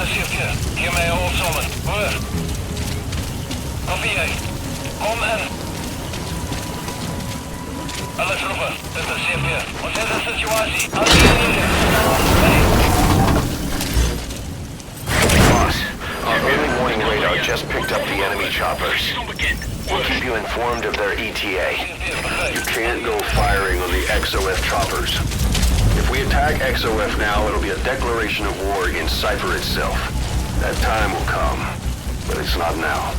Speaker 11: cirkelen. Hiermee opzommen. Hoor. Kopieer. Kom en... Alles roepen. Dit is cirkelen. Wat is de situatie? Als
Speaker 1: Boss, our early morning radar just picked up the enemy choppers. We'll keep you informed of their ETA.
Speaker 7: You can't go firing on the XOF choppers. If we attack XOF now, it'll be a declaration of war against Cypher itself. That time will come, but it's not now.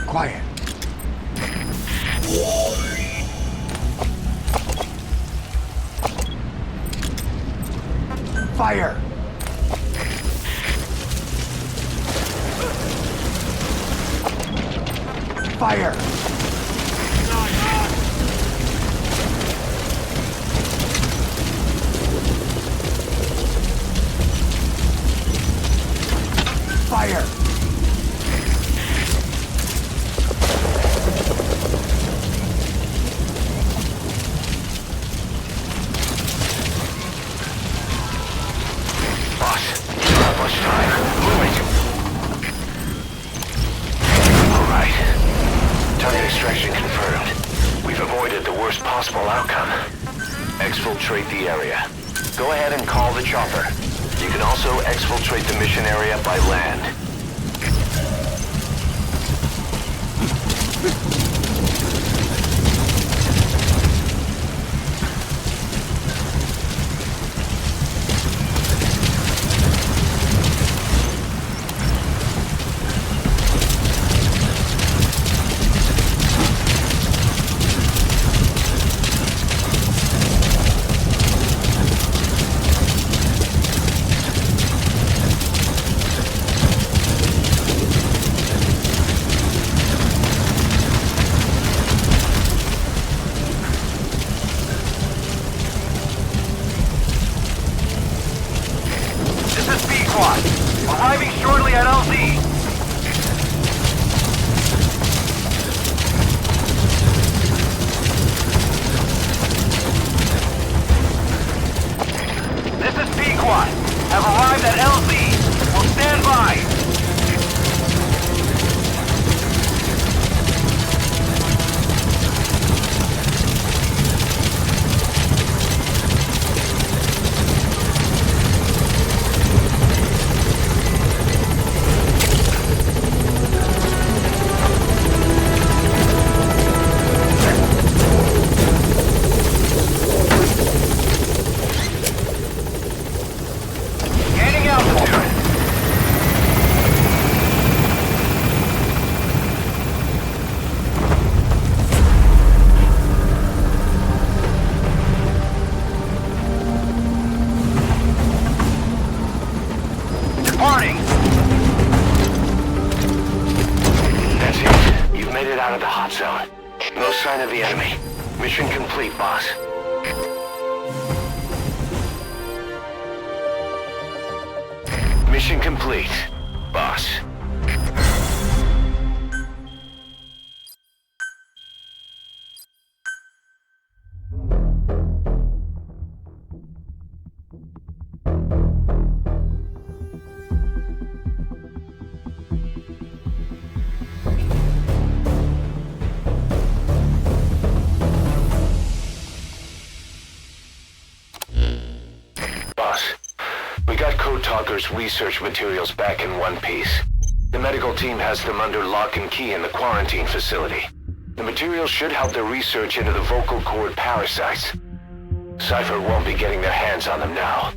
Speaker 3: Quiet. Fire! Fire! Fire!
Speaker 1: Possible outcome. Exfiltrate the area. Go ahead and call the chopper. You can also exfiltrate the mission area by land.
Speaker 11: Arriving shortly at LZ. This is Pequod. Have arrived at LZ. Will stand by.
Speaker 1: That's it. You've made it out of the hot zone. No sign of the enemy. Mission complete, boss. Mission complete, boss. Boss, Code Talker's research materials back in one piece. The medical team has them under lock and key in the quarantine facility. The materials should help their research into the vocal cord parasites. Cypher won't be getting their hands on them now.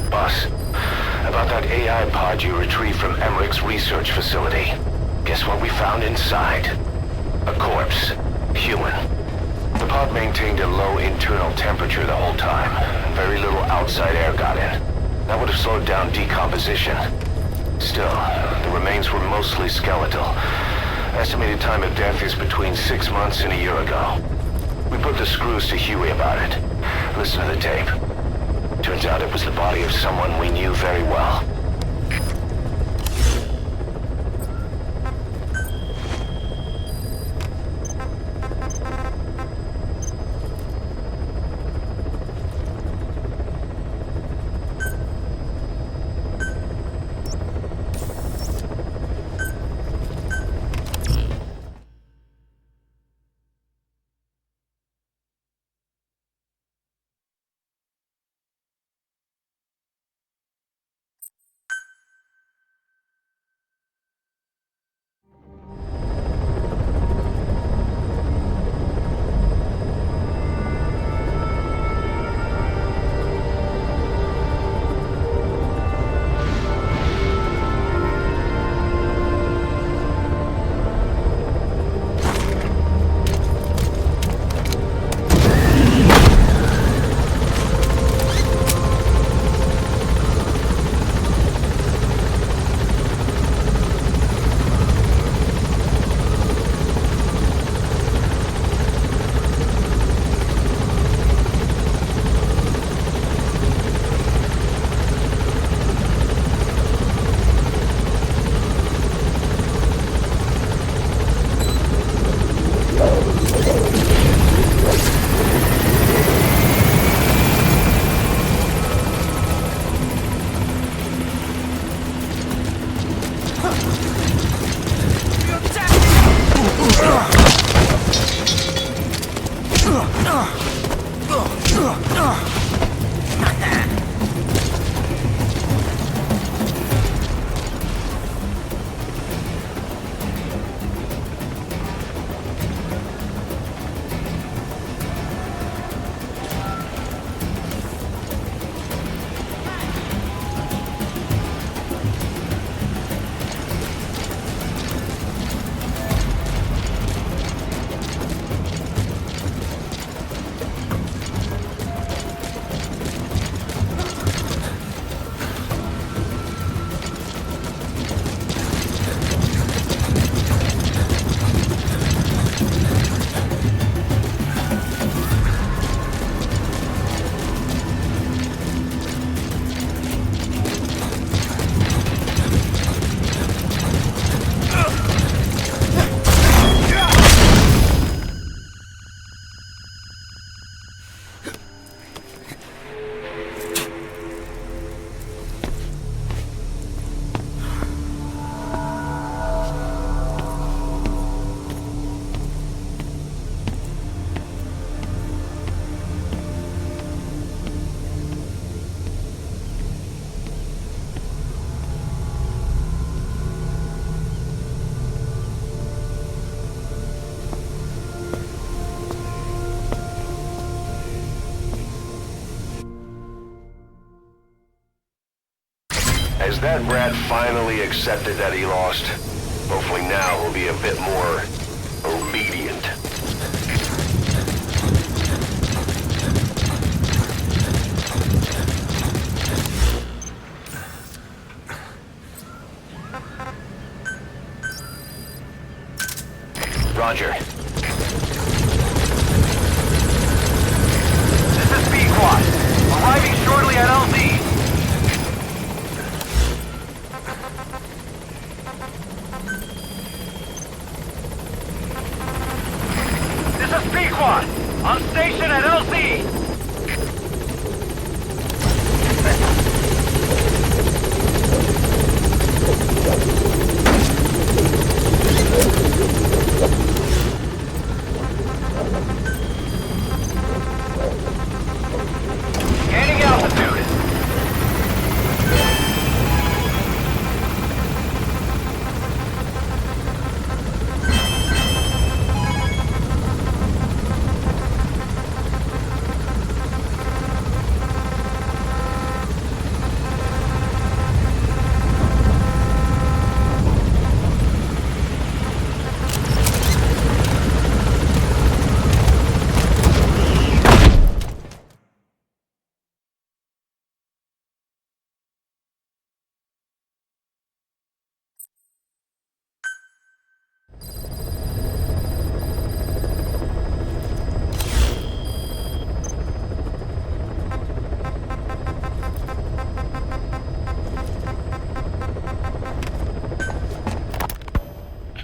Speaker 1: Boss, about that AI pod you retrieved from Emmerich's research facility. Guess what we found inside? A corpse. Human. The pod maintained a low internal temperature the whole time, and very little outside air got in. That would have slowed down decomposition. Still, the remains were mostly skeletal. Estimated time of death is between 6 months and a year ago. We put the screws to Huey about it. Listen to the tape. Turns out it was the body of someone we knew very well. Has that rat finally accepted that he lost? Hopefully now he'll be a bit more obedient. Roger.
Speaker 18: This is B-Quad. Arriving shortly at LZ. squad! On station at LZ! Gaining altitude.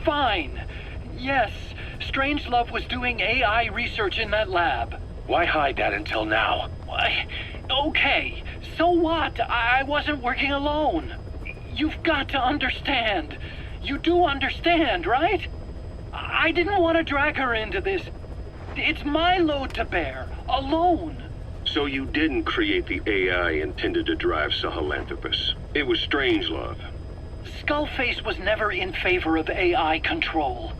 Speaker 6: Fine. Yes, Strangelove was doing AI research in that lab.
Speaker 15: Why hide that until now?
Speaker 6: Why? Okay, so what? I wasn't working alone. You've got to understand. You do understand, right? I didn't want to drag her into this. It's my load to bear, alone.
Speaker 15: So you didn't create the AI intended to drive Sahelanthropus. It was Strangelove.
Speaker 6: Skullface was never in favor of AI control.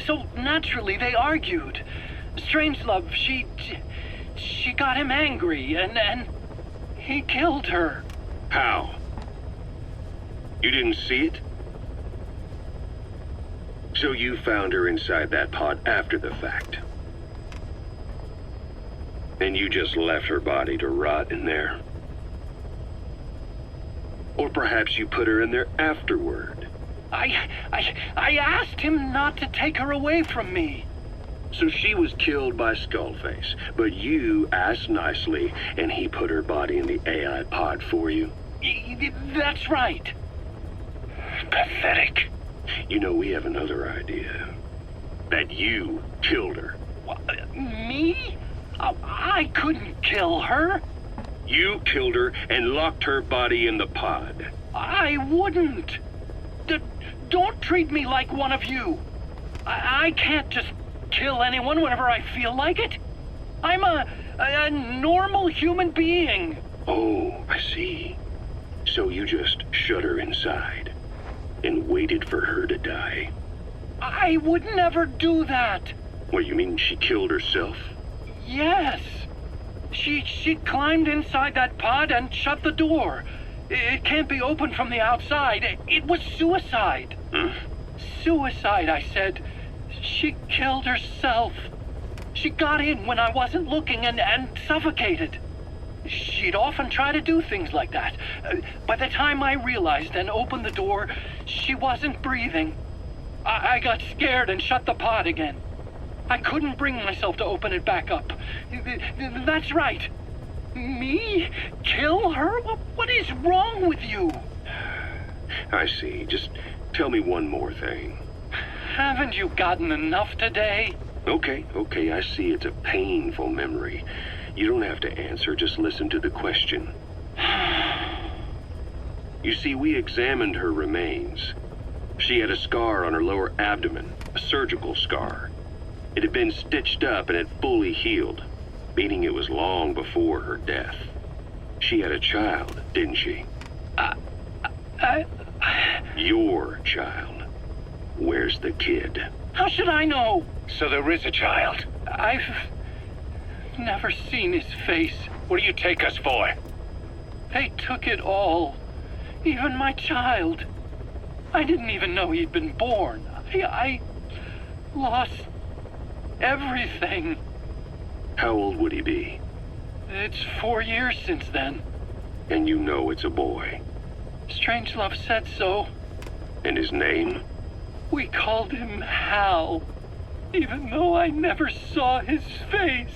Speaker 6: So naturally they argued. Strangelove, she got him angry and he killed her.
Speaker 15: How? You didn't see it? So you found her inside that pod after the fact. And you just left her body to rot in there. Or perhaps you put her in there afterward.
Speaker 6: I asked him not to take her away from me.
Speaker 15: So she was killed by Skullface, but you asked nicely, and he put her body in the AI pod for you?
Speaker 6: That's right.
Speaker 15: Pathetic. You know, we have another idea. That you killed her.
Speaker 6: Me? I couldn't kill her.
Speaker 15: You killed her and locked her body in the pod.
Speaker 6: I wouldn't. Don't treat me like one of you. I can't just kill anyone whenever I feel like it. I'm a normal human being.
Speaker 15: Oh, I see. So you just shut her inside and waited for her to die.
Speaker 6: I would never do that.
Speaker 15: What, you mean she killed herself?
Speaker 6: Yes. She climbed inside that pod and shut the door. It can't be opened from the outside. It was suicide. Suicide, I said. She killed herself. She got in when I wasn't looking and suffocated. She'd often try to do things like that. By the time I realized and opened the door, she wasn't breathing. I got scared and shut the pod again. I couldn't bring myself to open it back up. That's right. Me? Kill her? What is wrong with you?
Speaker 15: I see. Just tell me one more thing.
Speaker 6: Haven't you gotten enough today?
Speaker 15: Okay, I see it's a painful memory. You don't have to answer, just listen to the question. You see, we examined her remains. She had a scar on her lower abdomen, a surgical scar. It had been stitched up and had fully healed, meaning it was long before her death. She had a child, didn't she? Your child. Where's the kid?
Speaker 6: How should I know?
Speaker 15: So there is a child.
Speaker 6: I've never seen his face.
Speaker 15: What do you take us for?
Speaker 6: They took it all. Even my child. I didn't even know he'd been born. I lost everything.
Speaker 15: How old would he be?
Speaker 6: It's 4 years since then.
Speaker 15: And you know it's a boy.
Speaker 6: Strangelove said so.
Speaker 15: And his name?
Speaker 6: We called him Hal, even though I never saw his face.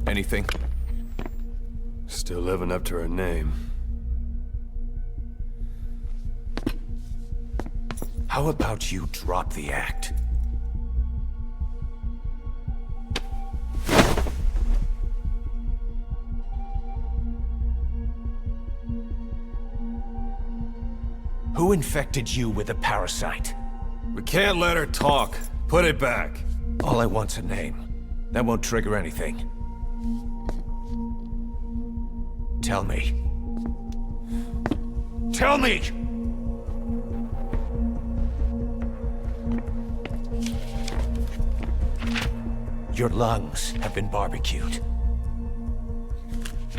Speaker 4: Anything?
Speaker 5: Still living up to her name.
Speaker 1: How about you drop the act? Who infected you with a parasite?
Speaker 4: We can't let her talk. Put it back.
Speaker 1: All I want's a name. That won't trigger anything. Tell me. Tell me! Your lungs have been barbecued.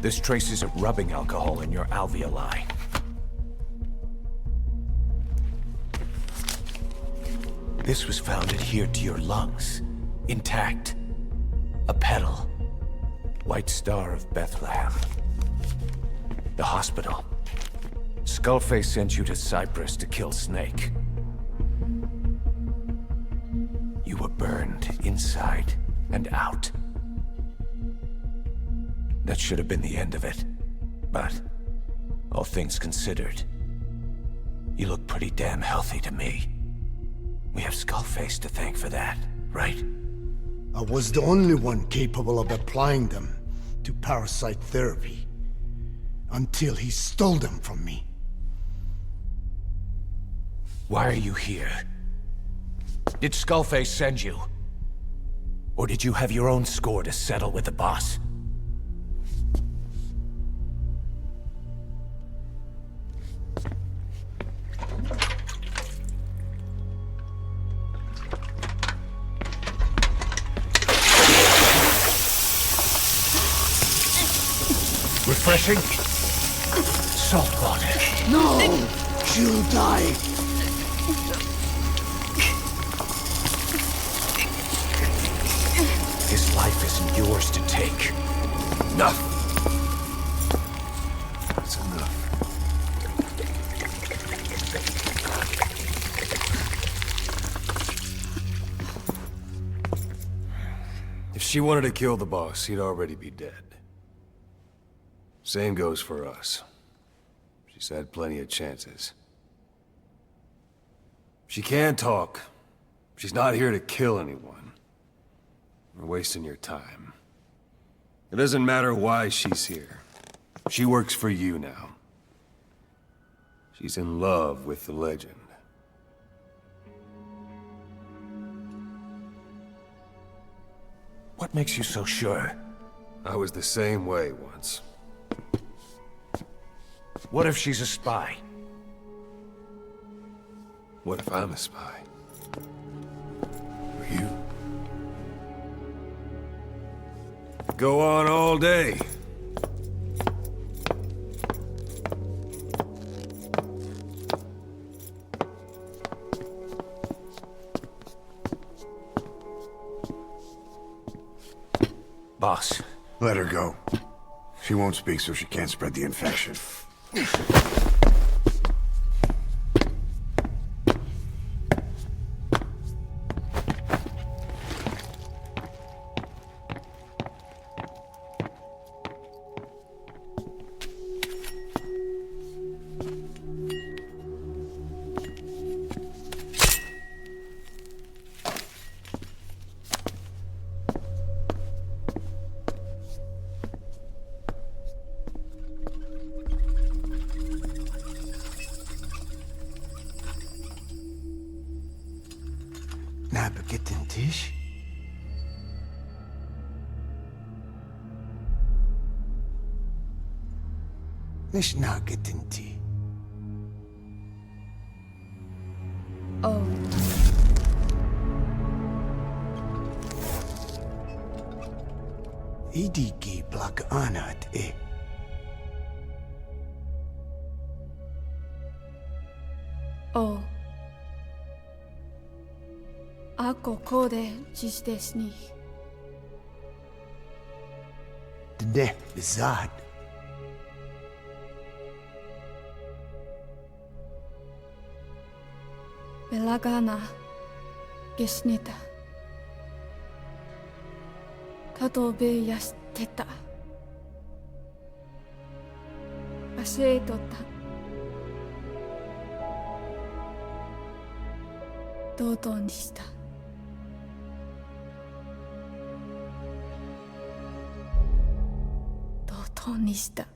Speaker 1: There's traces of rubbing alcohol in your alveoli. This was found adhered to your lungs, intact. A petal. White Star of Bethlehem. The hospital. Skullface sent you to Cyprus to kill Snake. You were burned inside and out. That should have been the end of it. But, all things considered, you look pretty damn healthy to me. We have Skullface to thank for that, right?
Speaker 8: I was the only one capable of applying them to parasite therapy. Until he stole them from me.
Speaker 1: Why are you here? Did Skullface send you? Or did you have your own score to settle with the boss? Refreshing? Salt water.
Speaker 8: No! She'll die!
Speaker 1: His life isn't yours to take. Enough!
Speaker 5: That's enough. If she wanted to kill the boss, he'd already be dead. Same goes for us. She's had plenty of chances. She can't talk. She's not here to kill anyone. We're wasting your time. It doesn't matter why she's here. She works for you now. She's in love with the legend.
Speaker 1: What makes you so sure?
Speaker 5: I was the same way once.
Speaker 1: What if she's a spy?
Speaker 5: What if I'm a spy? Or you? Go on all day.
Speaker 1: Boss.
Speaker 19: Let her go. She won't speak, so she can't spread the infection.
Speaker 8: Nabegetten Tisch? Nicht nagetten Tee.
Speaker 20: Oh.
Speaker 8: Idiki plak anat e.
Speaker 20: Oh. Ako kode jisdes ni.
Speaker 8: Dne bizad.
Speaker 20: Belagana gesnita. Kato be yas てた。忘れとった。道頓にした。道頓にした。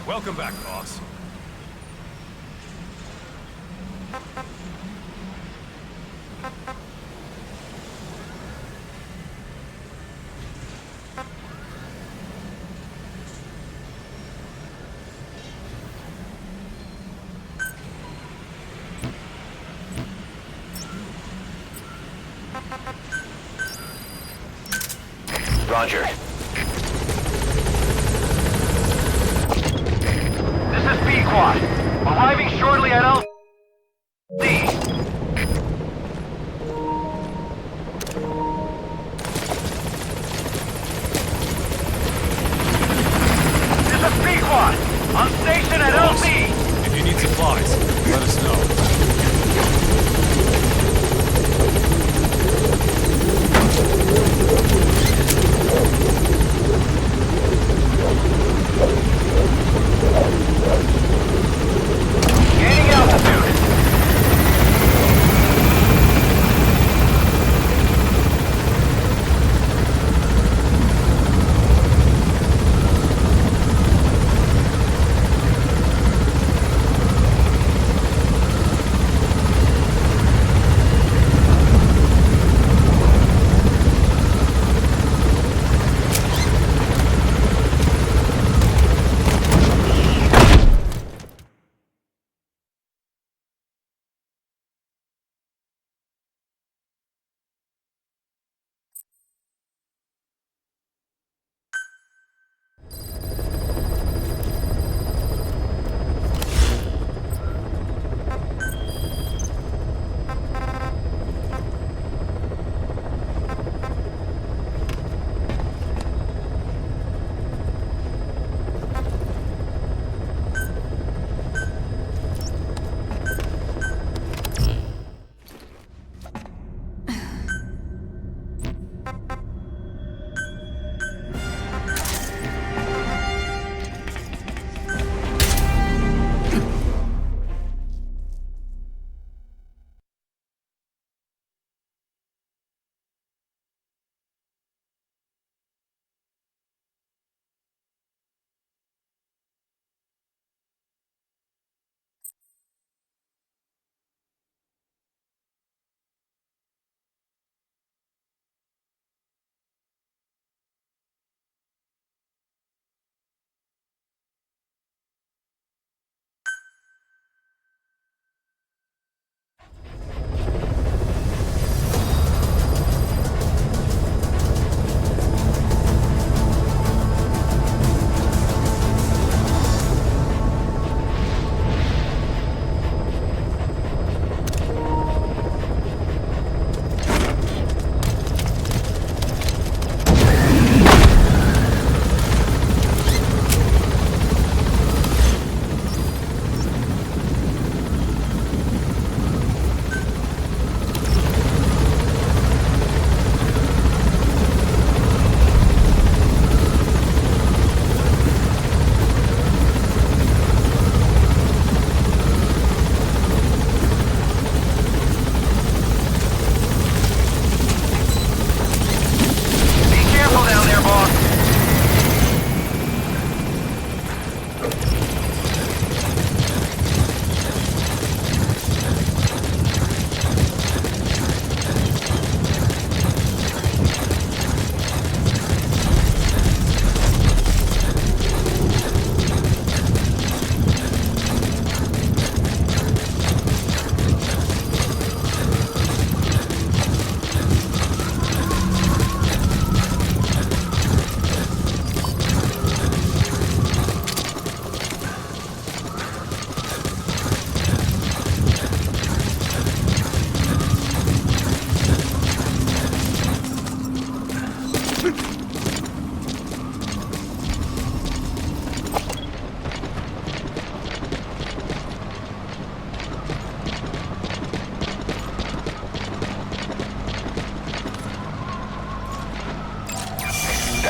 Speaker 17: Welcome back, boss.
Speaker 1: Roger.
Speaker 18: This is B-Quad. Arriving shortly at LZ. This is B-Quad. On station at LZ.
Speaker 4: If you need supplies, let us know.
Speaker 18: Gaining Alpha.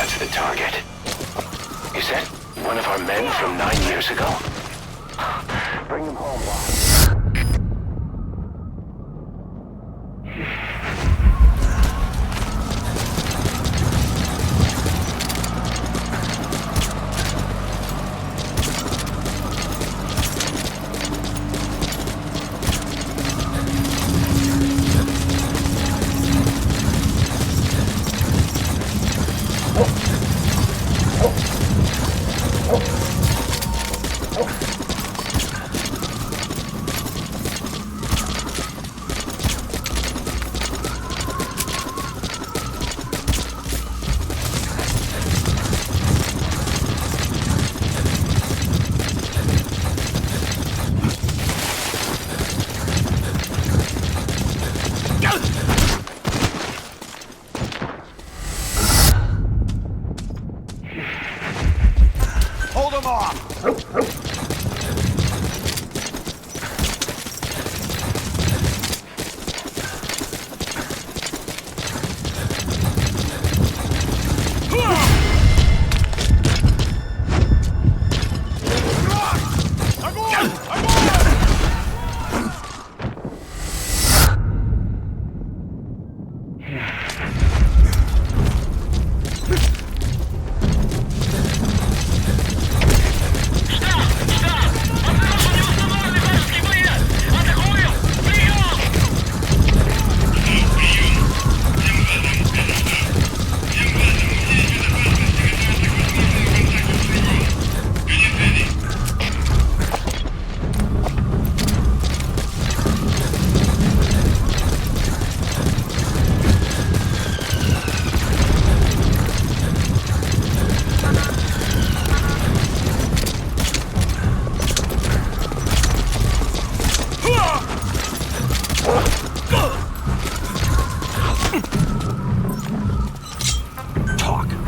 Speaker 1: That's the target. Is that one of our men from 9 years ago? Bring him home, boss.
Speaker 3: Hold him off!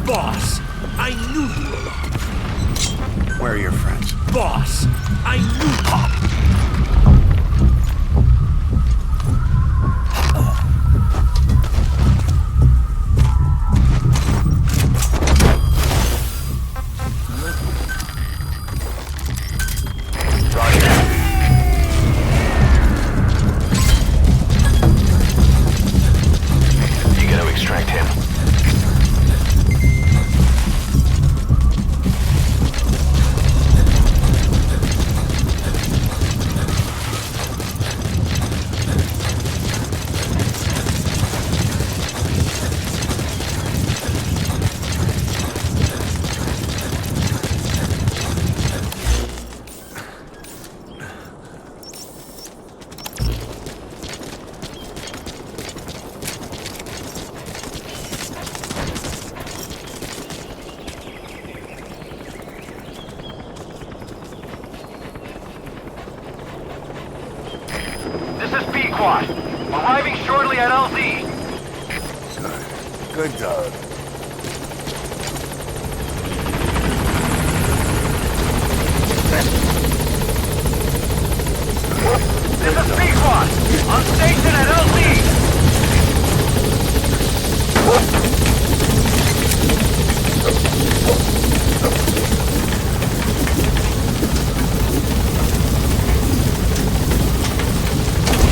Speaker 11: Boss, I knew you were wrong.
Speaker 19: Where are your friends?
Speaker 11: Boss, I knew...
Speaker 1: You gotta extract him.
Speaker 18: This is Pequod. Arriving shortly at LZ.
Speaker 19: Good dog.
Speaker 18: This is Pequod. On station at LZ.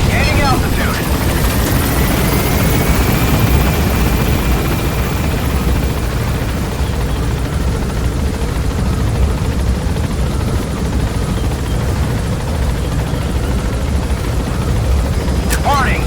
Speaker 18: Gaining altitude. Departing.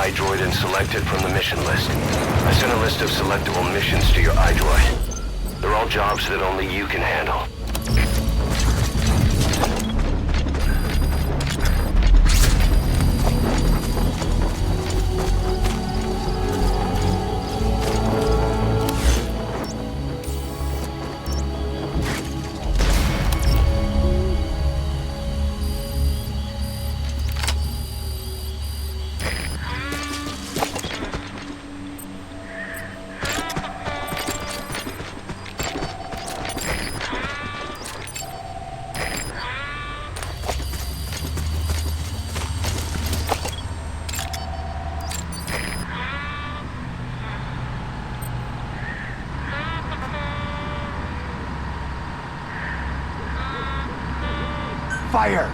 Speaker 1: iDroid and select it from the mission list. I sent a list of selectable missions to your iDroid. They're all jobs that only you can handle.
Speaker 3: Fire!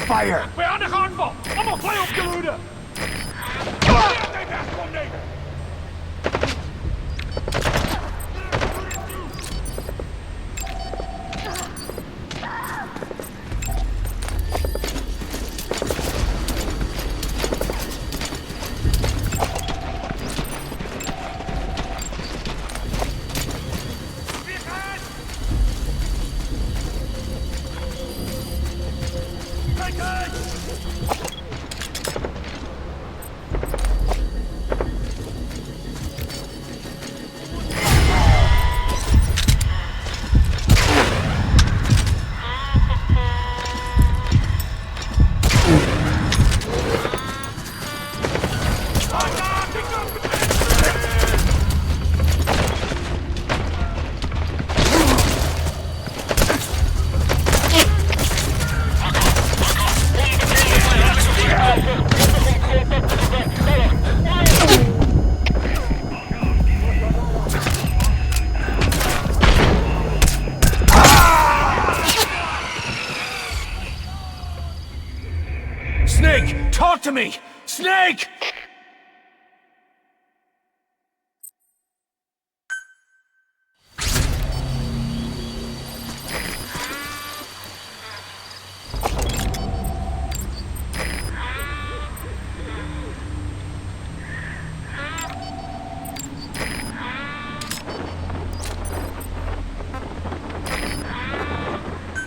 Speaker 3: Fire!
Speaker 11: Weer aan de aanval! Allemaal twee op de roede!
Speaker 3: Snake! Talk to me! Snake!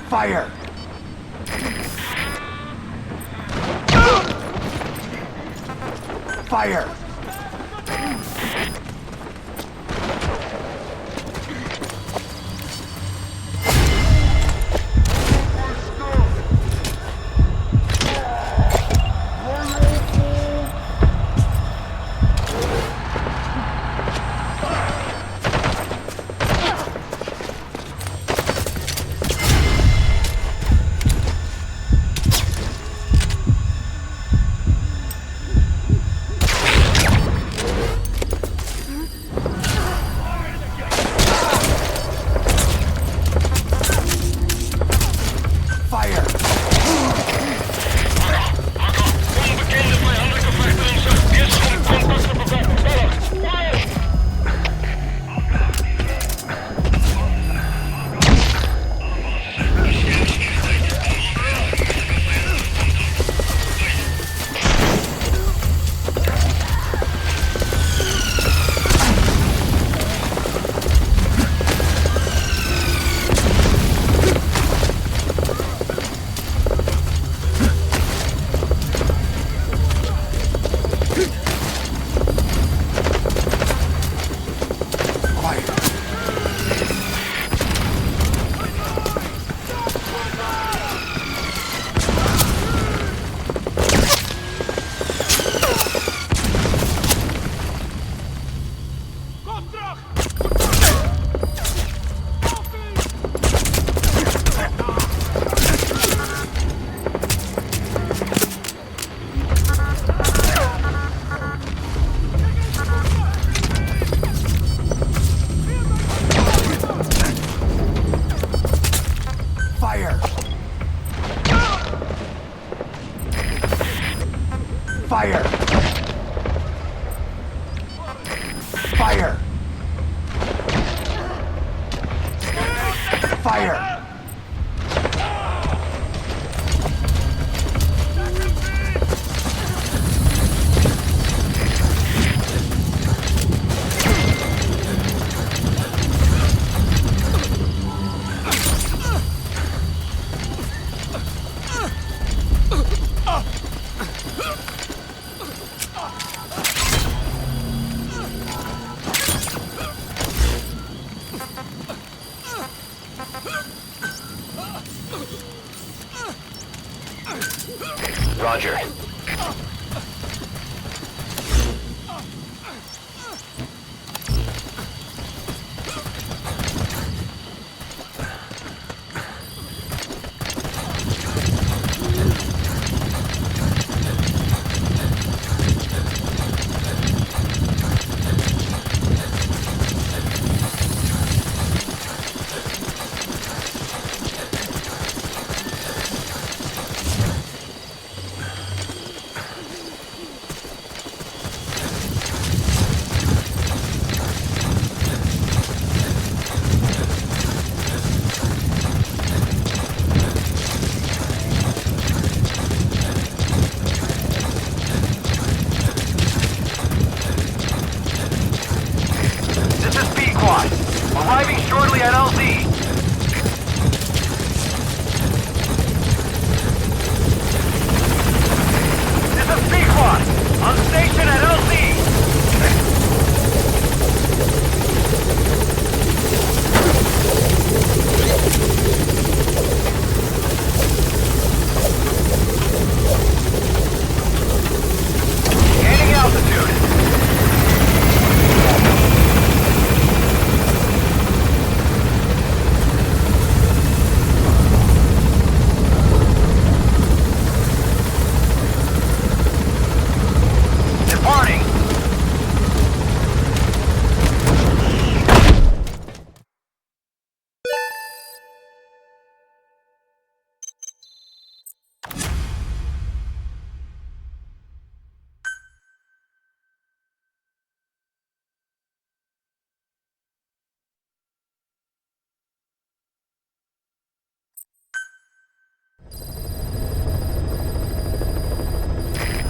Speaker 3: Fire! Fire! Fire! Fire! fire!
Speaker 1: Roger.
Speaker 18: Arriving shortly at LZ. This is P-Quad. On station at LZ. Gaining altitude.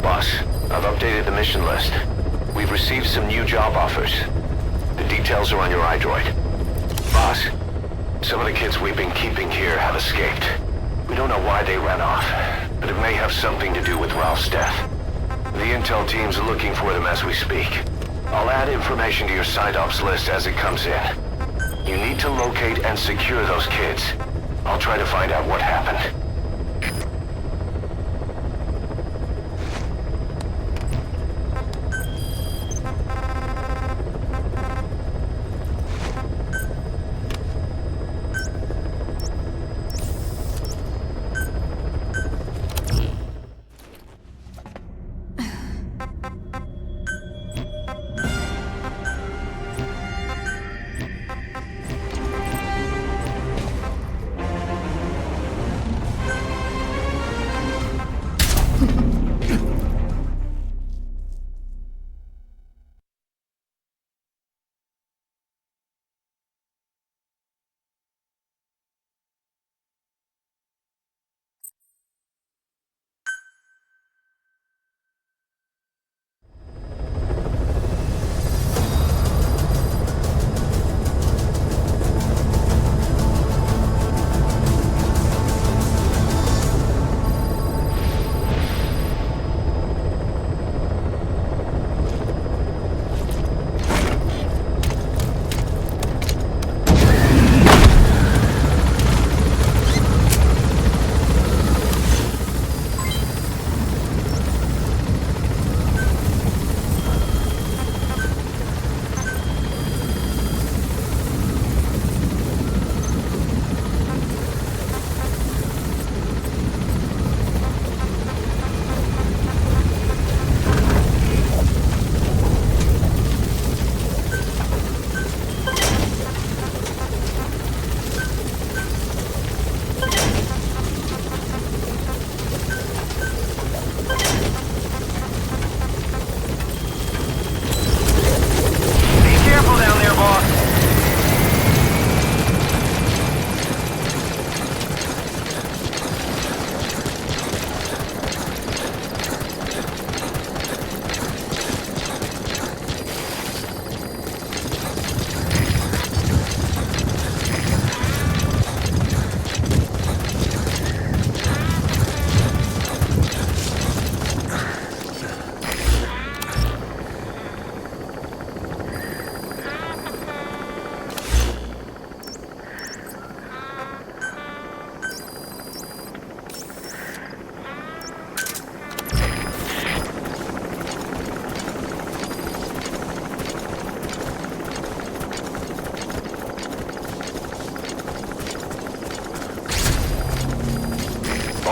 Speaker 1: Boss, I've updated the mission list. We've received some new job offers. The details are on your iDroid. Boss, some of the kids we've been keeping here have escaped. We don't know why they ran off, but it may have something to do with Ralph's death. The intel team's looking for them as we speak. I'll add information to your side ops list as it comes in. You need to locate and secure those kids. I'll try to find out what happened.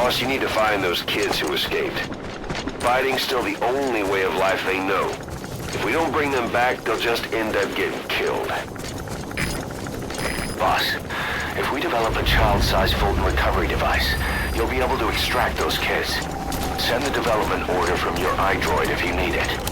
Speaker 7: Boss, you need to find those kids who escaped. Fighting's still the only way of life they know. If we don't bring them back, they'll just end up getting killed. Boss, if we develop a child-sized Fulton recovery device, you'll be able to extract those kids. Send the development order from your iDroid if you need it.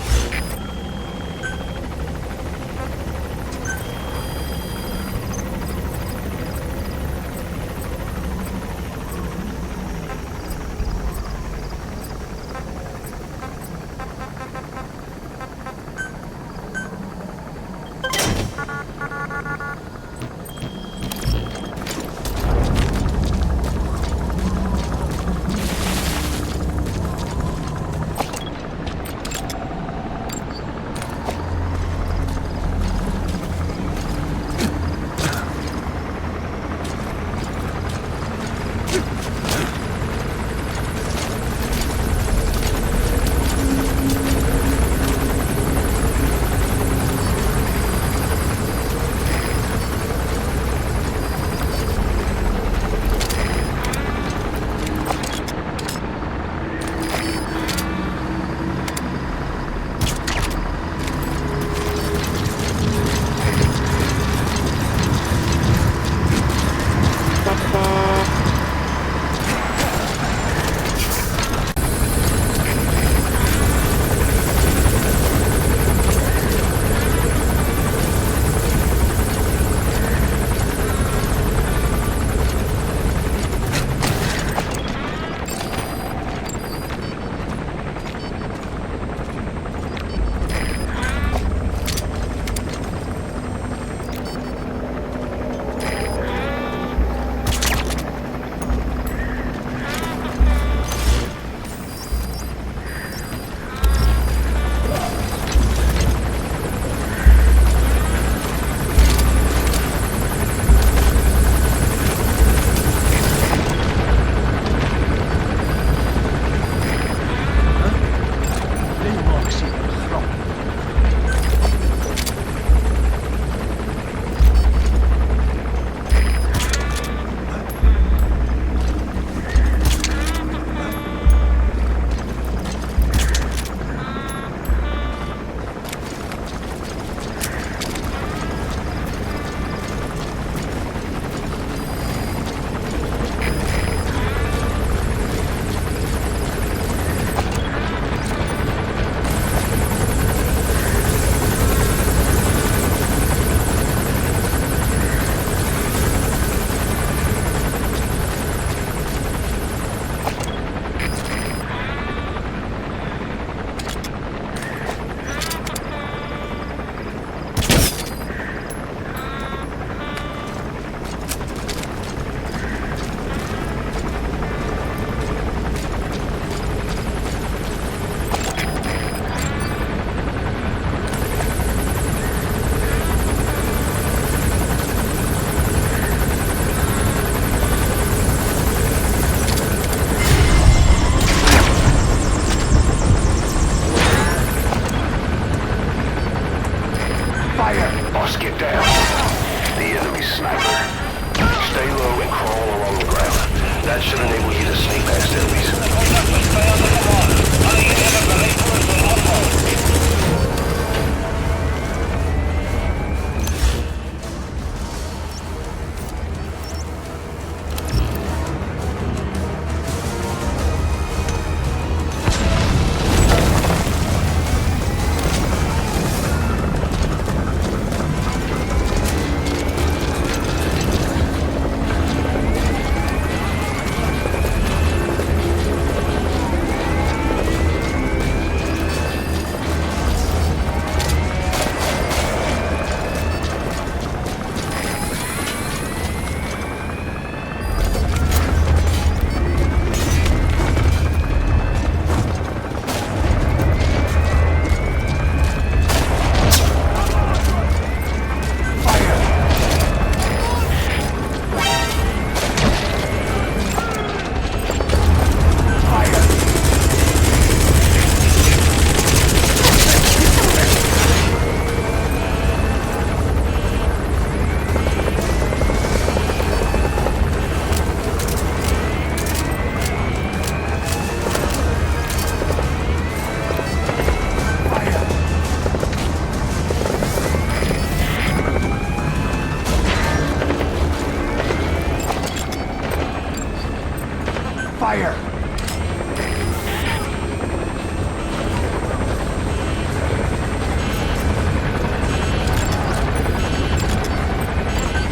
Speaker 3: Fire!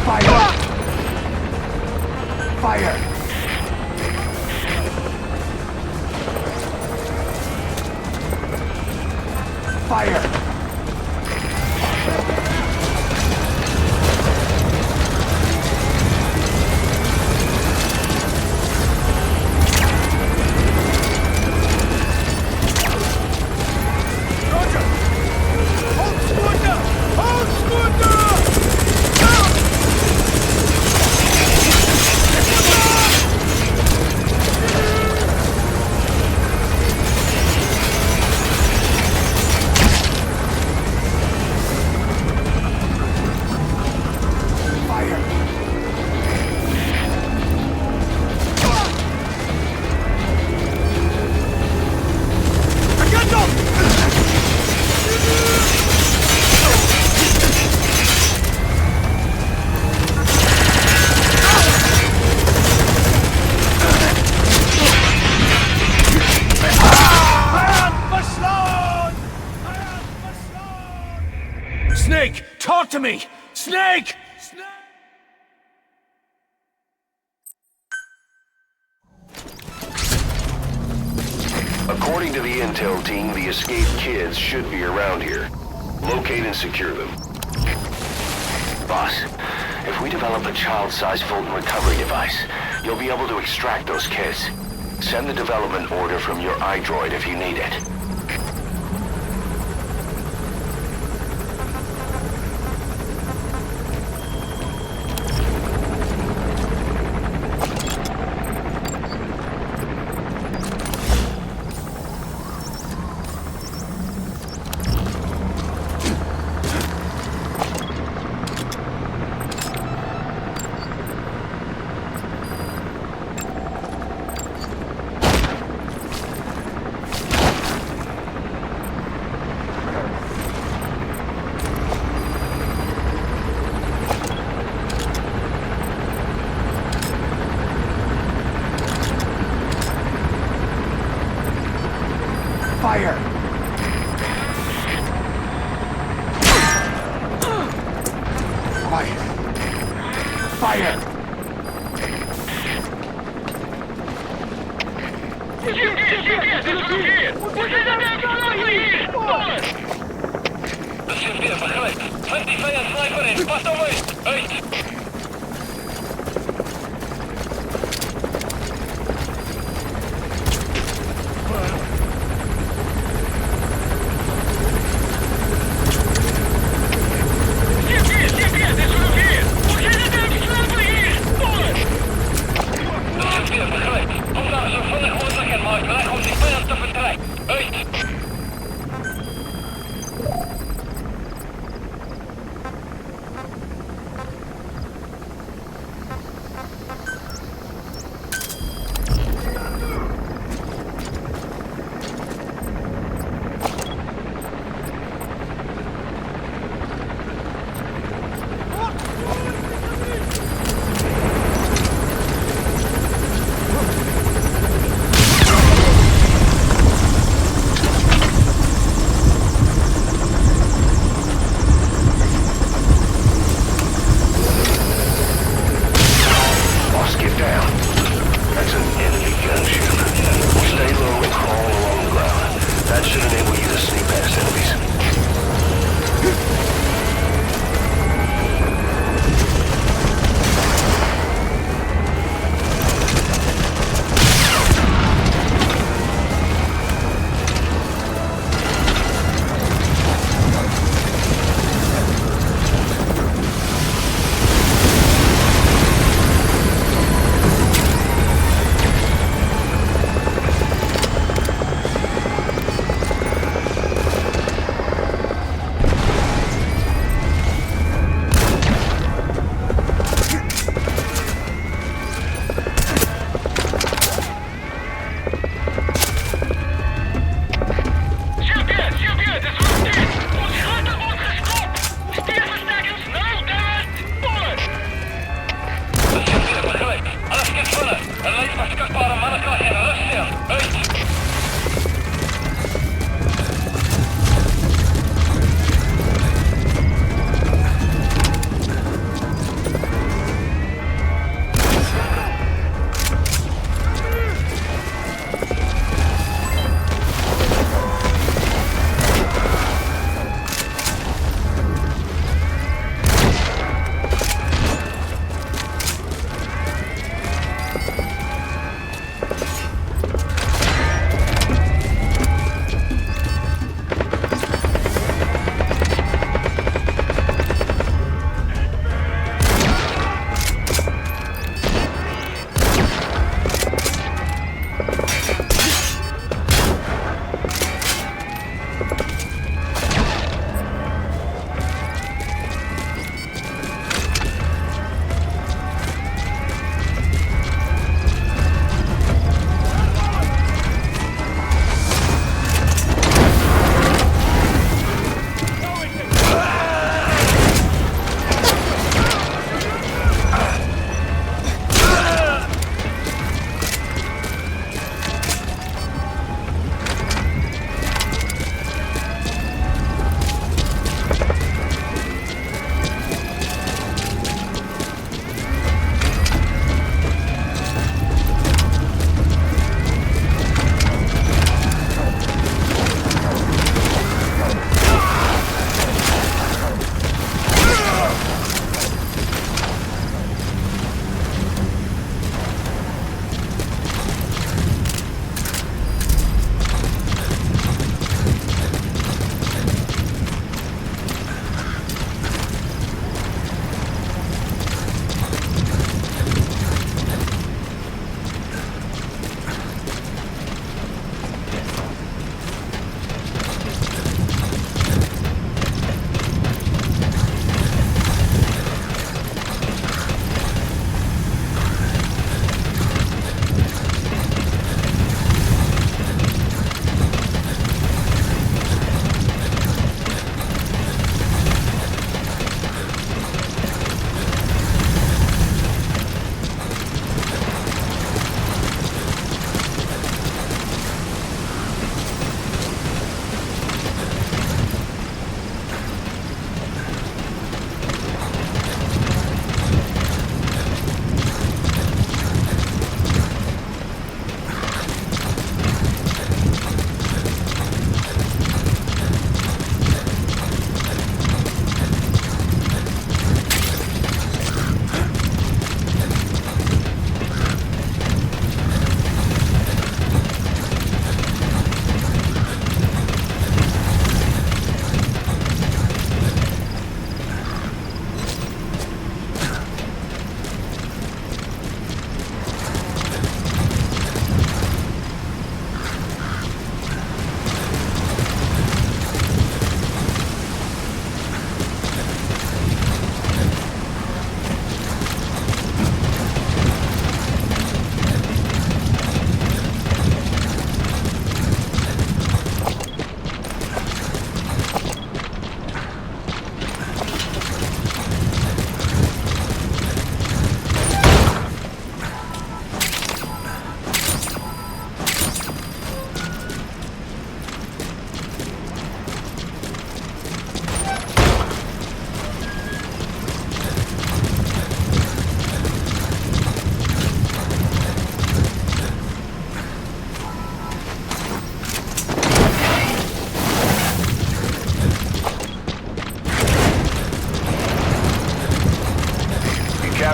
Speaker 3: Fire! Fire! Fire! Snake! Talk to me! Snake!
Speaker 7: According to the intel team, the escaped kids should be around here. Locate and secure them.
Speaker 1: Boss, if we develop a child-sized Fulton recovery device, you'll be able to extract those kids. Send the development order from your iDroid if you need it.
Speaker 3: Fire! Fire! Fire!
Speaker 11: Beschikbaar, begrijp. 25 en sniper in, pas op uit. Uit.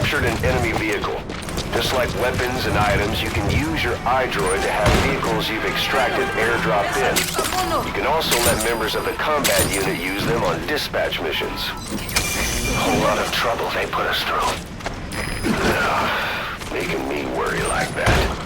Speaker 7: captured an enemy vehicle. Just like weapons and items, you can use your iDroid to have vehicles you've extracted airdropped in. You can also let members of the combat unit use them on dispatch missions. A whole lot of trouble they put us through. Making me worry like that.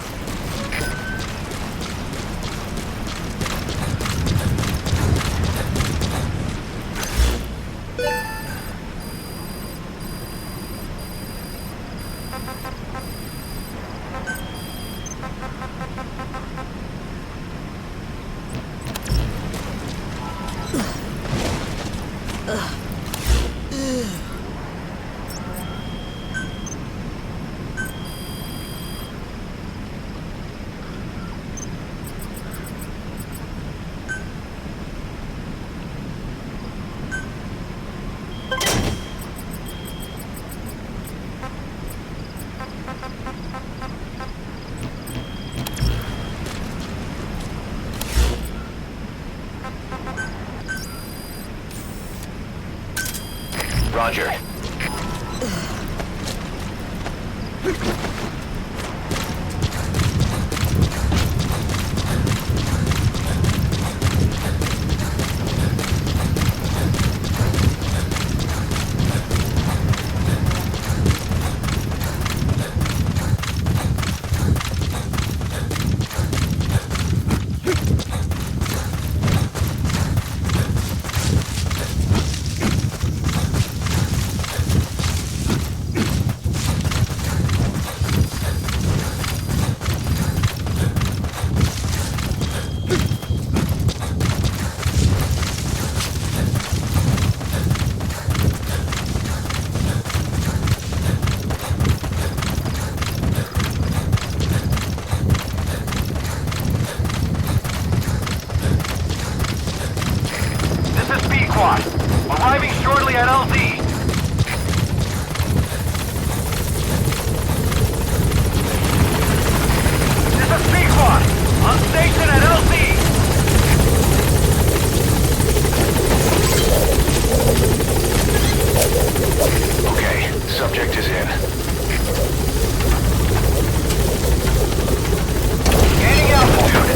Speaker 7: Roger.
Speaker 18: Arriving shortly at LZ. This is P-Quad. On station at LZ.
Speaker 7: Okay, subject is in.
Speaker 18: Gaining altitude.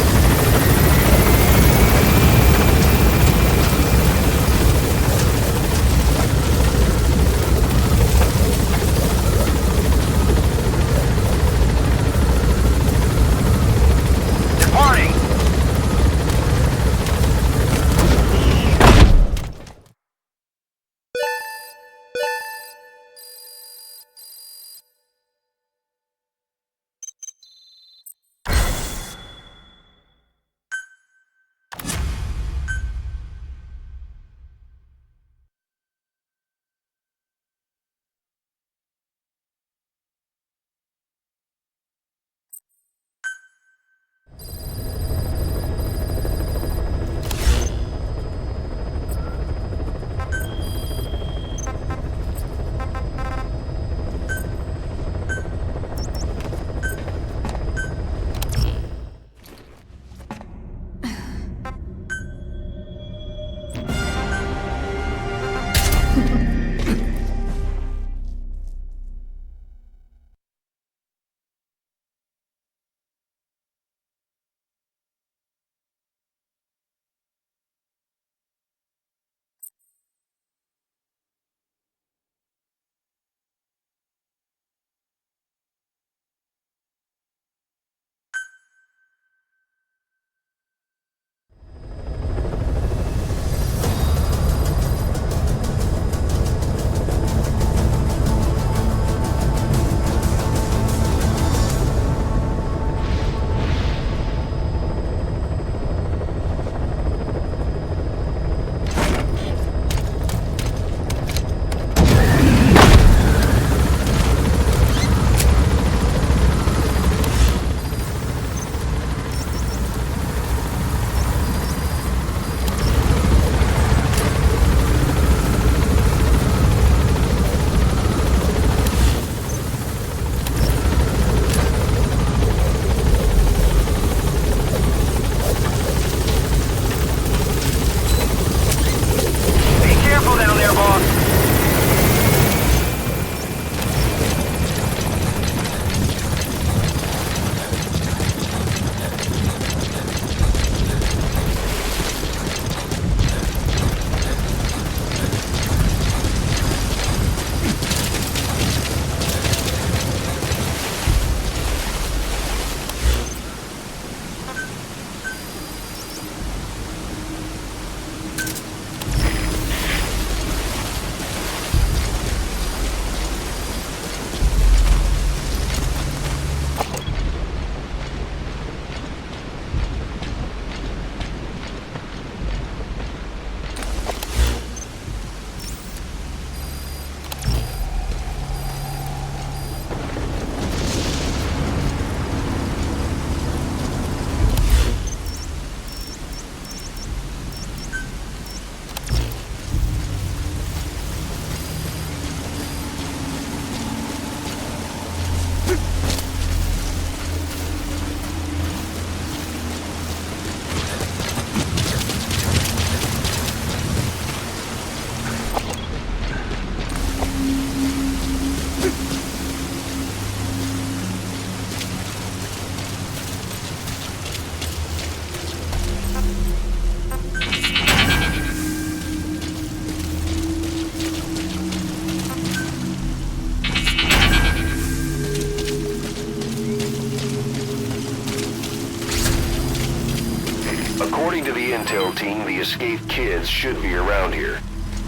Speaker 7: According to the intel team, the escaped kids should be around here.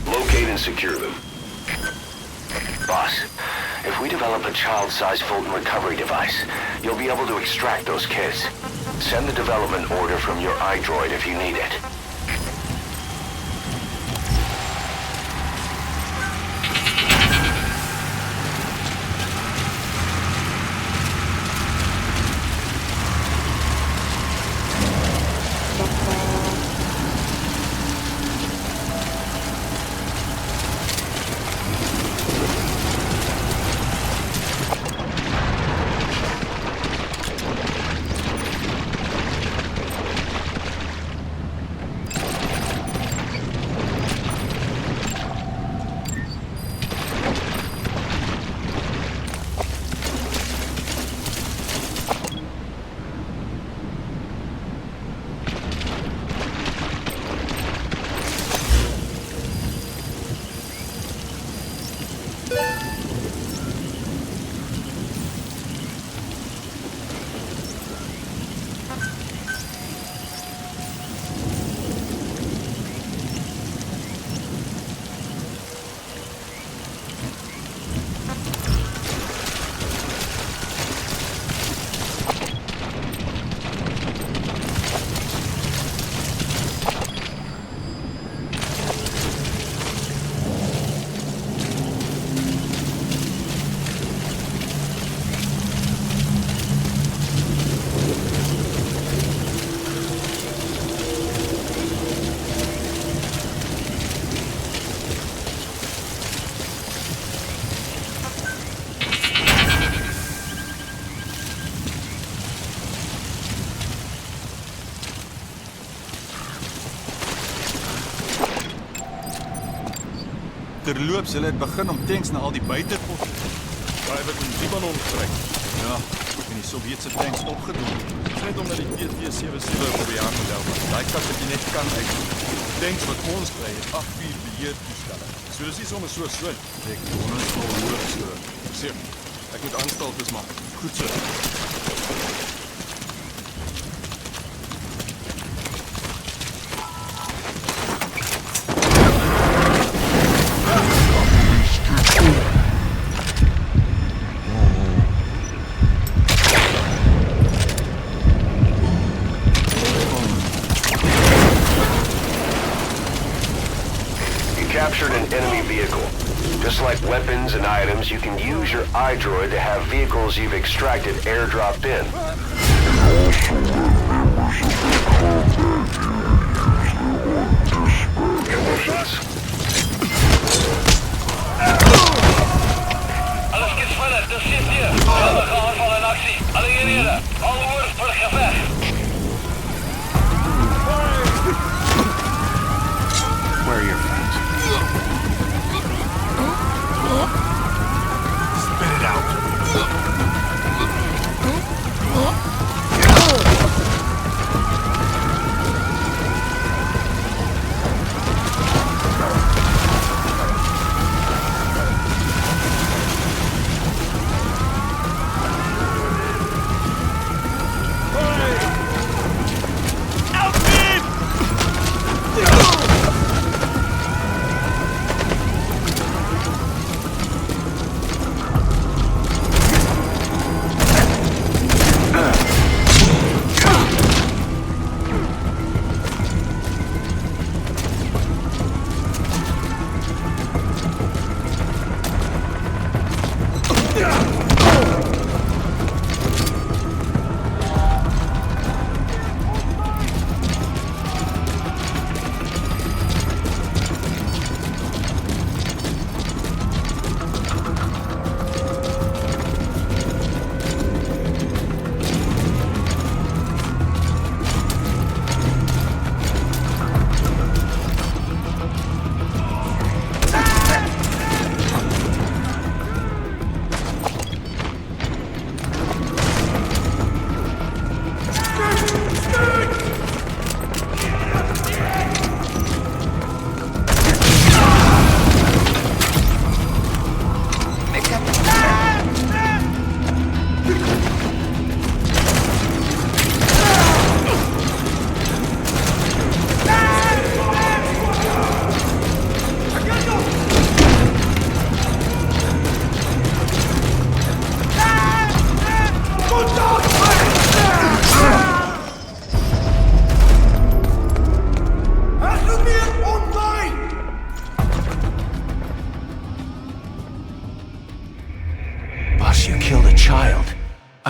Speaker 7: Locate and secure them.
Speaker 1: Boss, if we develop a child-sized Fulton recovery device, you'll be able to extract those kids. Send the development order from your iDroid if you need it.
Speaker 17: Terloops, hulle het begin om tanks na al die buiteposte. Private in Libanon gekry. Ja, en die Sowjetse tanks opgedoen. Dis net omdat die PT-77 op die jaarmodel was. Daai kat wat jy net kan uit. Tanks wat ons kry, het 8-4 beheertoestelle. So dis nie sommer so swin. Ek ons vol hoog so. Sê, ek moet aanstaltes maak. Goed so.
Speaker 7: Captured an enemy vehicle. Just like weapons and items, you can use your iDroid to have vehicles you've extracted airdropped in. Conditions.
Speaker 11: Alles gespannen, dat zit hier. Helder aanval in actie. Alle eenheden, alle woorden voor gevecht.
Speaker 9: Where are your friends?
Speaker 11: Spit it out.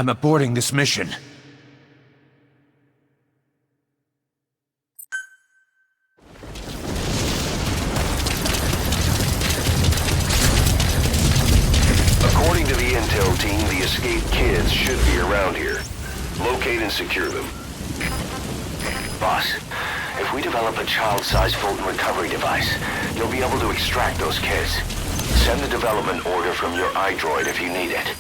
Speaker 3: I'm aborting this mission.
Speaker 7: According to the intel team, the escaped kids should be around here. Locate and secure them.
Speaker 1: Boss, if we develop a child-sized Fulton recovery device, you'll be able to extract those kids. Send the development order from your iDroid if you need it.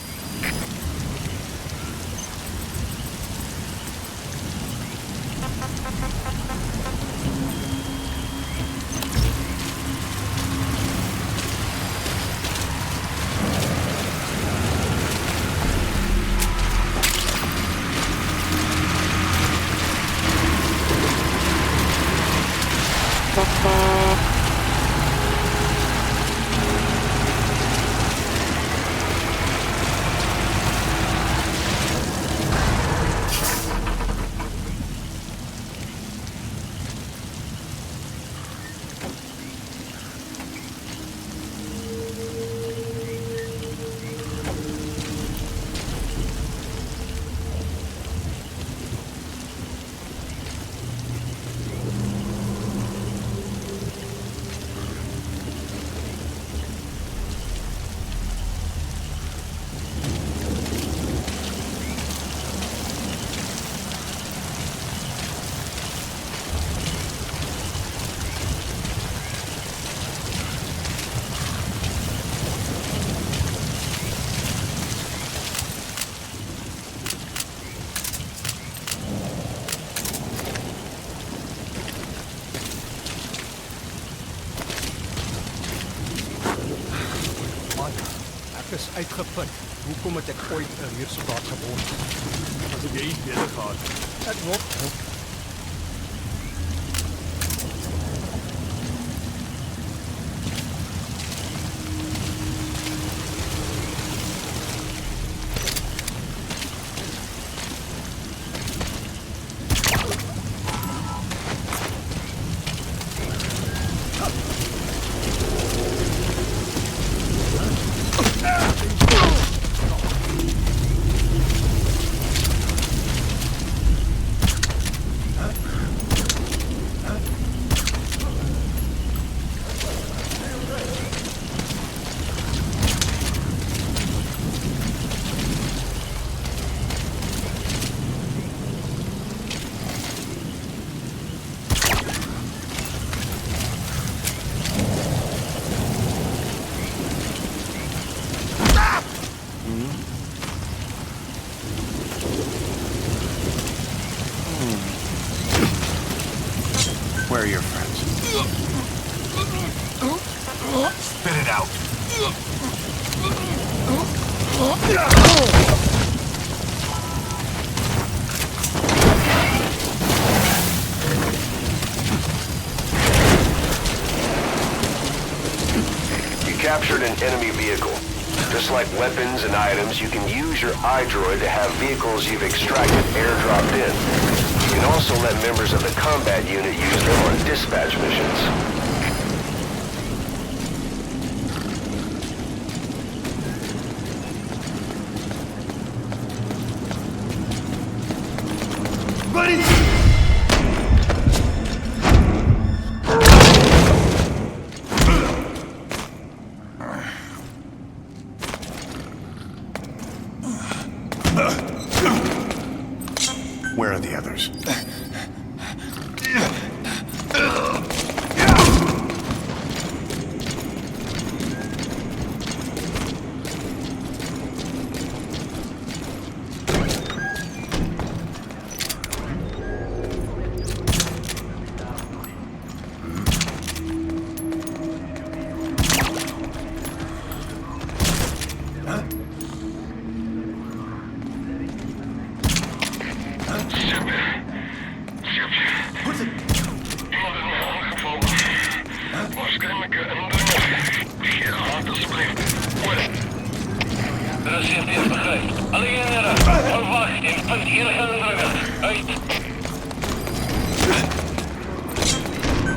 Speaker 17: Ek is uitgeput. Hoekom het ek ooit 'n weersoldaat geword? As ek hier beter gehad. Ek word
Speaker 9: Where are your friends? Spit it out.
Speaker 7: You captured an enemy vehicle. Just like weapons and items, you can use your iDroid to have vehicles you've extracted airdropped in. You can also let members of the combat unit use them on dispatch missions.
Speaker 9: Where are the others?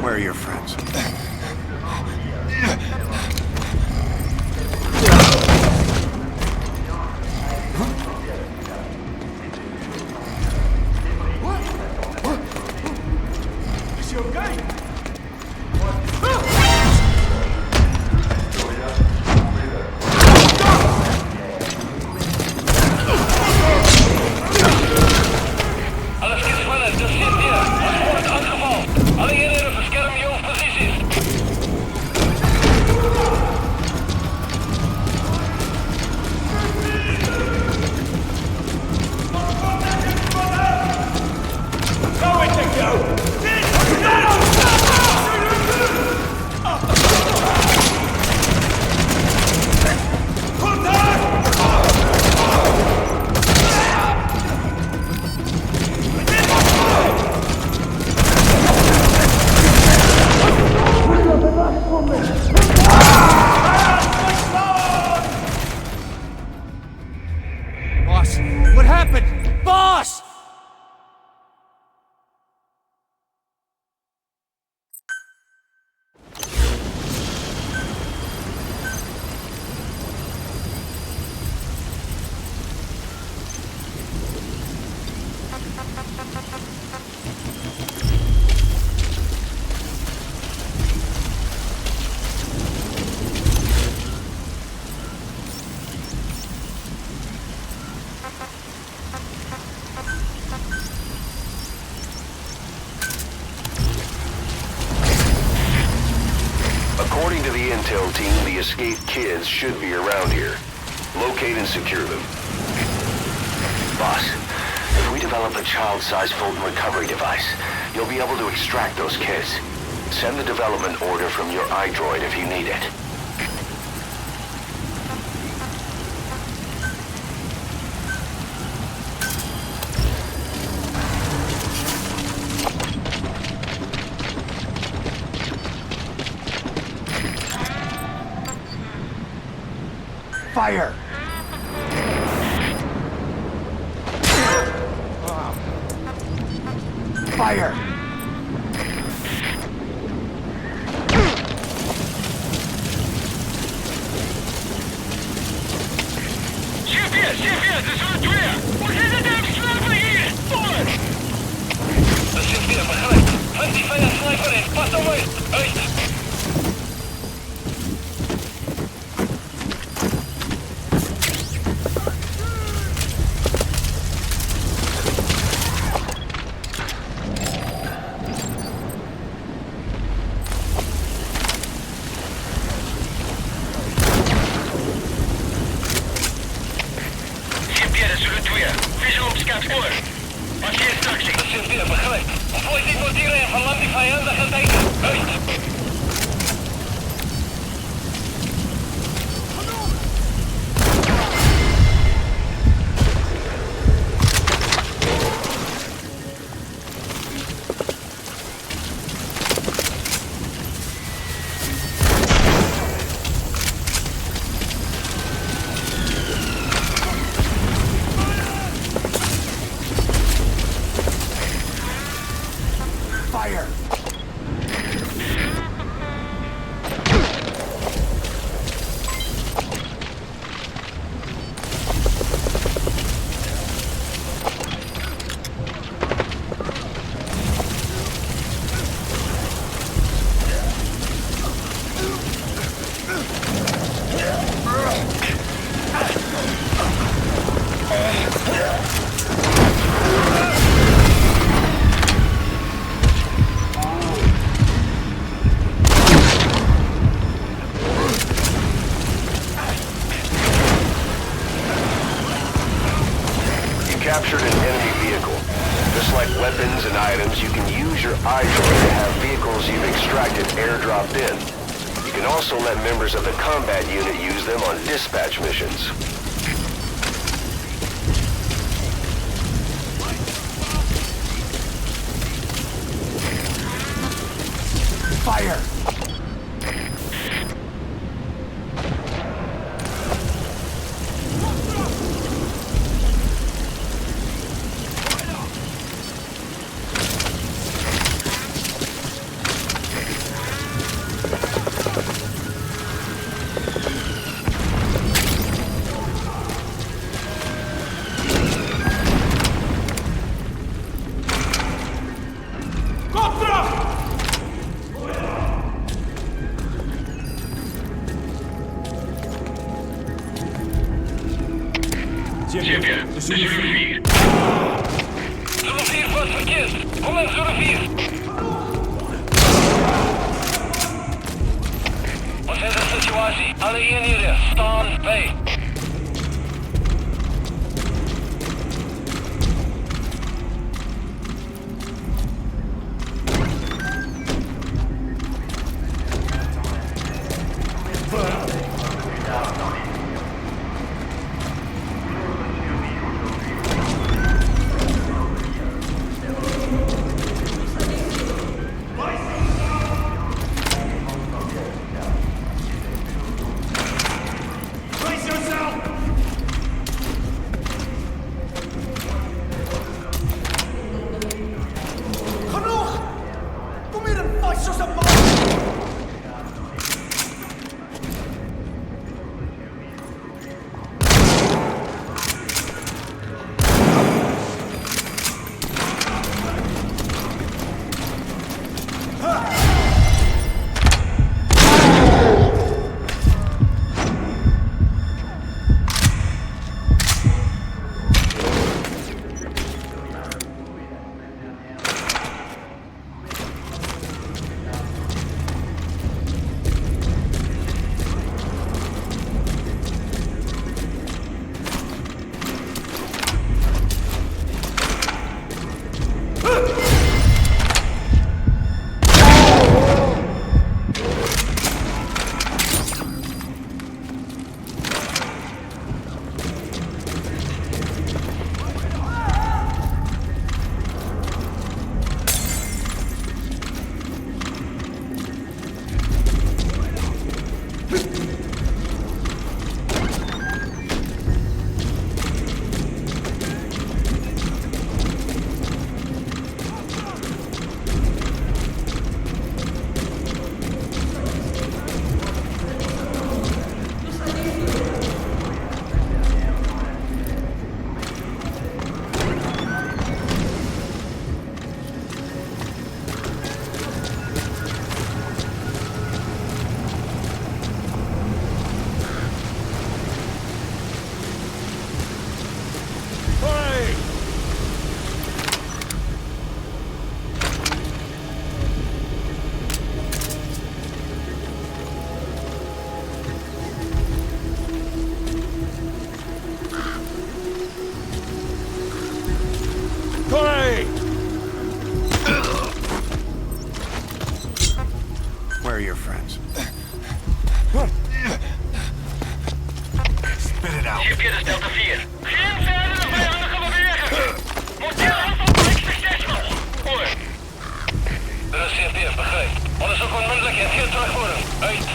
Speaker 9: Where are your friends?
Speaker 3: Boss, what happened? Boss!
Speaker 7: According to the intel team, the escaped kids should be around here. Locate and secure them.
Speaker 1: Boss, if we develop a child-sized Fulton recovery device, you'll be able to extract those kids. Send the development order from your iDroid if you need it.
Speaker 3: Fire! Fire!
Speaker 11: Шеф, это твоя! Вот это там снайпер есть! Forward! Шеф, похвать! Антифая снайперы! Пасовой!
Speaker 3: Fire!
Speaker 7: Captured an enemy vehicle. Just like weapons and items, you can use your iDroid to have vehicles you've extracted airdropped in. You can also let members of the combat unit use them on dispatch missions.
Speaker 3: Fire!
Speaker 11: Zulu 4. Zulu 4 vat verkeerd. Kom in, Zulu 4. Ons het 'n situasie. Alle eenhede, staan by.
Speaker 19: Where are your friends? Spit it out.
Speaker 11: GPS is Delta 4. Geen verdere vijandige beweging. Model aanval lijkt succesvol. Oor. Er is GPS, begrijp. Onderzoek onmiddellijk en geen terugvoering. Uit.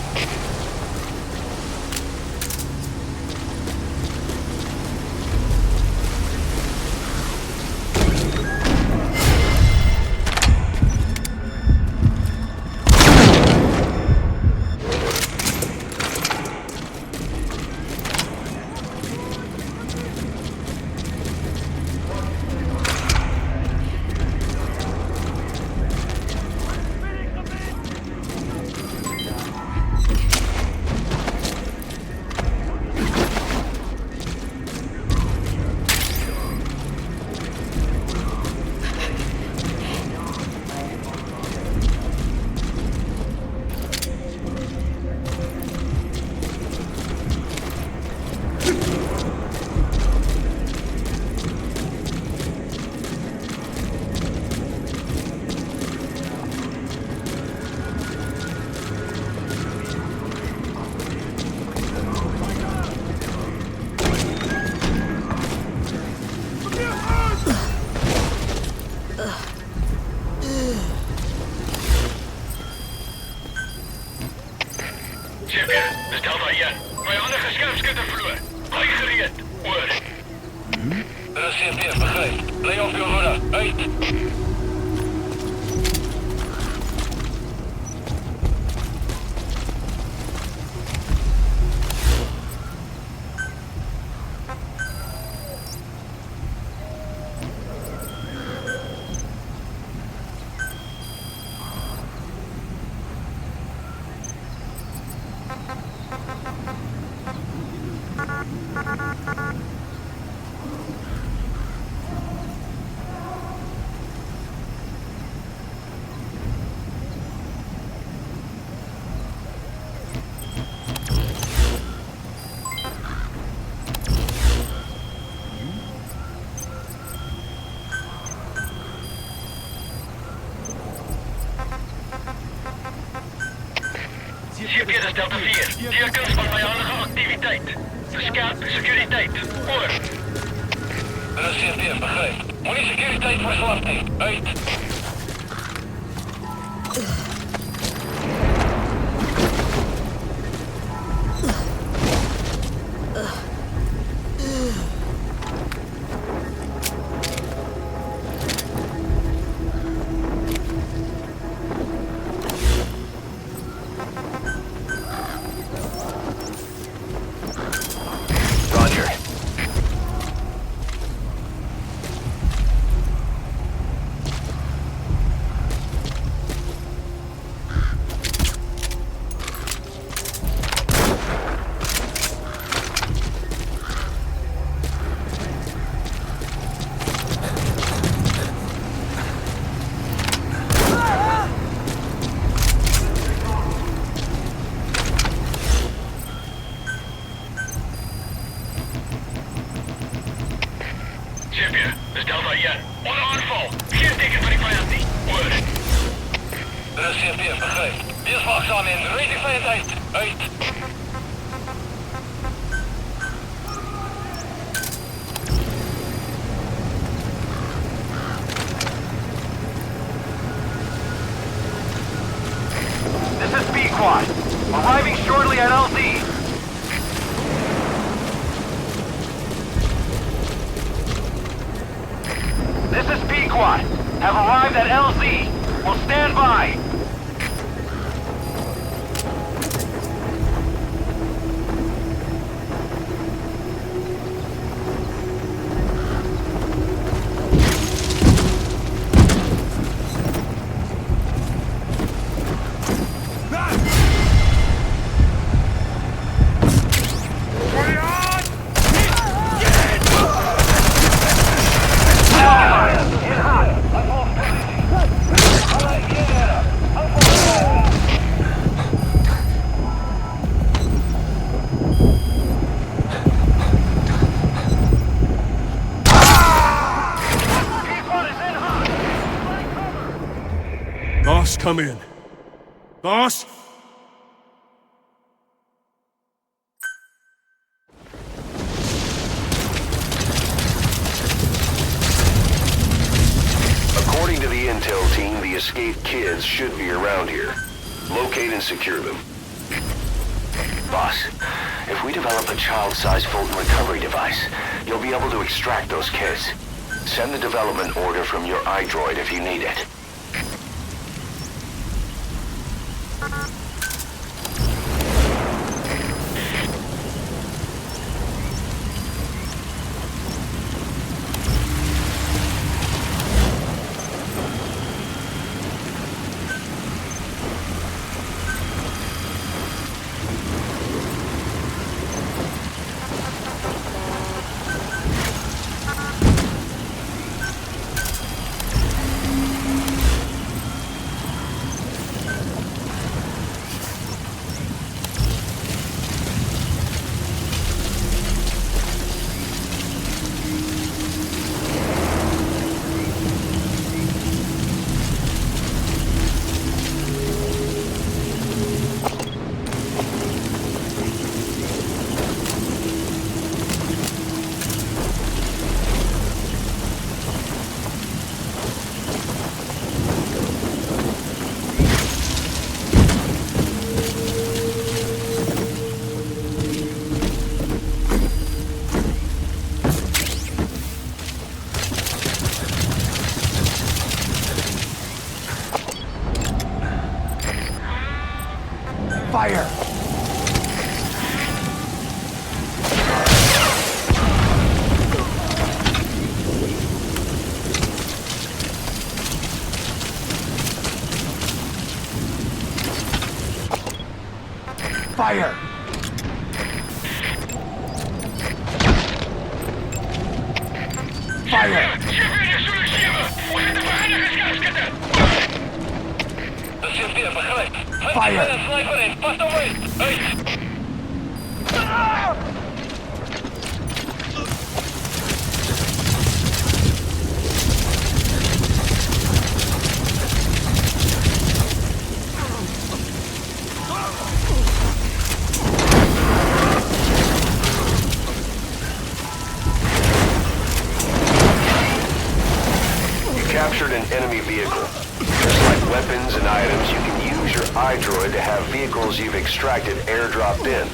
Speaker 11: Dis Delta 1. Vijandige skerpskutter vloer. Bly gereed. Oor. Er is GPS, begryp. Bly op jou hoede. Uit. CP, dit is Delta 4. Tekens van vijandige activiteit. Verskerp sekuriteit. Oor. Dit is CP, begryp. Moenie sekuriteit verswak nie. Uit.
Speaker 18: Arriving shortly at LZ. This is Pequod. Have arrived at LZ. Will stand by.
Speaker 4: Boss, come in. Boss?
Speaker 7: According to the intel team, the escaped kids should be around here. Locate and secure them.
Speaker 1: Boss, if we develop a child-sized Fulton recovery device, you'll be able to extract those kids. Send the development order from your iDroid if you need it.
Speaker 18: Fire! Fire! Fire!
Speaker 7: vehicle. Just like weapons and items, you can use your iDroid to have vehicles you've extracted airdropped in.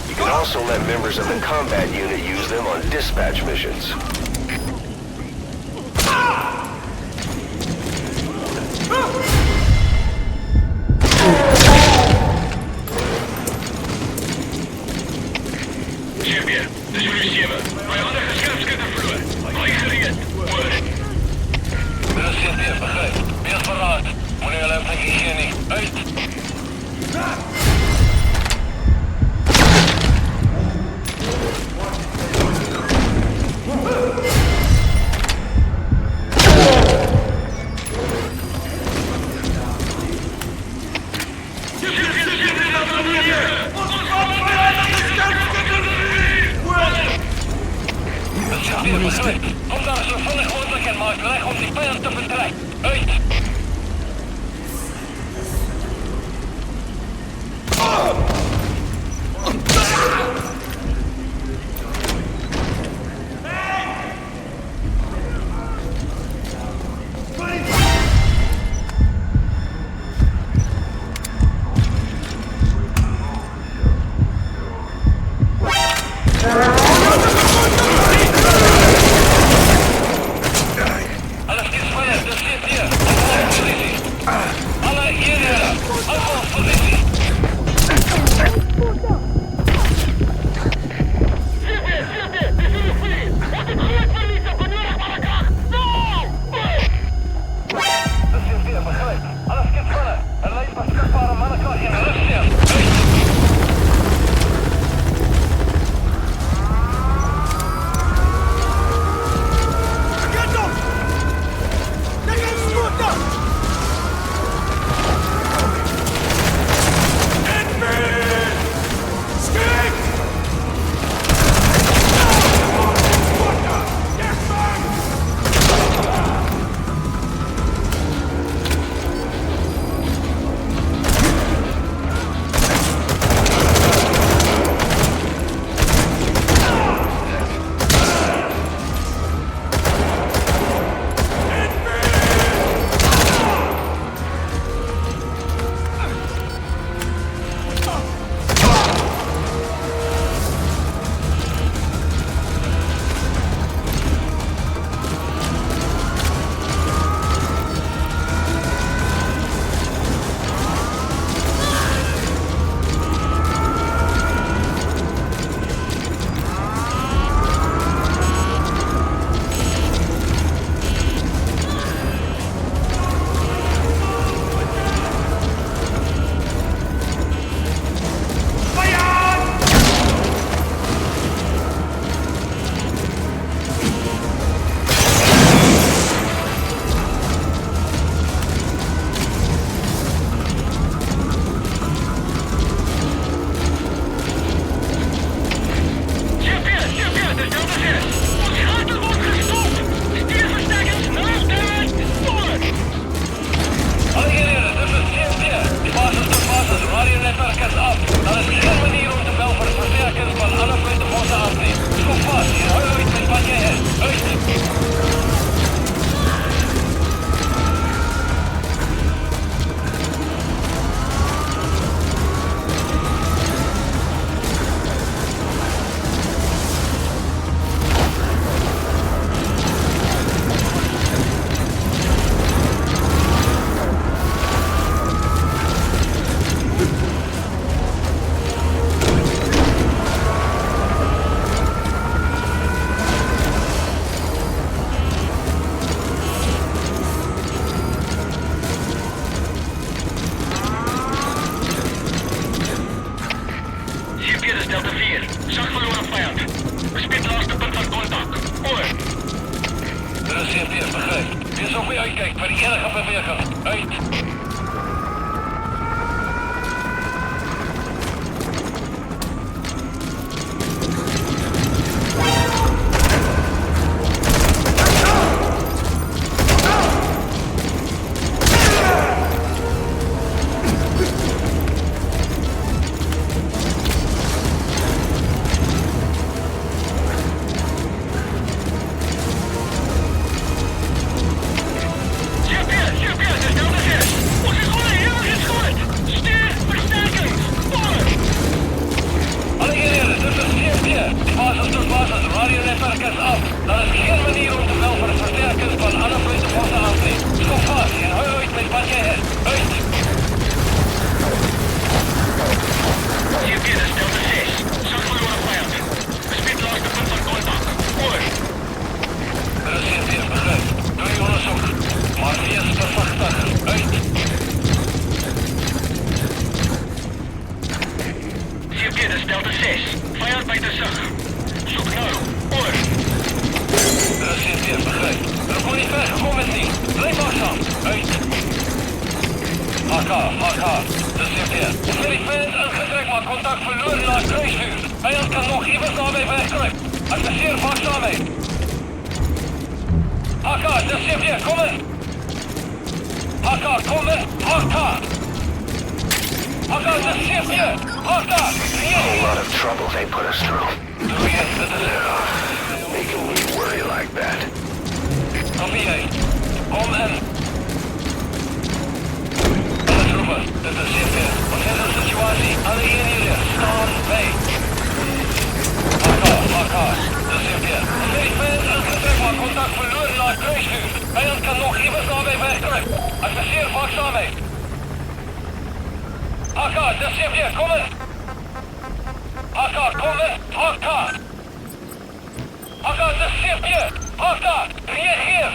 Speaker 7: You can also let members of the combat unit use them on dispatch missions.
Speaker 11: Champion, dis is Receiver. My ander geskerpskutter vloer. Baie gereed. Oor. Dit is CP, begryp. Wees verraad. Moenie hulle plekkie gee nie. Uit! Kom daar zo volg mogelijk en maak weg om die pijl te vertrekken. Uit! HK. Dis hier. Ons het die vijand ingetrek, maar contact verloren na kruisvuur. Vijand kan nog iewers naby wegkruip. Adviseer vast naby. HK, dis hier. Kom in. HK, kom in. HK, dis hier. HK,
Speaker 1: A whole lot of trouble they put us through. Making me worry like that.
Speaker 11: Kom hier. Kom in. Alle troepen, dit is hier. Wat is de situatie? Alle eenheden, staan bij. HK, dis hier. Ons het die vijand ingetrek, maar contact verloren na kruisvuur. Vijand kan nog iewers naby wegkruip. Adviseer vast naby. HK, dis hier. Kom in. HK, kom in. HK, dis hier. HK, reageer.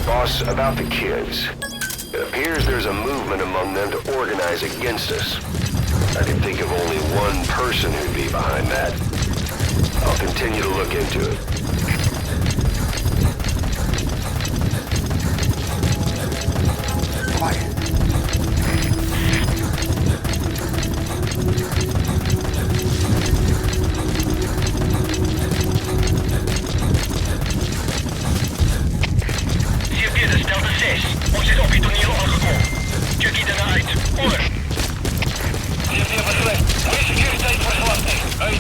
Speaker 1: Boss, about the kids. It appears there's a movement among them to organize against us. I can think of only one person who'd be behind that. I'll continue to look into it.
Speaker 19: Quiet.
Speaker 11: Ons is op die toneel aangekomen. Check die dingen uit. Over. Hier begrijp. Goeie securiteit voor verwachting. Uit.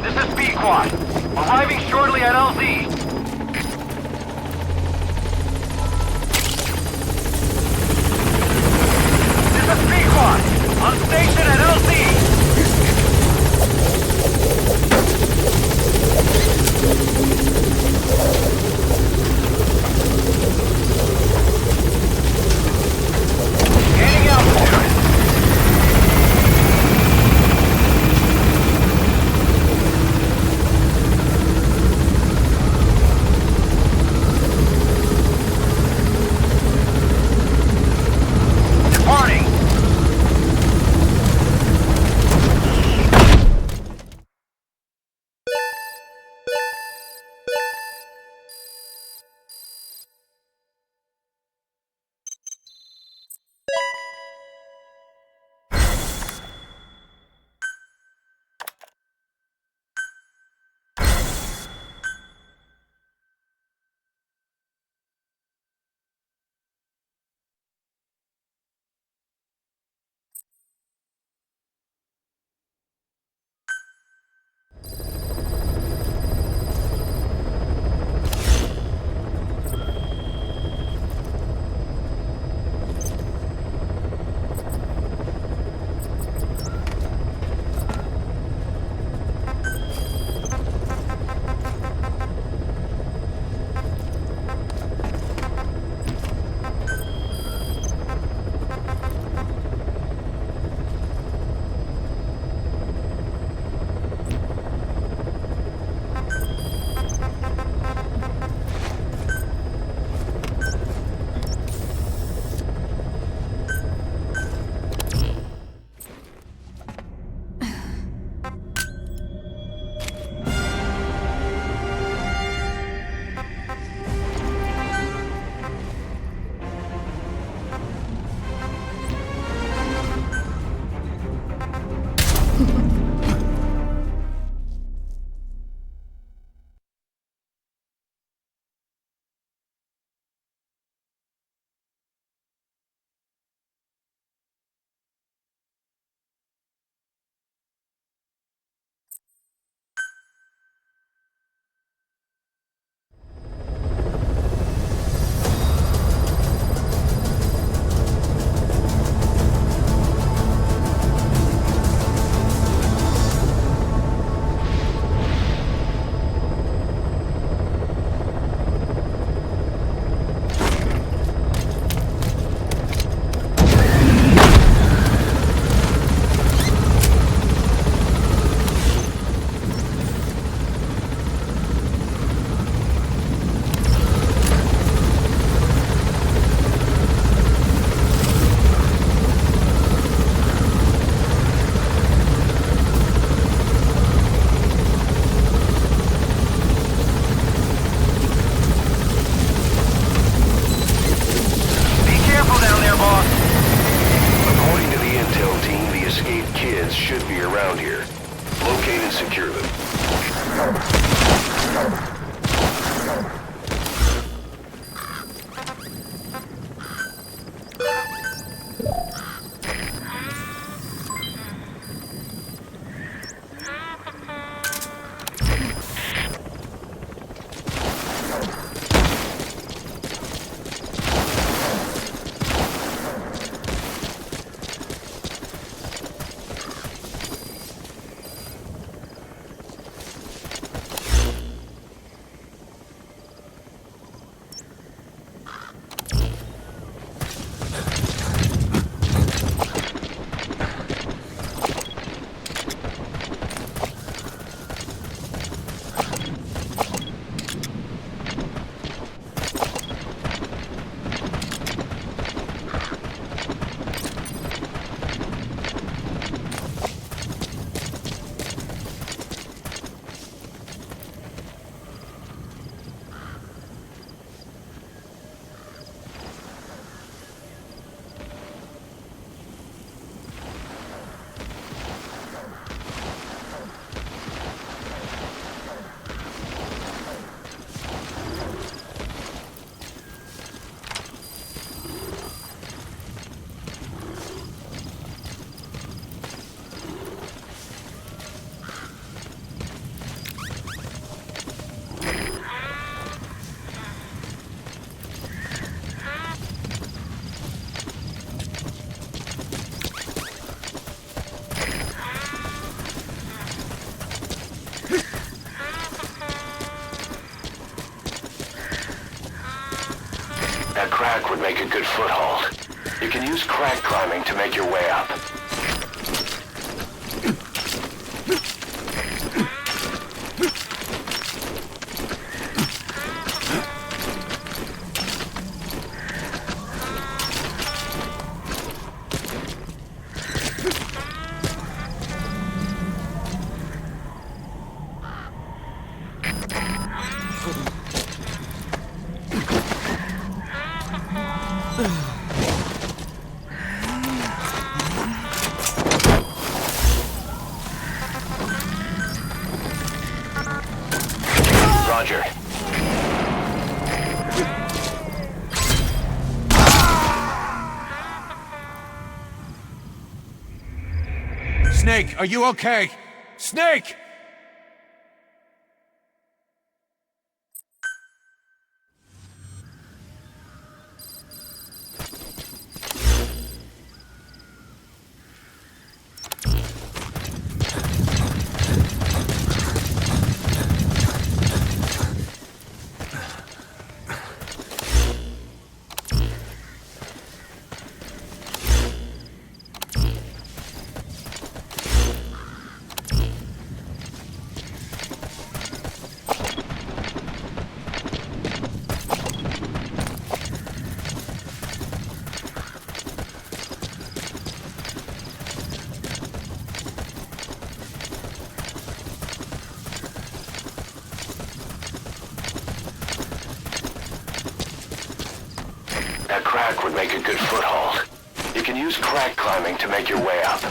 Speaker 18: This is B-Quad. Arriving shortly at LZ. On station at LZ! Gaining altitude!
Speaker 1: That crack would make a good foothold. You can use crack climbing to make your way up. Roger.
Speaker 3: Snake, are you okay? Snake!
Speaker 1: That crack would make a good foothold. You can use crack climbing to make your way up.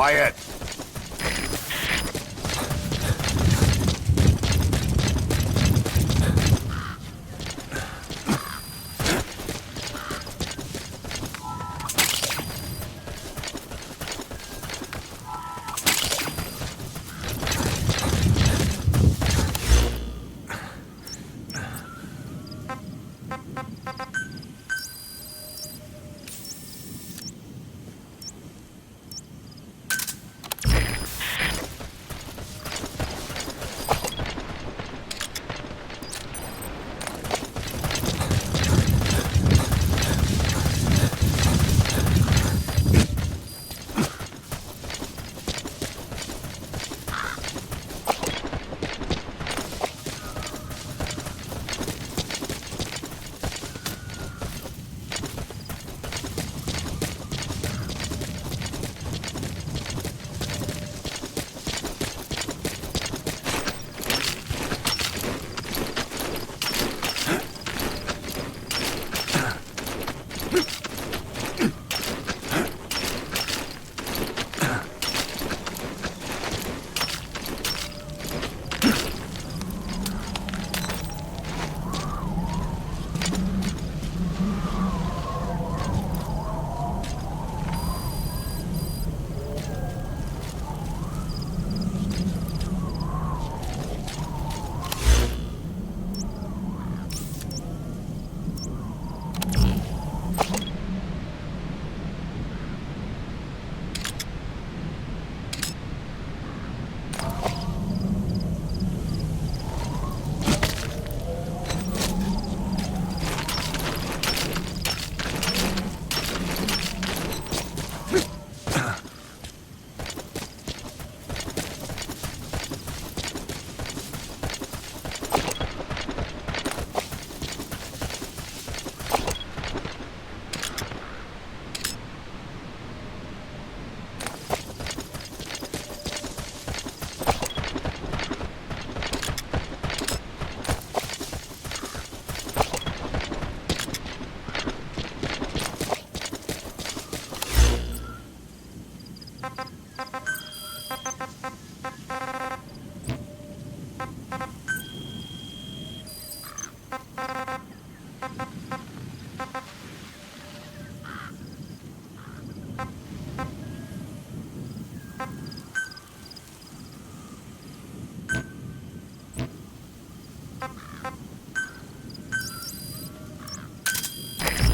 Speaker 3: Quiet.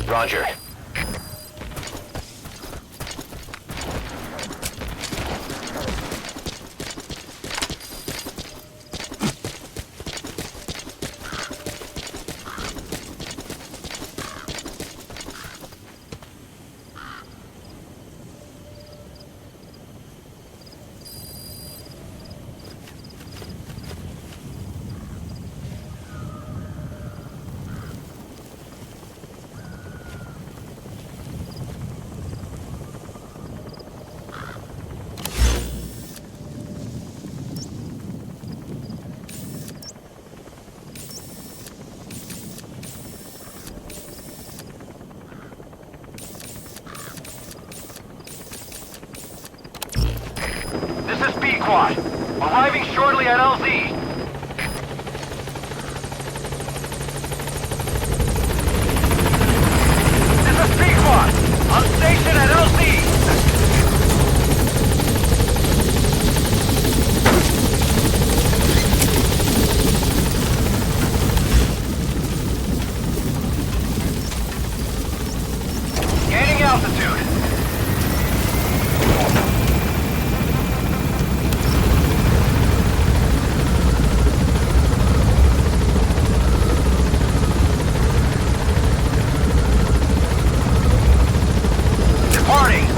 Speaker 1: Roger.
Speaker 18: This is B-Quad. Arriving shortly at LZ. This is B-Quad. On station at LZ. Gaining altitude. Departing.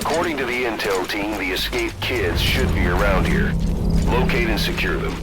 Speaker 7: According to the intel team, the escaped kids should be around here. Locate and secure them.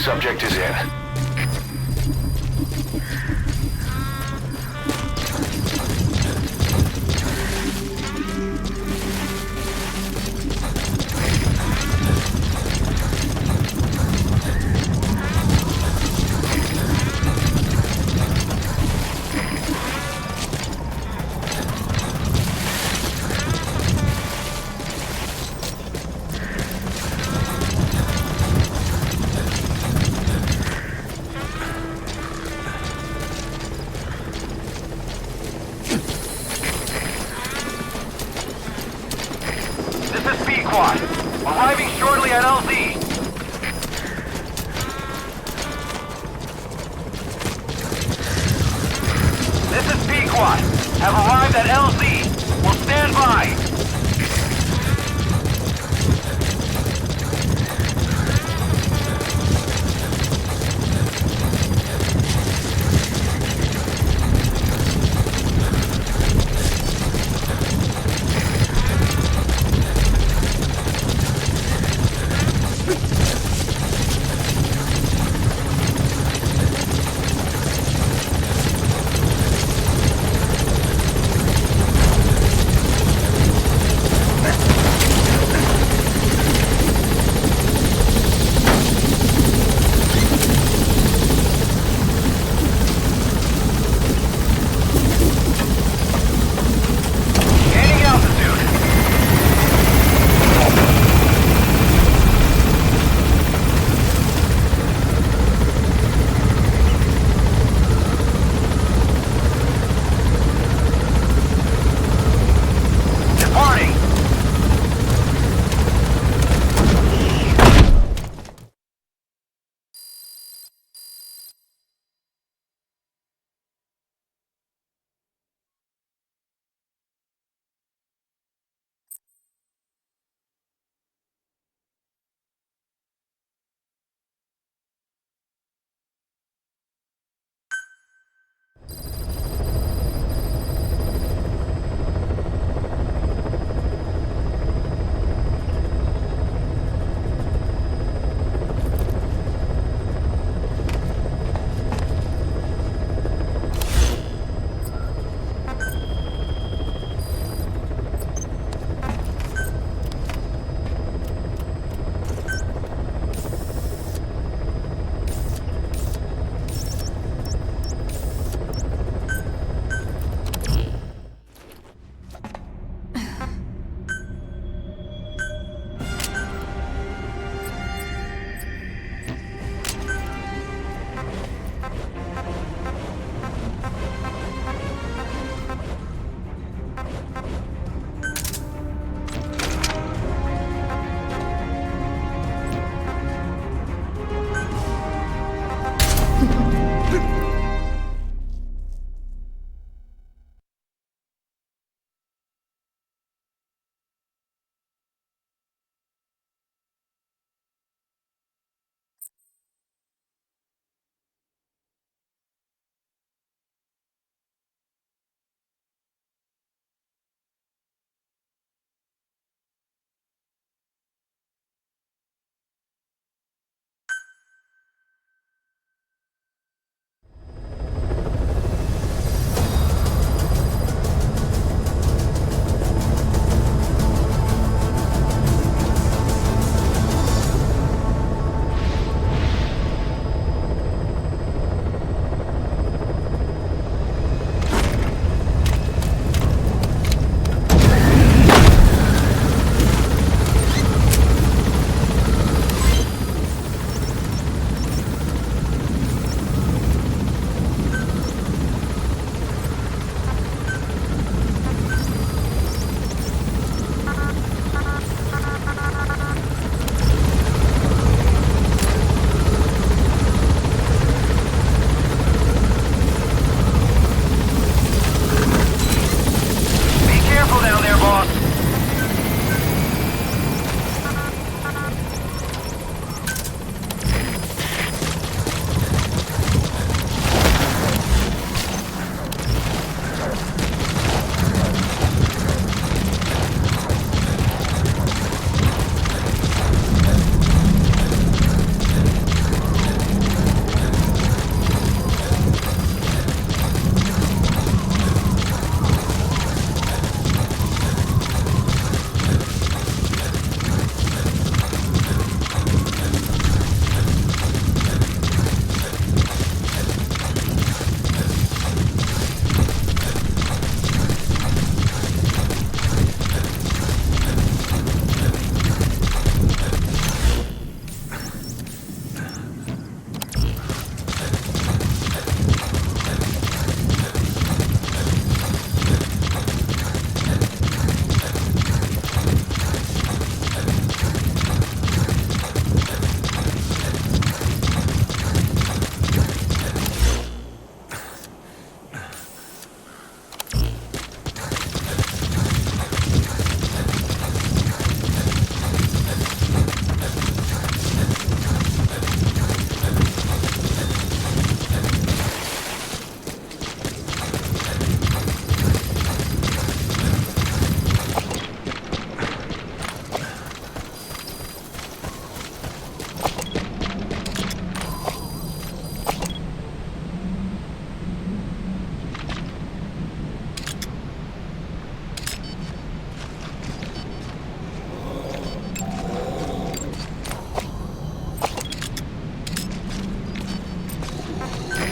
Speaker 1: Subject is in.
Speaker 18: Arriving shortly at LZ. This is Pequod. Have arrived at LZ. Will stand by.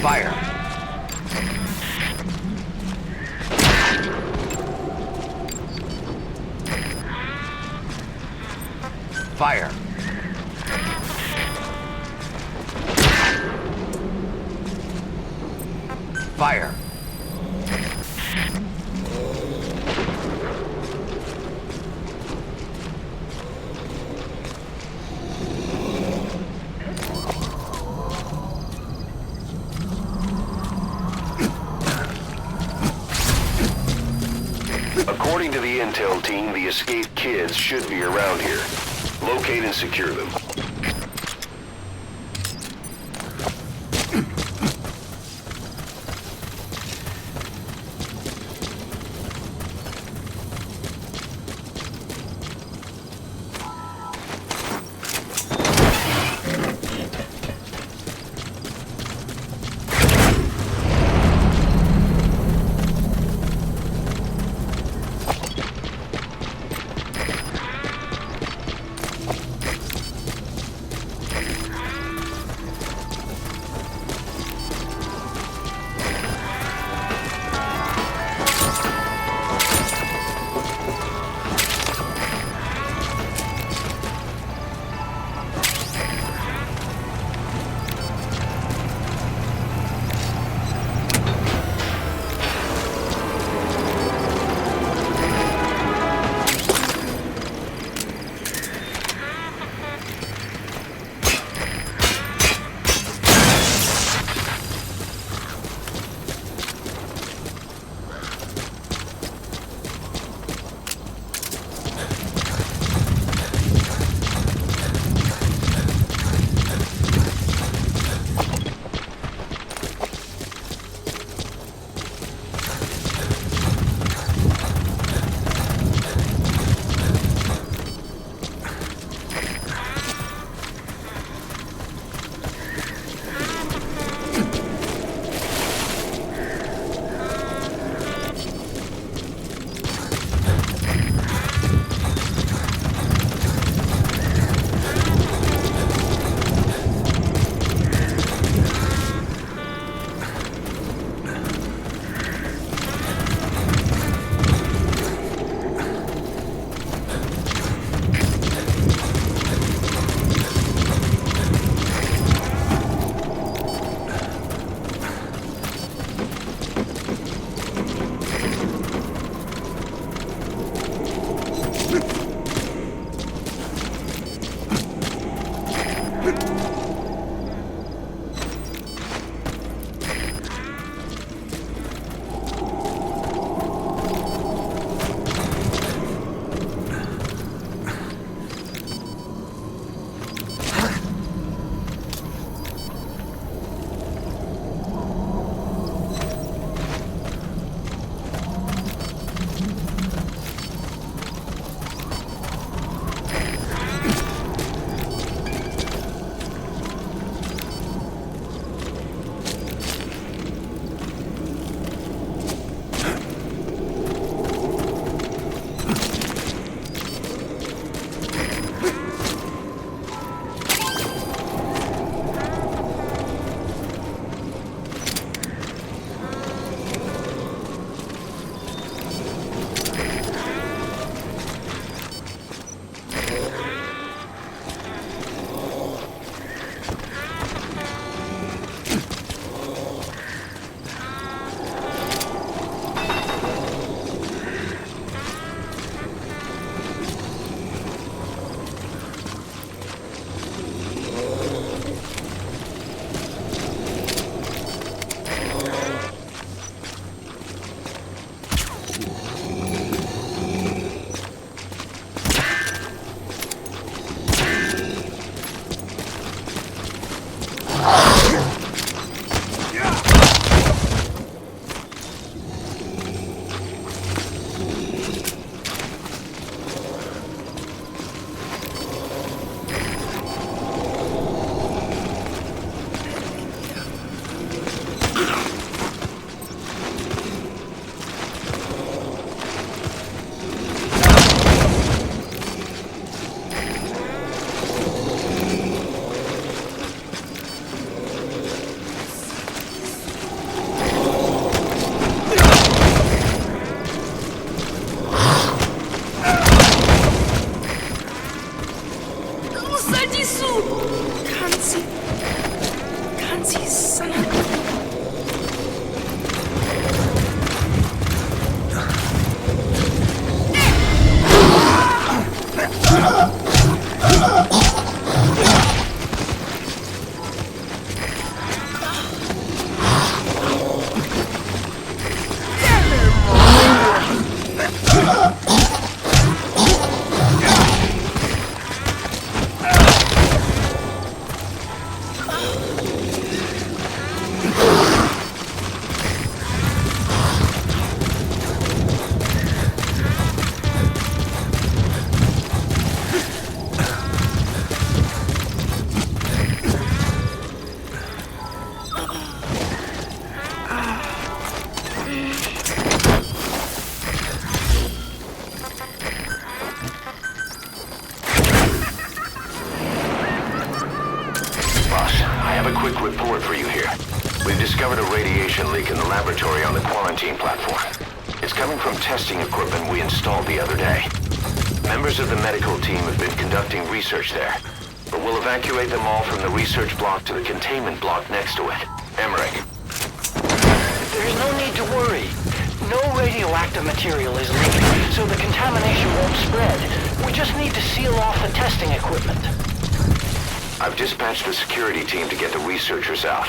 Speaker 1: Fire. Fire. Fire.
Speaker 7: According to the intel team, the escaped kids should be around here. Locate and secure them.
Speaker 13: Сади суд! Канзи, сана.
Speaker 1: Quick report for you here. We've discovered a radiation leak in the laboratory on the quarantine platform. It's coming from testing equipment we installed the other day. Members of the medical team have been conducting research there, but we'll evacuate them all from the research block to the containment block next to it. Emmerich.
Speaker 6: There's no need to worry. No radioactive material is leaking, so the contamination won't spread. We just need to seal off the testing equipment.
Speaker 1: I've dispatched the security team to get the researchers out.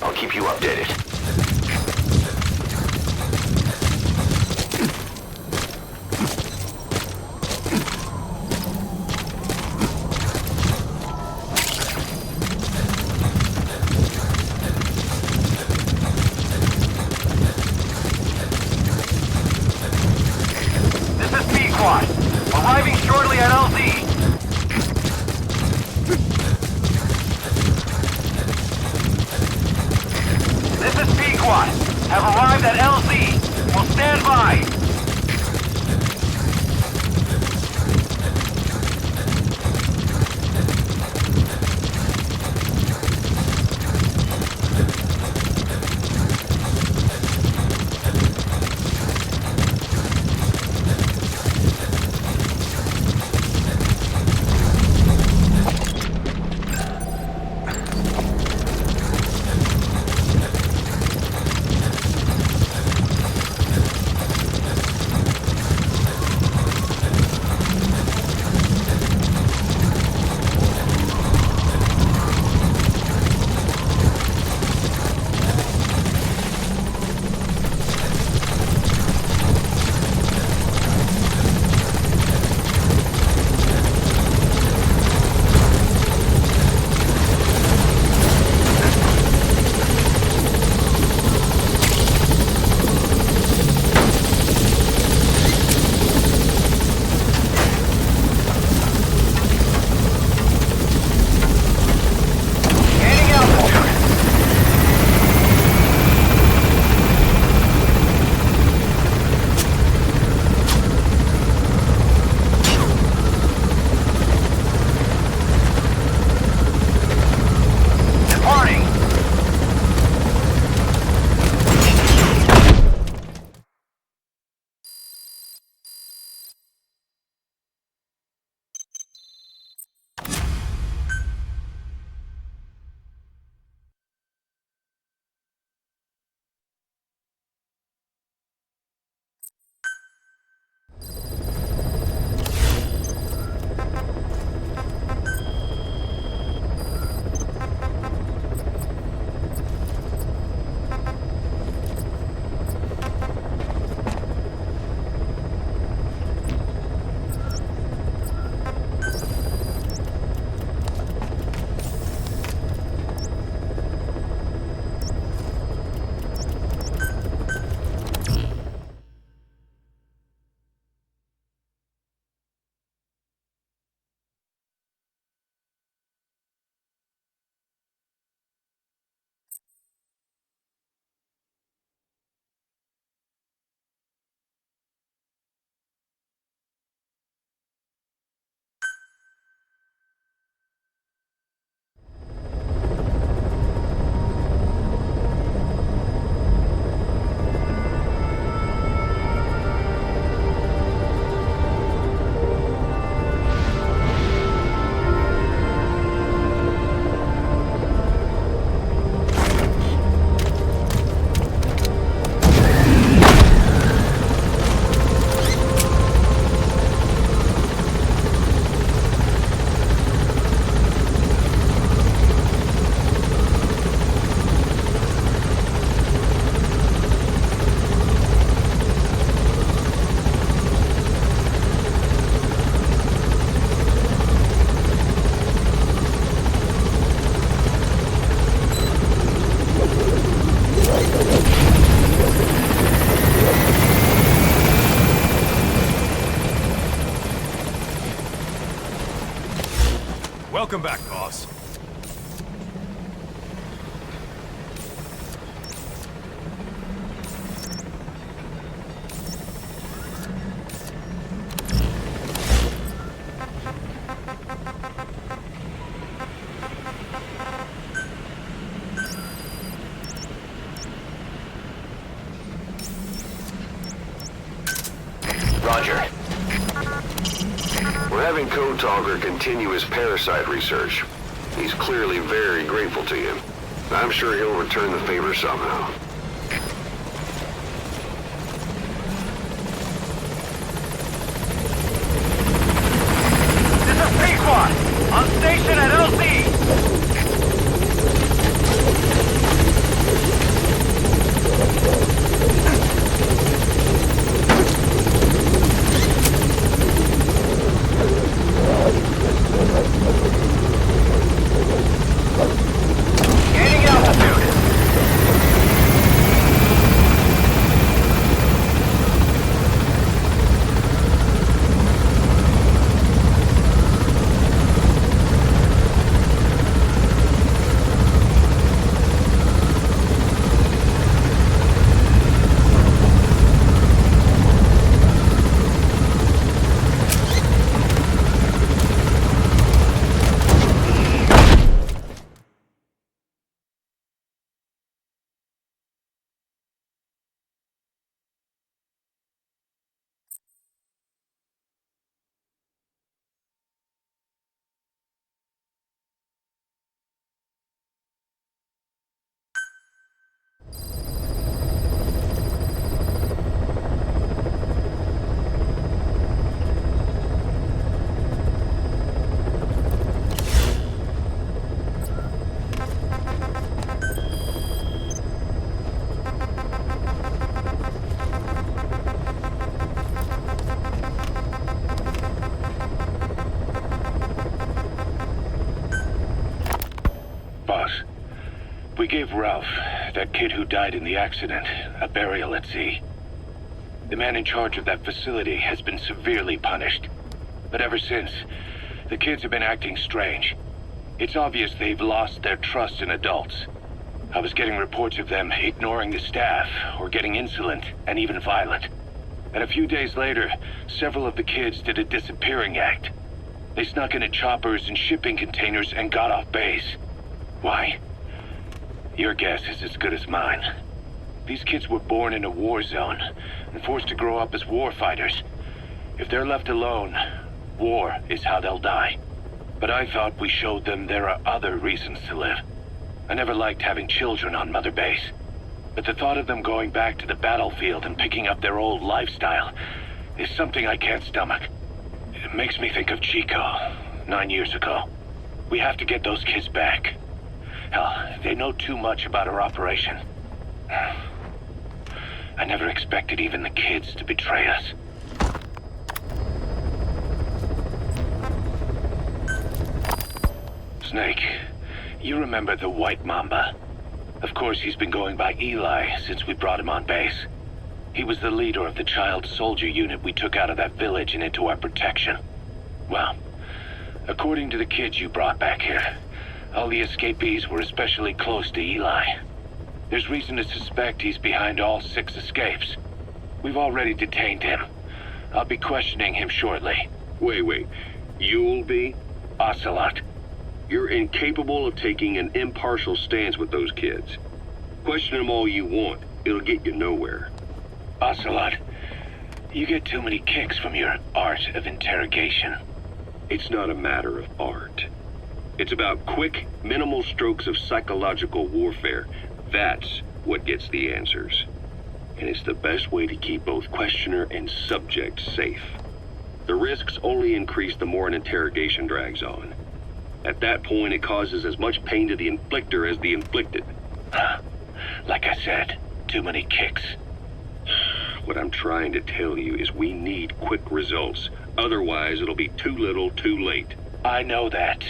Speaker 1: I'll keep you updated.
Speaker 18: This is P-Quad. Arriving shortly at LZ. This is
Speaker 4: Welcome back, boss.
Speaker 1: Roger.
Speaker 7: We're having Code Talker continue his parasite research. He's clearly very grateful to you. I'm sure he'll return the favor somehow.
Speaker 18: This is P-Quad, on station at LZ. Gaining altitude.
Speaker 15: We gave Ralph, that kid who died in the accident, a burial at sea. The man in charge of that facility has been severely punished. But ever since, the kids have been acting strange. It's obvious they've lost their trust in adults. I was getting reports of them ignoring the staff, or getting insolent, and even violent. And a few days later, several of the kids did a disappearing act. They snuck into choppers and shipping containers and got off base. Why? Your guess is as good as mine. These kids were born in a war zone and forced to grow up as war fighters. If they're left alone, war is how they'll die. But I thought we showed them there are other reasons to live. I never liked having children on Mother Base. But the thought of them going back to the battlefield and picking up their old lifestyle is something I can't stomach. It makes me think of Chico, 9 years ago. We have to get those kids back. Hell, they know too much about our operation. I never expected even the kids to betray us. Snake, you remember the White Mamba? Of course, he's been going by Eli since we brought him on base. He was the leader of the child soldier unit we took out of that village and into our protection. Well, according to the kids you brought back here, all the escapees were especially close to Eli. There's reason to suspect he's behind all 6 escapes. We've already detained him. I'll be questioning him shortly.
Speaker 14: Wait. You'll be?
Speaker 15: Ocelot.
Speaker 14: You're incapable of taking an impartial stance with those kids. Question them all you want. It'll get you nowhere.
Speaker 15: Ocelot, you get too many kicks from your art of interrogation.
Speaker 14: It's not a matter of art. It's about quick, minimal strokes of psychological warfare. That's what gets the answers. And it's the best way to keep both questioner and subject safe. The risks only increase the more an interrogation drags on. At that point, it causes as much pain to the inflictor as the inflicted.
Speaker 15: Like I said, too many kicks.
Speaker 14: What I'm trying to tell you is we need quick results. Otherwise, it'll be too little, too late.
Speaker 15: I know that.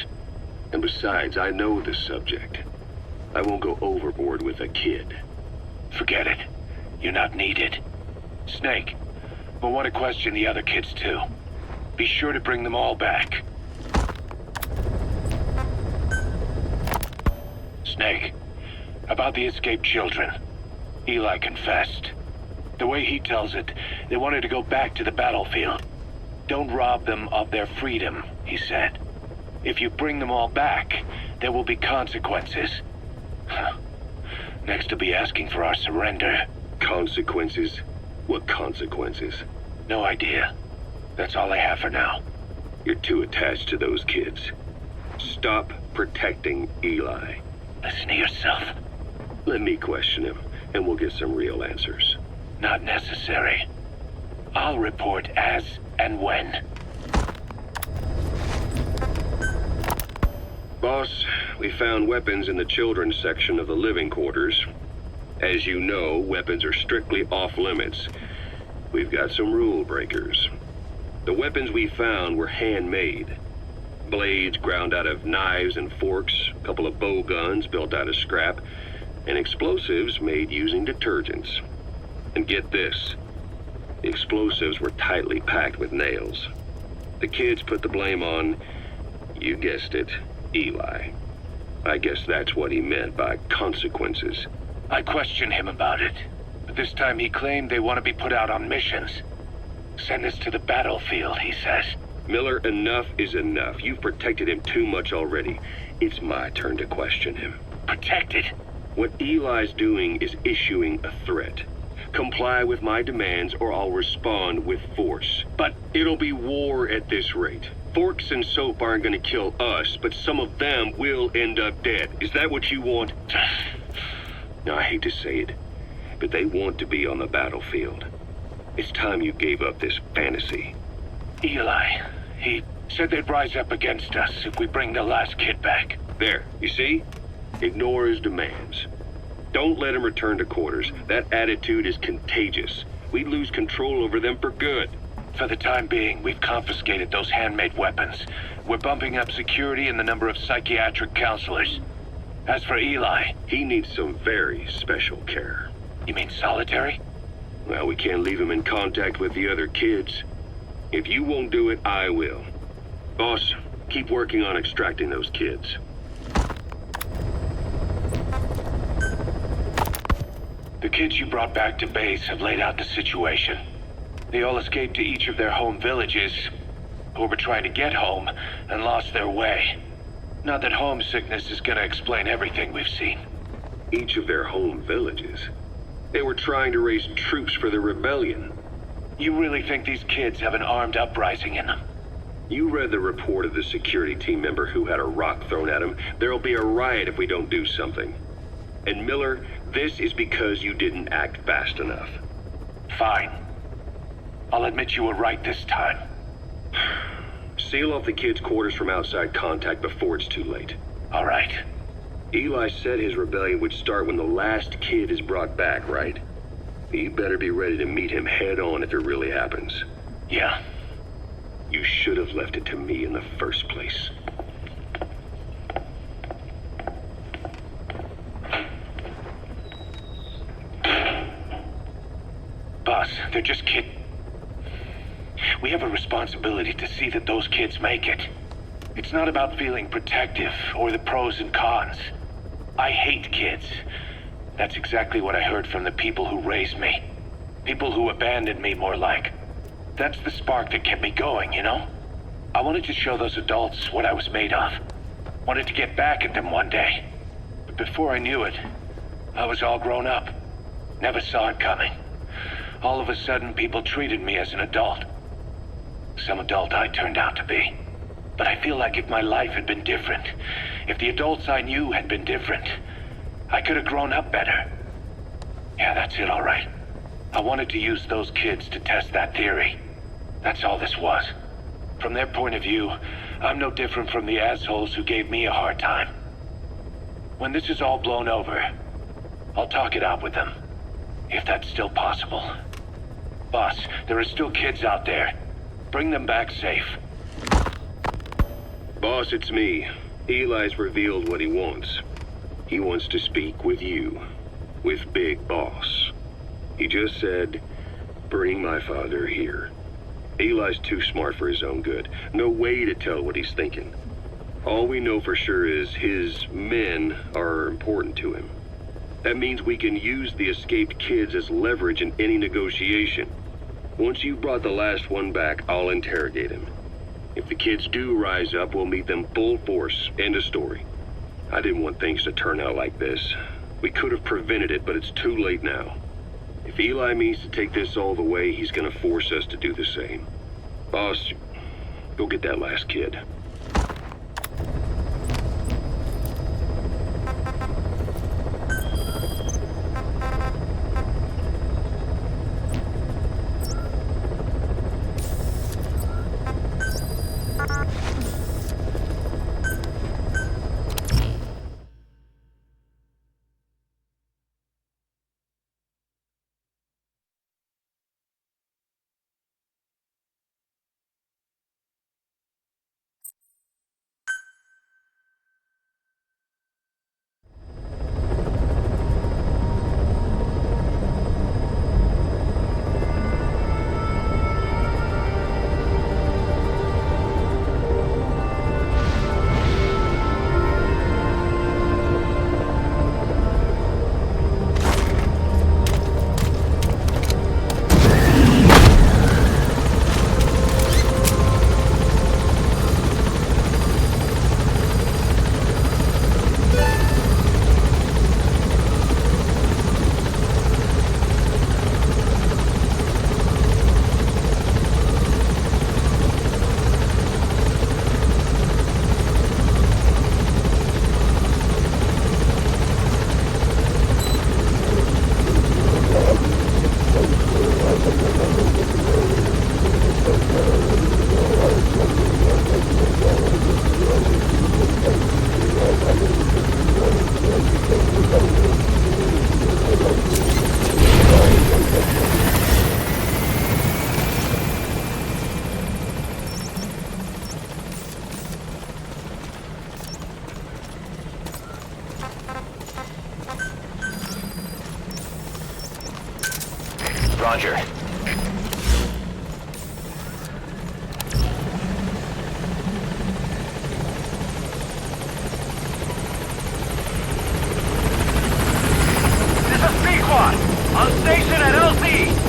Speaker 14: And besides, I know the subject. I won't go overboard with a kid.
Speaker 15: Forget it. You're not needed. Snake, we'll want to question the other kids too. Be sure to bring them all back.
Speaker 1: Snake. About the escaped children. Eli confessed. The way he tells it, they wanted to go back to the battlefield. Don't rob them of their freedom, he said. If you bring them all back, there will be consequences. Next to be asking for our surrender.
Speaker 15: Consequences? What consequences?
Speaker 1: No idea. That's all I have for now.
Speaker 15: You're too attached to those kids. Stop protecting Eli.
Speaker 1: Listen to yourself.
Speaker 15: Let me question him, and we'll get some real answers.
Speaker 1: Not necessary. I'll report as and when.
Speaker 15: Boss, we found weapons in the children's section of the living quarters. As you know, weapons are strictly off limits. We've got some rule breakers. The weapons we found were handmade. Blades ground out of knives and forks, a couple of bow guns built out of scrap, and explosives made using detergents. And get this, the explosives were tightly packed with nails. The kids put the blame on, you guessed it, Eli. I guess that's what he meant by consequences.
Speaker 1: I questioned him about it, but this time he claimed they want to be put out on missions. Send us to the battlefield, he says.
Speaker 15: Miller, enough is enough. You've protected him too much already. It's my turn to question him.
Speaker 1: Protected?
Speaker 15: What Eli's doing is issuing a threat. Comply with my demands or I'll respond with force. But it'll be war at this rate. Forks and soap aren't gonna kill us, but some of them will end up dead. Is that what you want? Now, I hate to say it, but they want to be on the battlefield. It's time you gave up this fantasy.
Speaker 1: Eli, he said they'd rise up against us if we bring the last kid back.
Speaker 15: There, you see? Ignore his demands. Don't let him return to quarters. That attitude is contagious. We'd lose control over them for good.
Speaker 1: For the time being, we've confiscated those handmade weapons. We're bumping up security and the number of psychiatric counselors. As for Eli,
Speaker 15: he needs some very special care.
Speaker 1: You mean solitary?
Speaker 15: Well, we can't leave him in contact with the other kids. If you won't do it, I will. Boss, keep working on extracting those kids.
Speaker 1: The kids you brought back to base have laid out the situation. They all escaped to each of their home villages, or were trying to get home, and lost their way. Not that homesickness is gonna explain everything we've seen.
Speaker 15: Each of their home villages? They were trying to raise troops for the rebellion.
Speaker 1: You really think these kids have an armed uprising in them?
Speaker 15: You read the report of the security team member who had a rock thrown at him. There'll be a riot if we don't do something. And Miller, this is because you didn't act fast enough.
Speaker 1: Fine. I'll admit you were right this time.
Speaker 15: Seal off the kids' quarters from outside contact before it's too late.
Speaker 1: All right.
Speaker 15: Eli said his rebellion would start when the last kid is brought back, right? You better be ready to meet him head on if it really happens.
Speaker 1: Yeah.
Speaker 15: You should have left it to me in the first place.
Speaker 1: Boss, they're just kids. We have a responsibility to see that those kids make it. It's not about feeling protective or the pros and cons. I hate kids. That's exactly what I heard from the people who raised me. People who abandoned me, more like. That's the spark that kept me going, you know? I wanted to show those adults what I was made of. Wanted to get back at them one day. But before I knew it, I was all grown up. Never saw it coming. All of a sudden, people treated me as an adult. Some adult I turned out to be. But I feel like if my life had been different, if the adults I knew had been different, I could have grown up better. Yeah, that's it, all right. I wanted to use those kids to test that theory. That's all this was. From their point of view, I'm no different from the assholes who gave me a hard time. When this is all blown over, I'll talk it out with them. If that's still possible. Boss, there are still kids out there. Bring them back safe.
Speaker 15: Boss, it's me. Eli's revealed what he wants. He wants to speak with you. With Big Boss. He just said, bring my father here. Eli's too smart for his own good. No way to tell what he's thinking.
Speaker 14: All we know for sure is his men are important to him. That means we can use the escaped kids as leverage in any negotiation. Once you've brought the last one back, I'll interrogate him. If the kids do rise up, we'll meet them full force. End of story. I didn't want things to turn out like this. We could have prevented it, but it's too late now. If Eli means to take this all the way, he's gonna force us to do the same. Boss, go get that last kid.
Speaker 1: Roger.
Speaker 18: This is Pequod, on station at LZ.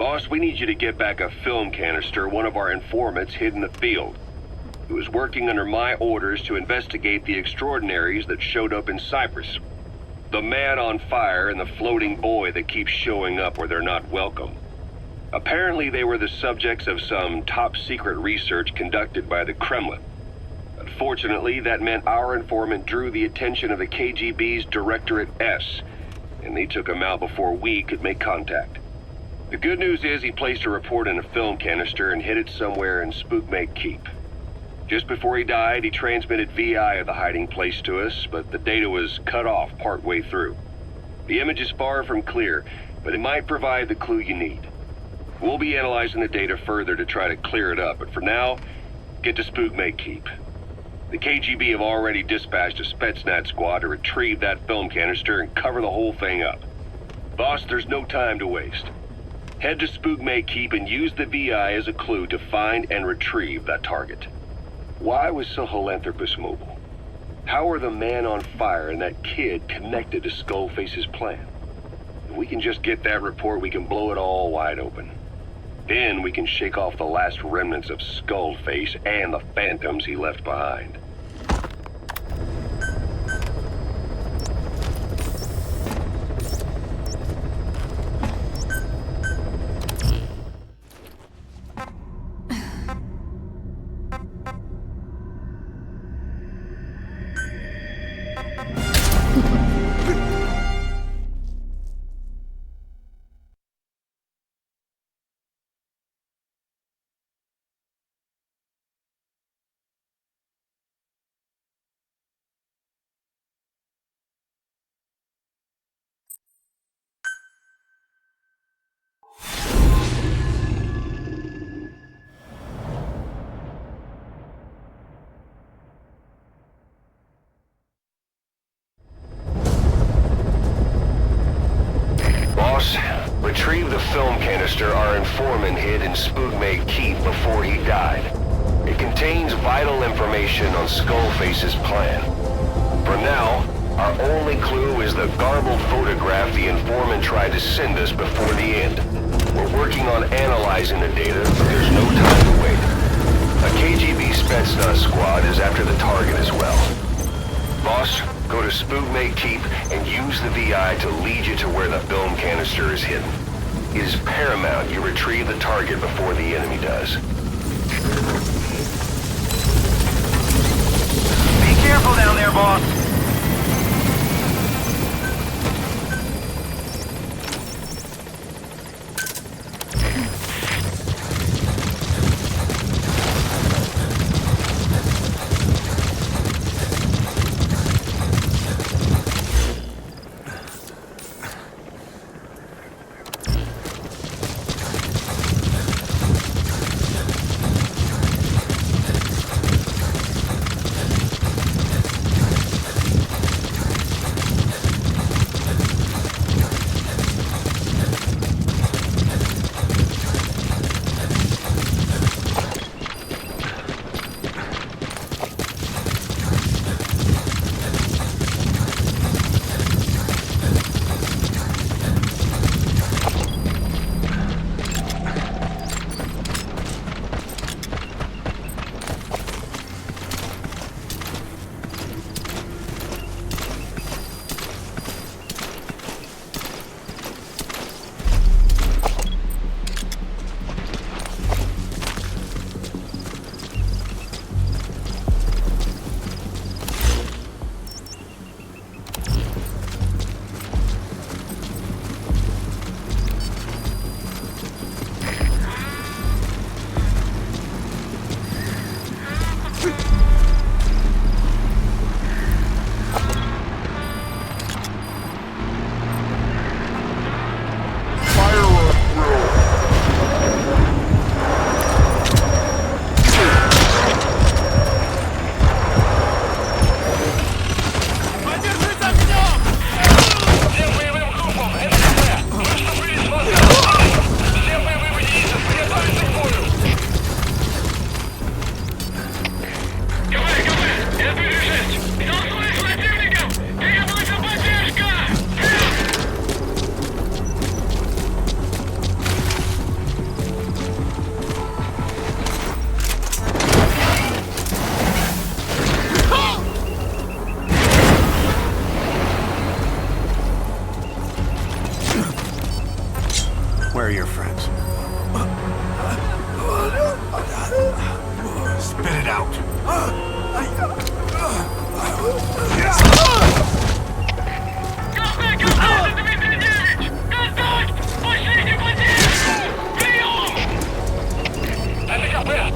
Speaker 14: Boss, we need you to get back a film canister one of our informants hid in the field. He was working under my orders to investigate the extraordinaries that showed up in Cyprus. The man on fire and the floating boy that keeps showing up where they're not welcome. Apparently they were the subjects of some top-secret research conducted by the Kremlin. Unfortunately, that meant our informant drew the attention of the KGB's Directorate S, and they took him out before we could make contact. The good news is he placed a report in a film canister and hid it somewhere in Spookmate Keep. Just before he died, he transmitted VI of the hiding place to us, but the data was cut off partway through. The image is far from clear, but it might provide the clue you need. We'll be analyzing the data further to try to clear it up, but for now, get to Spookmate Keep. The KGB have already dispatched a Spetsnaz squad to retrieve that film canister and cover the whole thing up. Boss, there's no time to waste. Head to Spookmate Keep and use the VI as a clue to find and retrieve that target. Why was Sahelanthropus mobile? How are the man on fire and that kid connected to Skullface's plan? If we can just get that report, we can blow it all wide open. Then we can shake off the last remnants of Skullface and the phantoms he left behind. Retrieve the film canister our informant hid in Spookmate Keep before he died. It contains vital information on Skullface's plan. For now, our only clue is the garbled photograph the informant tried to send us before the end. We're working on analyzing the data, but there's no time to wait. A KGB Spetsnaz squad is after the target as well. Boss, go to Spookmate Keep and use the VI to lead you to where the film canister is hidden. It is paramount you retrieve the target before the enemy does.
Speaker 18: Be careful down there, boss.
Speaker 19: Where are your friends? Spit it out.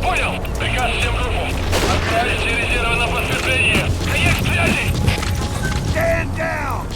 Speaker 11: Понял! Приказ всем группам. Отправить резервы на подтверждение. Конец связи!
Speaker 19: Stand down!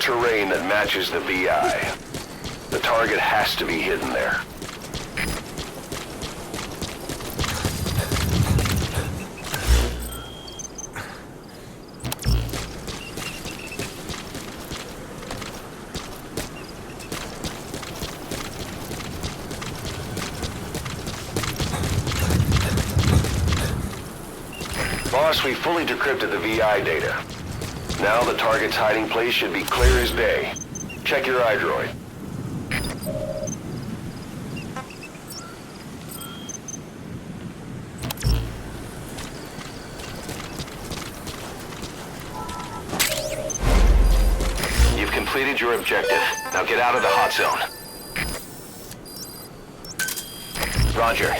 Speaker 7: Terrain that matches the VI. The target has to be hidden there. Boss, we fully decrypted the VI data. Now the target's hiding place should be clear as day. Check your iDroid. You've completed your objective. Now get out of the hot zone. Roger.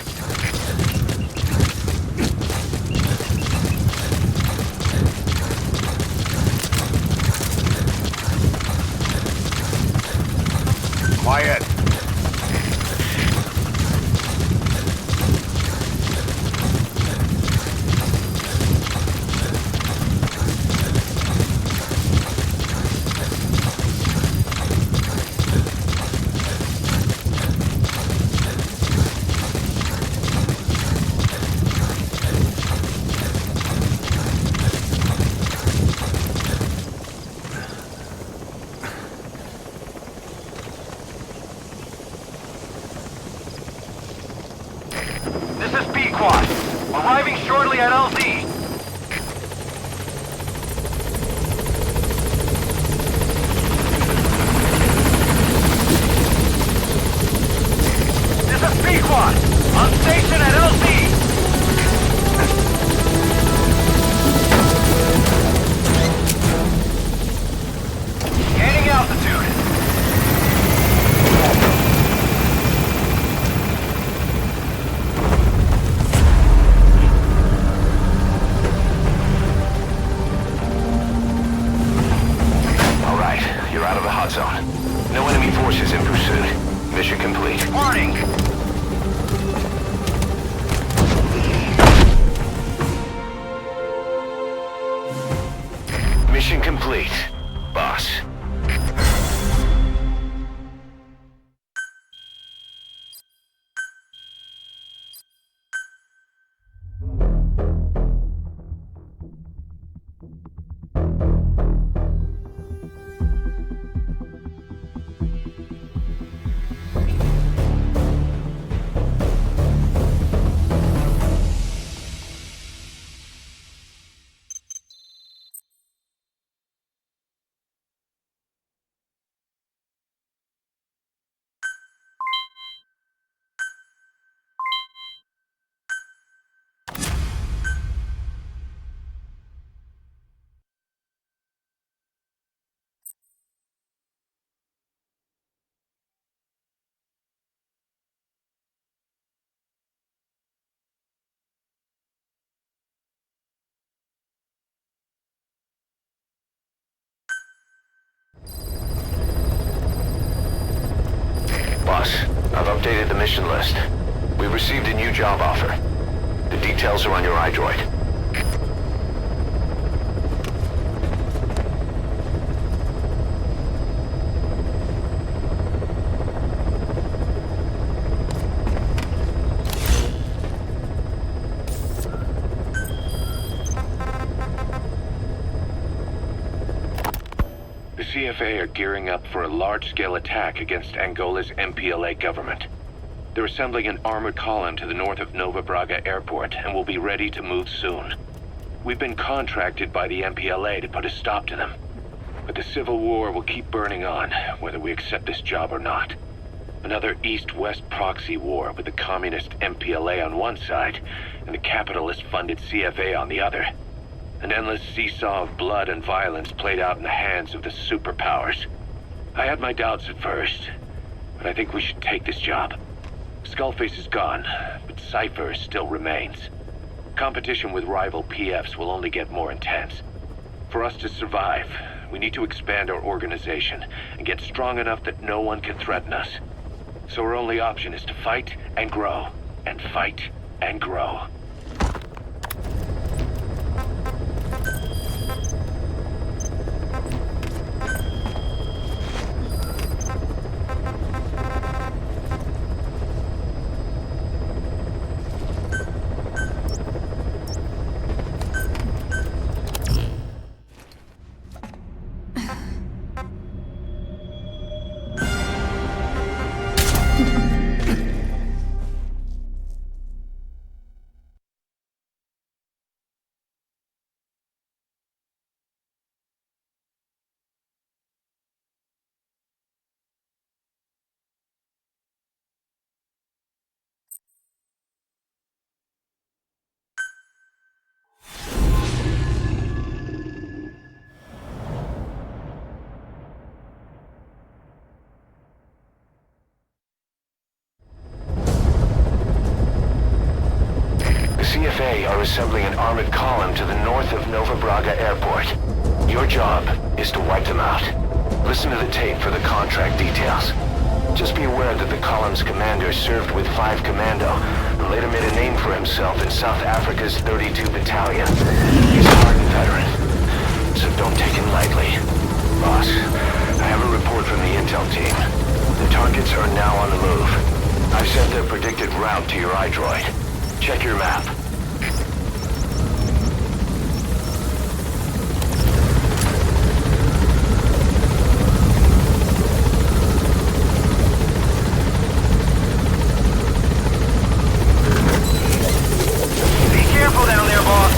Speaker 19: Quiet.
Speaker 18: This is B-Quad. Arriving shortly at LZ. This is B-Quad. On station at LZ. Gaining altitude.
Speaker 7: Zone. No enemy forces in pursuit. Mission complete.
Speaker 18: Warning!
Speaker 7: Mission complete, boss.
Speaker 1: mission list. We've received a new job offer. The details are on your iDroid.
Speaker 7: The CFA are gearing up for a large-scale attack against Angola's MPLA government. They're assembling an armored column to the north of Nova Braga Airport and will be ready to move soon. We've been contracted by the MPLA to put a stop to them. But the civil war will keep burning on, whether we accept this job or not. Another East-West proxy war with the communist MPLA on one side and the capitalist-funded CFA on the other. An endless seesaw of blood and violence played out in the hands of the superpowers. I had my doubts at first, but I think we should take this job. Skullface is gone, but Cypher still remains. Competition with rival PFs will only get more intense. For us to survive, we need to expand our organization and get strong enough that no one can threaten us. So our only option is to fight and grow, and fight and grow. CFA are assembling an armored column to the north of Nova Braga Airport. Your job is to wipe them out. Listen to the tape for the contract details. Just be aware that the column's commander served with 5 Commando and later made a name for himself in South Africa's 32 Battalion. He's a hardened veteran, so don't take him lightly. Boss, I have a report from the intel team. The targets are now on the move. I've sent their predicted route to your iDroid. Check your map.
Speaker 18: Be careful down there, boss.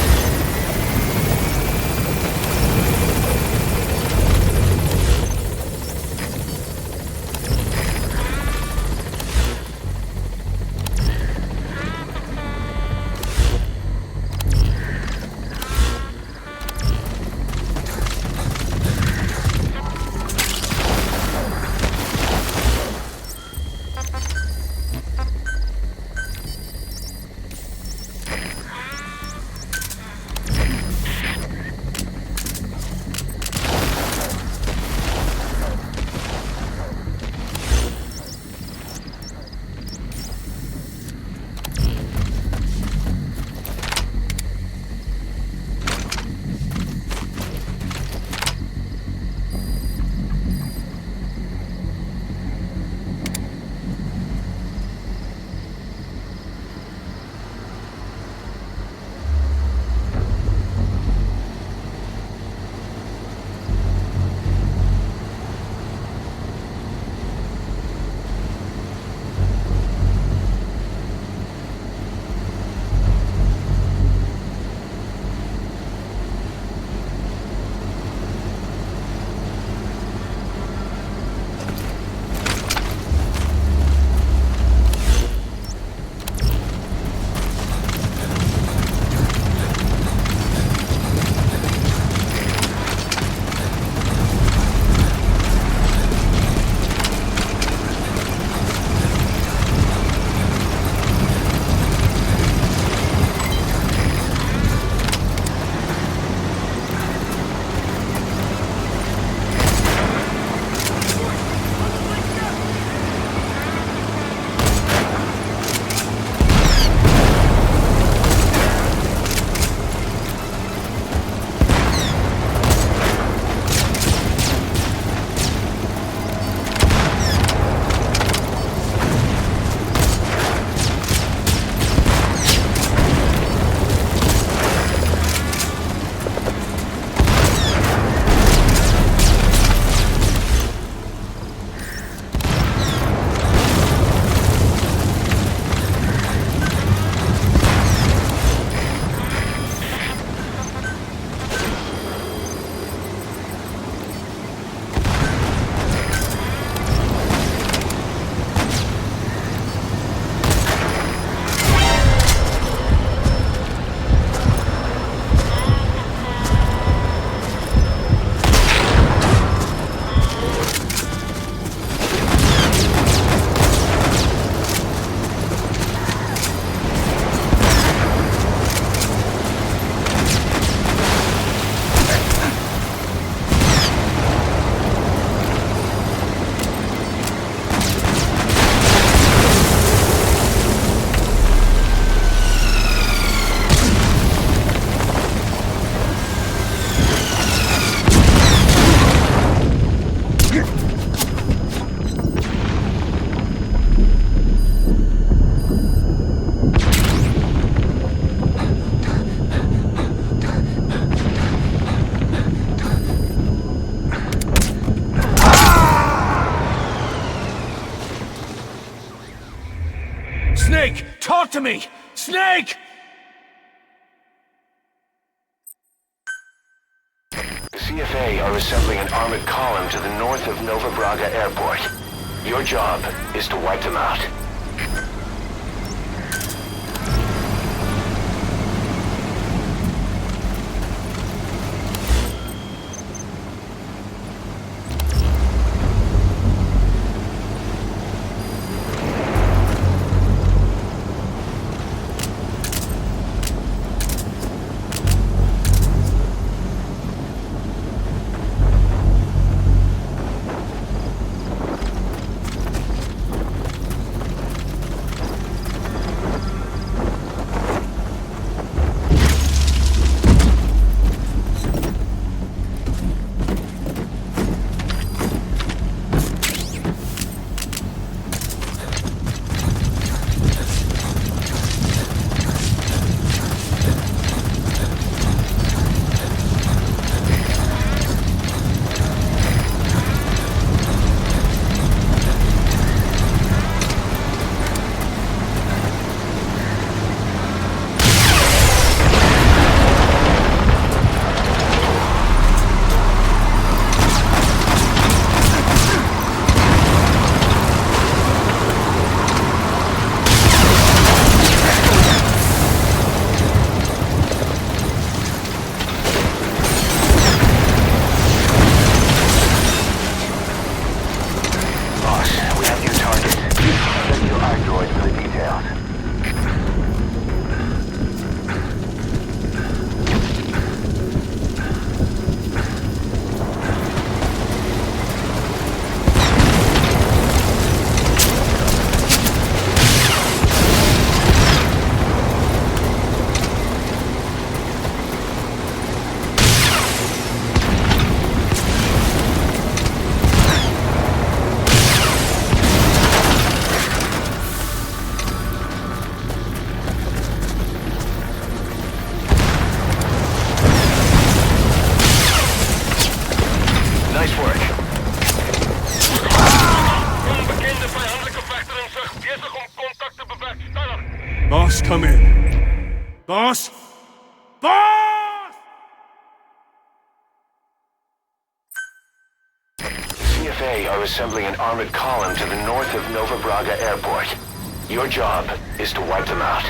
Speaker 3: talk to me! Snake!
Speaker 1: The CFA are assembling an armored column to the north of Nova Braga Airport. Your job is to wipe them out.
Speaker 3: Boss, come in. Boss? Boss!
Speaker 1: CFA are assembling an armored column to the north of Nova Braga Airport. Your job is to wipe them out.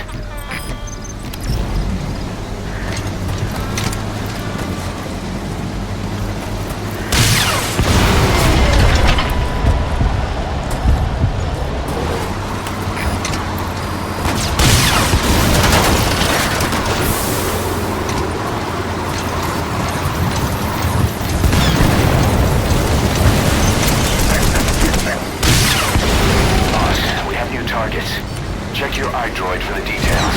Speaker 1: Check your iDroid for the details.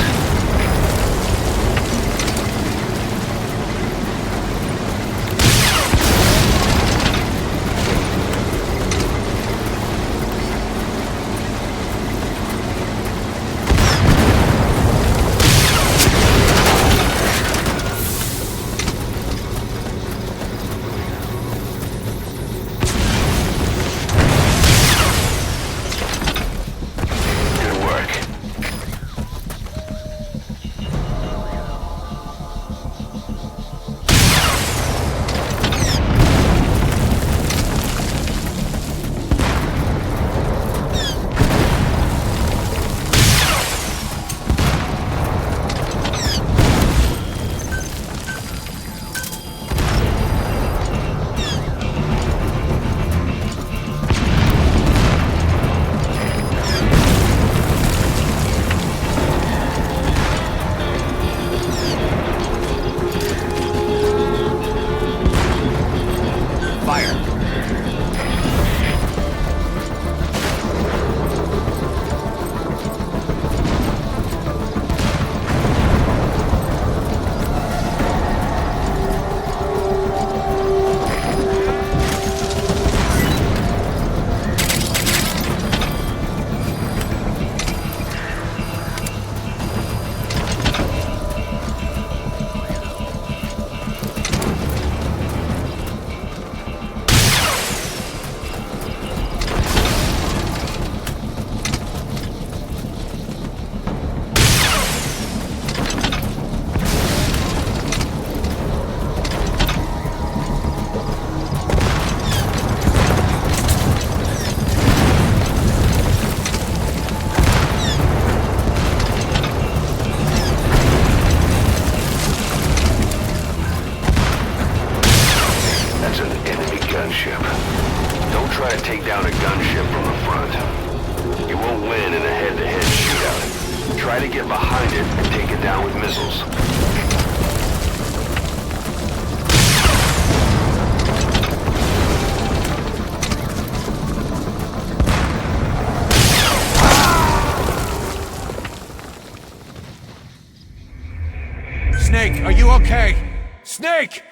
Speaker 3: okay? Snake!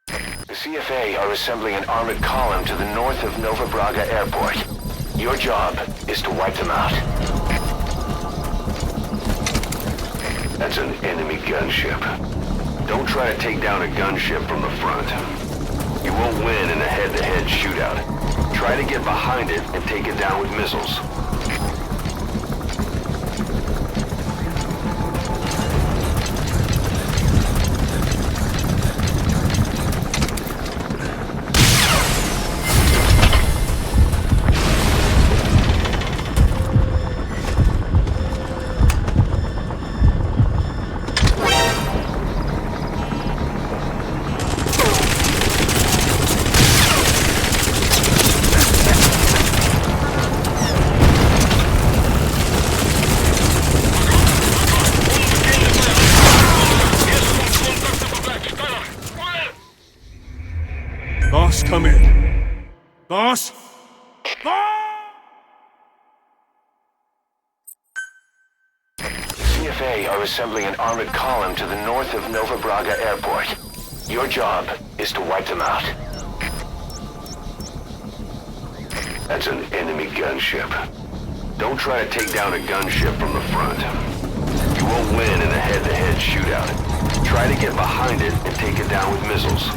Speaker 1: The CFA are assembling an armored column to the north of Nova Braga Airport. Your job is to wipe them out. That's an enemy gunship. Don't try to take down a gunship from the front. You won't win in a head-to-head shootout. Try to get behind it and take it down with missiles.
Speaker 3: Boss, come in. Boss?
Speaker 1: The CFA are assembling an armored column to the north of Nova Braga Airport. Your job is to wipe them out. That's an enemy gunship. Don't try to take down a gunship from the front. You won't win in a head-to-head shootout. Try to get behind it and take it down with missiles.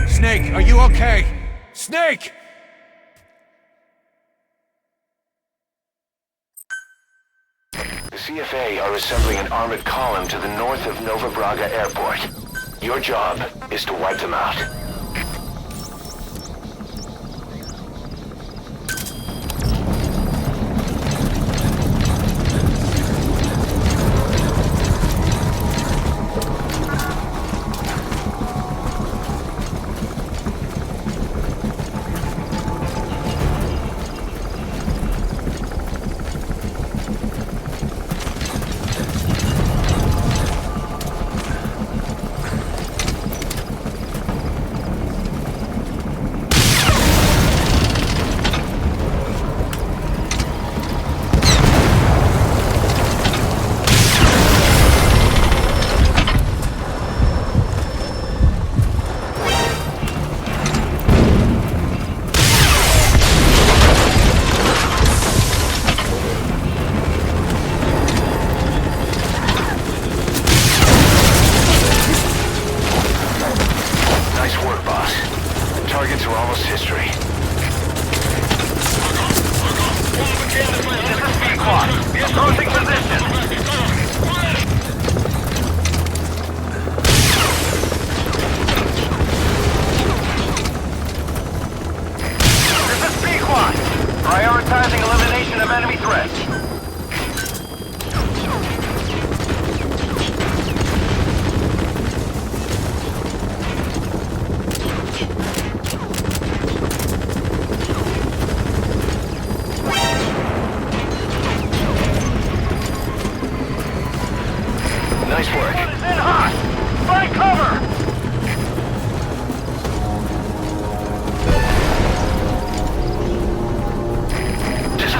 Speaker 3: Snake, are you okay? Snake!
Speaker 1: The CFA are assembling an armored column to the north of Nova Braga Airport. Your job is to wipe them out.
Speaker 18: Prioritizing elimination of enemy threats.
Speaker 1: Nice work.
Speaker 18: One is in hot! Find cover!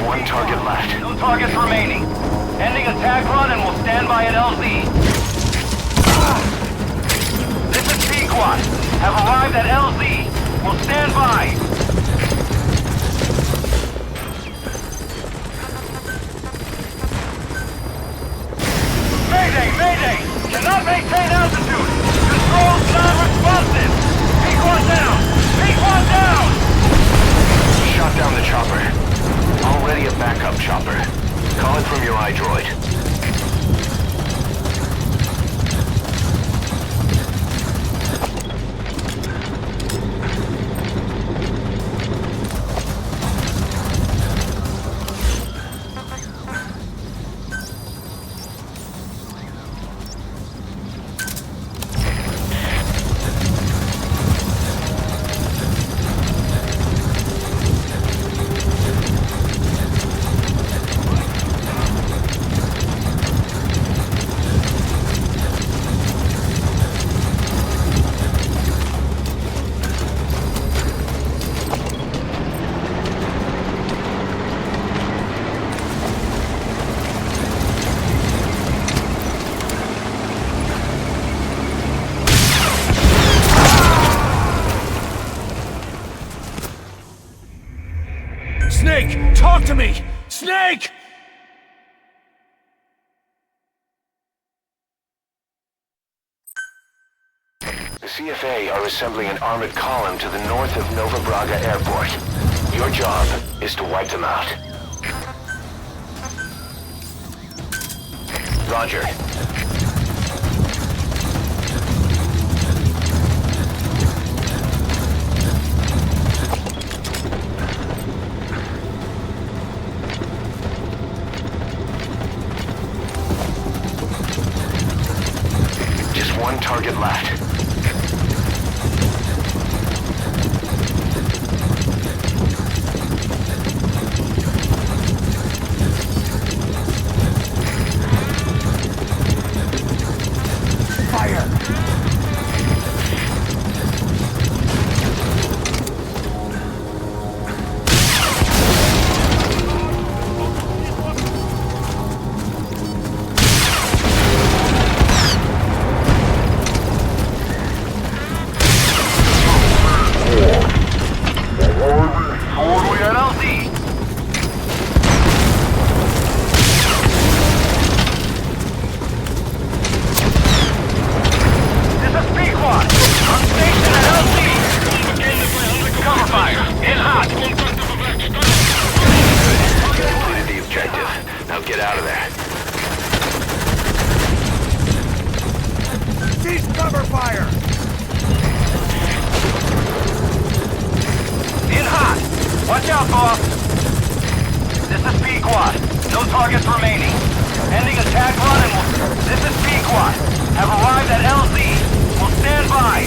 Speaker 1: One target left.
Speaker 18: No targets remaining. Ending attack run and we'll stand by at LZ. This is Pequot. Have arrived at LZ. We'll stand by. Mayday! Mayday! Cannot maintain altitude! Controls non-responsive! Pequot down! Pequot down!
Speaker 1: Shot down the chopper. Already a backup chopper. Call it from your iDroid.
Speaker 3: to me! Snake!
Speaker 1: The CFA are assembling an armored column to the north of Nova Braga Airport. Your job is to wipe them out. Roger. Just one target left.
Speaker 18: Watch out, boss! This is Pequod. No targets remaining. Ending attack run and we'll... This is Pequod. Have arrived at LZ. We'll stand by.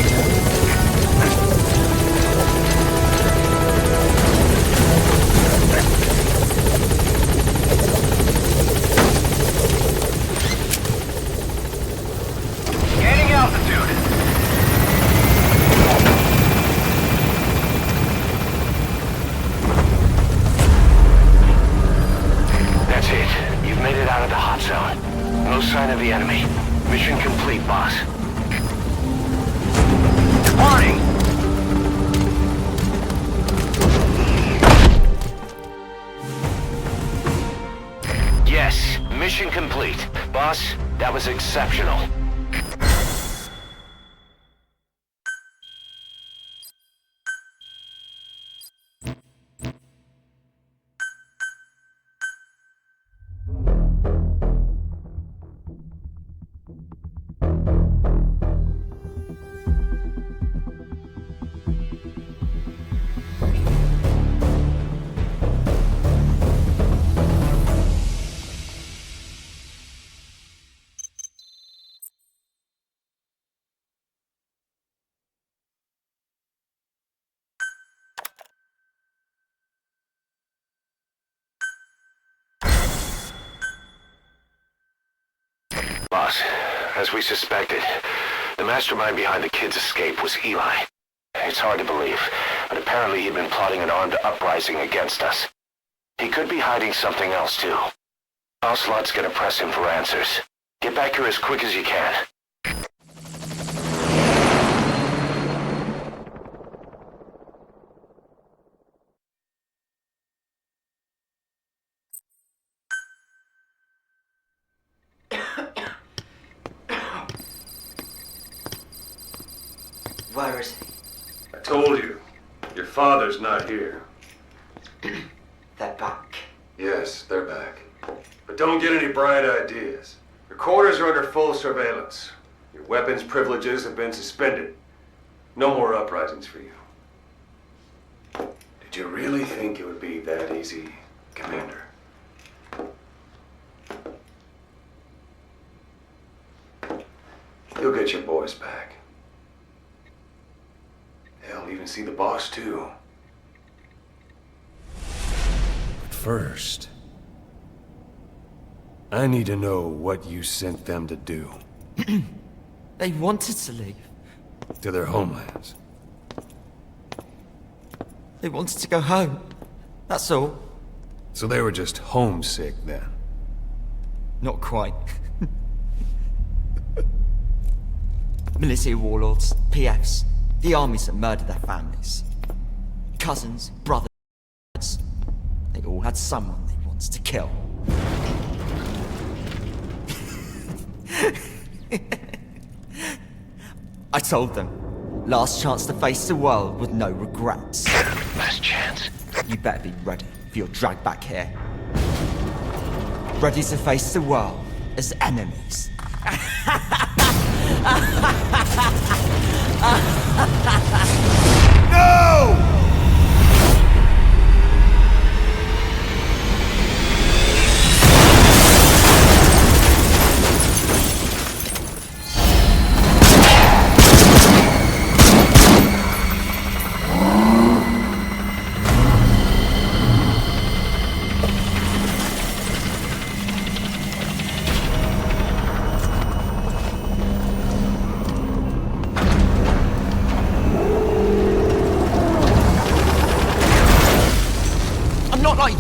Speaker 18: Gaining altitude.
Speaker 1: That's it. You've made it out of the hot zone. No sign of the enemy. Mission complete, boss.
Speaker 18: Departing!
Speaker 1: Yes, mission complete. Boss, that was exceptional. Boss, as we suspected, the mastermind behind the kid's escape was Eli. It's hard to believe, but apparently he'd been plotting an armed uprising against us. He could be hiding something else, too. Ocelot's gonna press him for answers. Get back here as quick as you can.
Speaker 21: Where is he?
Speaker 5: I told you. Your father's not here.
Speaker 21: They're back.
Speaker 5: Yes, they're back. But don't get any bright ideas. Your quarters are under full surveillance. Your weapons privileges have been suspended. No more uprisings for you. Did you really think it would be that easy, Commander? You'll get your boys back. They'll even see the boss, too. But first, I need to know what you sent them to do.
Speaker 21: They wanted to leave.
Speaker 5: To their homelands.
Speaker 21: They wanted to go home. That's all.
Speaker 5: So they were just homesick then?
Speaker 21: Not quite. Militia warlords, PFs, the armies that murdered their families. Cousins, brothers. They people had someone they wanted to kill. I told them, last chance to face the world with no regrets.
Speaker 1: Last chance?
Speaker 21: You better be ready for your drag back here. Ready to face the world as enemies.
Speaker 3: No!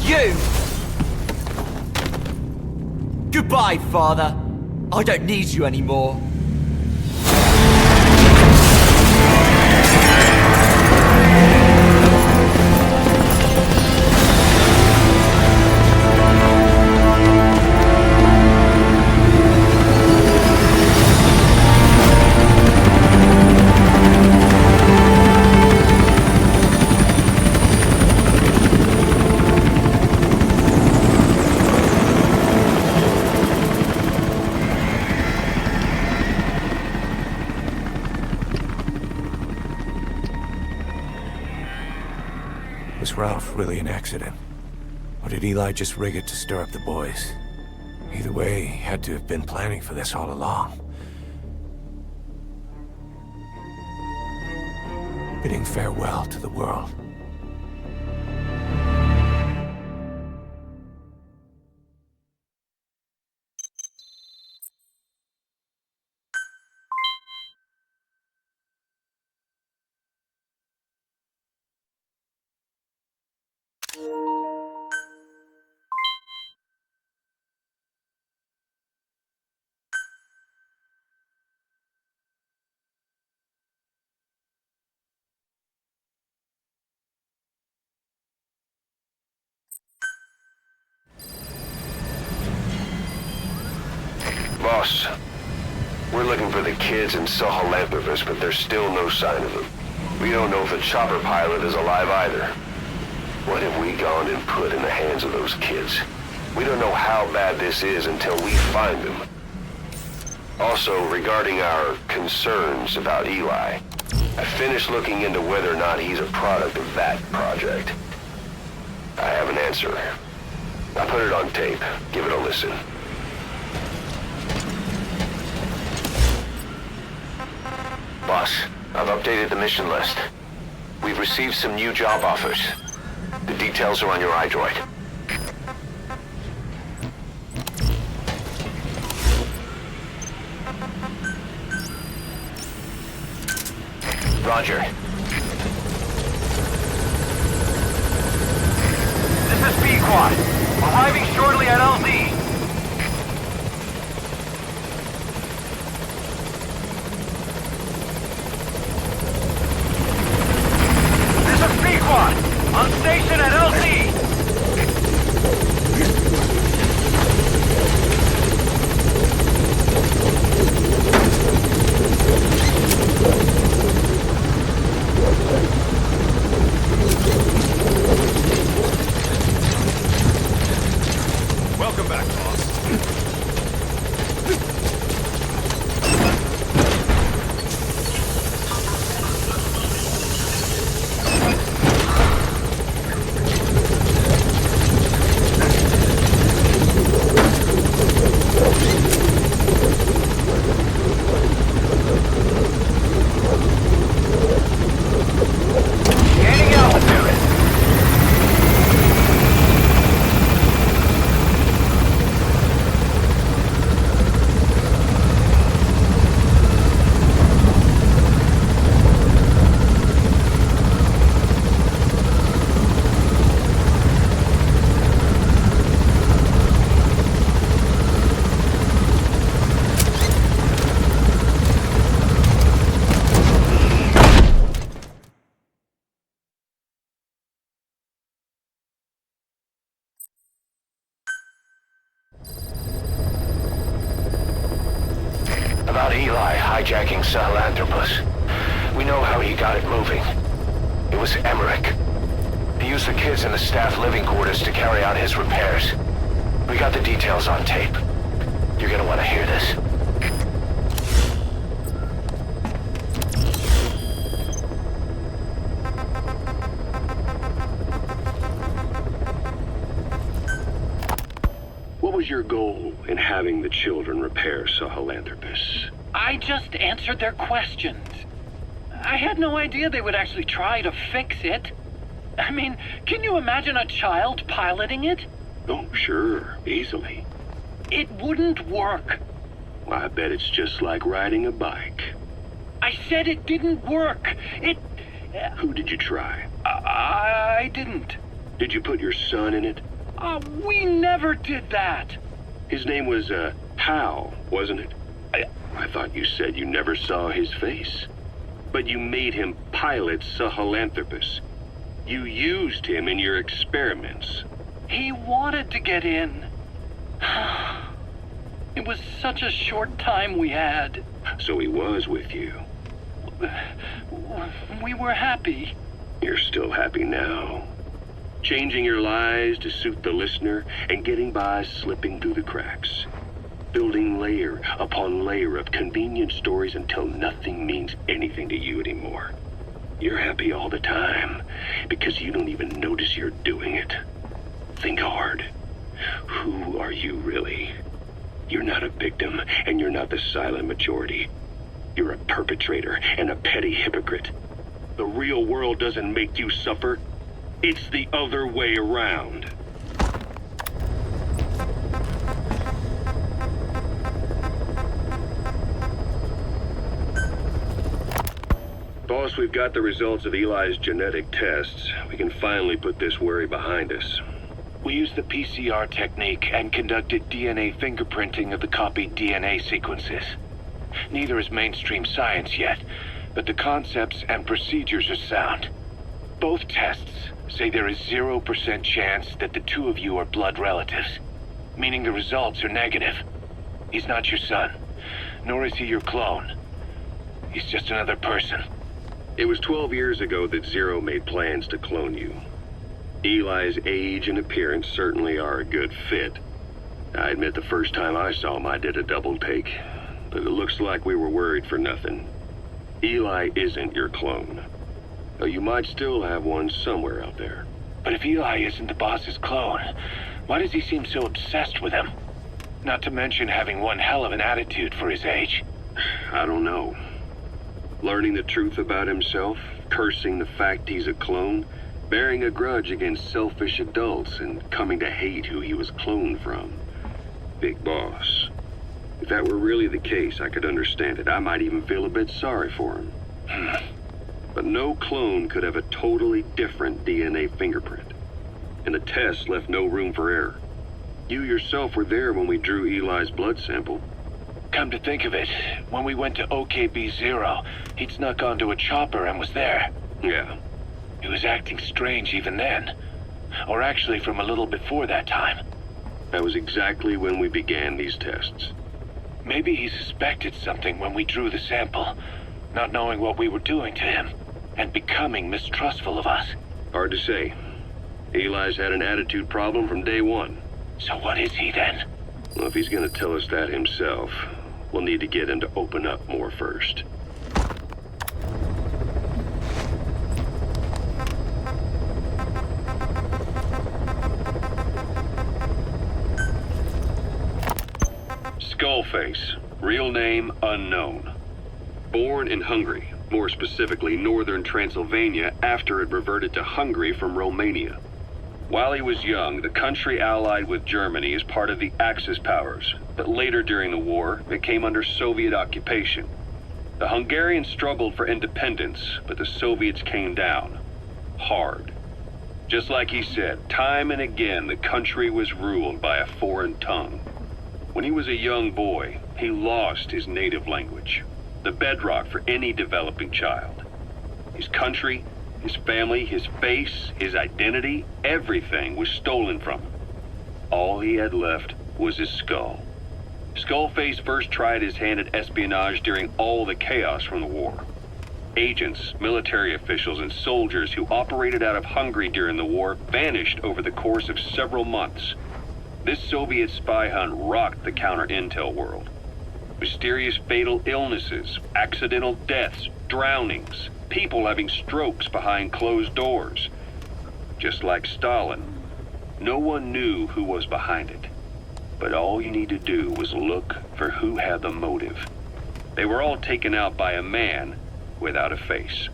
Speaker 21: You! Goodbye, Father. I don't need you anymore.
Speaker 9: Was Ralph really an accident? Or did Eli just rig it to stir up the boys? Either way, he had to have been planning for this all along. Bidding farewell to the world.
Speaker 7: Boss, we're looking for the kids in Sahelanthropus, but there's still no sign of them. We don't know if the chopper pilot is alive either. What have we gone and put in the hands of those kids? We don't know how bad this is until we find them. Also, regarding our concerns about Eli, I finished looking into whether or not he's a product of that project. I have an answer. I put it on tape. Give it a listen. Boss, I've updated the mission list. We've received some new job offers. The details are on your iDroid. Roger.
Speaker 18: This is B-Quad. Arriving shortly at LZ. On station at LZ!
Speaker 4: Welcome back, boss.
Speaker 1: about Eli hijacking Sahelanthropus. We know how he got it moving. It was Emmerich. He used the kids in the staff living quarters to carry out his repairs. We got the details on tape. You're gonna want to hear this.
Speaker 15: What was your goal in having the children repair Sahelanthropus?
Speaker 6: I just answered their questions. I had no idea they would actually try to fix it. I mean, can you imagine a child piloting it?
Speaker 15: Oh, sure. Easily.
Speaker 6: It wouldn't work.
Speaker 15: Well, I bet it's just like riding a bike.
Speaker 6: I said it didn't work.
Speaker 15: Who did you try?
Speaker 6: I didn't.
Speaker 15: Did you put your son in it?
Speaker 6: We never did that.
Speaker 15: His name was, Hal, wasn't it? I thought you said you never saw his face. But you made him pilot Sahelanthropus. You used him in your experiments.
Speaker 6: He wanted to get in. It was such a short time we had.
Speaker 15: So he was with you.
Speaker 6: We were happy.
Speaker 15: You're still happy now. Changing your lies to suit the listener and getting by slipping through the cracks. Building layer upon layer of convenient stories until nothing means anything to you anymore. You're happy all the time because you don't even notice you're doing it. Think hard. Who are you really? You're not a victim, and you're not the silent majority. You're a perpetrator and a petty hypocrite. The real world doesn't make you suffer. It's the other way around. Boss, we've got the results of Eli's genetic tests. We can finally put this worry behind us.
Speaker 1: We used the PCR technique and conducted DNA fingerprinting of the copied DNA sequences. Neither is mainstream science yet, but the concepts and procedures are sound. Both tests say there is 0% chance that the two of you are blood relatives, meaning the results are negative. He's not your son, nor is he your clone. He's just another person.
Speaker 15: It was 12 years ago that Zero made plans to clone you. Eli's age and appearance certainly are a good fit. I admit the first time I saw him I did a double take, but it looks like we were worried for nothing. Eli isn't your clone, though you might still have one somewhere out there.
Speaker 1: But if Eli isn't the boss's clone, why does he seem so obsessed with him? Not to mention having one hell of an attitude for his age.
Speaker 15: I don't know. Learning the truth about himself, cursing the fact he's a clone, bearing a grudge against selfish adults, and coming to hate who he was cloned from. Big boss. If that were really the case, I could understand it. I might even feel a bit sorry for him. But no clone could have a totally different DNA fingerprint. And the test left no room for error. You yourself were there when we drew Eli's blood sample.
Speaker 1: Come to think of it, when we went to OKB-0, he'd snuck onto a chopper and was there.
Speaker 15: Yeah.
Speaker 1: He was acting strange even then. Or actually from a little before that time.
Speaker 15: That was exactly when we began these tests.
Speaker 1: Maybe he suspected something when we drew the sample, not knowing what we were doing to him, and becoming mistrustful of us.
Speaker 15: Hard to say. Eli's had an attitude problem from day one.
Speaker 1: So what is he then?
Speaker 15: Well, if he's gonna tell us that himself, we'll need to get him to open up more first. Skullface, real name unknown. Born in Hungary, more specifically northern Transylvania after it reverted to Hungary from Romania. While he was young, the country allied with Germany as part of the Axis powers, but later during the war, it came under Soviet occupation. The Hungarians struggled for independence, but the Soviets came down. Hard. Just like he said, time and again the country was ruled by a foreign tongue. When he was a young boy, he lost his native language, the bedrock for any developing child. His country, his family, his face, his identity, everything was stolen from him. All he had left was his skull.
Speaker 14: Skullface first tried his hand at espionage during all the chaos from the war. Agents, military officials, and soldiers who operated out of Hungary during the war vanished over the course of several months. This Soviet spy hunt rocked the counter-intel world. Mysterious fatal illnesses, accidental deaths, drownings, people having strokes behind closed doors. Just like Stalin, no one knew who was behind it. But all you need to do was look for who had the motive. They were all taken out by a man without a face.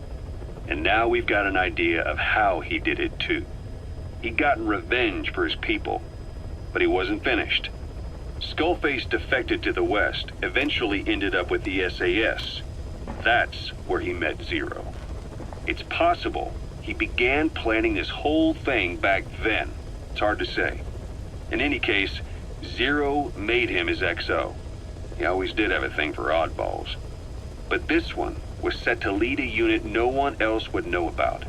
Speaker 14: And now we've got an idea of how he did it too. He'd gotten revenge for his people, but he wasn't finished. Skullface defected to the West, eventually ended up with the SAS. That's where he met Zero. It's possible he began planning this whole thing back then. It's hard to say. In any case, Zero made him his XO. He always did have a thing for oddballs. But this one was set to lead a unit no one else would know about.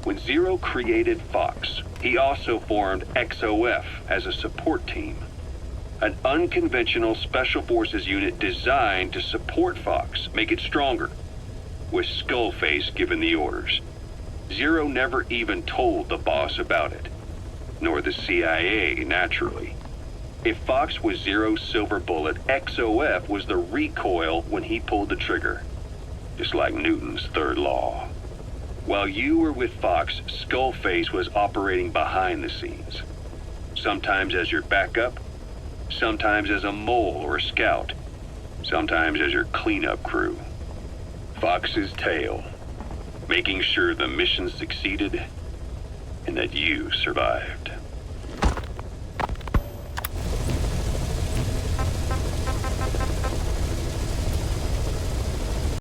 Speaker 14: When Zero created Fox, he also formed XOF as a support team. An unconventional special forces unit designed to support Fox, make it stronger, with Skullface giving the orders. Zero never even told the boss about it, nor the CIA, naturally. If Fox was Zero's silver bullet, XOF was the recoil when he pulled the trigger. Just like Newton's third law. While you were with Fox, Skullface was operating behind the scenes. Sometimes as your backup, sometimes as a mole or a scout, sometimes as your cleanup crew. Fox's tail, making sure the mission succeeded and that you survived.